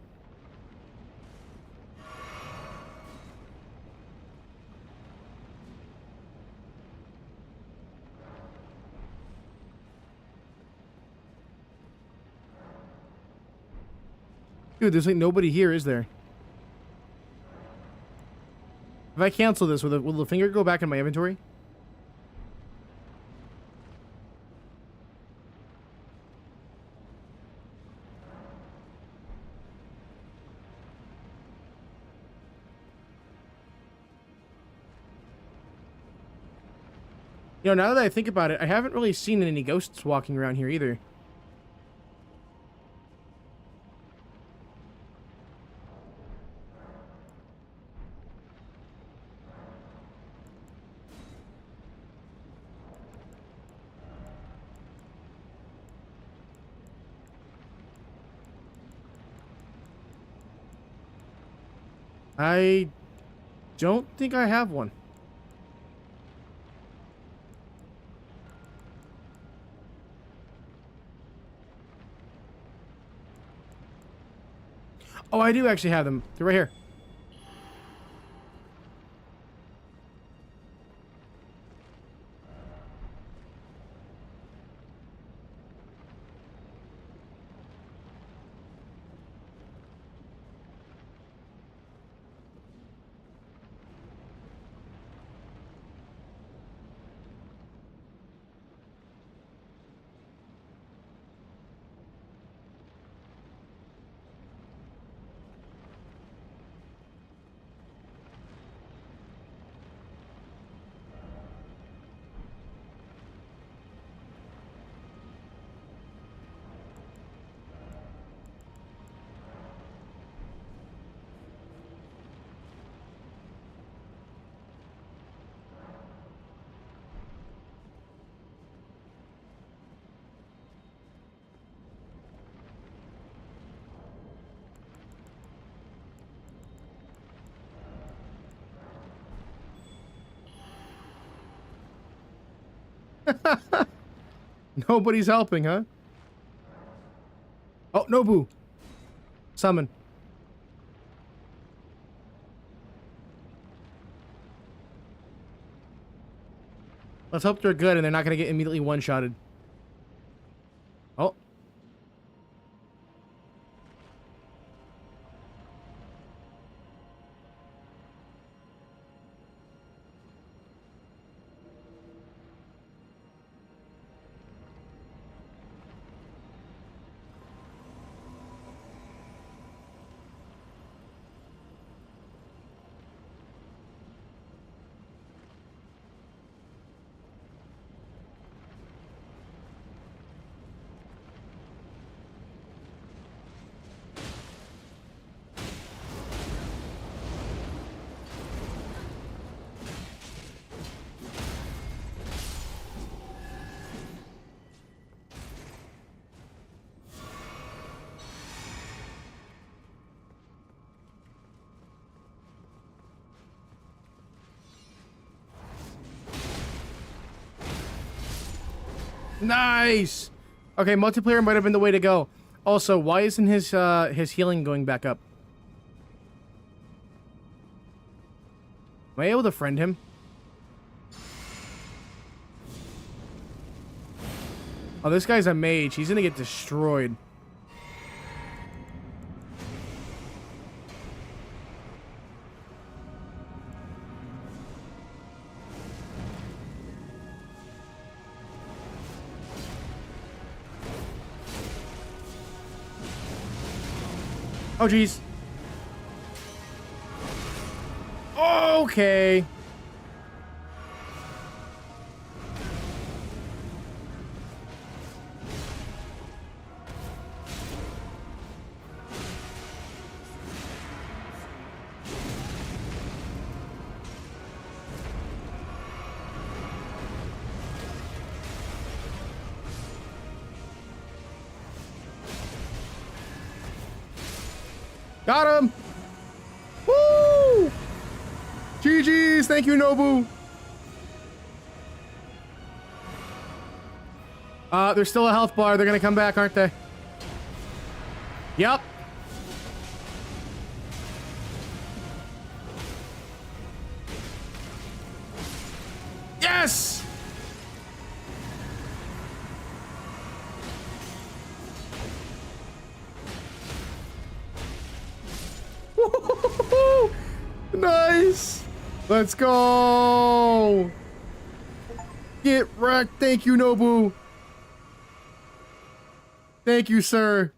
Dude, there's like nobody here, is there? If I cancel this, will the finger go back in my inventory? You know, now that I think about it, I haven't really seen any ghosts walking around here either. I don't think I have one. Oh, I do actually have them. They're right here. Nobody's helping, huh? Oh, Nobu. Summon. Let's hope they're good and they're not going to get immediately one-shotted. Oh. Nice. Okay, multiplayer might have been the way to go. Also, why isn't his healing going back up? Am I able to friend him? Oh, this guy's a mage. He's gonna get destroyed. Oh, jeez. Okay. Got him! Woo! GG's! Thank you, Nobu! There's still a health bar. They're gonna come back, aren't they? Yep. Yes! Nice! Let's go! Get wrecked! Thank you, Nobu! Thank you, sir!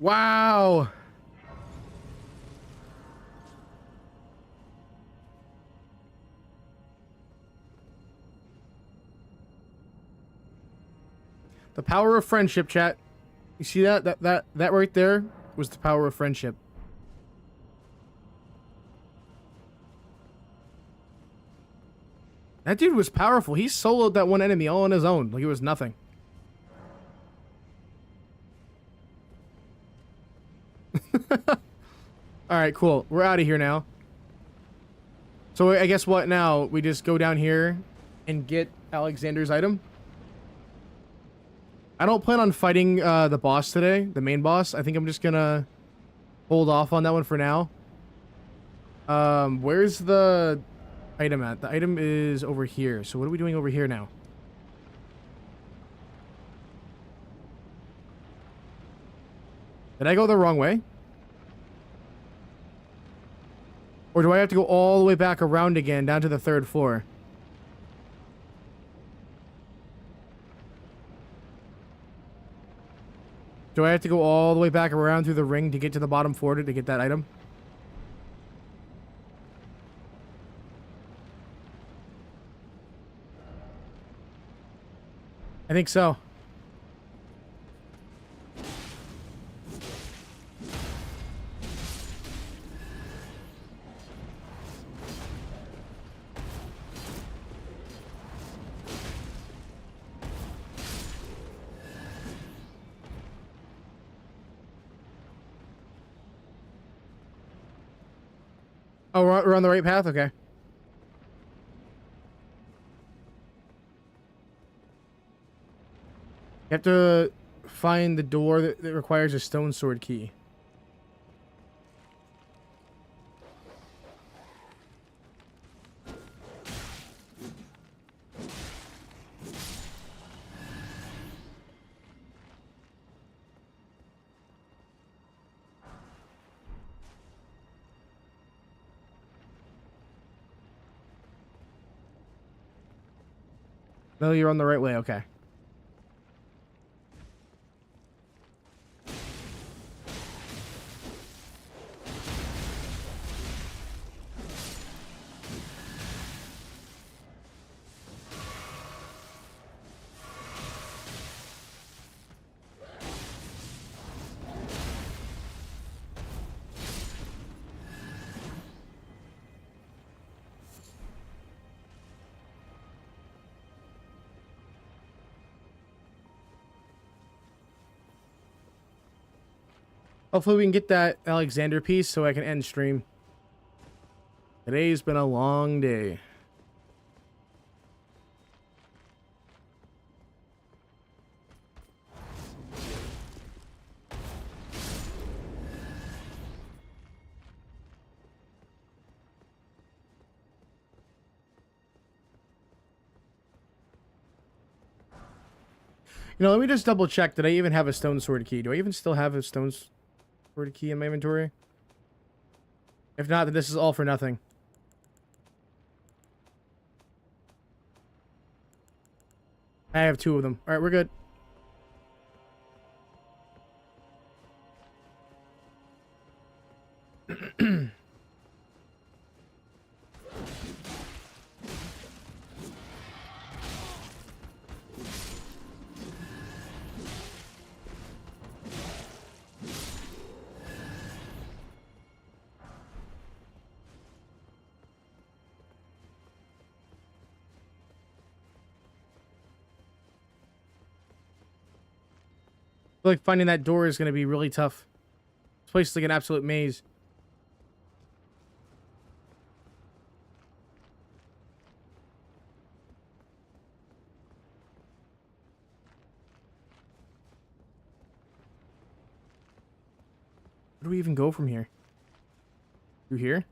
Wow! The power of friendship, chat. You see that? That right there was the power of friendship. That dude was powerful. He soloed that one enemy all on his own. Like it was nothing. Alright, cool. We're out of here now. So I guess what now? We just go down here and get Alexander's item? I don't plan on fighting the boss today. The main boss. I think I'm just gonna hold off on that one for now. Where's the item at? The item is over here. So what are we doing over here now? Did I go the wrong way? Or do I have to go all the way back around again down to the 3rd floor? Do I have to go all the way back around through the ring to get to the bottom floor to get that item? I think so. Oh, we're on the right path? Okay. You have to find the door that requires a stone sword key. No, you're on the right way. Okay. Hopefully we can get that Alexander piece so I can end stream. Today's been a long day. You know, let me just double check. Did I even have a stone sword key? Do I even still have a stone sword key in my inventory? If not, then this is all for nothing. I have 2 of them. All right, we're good. I feel like finding that door is going to be really tough. This place is like an absolute maze. Where do we even go from here? Through here?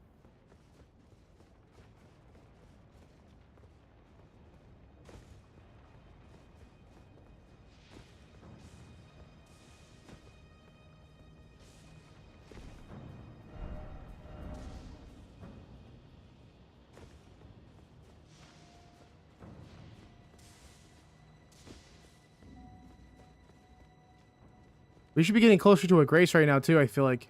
We should be getting closer to a grace right now, too, I feel like.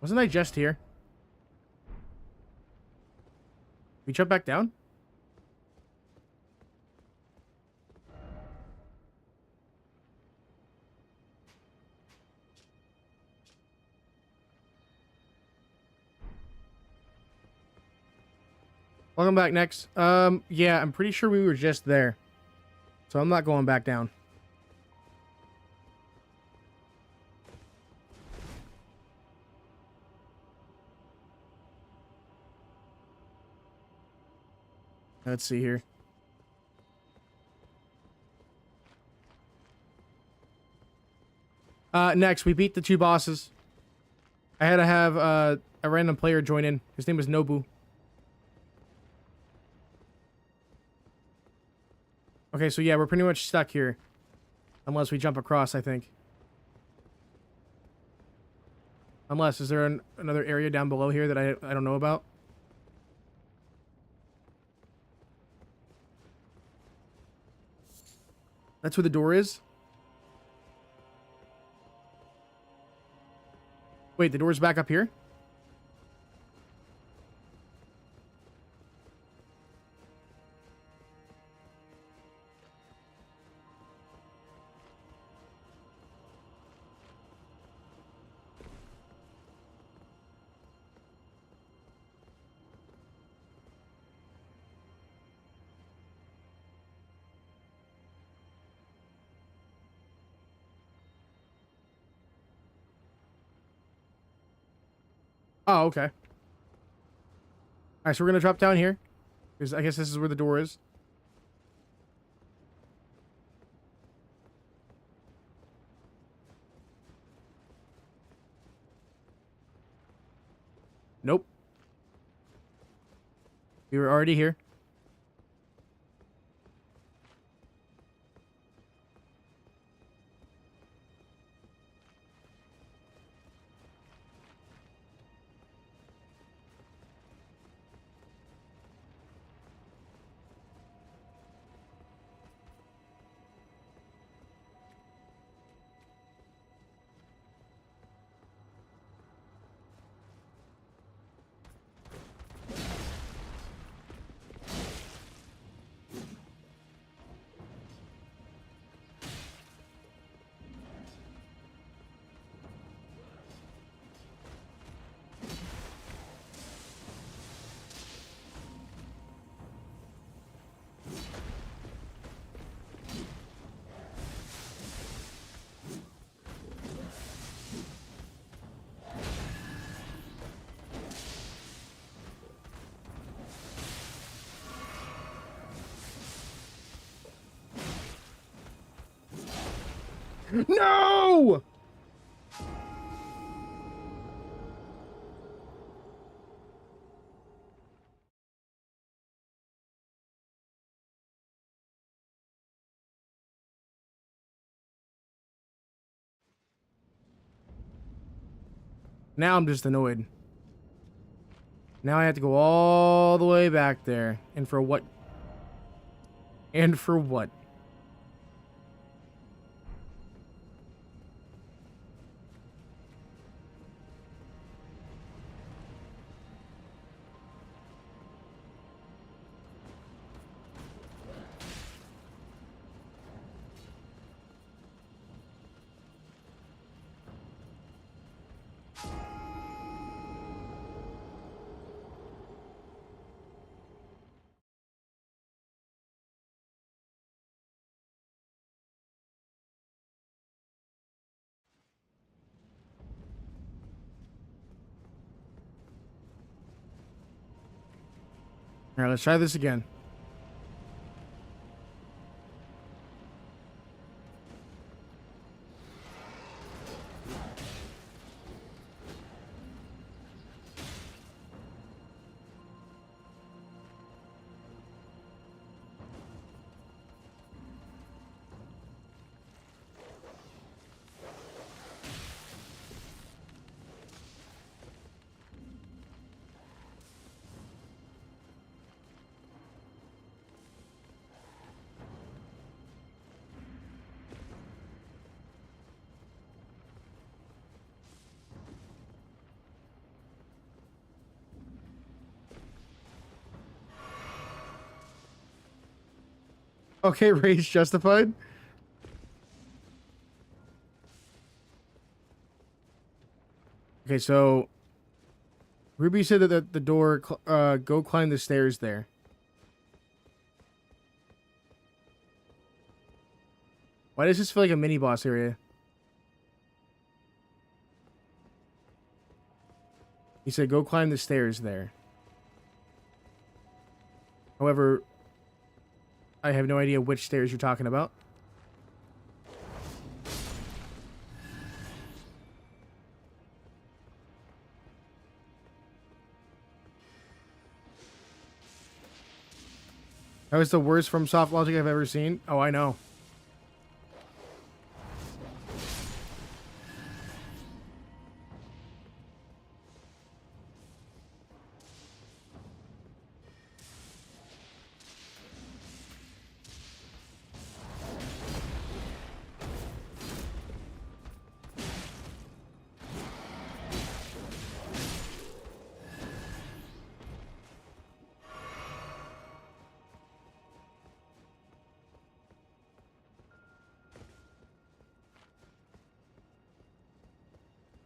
Wasn't I just here? We jump back down? Welcome back, next. Yeah, I'm pretty sure we were just there. So I'm not going back down. Let's see here. Next, we beat the 2 bosses. I had to have a random player join in. His name was Nobu. Okay, so yeah, we're pretty much stuck here. Unless we jump across, I think. Unless, is there another area down below here that I don't know about? That's where the door is? Wait, the door's back up here? Oh, okay. Alright, so we're gonna drop down here. Because I guess this is where the door is. Nope. We were already here. No! Now I'm just annoyed. Now I have to go all the way back there. And for what? And for what? Alright, let's try this again. Okay, rage justified. Okay, so Ruby said that the door, go climb the stairs there. Why does this feel like a mini boss area? He said go climb the stairs there. However, I have no idea which stairs you're talking about. That was the worst from soft logic I've ever seen. Oh, I know.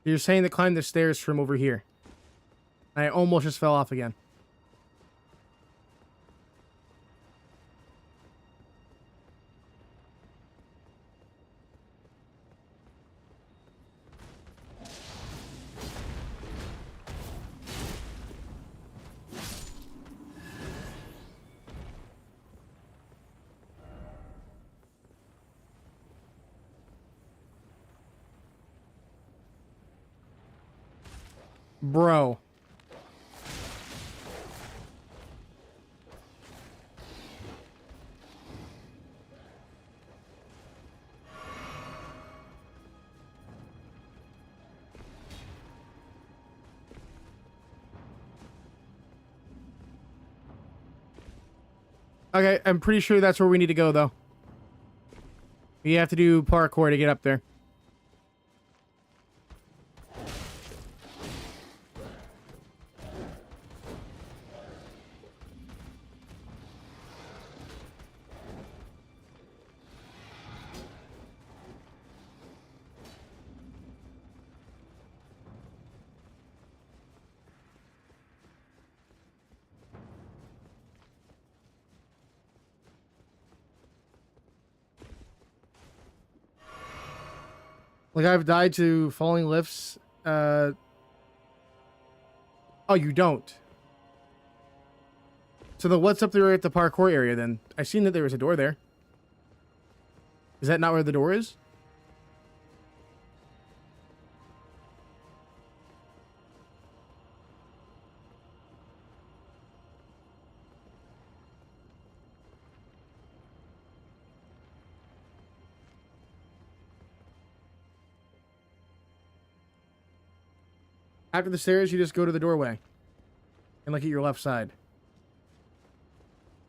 You're saying to climb the stairs from over here. I almost just fell off again. Bro. Okay, I'm pretty sure that's where we need to go, though. We have to do parkour to get up there. Like, I've died to falling lifts. Oh, you don't. So then what's up there at the parkour area, then? I seen that there was a door there. Is that not where the door is? After the stairs, you just go to the doorway. And look at your left side.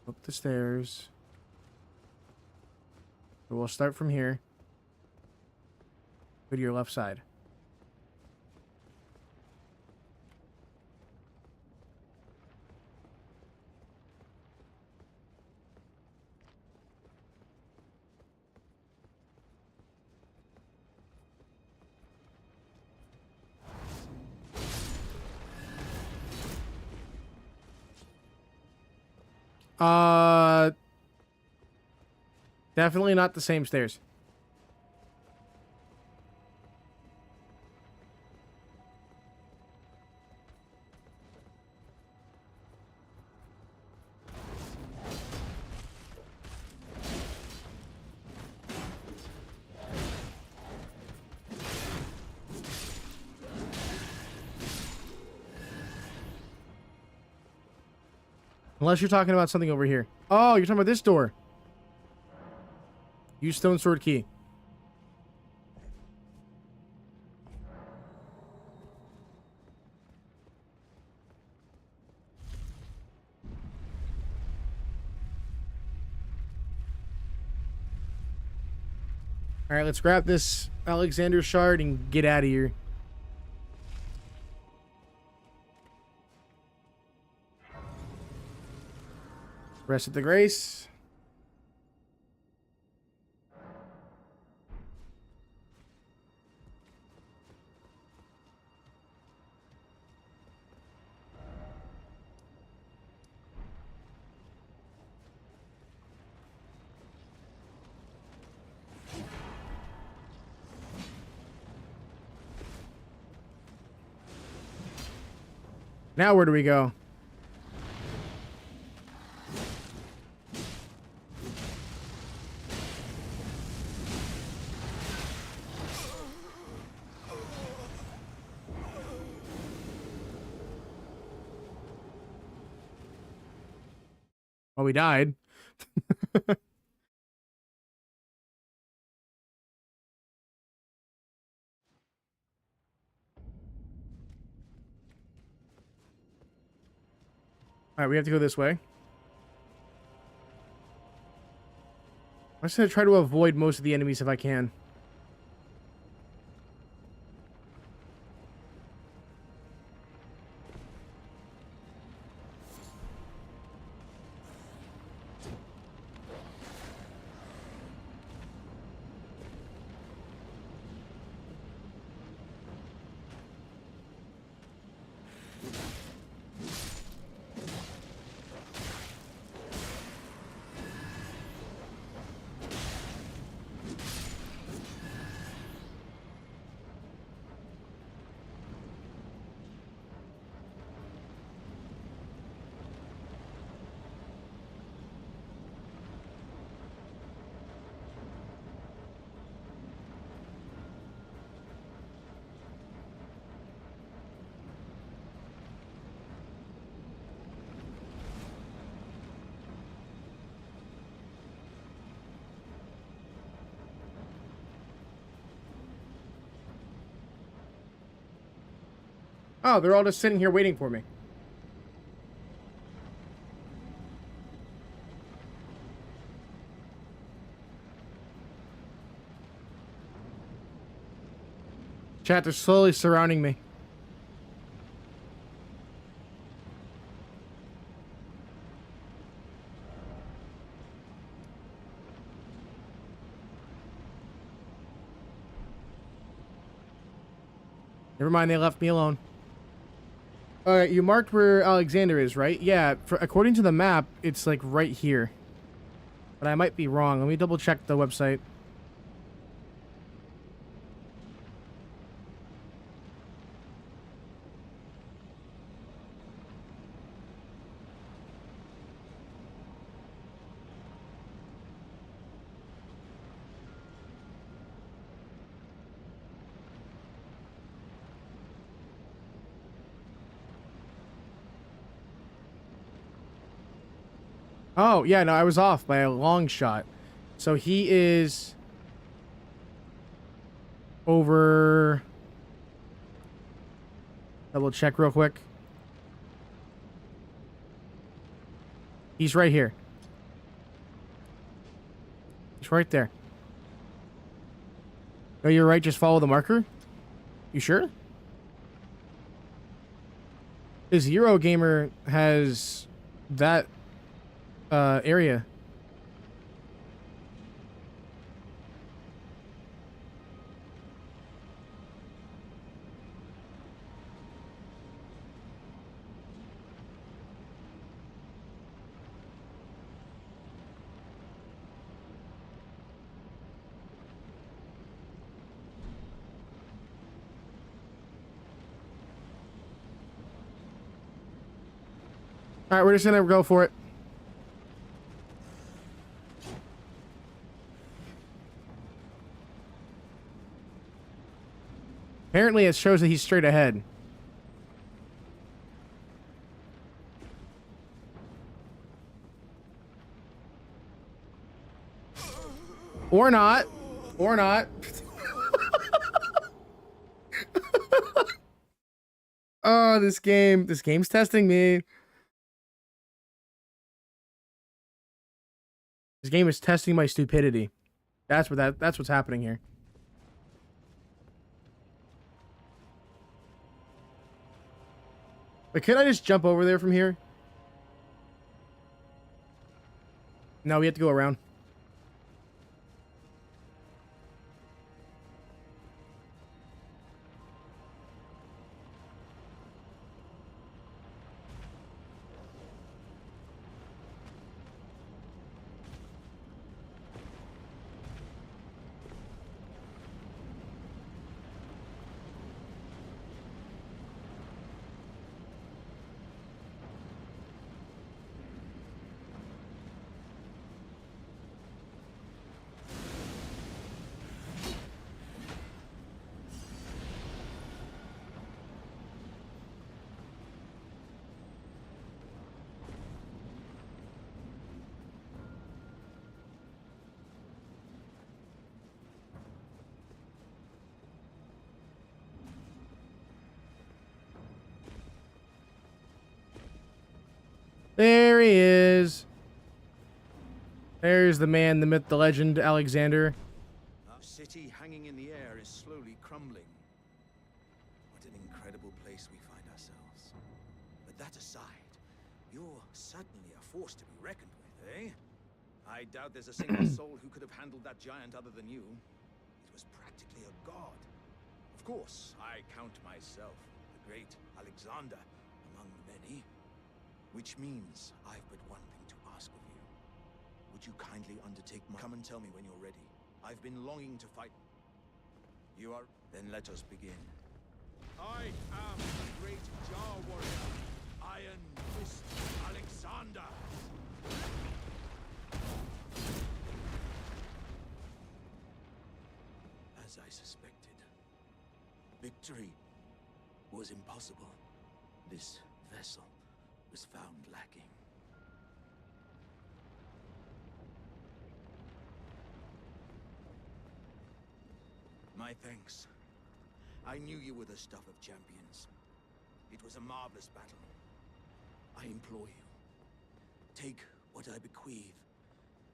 Up the stairs. So we'll start from here. Go to your left side. Definitely not the same stairs. Unless you're talking about something over here. Oh, you're talking about this door. Use stone sword key. All right, let's grab this Alexander shard and get out of here. Rest of the grace. Now where do we go? Well, we died. Alright, we have to go this way. I'm just gonna try to avoid most of the enemies if I can. Oh, they're all just sitting here waiting for me. Chat, they're slowly surrounding me. Never mind, they left me alone. Alright, you marked where Alexander is, right? Yeah, according to the map, it's like right here. But I might be wrong. Let me double check the website. Oh, yeah, no, I was off by a long shot. So he is over Double check real quick. He's right here. He's right there. No, you're right. Just follow the marker. You sure? His Eurogamer has that area. All right, we're just gonna go for it. Apparently, it shows that he's straight ahead. Or not. Or not. Oh, this game's testing me. This game is testing my stupidity. That's what's happening here. But can I just jump over there from here? No, we have to go around. There he is. There's the man, the myth, the legend, Alexander. Our city hanging in the air is slowly crumbling. What an incredible place we find ourselves. But that aside, you're certainly a force to be reckoned with, eh? I doubt there's a single soul who could have handled that giant other than you. It was practically a god. Of course, I count myself, the great Alexander, among the many. Which means I've but one thing to ask of you. Would you kindly undertake my... Come and tell me when you're ready. I've been longing to fight. You are... Then let us begin. I am the great Jar Warrior, Iron Fist Alexander. As I suspected, victory was impossible. This vessel was found lacking. My thanks. I knew you were the stuff of champions. It was a marvelous battle. I implore you, take what I bequeath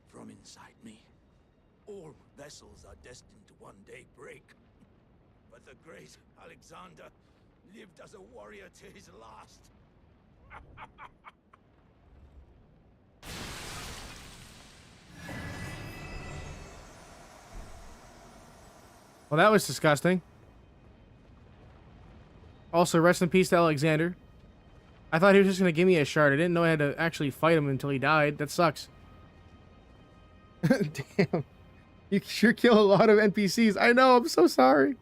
from inside me. All vessels are destined to one day break. But the great Alexander lived as a warrior to his last. Well, that was disgusting. Also, rest in peace to Alexander. I thought he was just going to give me a shard. I didn't know I had to actually fight him until he died. That sucks. Damn. You sure kill a lot of NPCs. I know, I'm so sorry.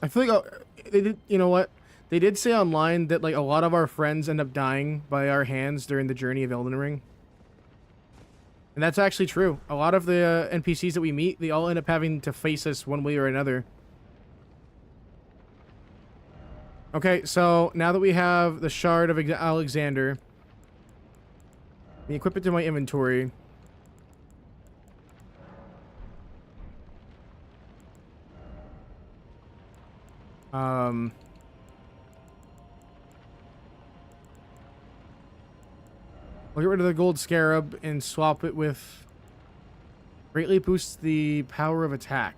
I feel like they did, you know what? They did say online that like a lot of our friends end up dying by our hands during the journey of Elden Ring. And that's actually true. A lot of the NPCs that we meet, they all end up having to face us one way or another. Okay, so now that we have the Shard of Alexander, Equip it to my inventory. I'll get rid of the gold scarab and swap it with greatly boosts the power of attack.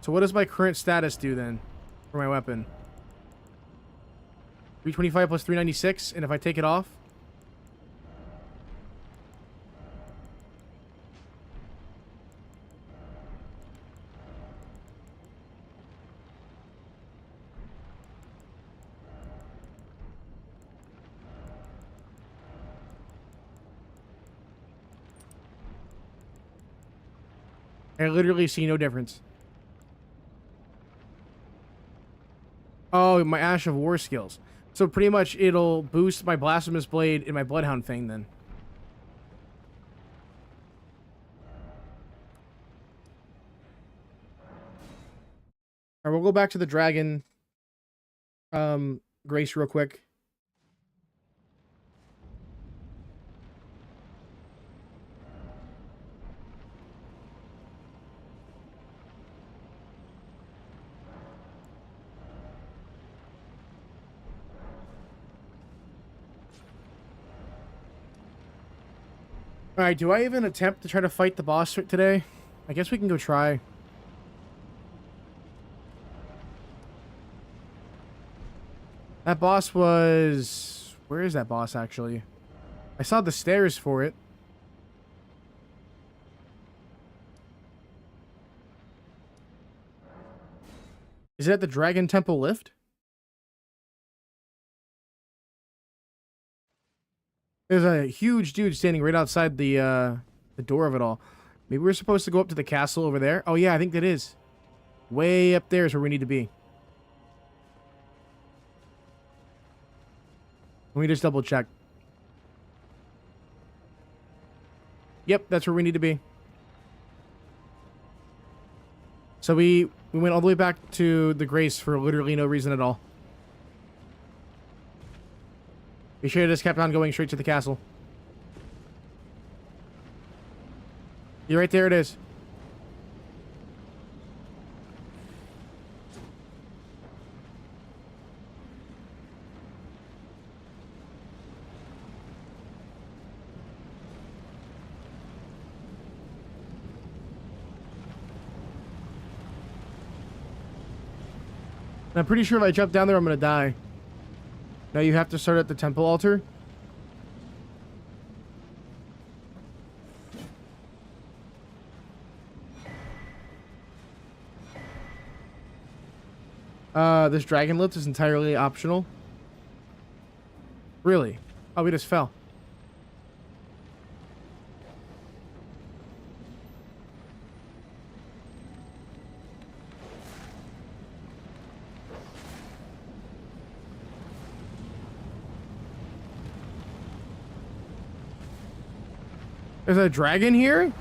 So what does my current status do then for my weapon? 325 plus 396, and if I take it off? I literally see no difference. Oh, my Ash of War skills. So pretty much it'll boost my Blasphemous Blade and my Bloodhound Fang then. Alright, we'll go back to the dragon Grace real quick. Alright, do I even attempt to try to fight the boss today? I guess we can go try. That boss was... Where is that boss, actually? I saw the stairs for it. Is it at the Dragon Temple lift? There's a huge dude standing right outside the door of it all. Maybe we're supposed to go up to the castle over there. Oh yeah, I think that is. Way up there is where we need to be. Let me just double check. Yep, that's where we need to be. So we went all the way back to the Grace for literally no reason at all. We should have just kept on going straight to the castle. You're right there, it is. And I'm pretty sure if I jump down there, I'm gonna die. Now you have to start at the temple altar. This dragon lift is entirely optional. Really? Oh, we just fell. There's a dragon here?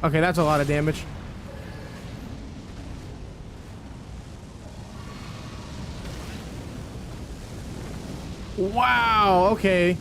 Okay, that's a lot of damage. Wow, okay.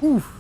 Oof.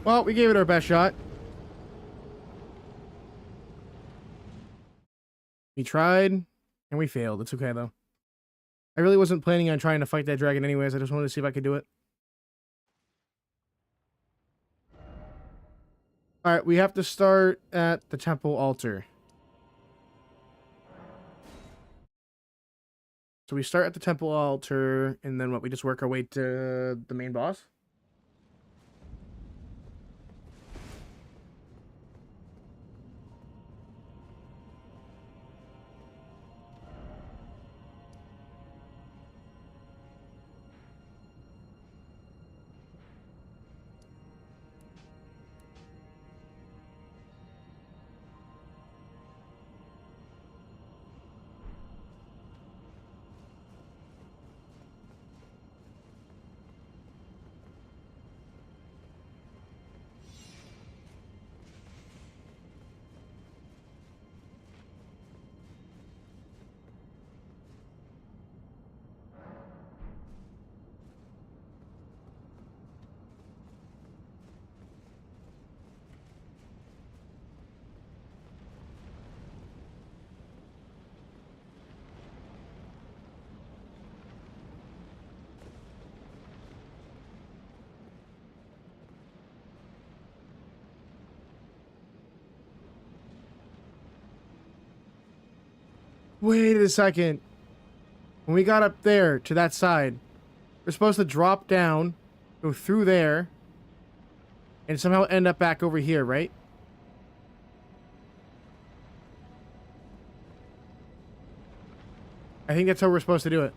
Well, we gave it our best shot. We tried, and we failed. It's okay, though. I really wasn't planning on trying to fight that dragon anyways. I just wanted to see if I could do it. Alright, we have to start at the temple altar. So we start at the temple altar, and then what? We just work our way to the main boss? Wait a second. When we got up there to that side, we're supposed to drop down, go through there, and somehow end up back over here, right? I think that's how we're supposed to do it.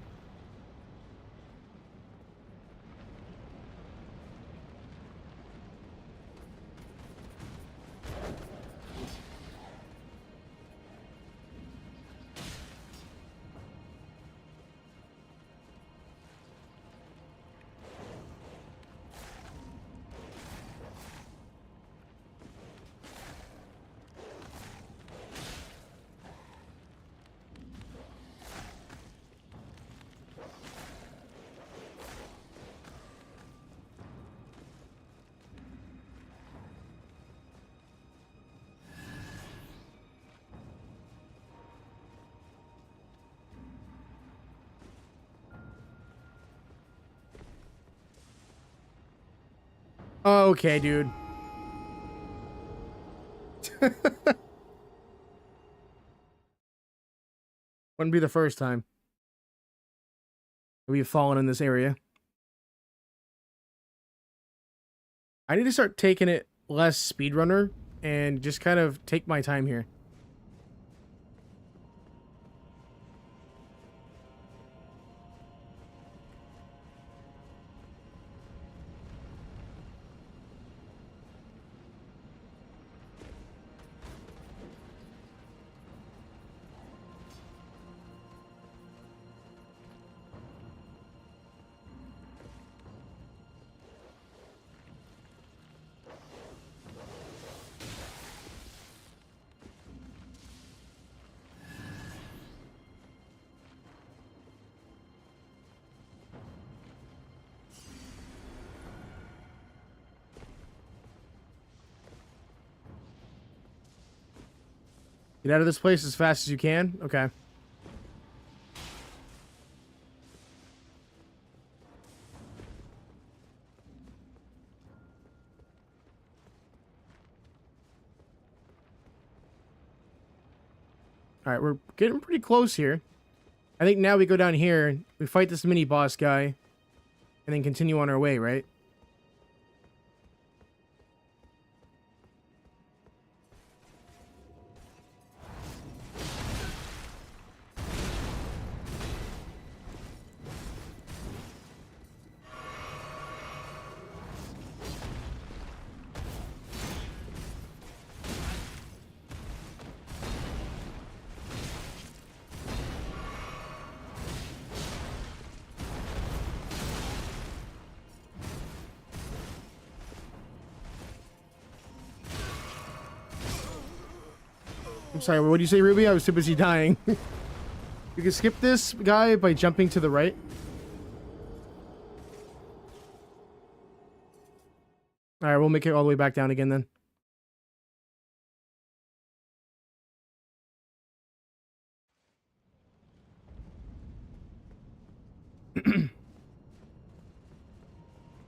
Okay, dude. Wouldn't be the first time we've fallen in this area. I need to start taking it less speedrunner and just kind of take my time here. Get out of this place as fast as you can? Okay. Alright, we're getting pretty close here. I think now we go down here, we fight this mini-boss guy, and then continue on our way, right? sorry, what did you say, Ruby? I was too busy dying. You can skip this guy by jumping to the right. Alright, we'll make it all the way back down again then.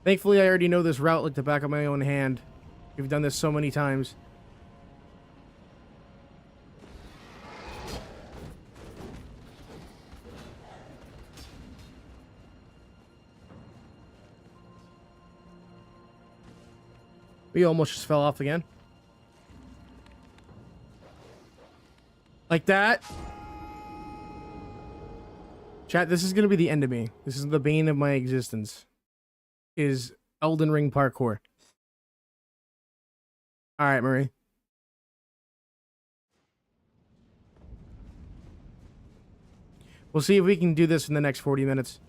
Thankfully, I already know this route like the back of my own hand. We've done this so many times. We almost just fell off again. Like that. Chat, this is going to be the end of me. This is the bane of my existence. Is Elden Ring parkour. Alright, Marie. We'll see if we can do this in the next 40 minutes.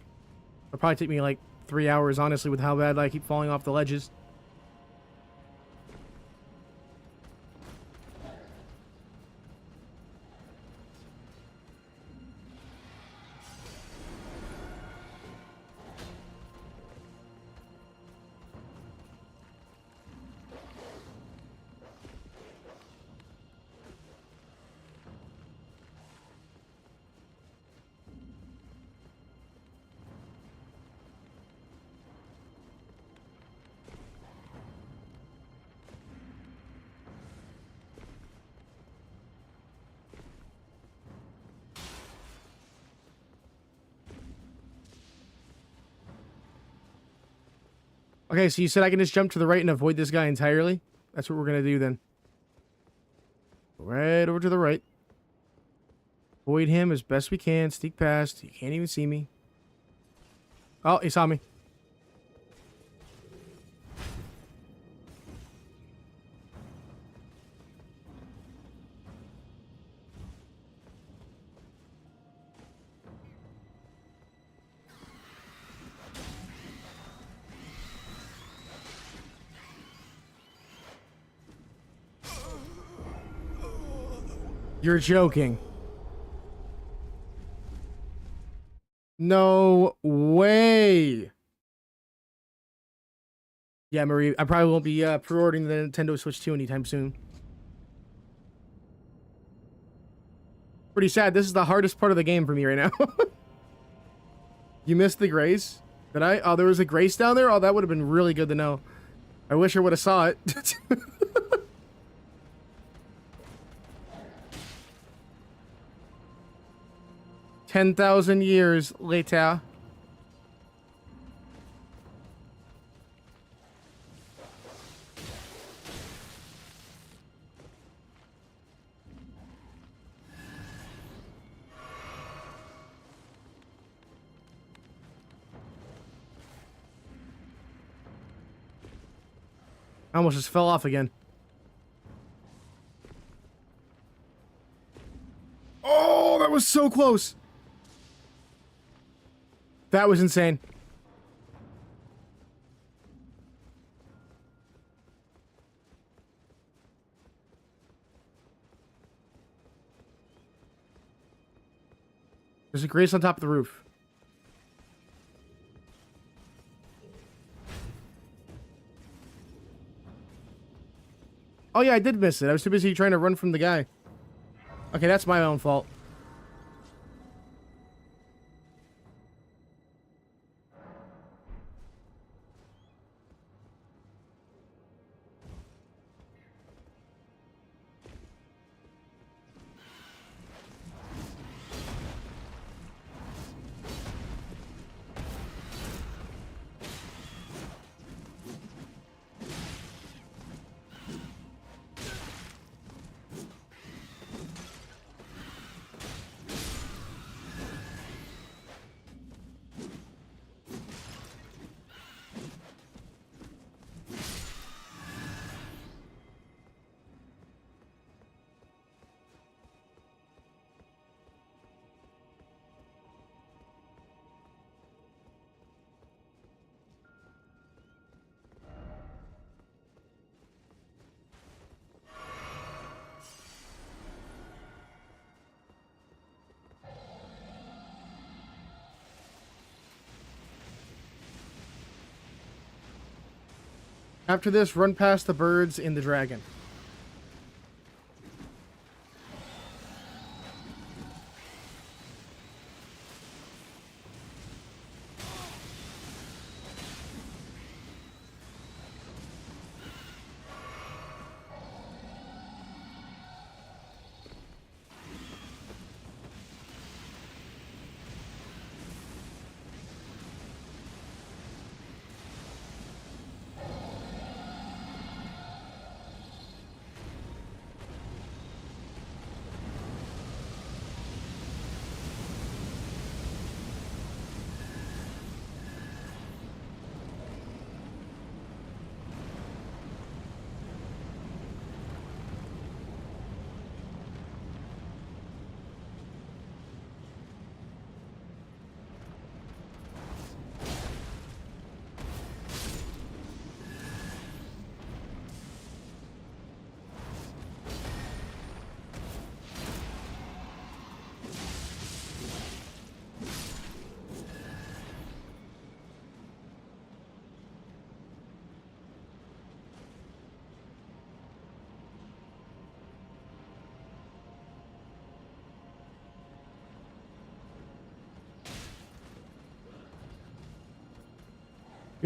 It'll probably take me like 3 hours, honestly, with how bad I keep falling off the ledges. Okay, so you said I can just jump to the right and avoid this guy entirely? That's what we're going to do then. Right over to the right. Avoid him as best we can. Sneak past. He can't even see me. Oh, he saw me. You're joking. No way. Yeah, Marie, I probably won't be pre-ordering the Nintendo Switch 2 anytime soon. Pretty sad. This is the hardest part of the game for me right now. You missed the grace? Did I? Oh, there was a grace down there? Oh, that would have been really good to know. I wish I would have saw it. 10,000 years later. I almost just fell off again. Oh, that was so close. That was insane. There's a grace on top of the roof. Oh yeah, I did miss it. I was too busy trying to run from the guy. Okay, that's my own fault. After this, run past the birds and the dragon.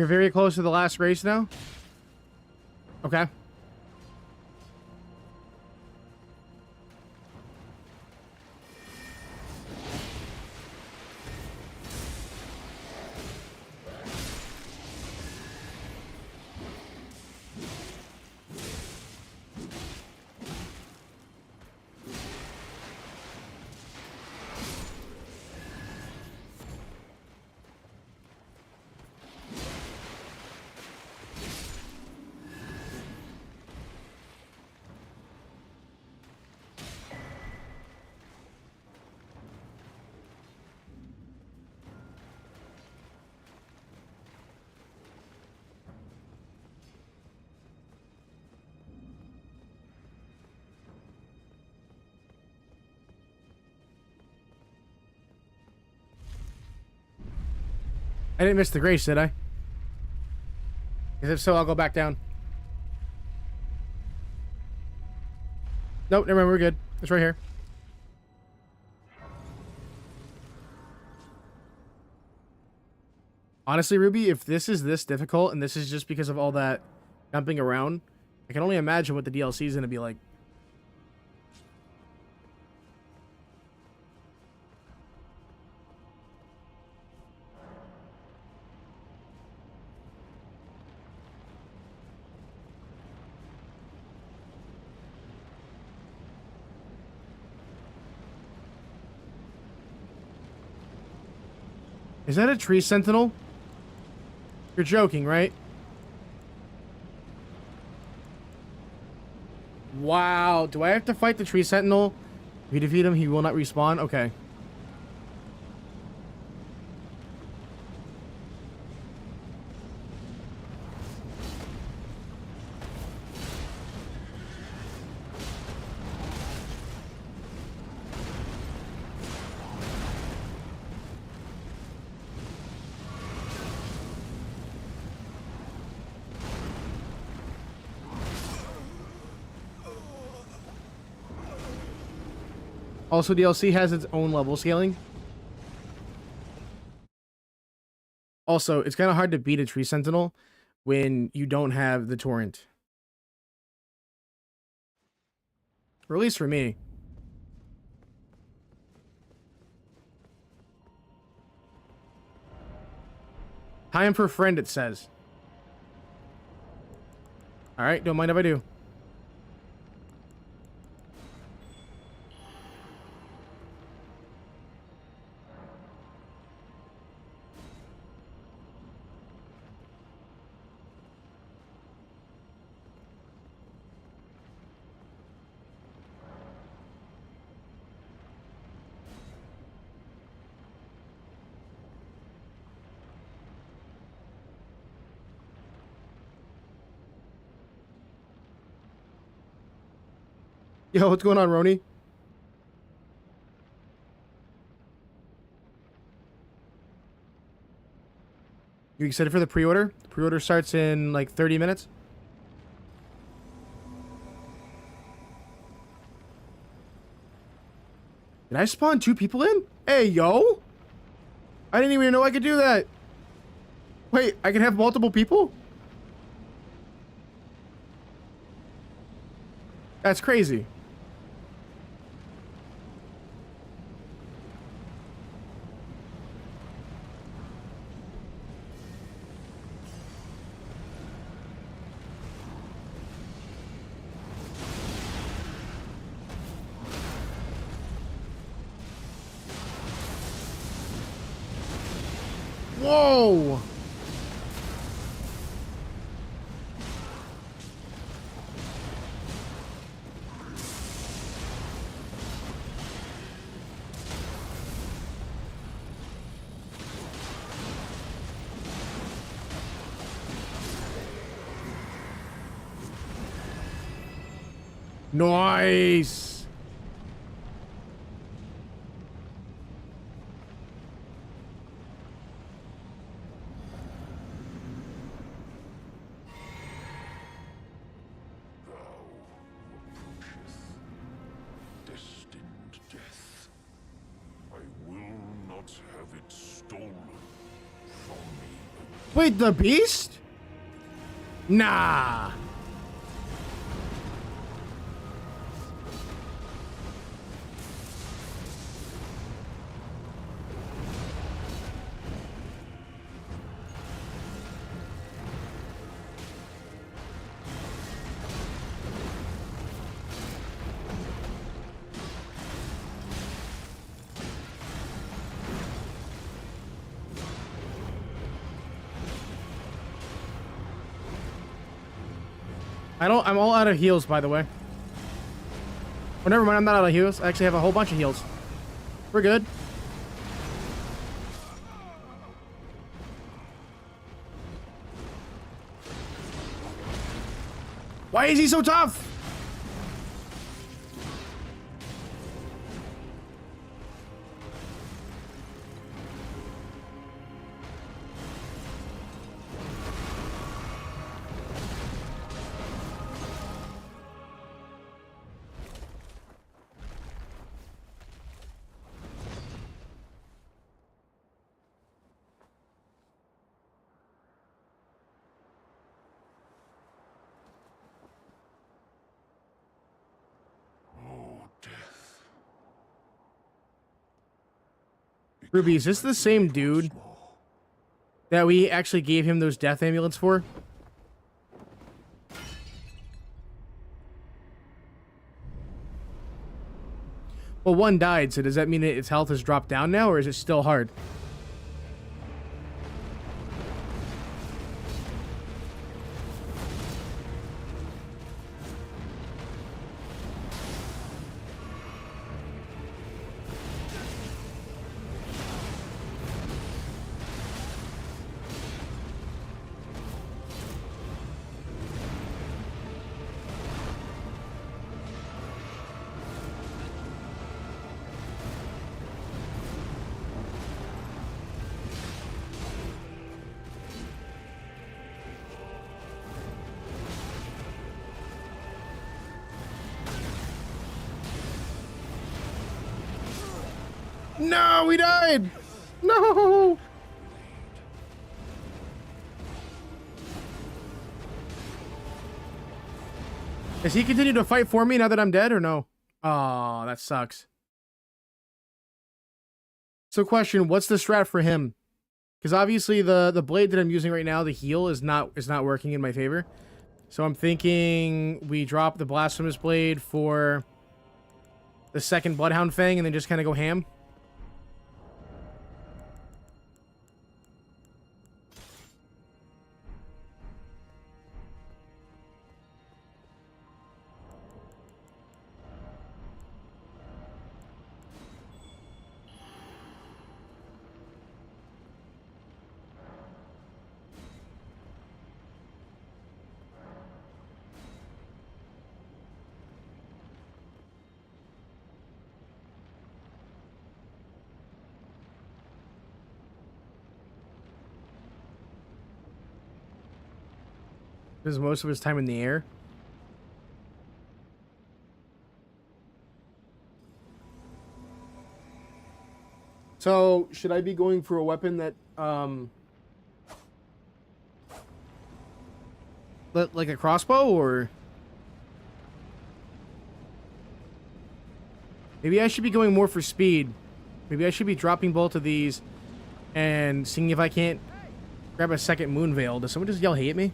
You're very close to the last race now? Okay. I didn't miss the grace, did I? Because if so, I'll go back down. Nope, never mind, we're good. It's right here. Honestly, Ruby, if this is this difficult, and this is just because of all that jumping around, I can only imagine what the DLC is going to be like. Is that a tree sentinel? You're joking, right? Wow. Do I have to fight the tree sentinel? If you defeat him, he will not respawn? Okay. Also, DLC has its own level scaling. Also, it's kind of hard to beat a tree sentinel when you don't have the torrent. Or at least for me. Time for friend, it says. Alright, don't mind if I do. Yo, what's going on, Roni? You excited for the pre-order? The pre-order starts in like 30 minutes. Did I spawn 2 people in? Hey, yo! I didn't even know I could do that. Wait, I can have multiple people? That's crazy. Whoa! Nice! Destined death. I will not have it stolen from me. Wait, the beast? Nah. I'm all out of heals, by the way. Oh, never mind, I'm not out of heals. I actually have a whole bunch of heals. We're good. Why is he so tough? Ruby, is this the same dude that we actually gave him those death amulets for? Well, one died, so does that mean its health has dropped down now, or is it still hard? No, we died! No! Does he continue to fight for me now that I'm dead, or no? Oh, that sucks. So question, what's the strat for him? Because obviously the blade that I'm using right now, the heal, is not working in my favor. So I'm thinking we drop the Blasphemous Blade for the second Bloodhound Fang and then just kind of go ham. This is most of his time in the air. So should I be going for a weapon that like a crossbow, or maybe I should be going more for speed? Maybe I should be dropping both of these and seeing if I can't grab a second moon veil. Does someone just yell "Hey" at me?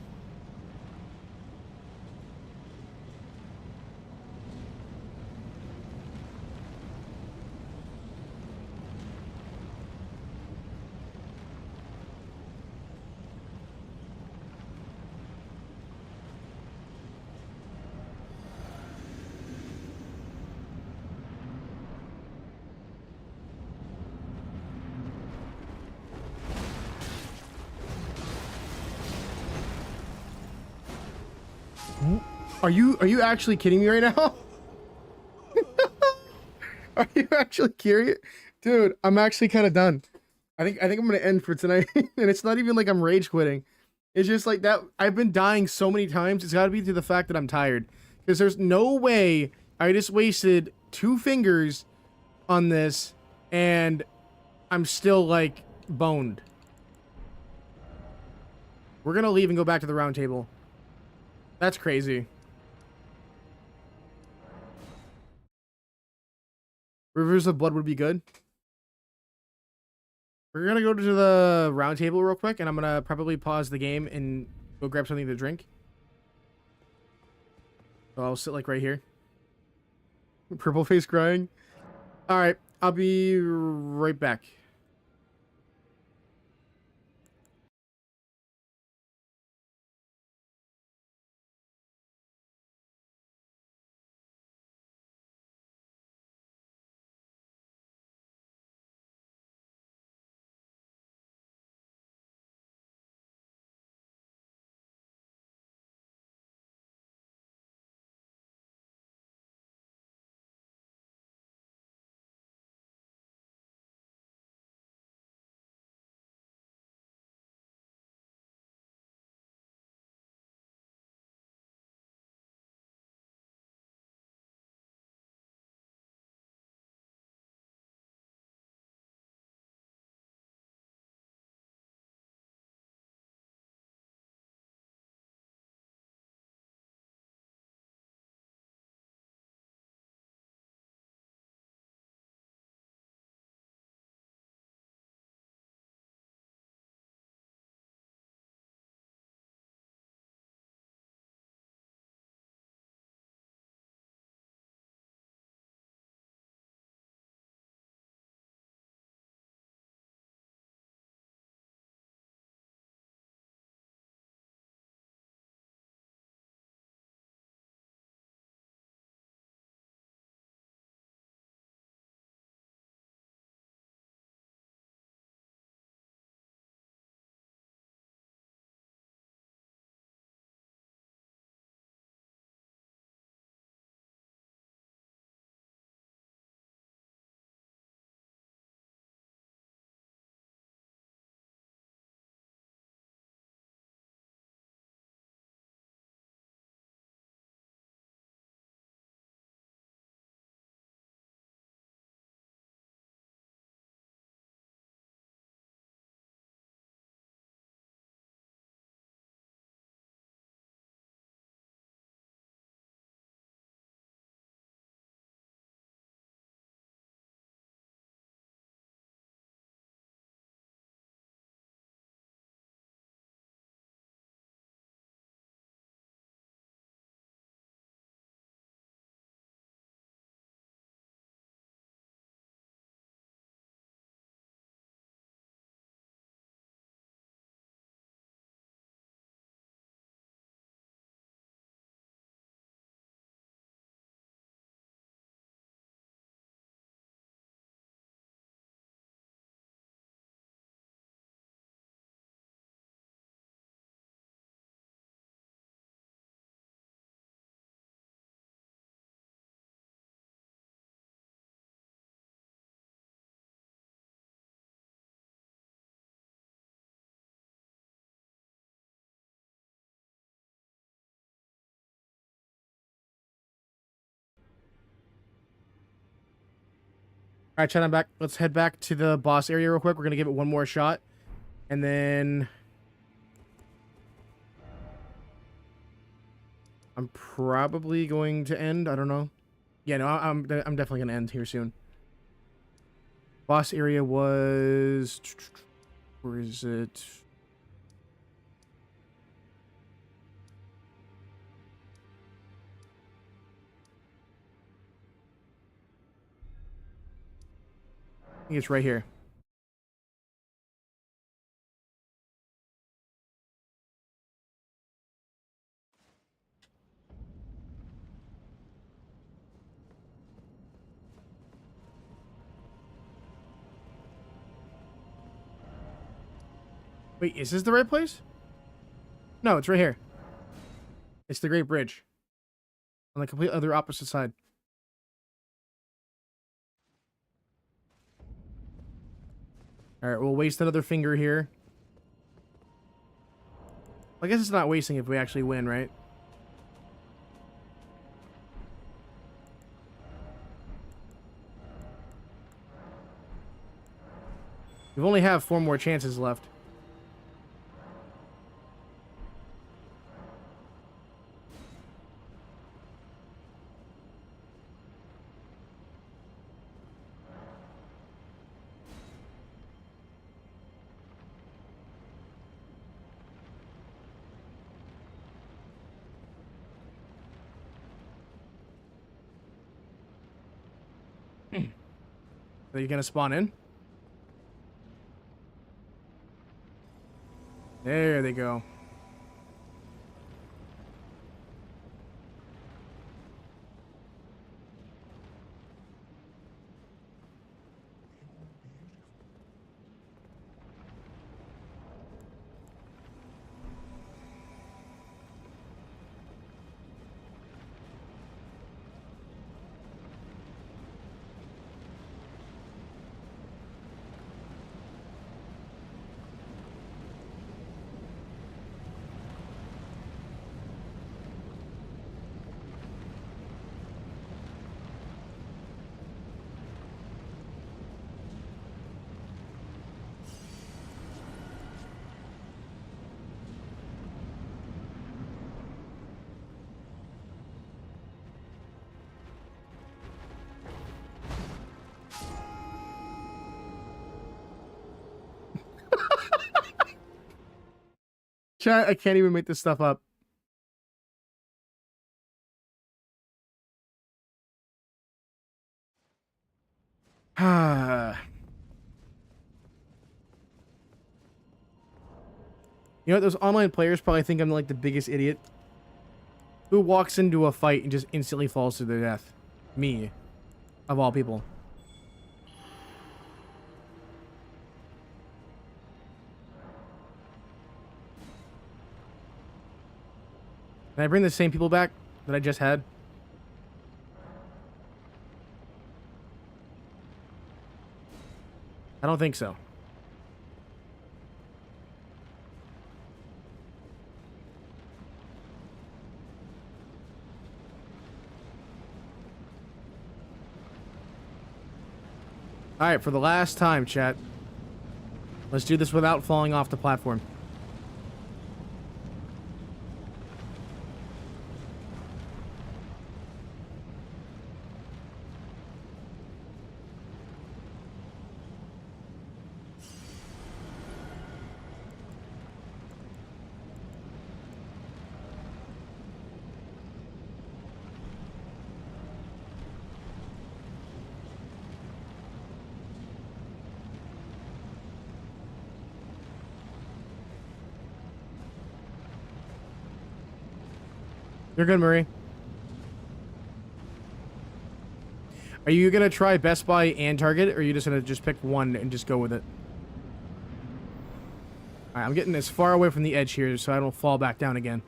Are you actually kidding me right now? Are you actually curious? Dude, I'm actually kind of done. I think I'm gonna end for tonight. And it's not even like I'm rage quitting. It's just like that. I've been dying so many times. It's gotta be to the fact that I'm tired. Because there's no way I just wasted 2 fingers on this and I'm still like boned. We're gonna leave and go back to the round table. That's crazy. Rivers of Blood would be good. We're gonna go to the round table real quick, and I'm gonna probably pause the game and go grab something to drink. So I'll sit like right here. Purple face crying. All right, I'll be right back. All right, chat, I'm back. Let's head back to the boss area real quick. We're gonna give it one more shot, and then I'm probably going to end. I don't know. Yeah, no, I'm definitely gonna end here soon. Boss area was, where is it? I think it's right here. Wait, is this the right place? No, it's right here. It's the Great Bridge. On the complete other opposite side. Alright, we'll waste another finger here. I guess it's not wasting if we actually win, right? We only have 4 more chances left. Are you gonna spawn in? There they go. Chat, I can't even make this stuff up. You know what? Those online players probably think I'm like the biggest idiot. Who walks into a fight and just instantly falls to their death? Me. Of all people. Can I bring the same people back that I just had? I don't think so. Alright, for the last time, chat. Let's do this without falling off the platform. You're good, Marie. Are you gonna try Best Buy and Target, or are you just gonna pick one and just go with it? Alright, I'm getting as far away from the edge here so I don't fall back down again.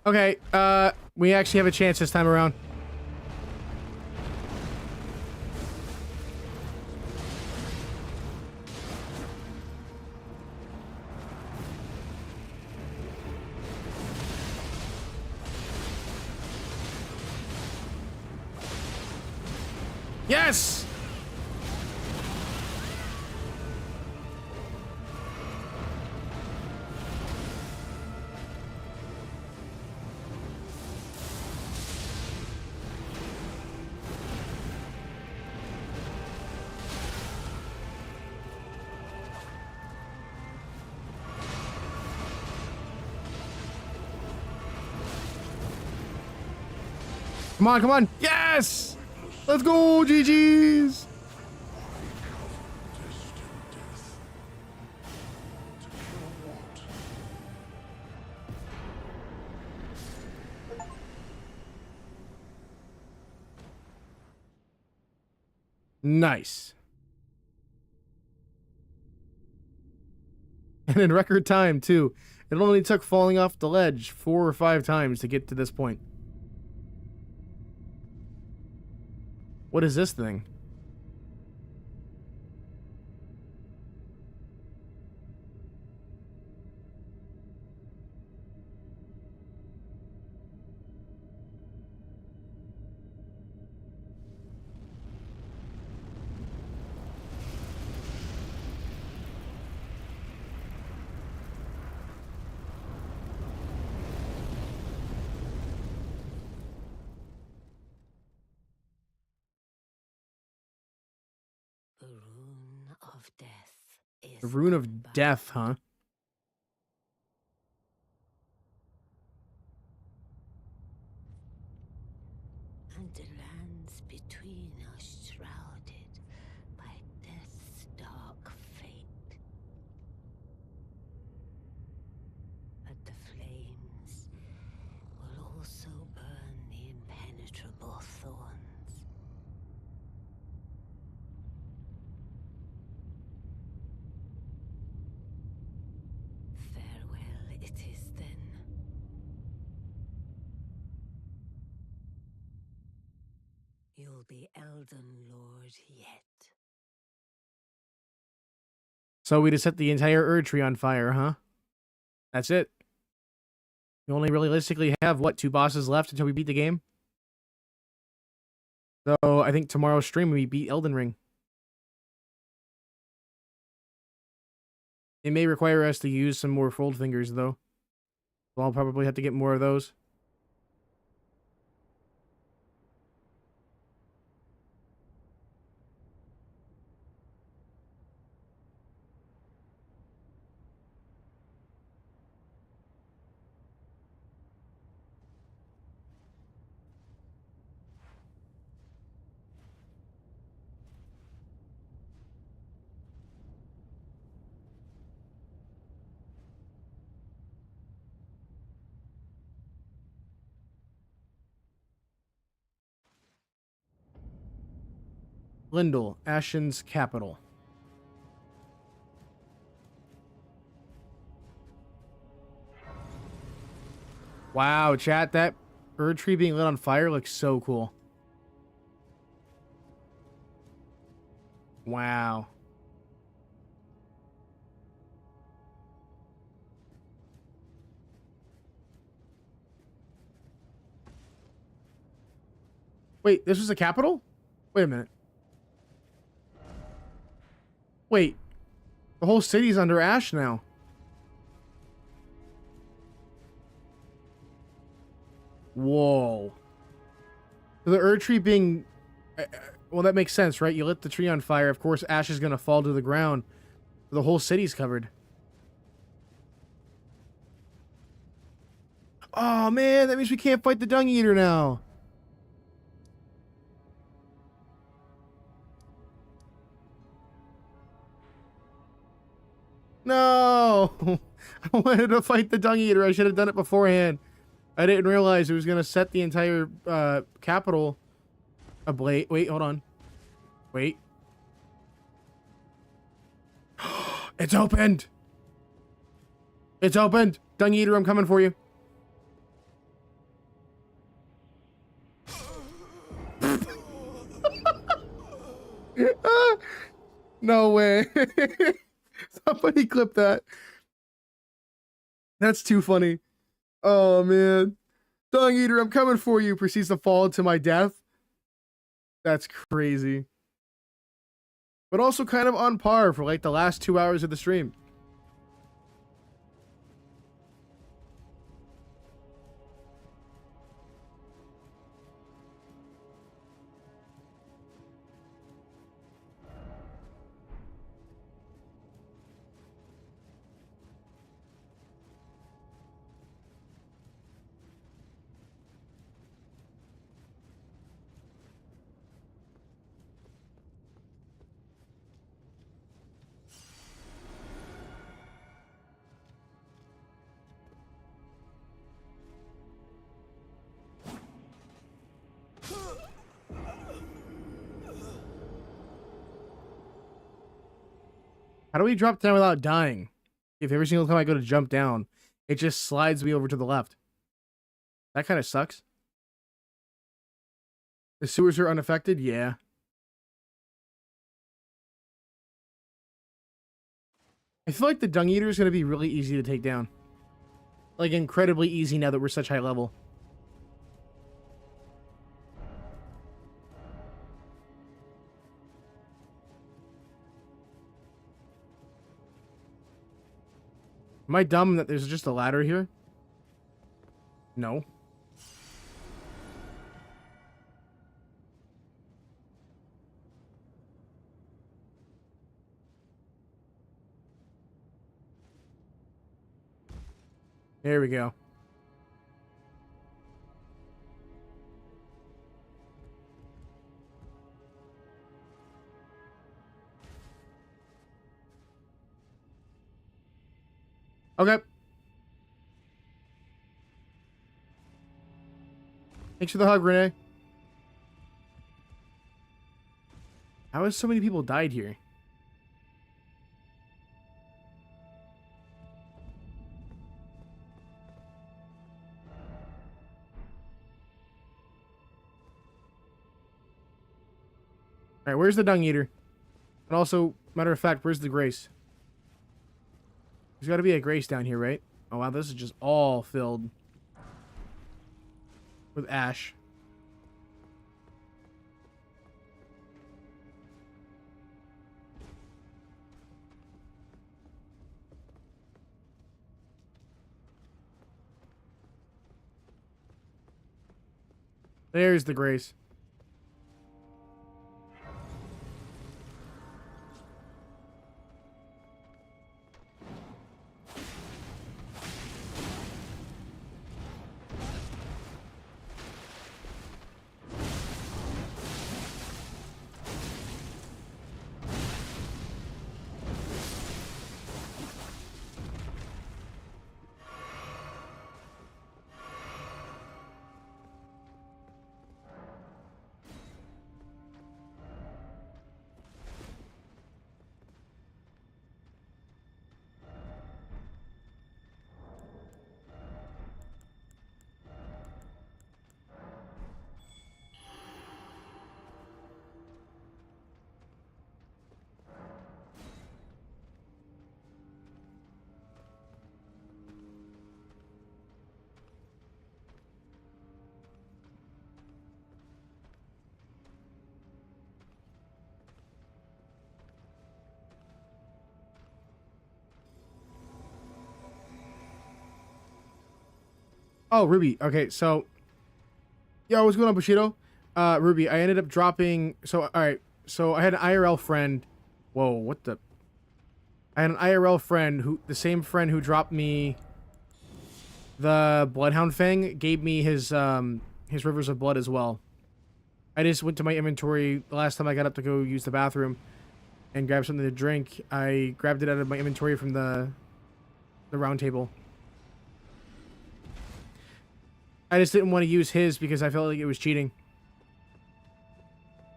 Okay, we actually have a chance this time around. Yes! Come on, come on. Yes! Let's go, GG's! Nice. And in record time, too. It only took falling off the ledge 4 or 5 times to get to this point. What is this thing? The rune of death is The rune of death, huh? and the lands between are shrouded by death's dark fate. But the flames will also burn the impenetrable thorns. Farewell it is then. You'll be Elden Lord yet. So we just set the entire Erd tree on fire, huh? That's it. You only realistically have, what, 2 bosses left until we beat the game? So I think tomorrow's stream we beat Elden Ring. It may require us to use some more fold fingers, though. So I'll probably have to get more of those. Lindell, Ashen's capital. Wow, chat, that Erd tree being lit on fire looks so cool. Wow. Wait, this was the capital? Wait a minute. Wait. The whole city's under ash now. Whoa. So the Erd tree being... well, that makes sense, right? You lit the tree on fire. Of course, ash is going to fall to the ground. The whole city's covered. Oh, man. That means we can't fight the Dung Eater now. No. I wanted to fight the Dung Eater. I should have done it beforehand. I didn't realize it was going to set the entire capital ablaze. Wait, hold on. Wait. It's opened. It's opened. Dung Eater, I'm coming for you. No way. Somebody clip that. That's too funny. Oh man. Dung Eater, I'm coming for you. Proceeds to fall to my death. That's crazy. But also kind of on par for like the last 2 hours of the stream. How do we drop down without dying? If every single time I go to jump down, it just slides me over to the left. That kind of sucks. The sewers are unaffected? Yeah. I feel like the Dung Eater is going to be really easy to take down. Like, incredibly easy now that we're such high level. Am I dumb that there's just a ladder here? No. There we go. Okay. Thanks for the hug, Renee. How has so many people died here? Alright, where's the Dung Eater? And also, matter of fact, where's the Grace? There's got to be a Grace down here, right? Oh wow, this is just all filled with ash. There's the Grace. Oh, Ruby. Okay, so... Yo, what's going on, Bushido? Ruby, I ended up dropping... So, alright. So, I had an IRL friend... Whoa, what the... I had an IRL friend who... The same friend who dropped me... The Bloodhound Fang gave me his Rivers of Blood as well. I just went to my inventory the last time I got up to go use the bathroom and grab something to drink. I grabbed it out of my inventory from the round table. I just didn't want to use his because I felt like it was cheating.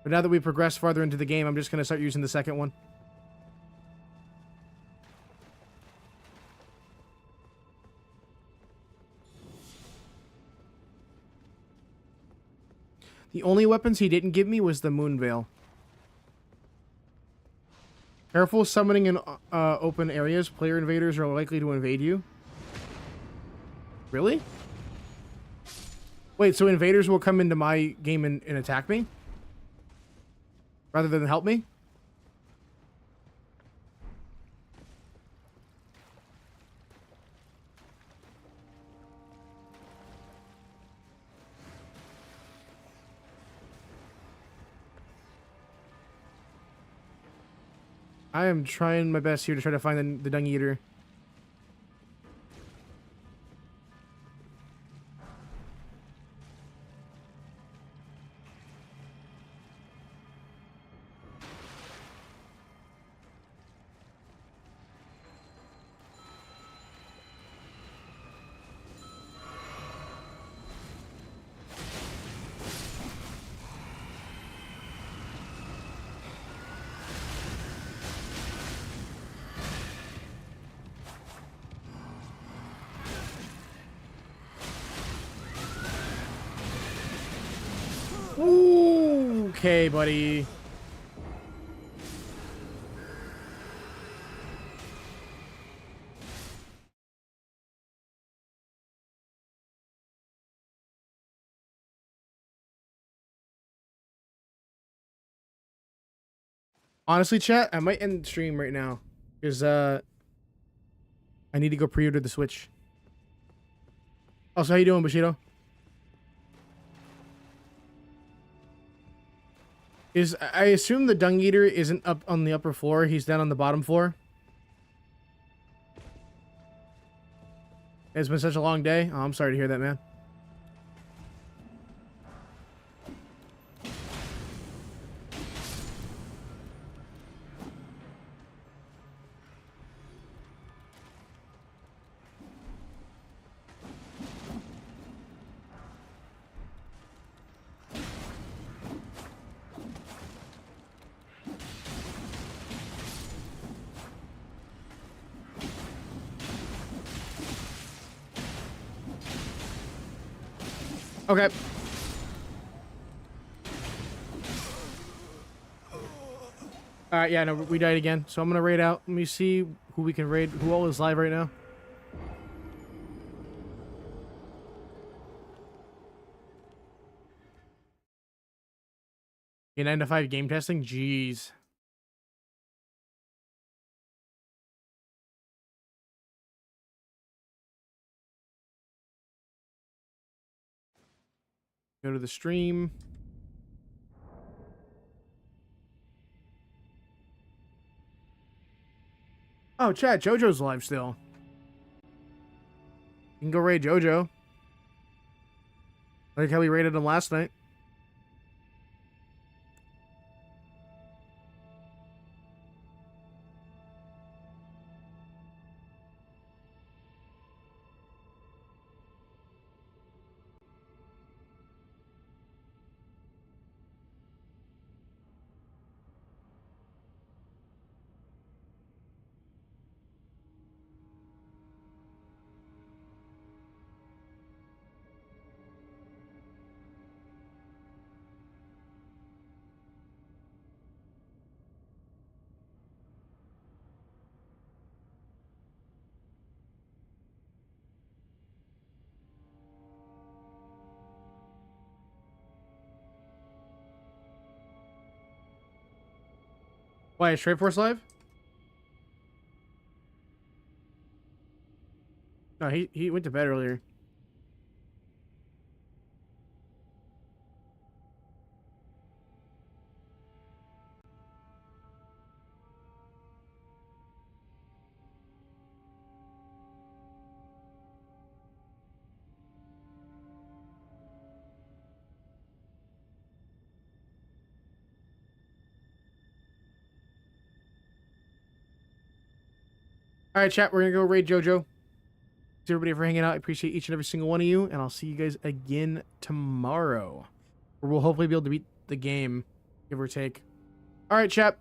But now that we progress farther into the game, I'm just going to start using the second one. The only weapons he didn't give me was the Moon Veil. Careful summoning in open areas. Player invaders are likely to invade you. Really? Wait, so invaders will come into my game and attack me? Rather than help me? I am trying my best here to try to find the Dung Eater. Ooh, okay, buddy. Honestly, chat, I might end the stream right now because I need to go pre-order the Switch. Also, how you doing, Bushido? I assume the Dung Eater isn't up on the upper floor. He's down on the bottom floor. It's been such a long day. Oh, I'm sorry to hear that, man. Okay. Alright, yeah, no, we died again. So I'm gonna raid out. Let me see who we can raid. Who all is live right now? Okay, 9 to 5 game testing? Jeez. Go to the stream. Oh, chat, JoJo's live still. You can go raid JoJo. Like how we raided him last night. Why, is Straight Force live? No, he went to bed earlier. Alright, chat, we're gonna go raid JoJo. Thanks everybody for hanging out. I appreciate each and every single one of you, and I'll see you guys again tomorrow. Where we'll hopefully be able to beat the game, give or take. Alright, chat.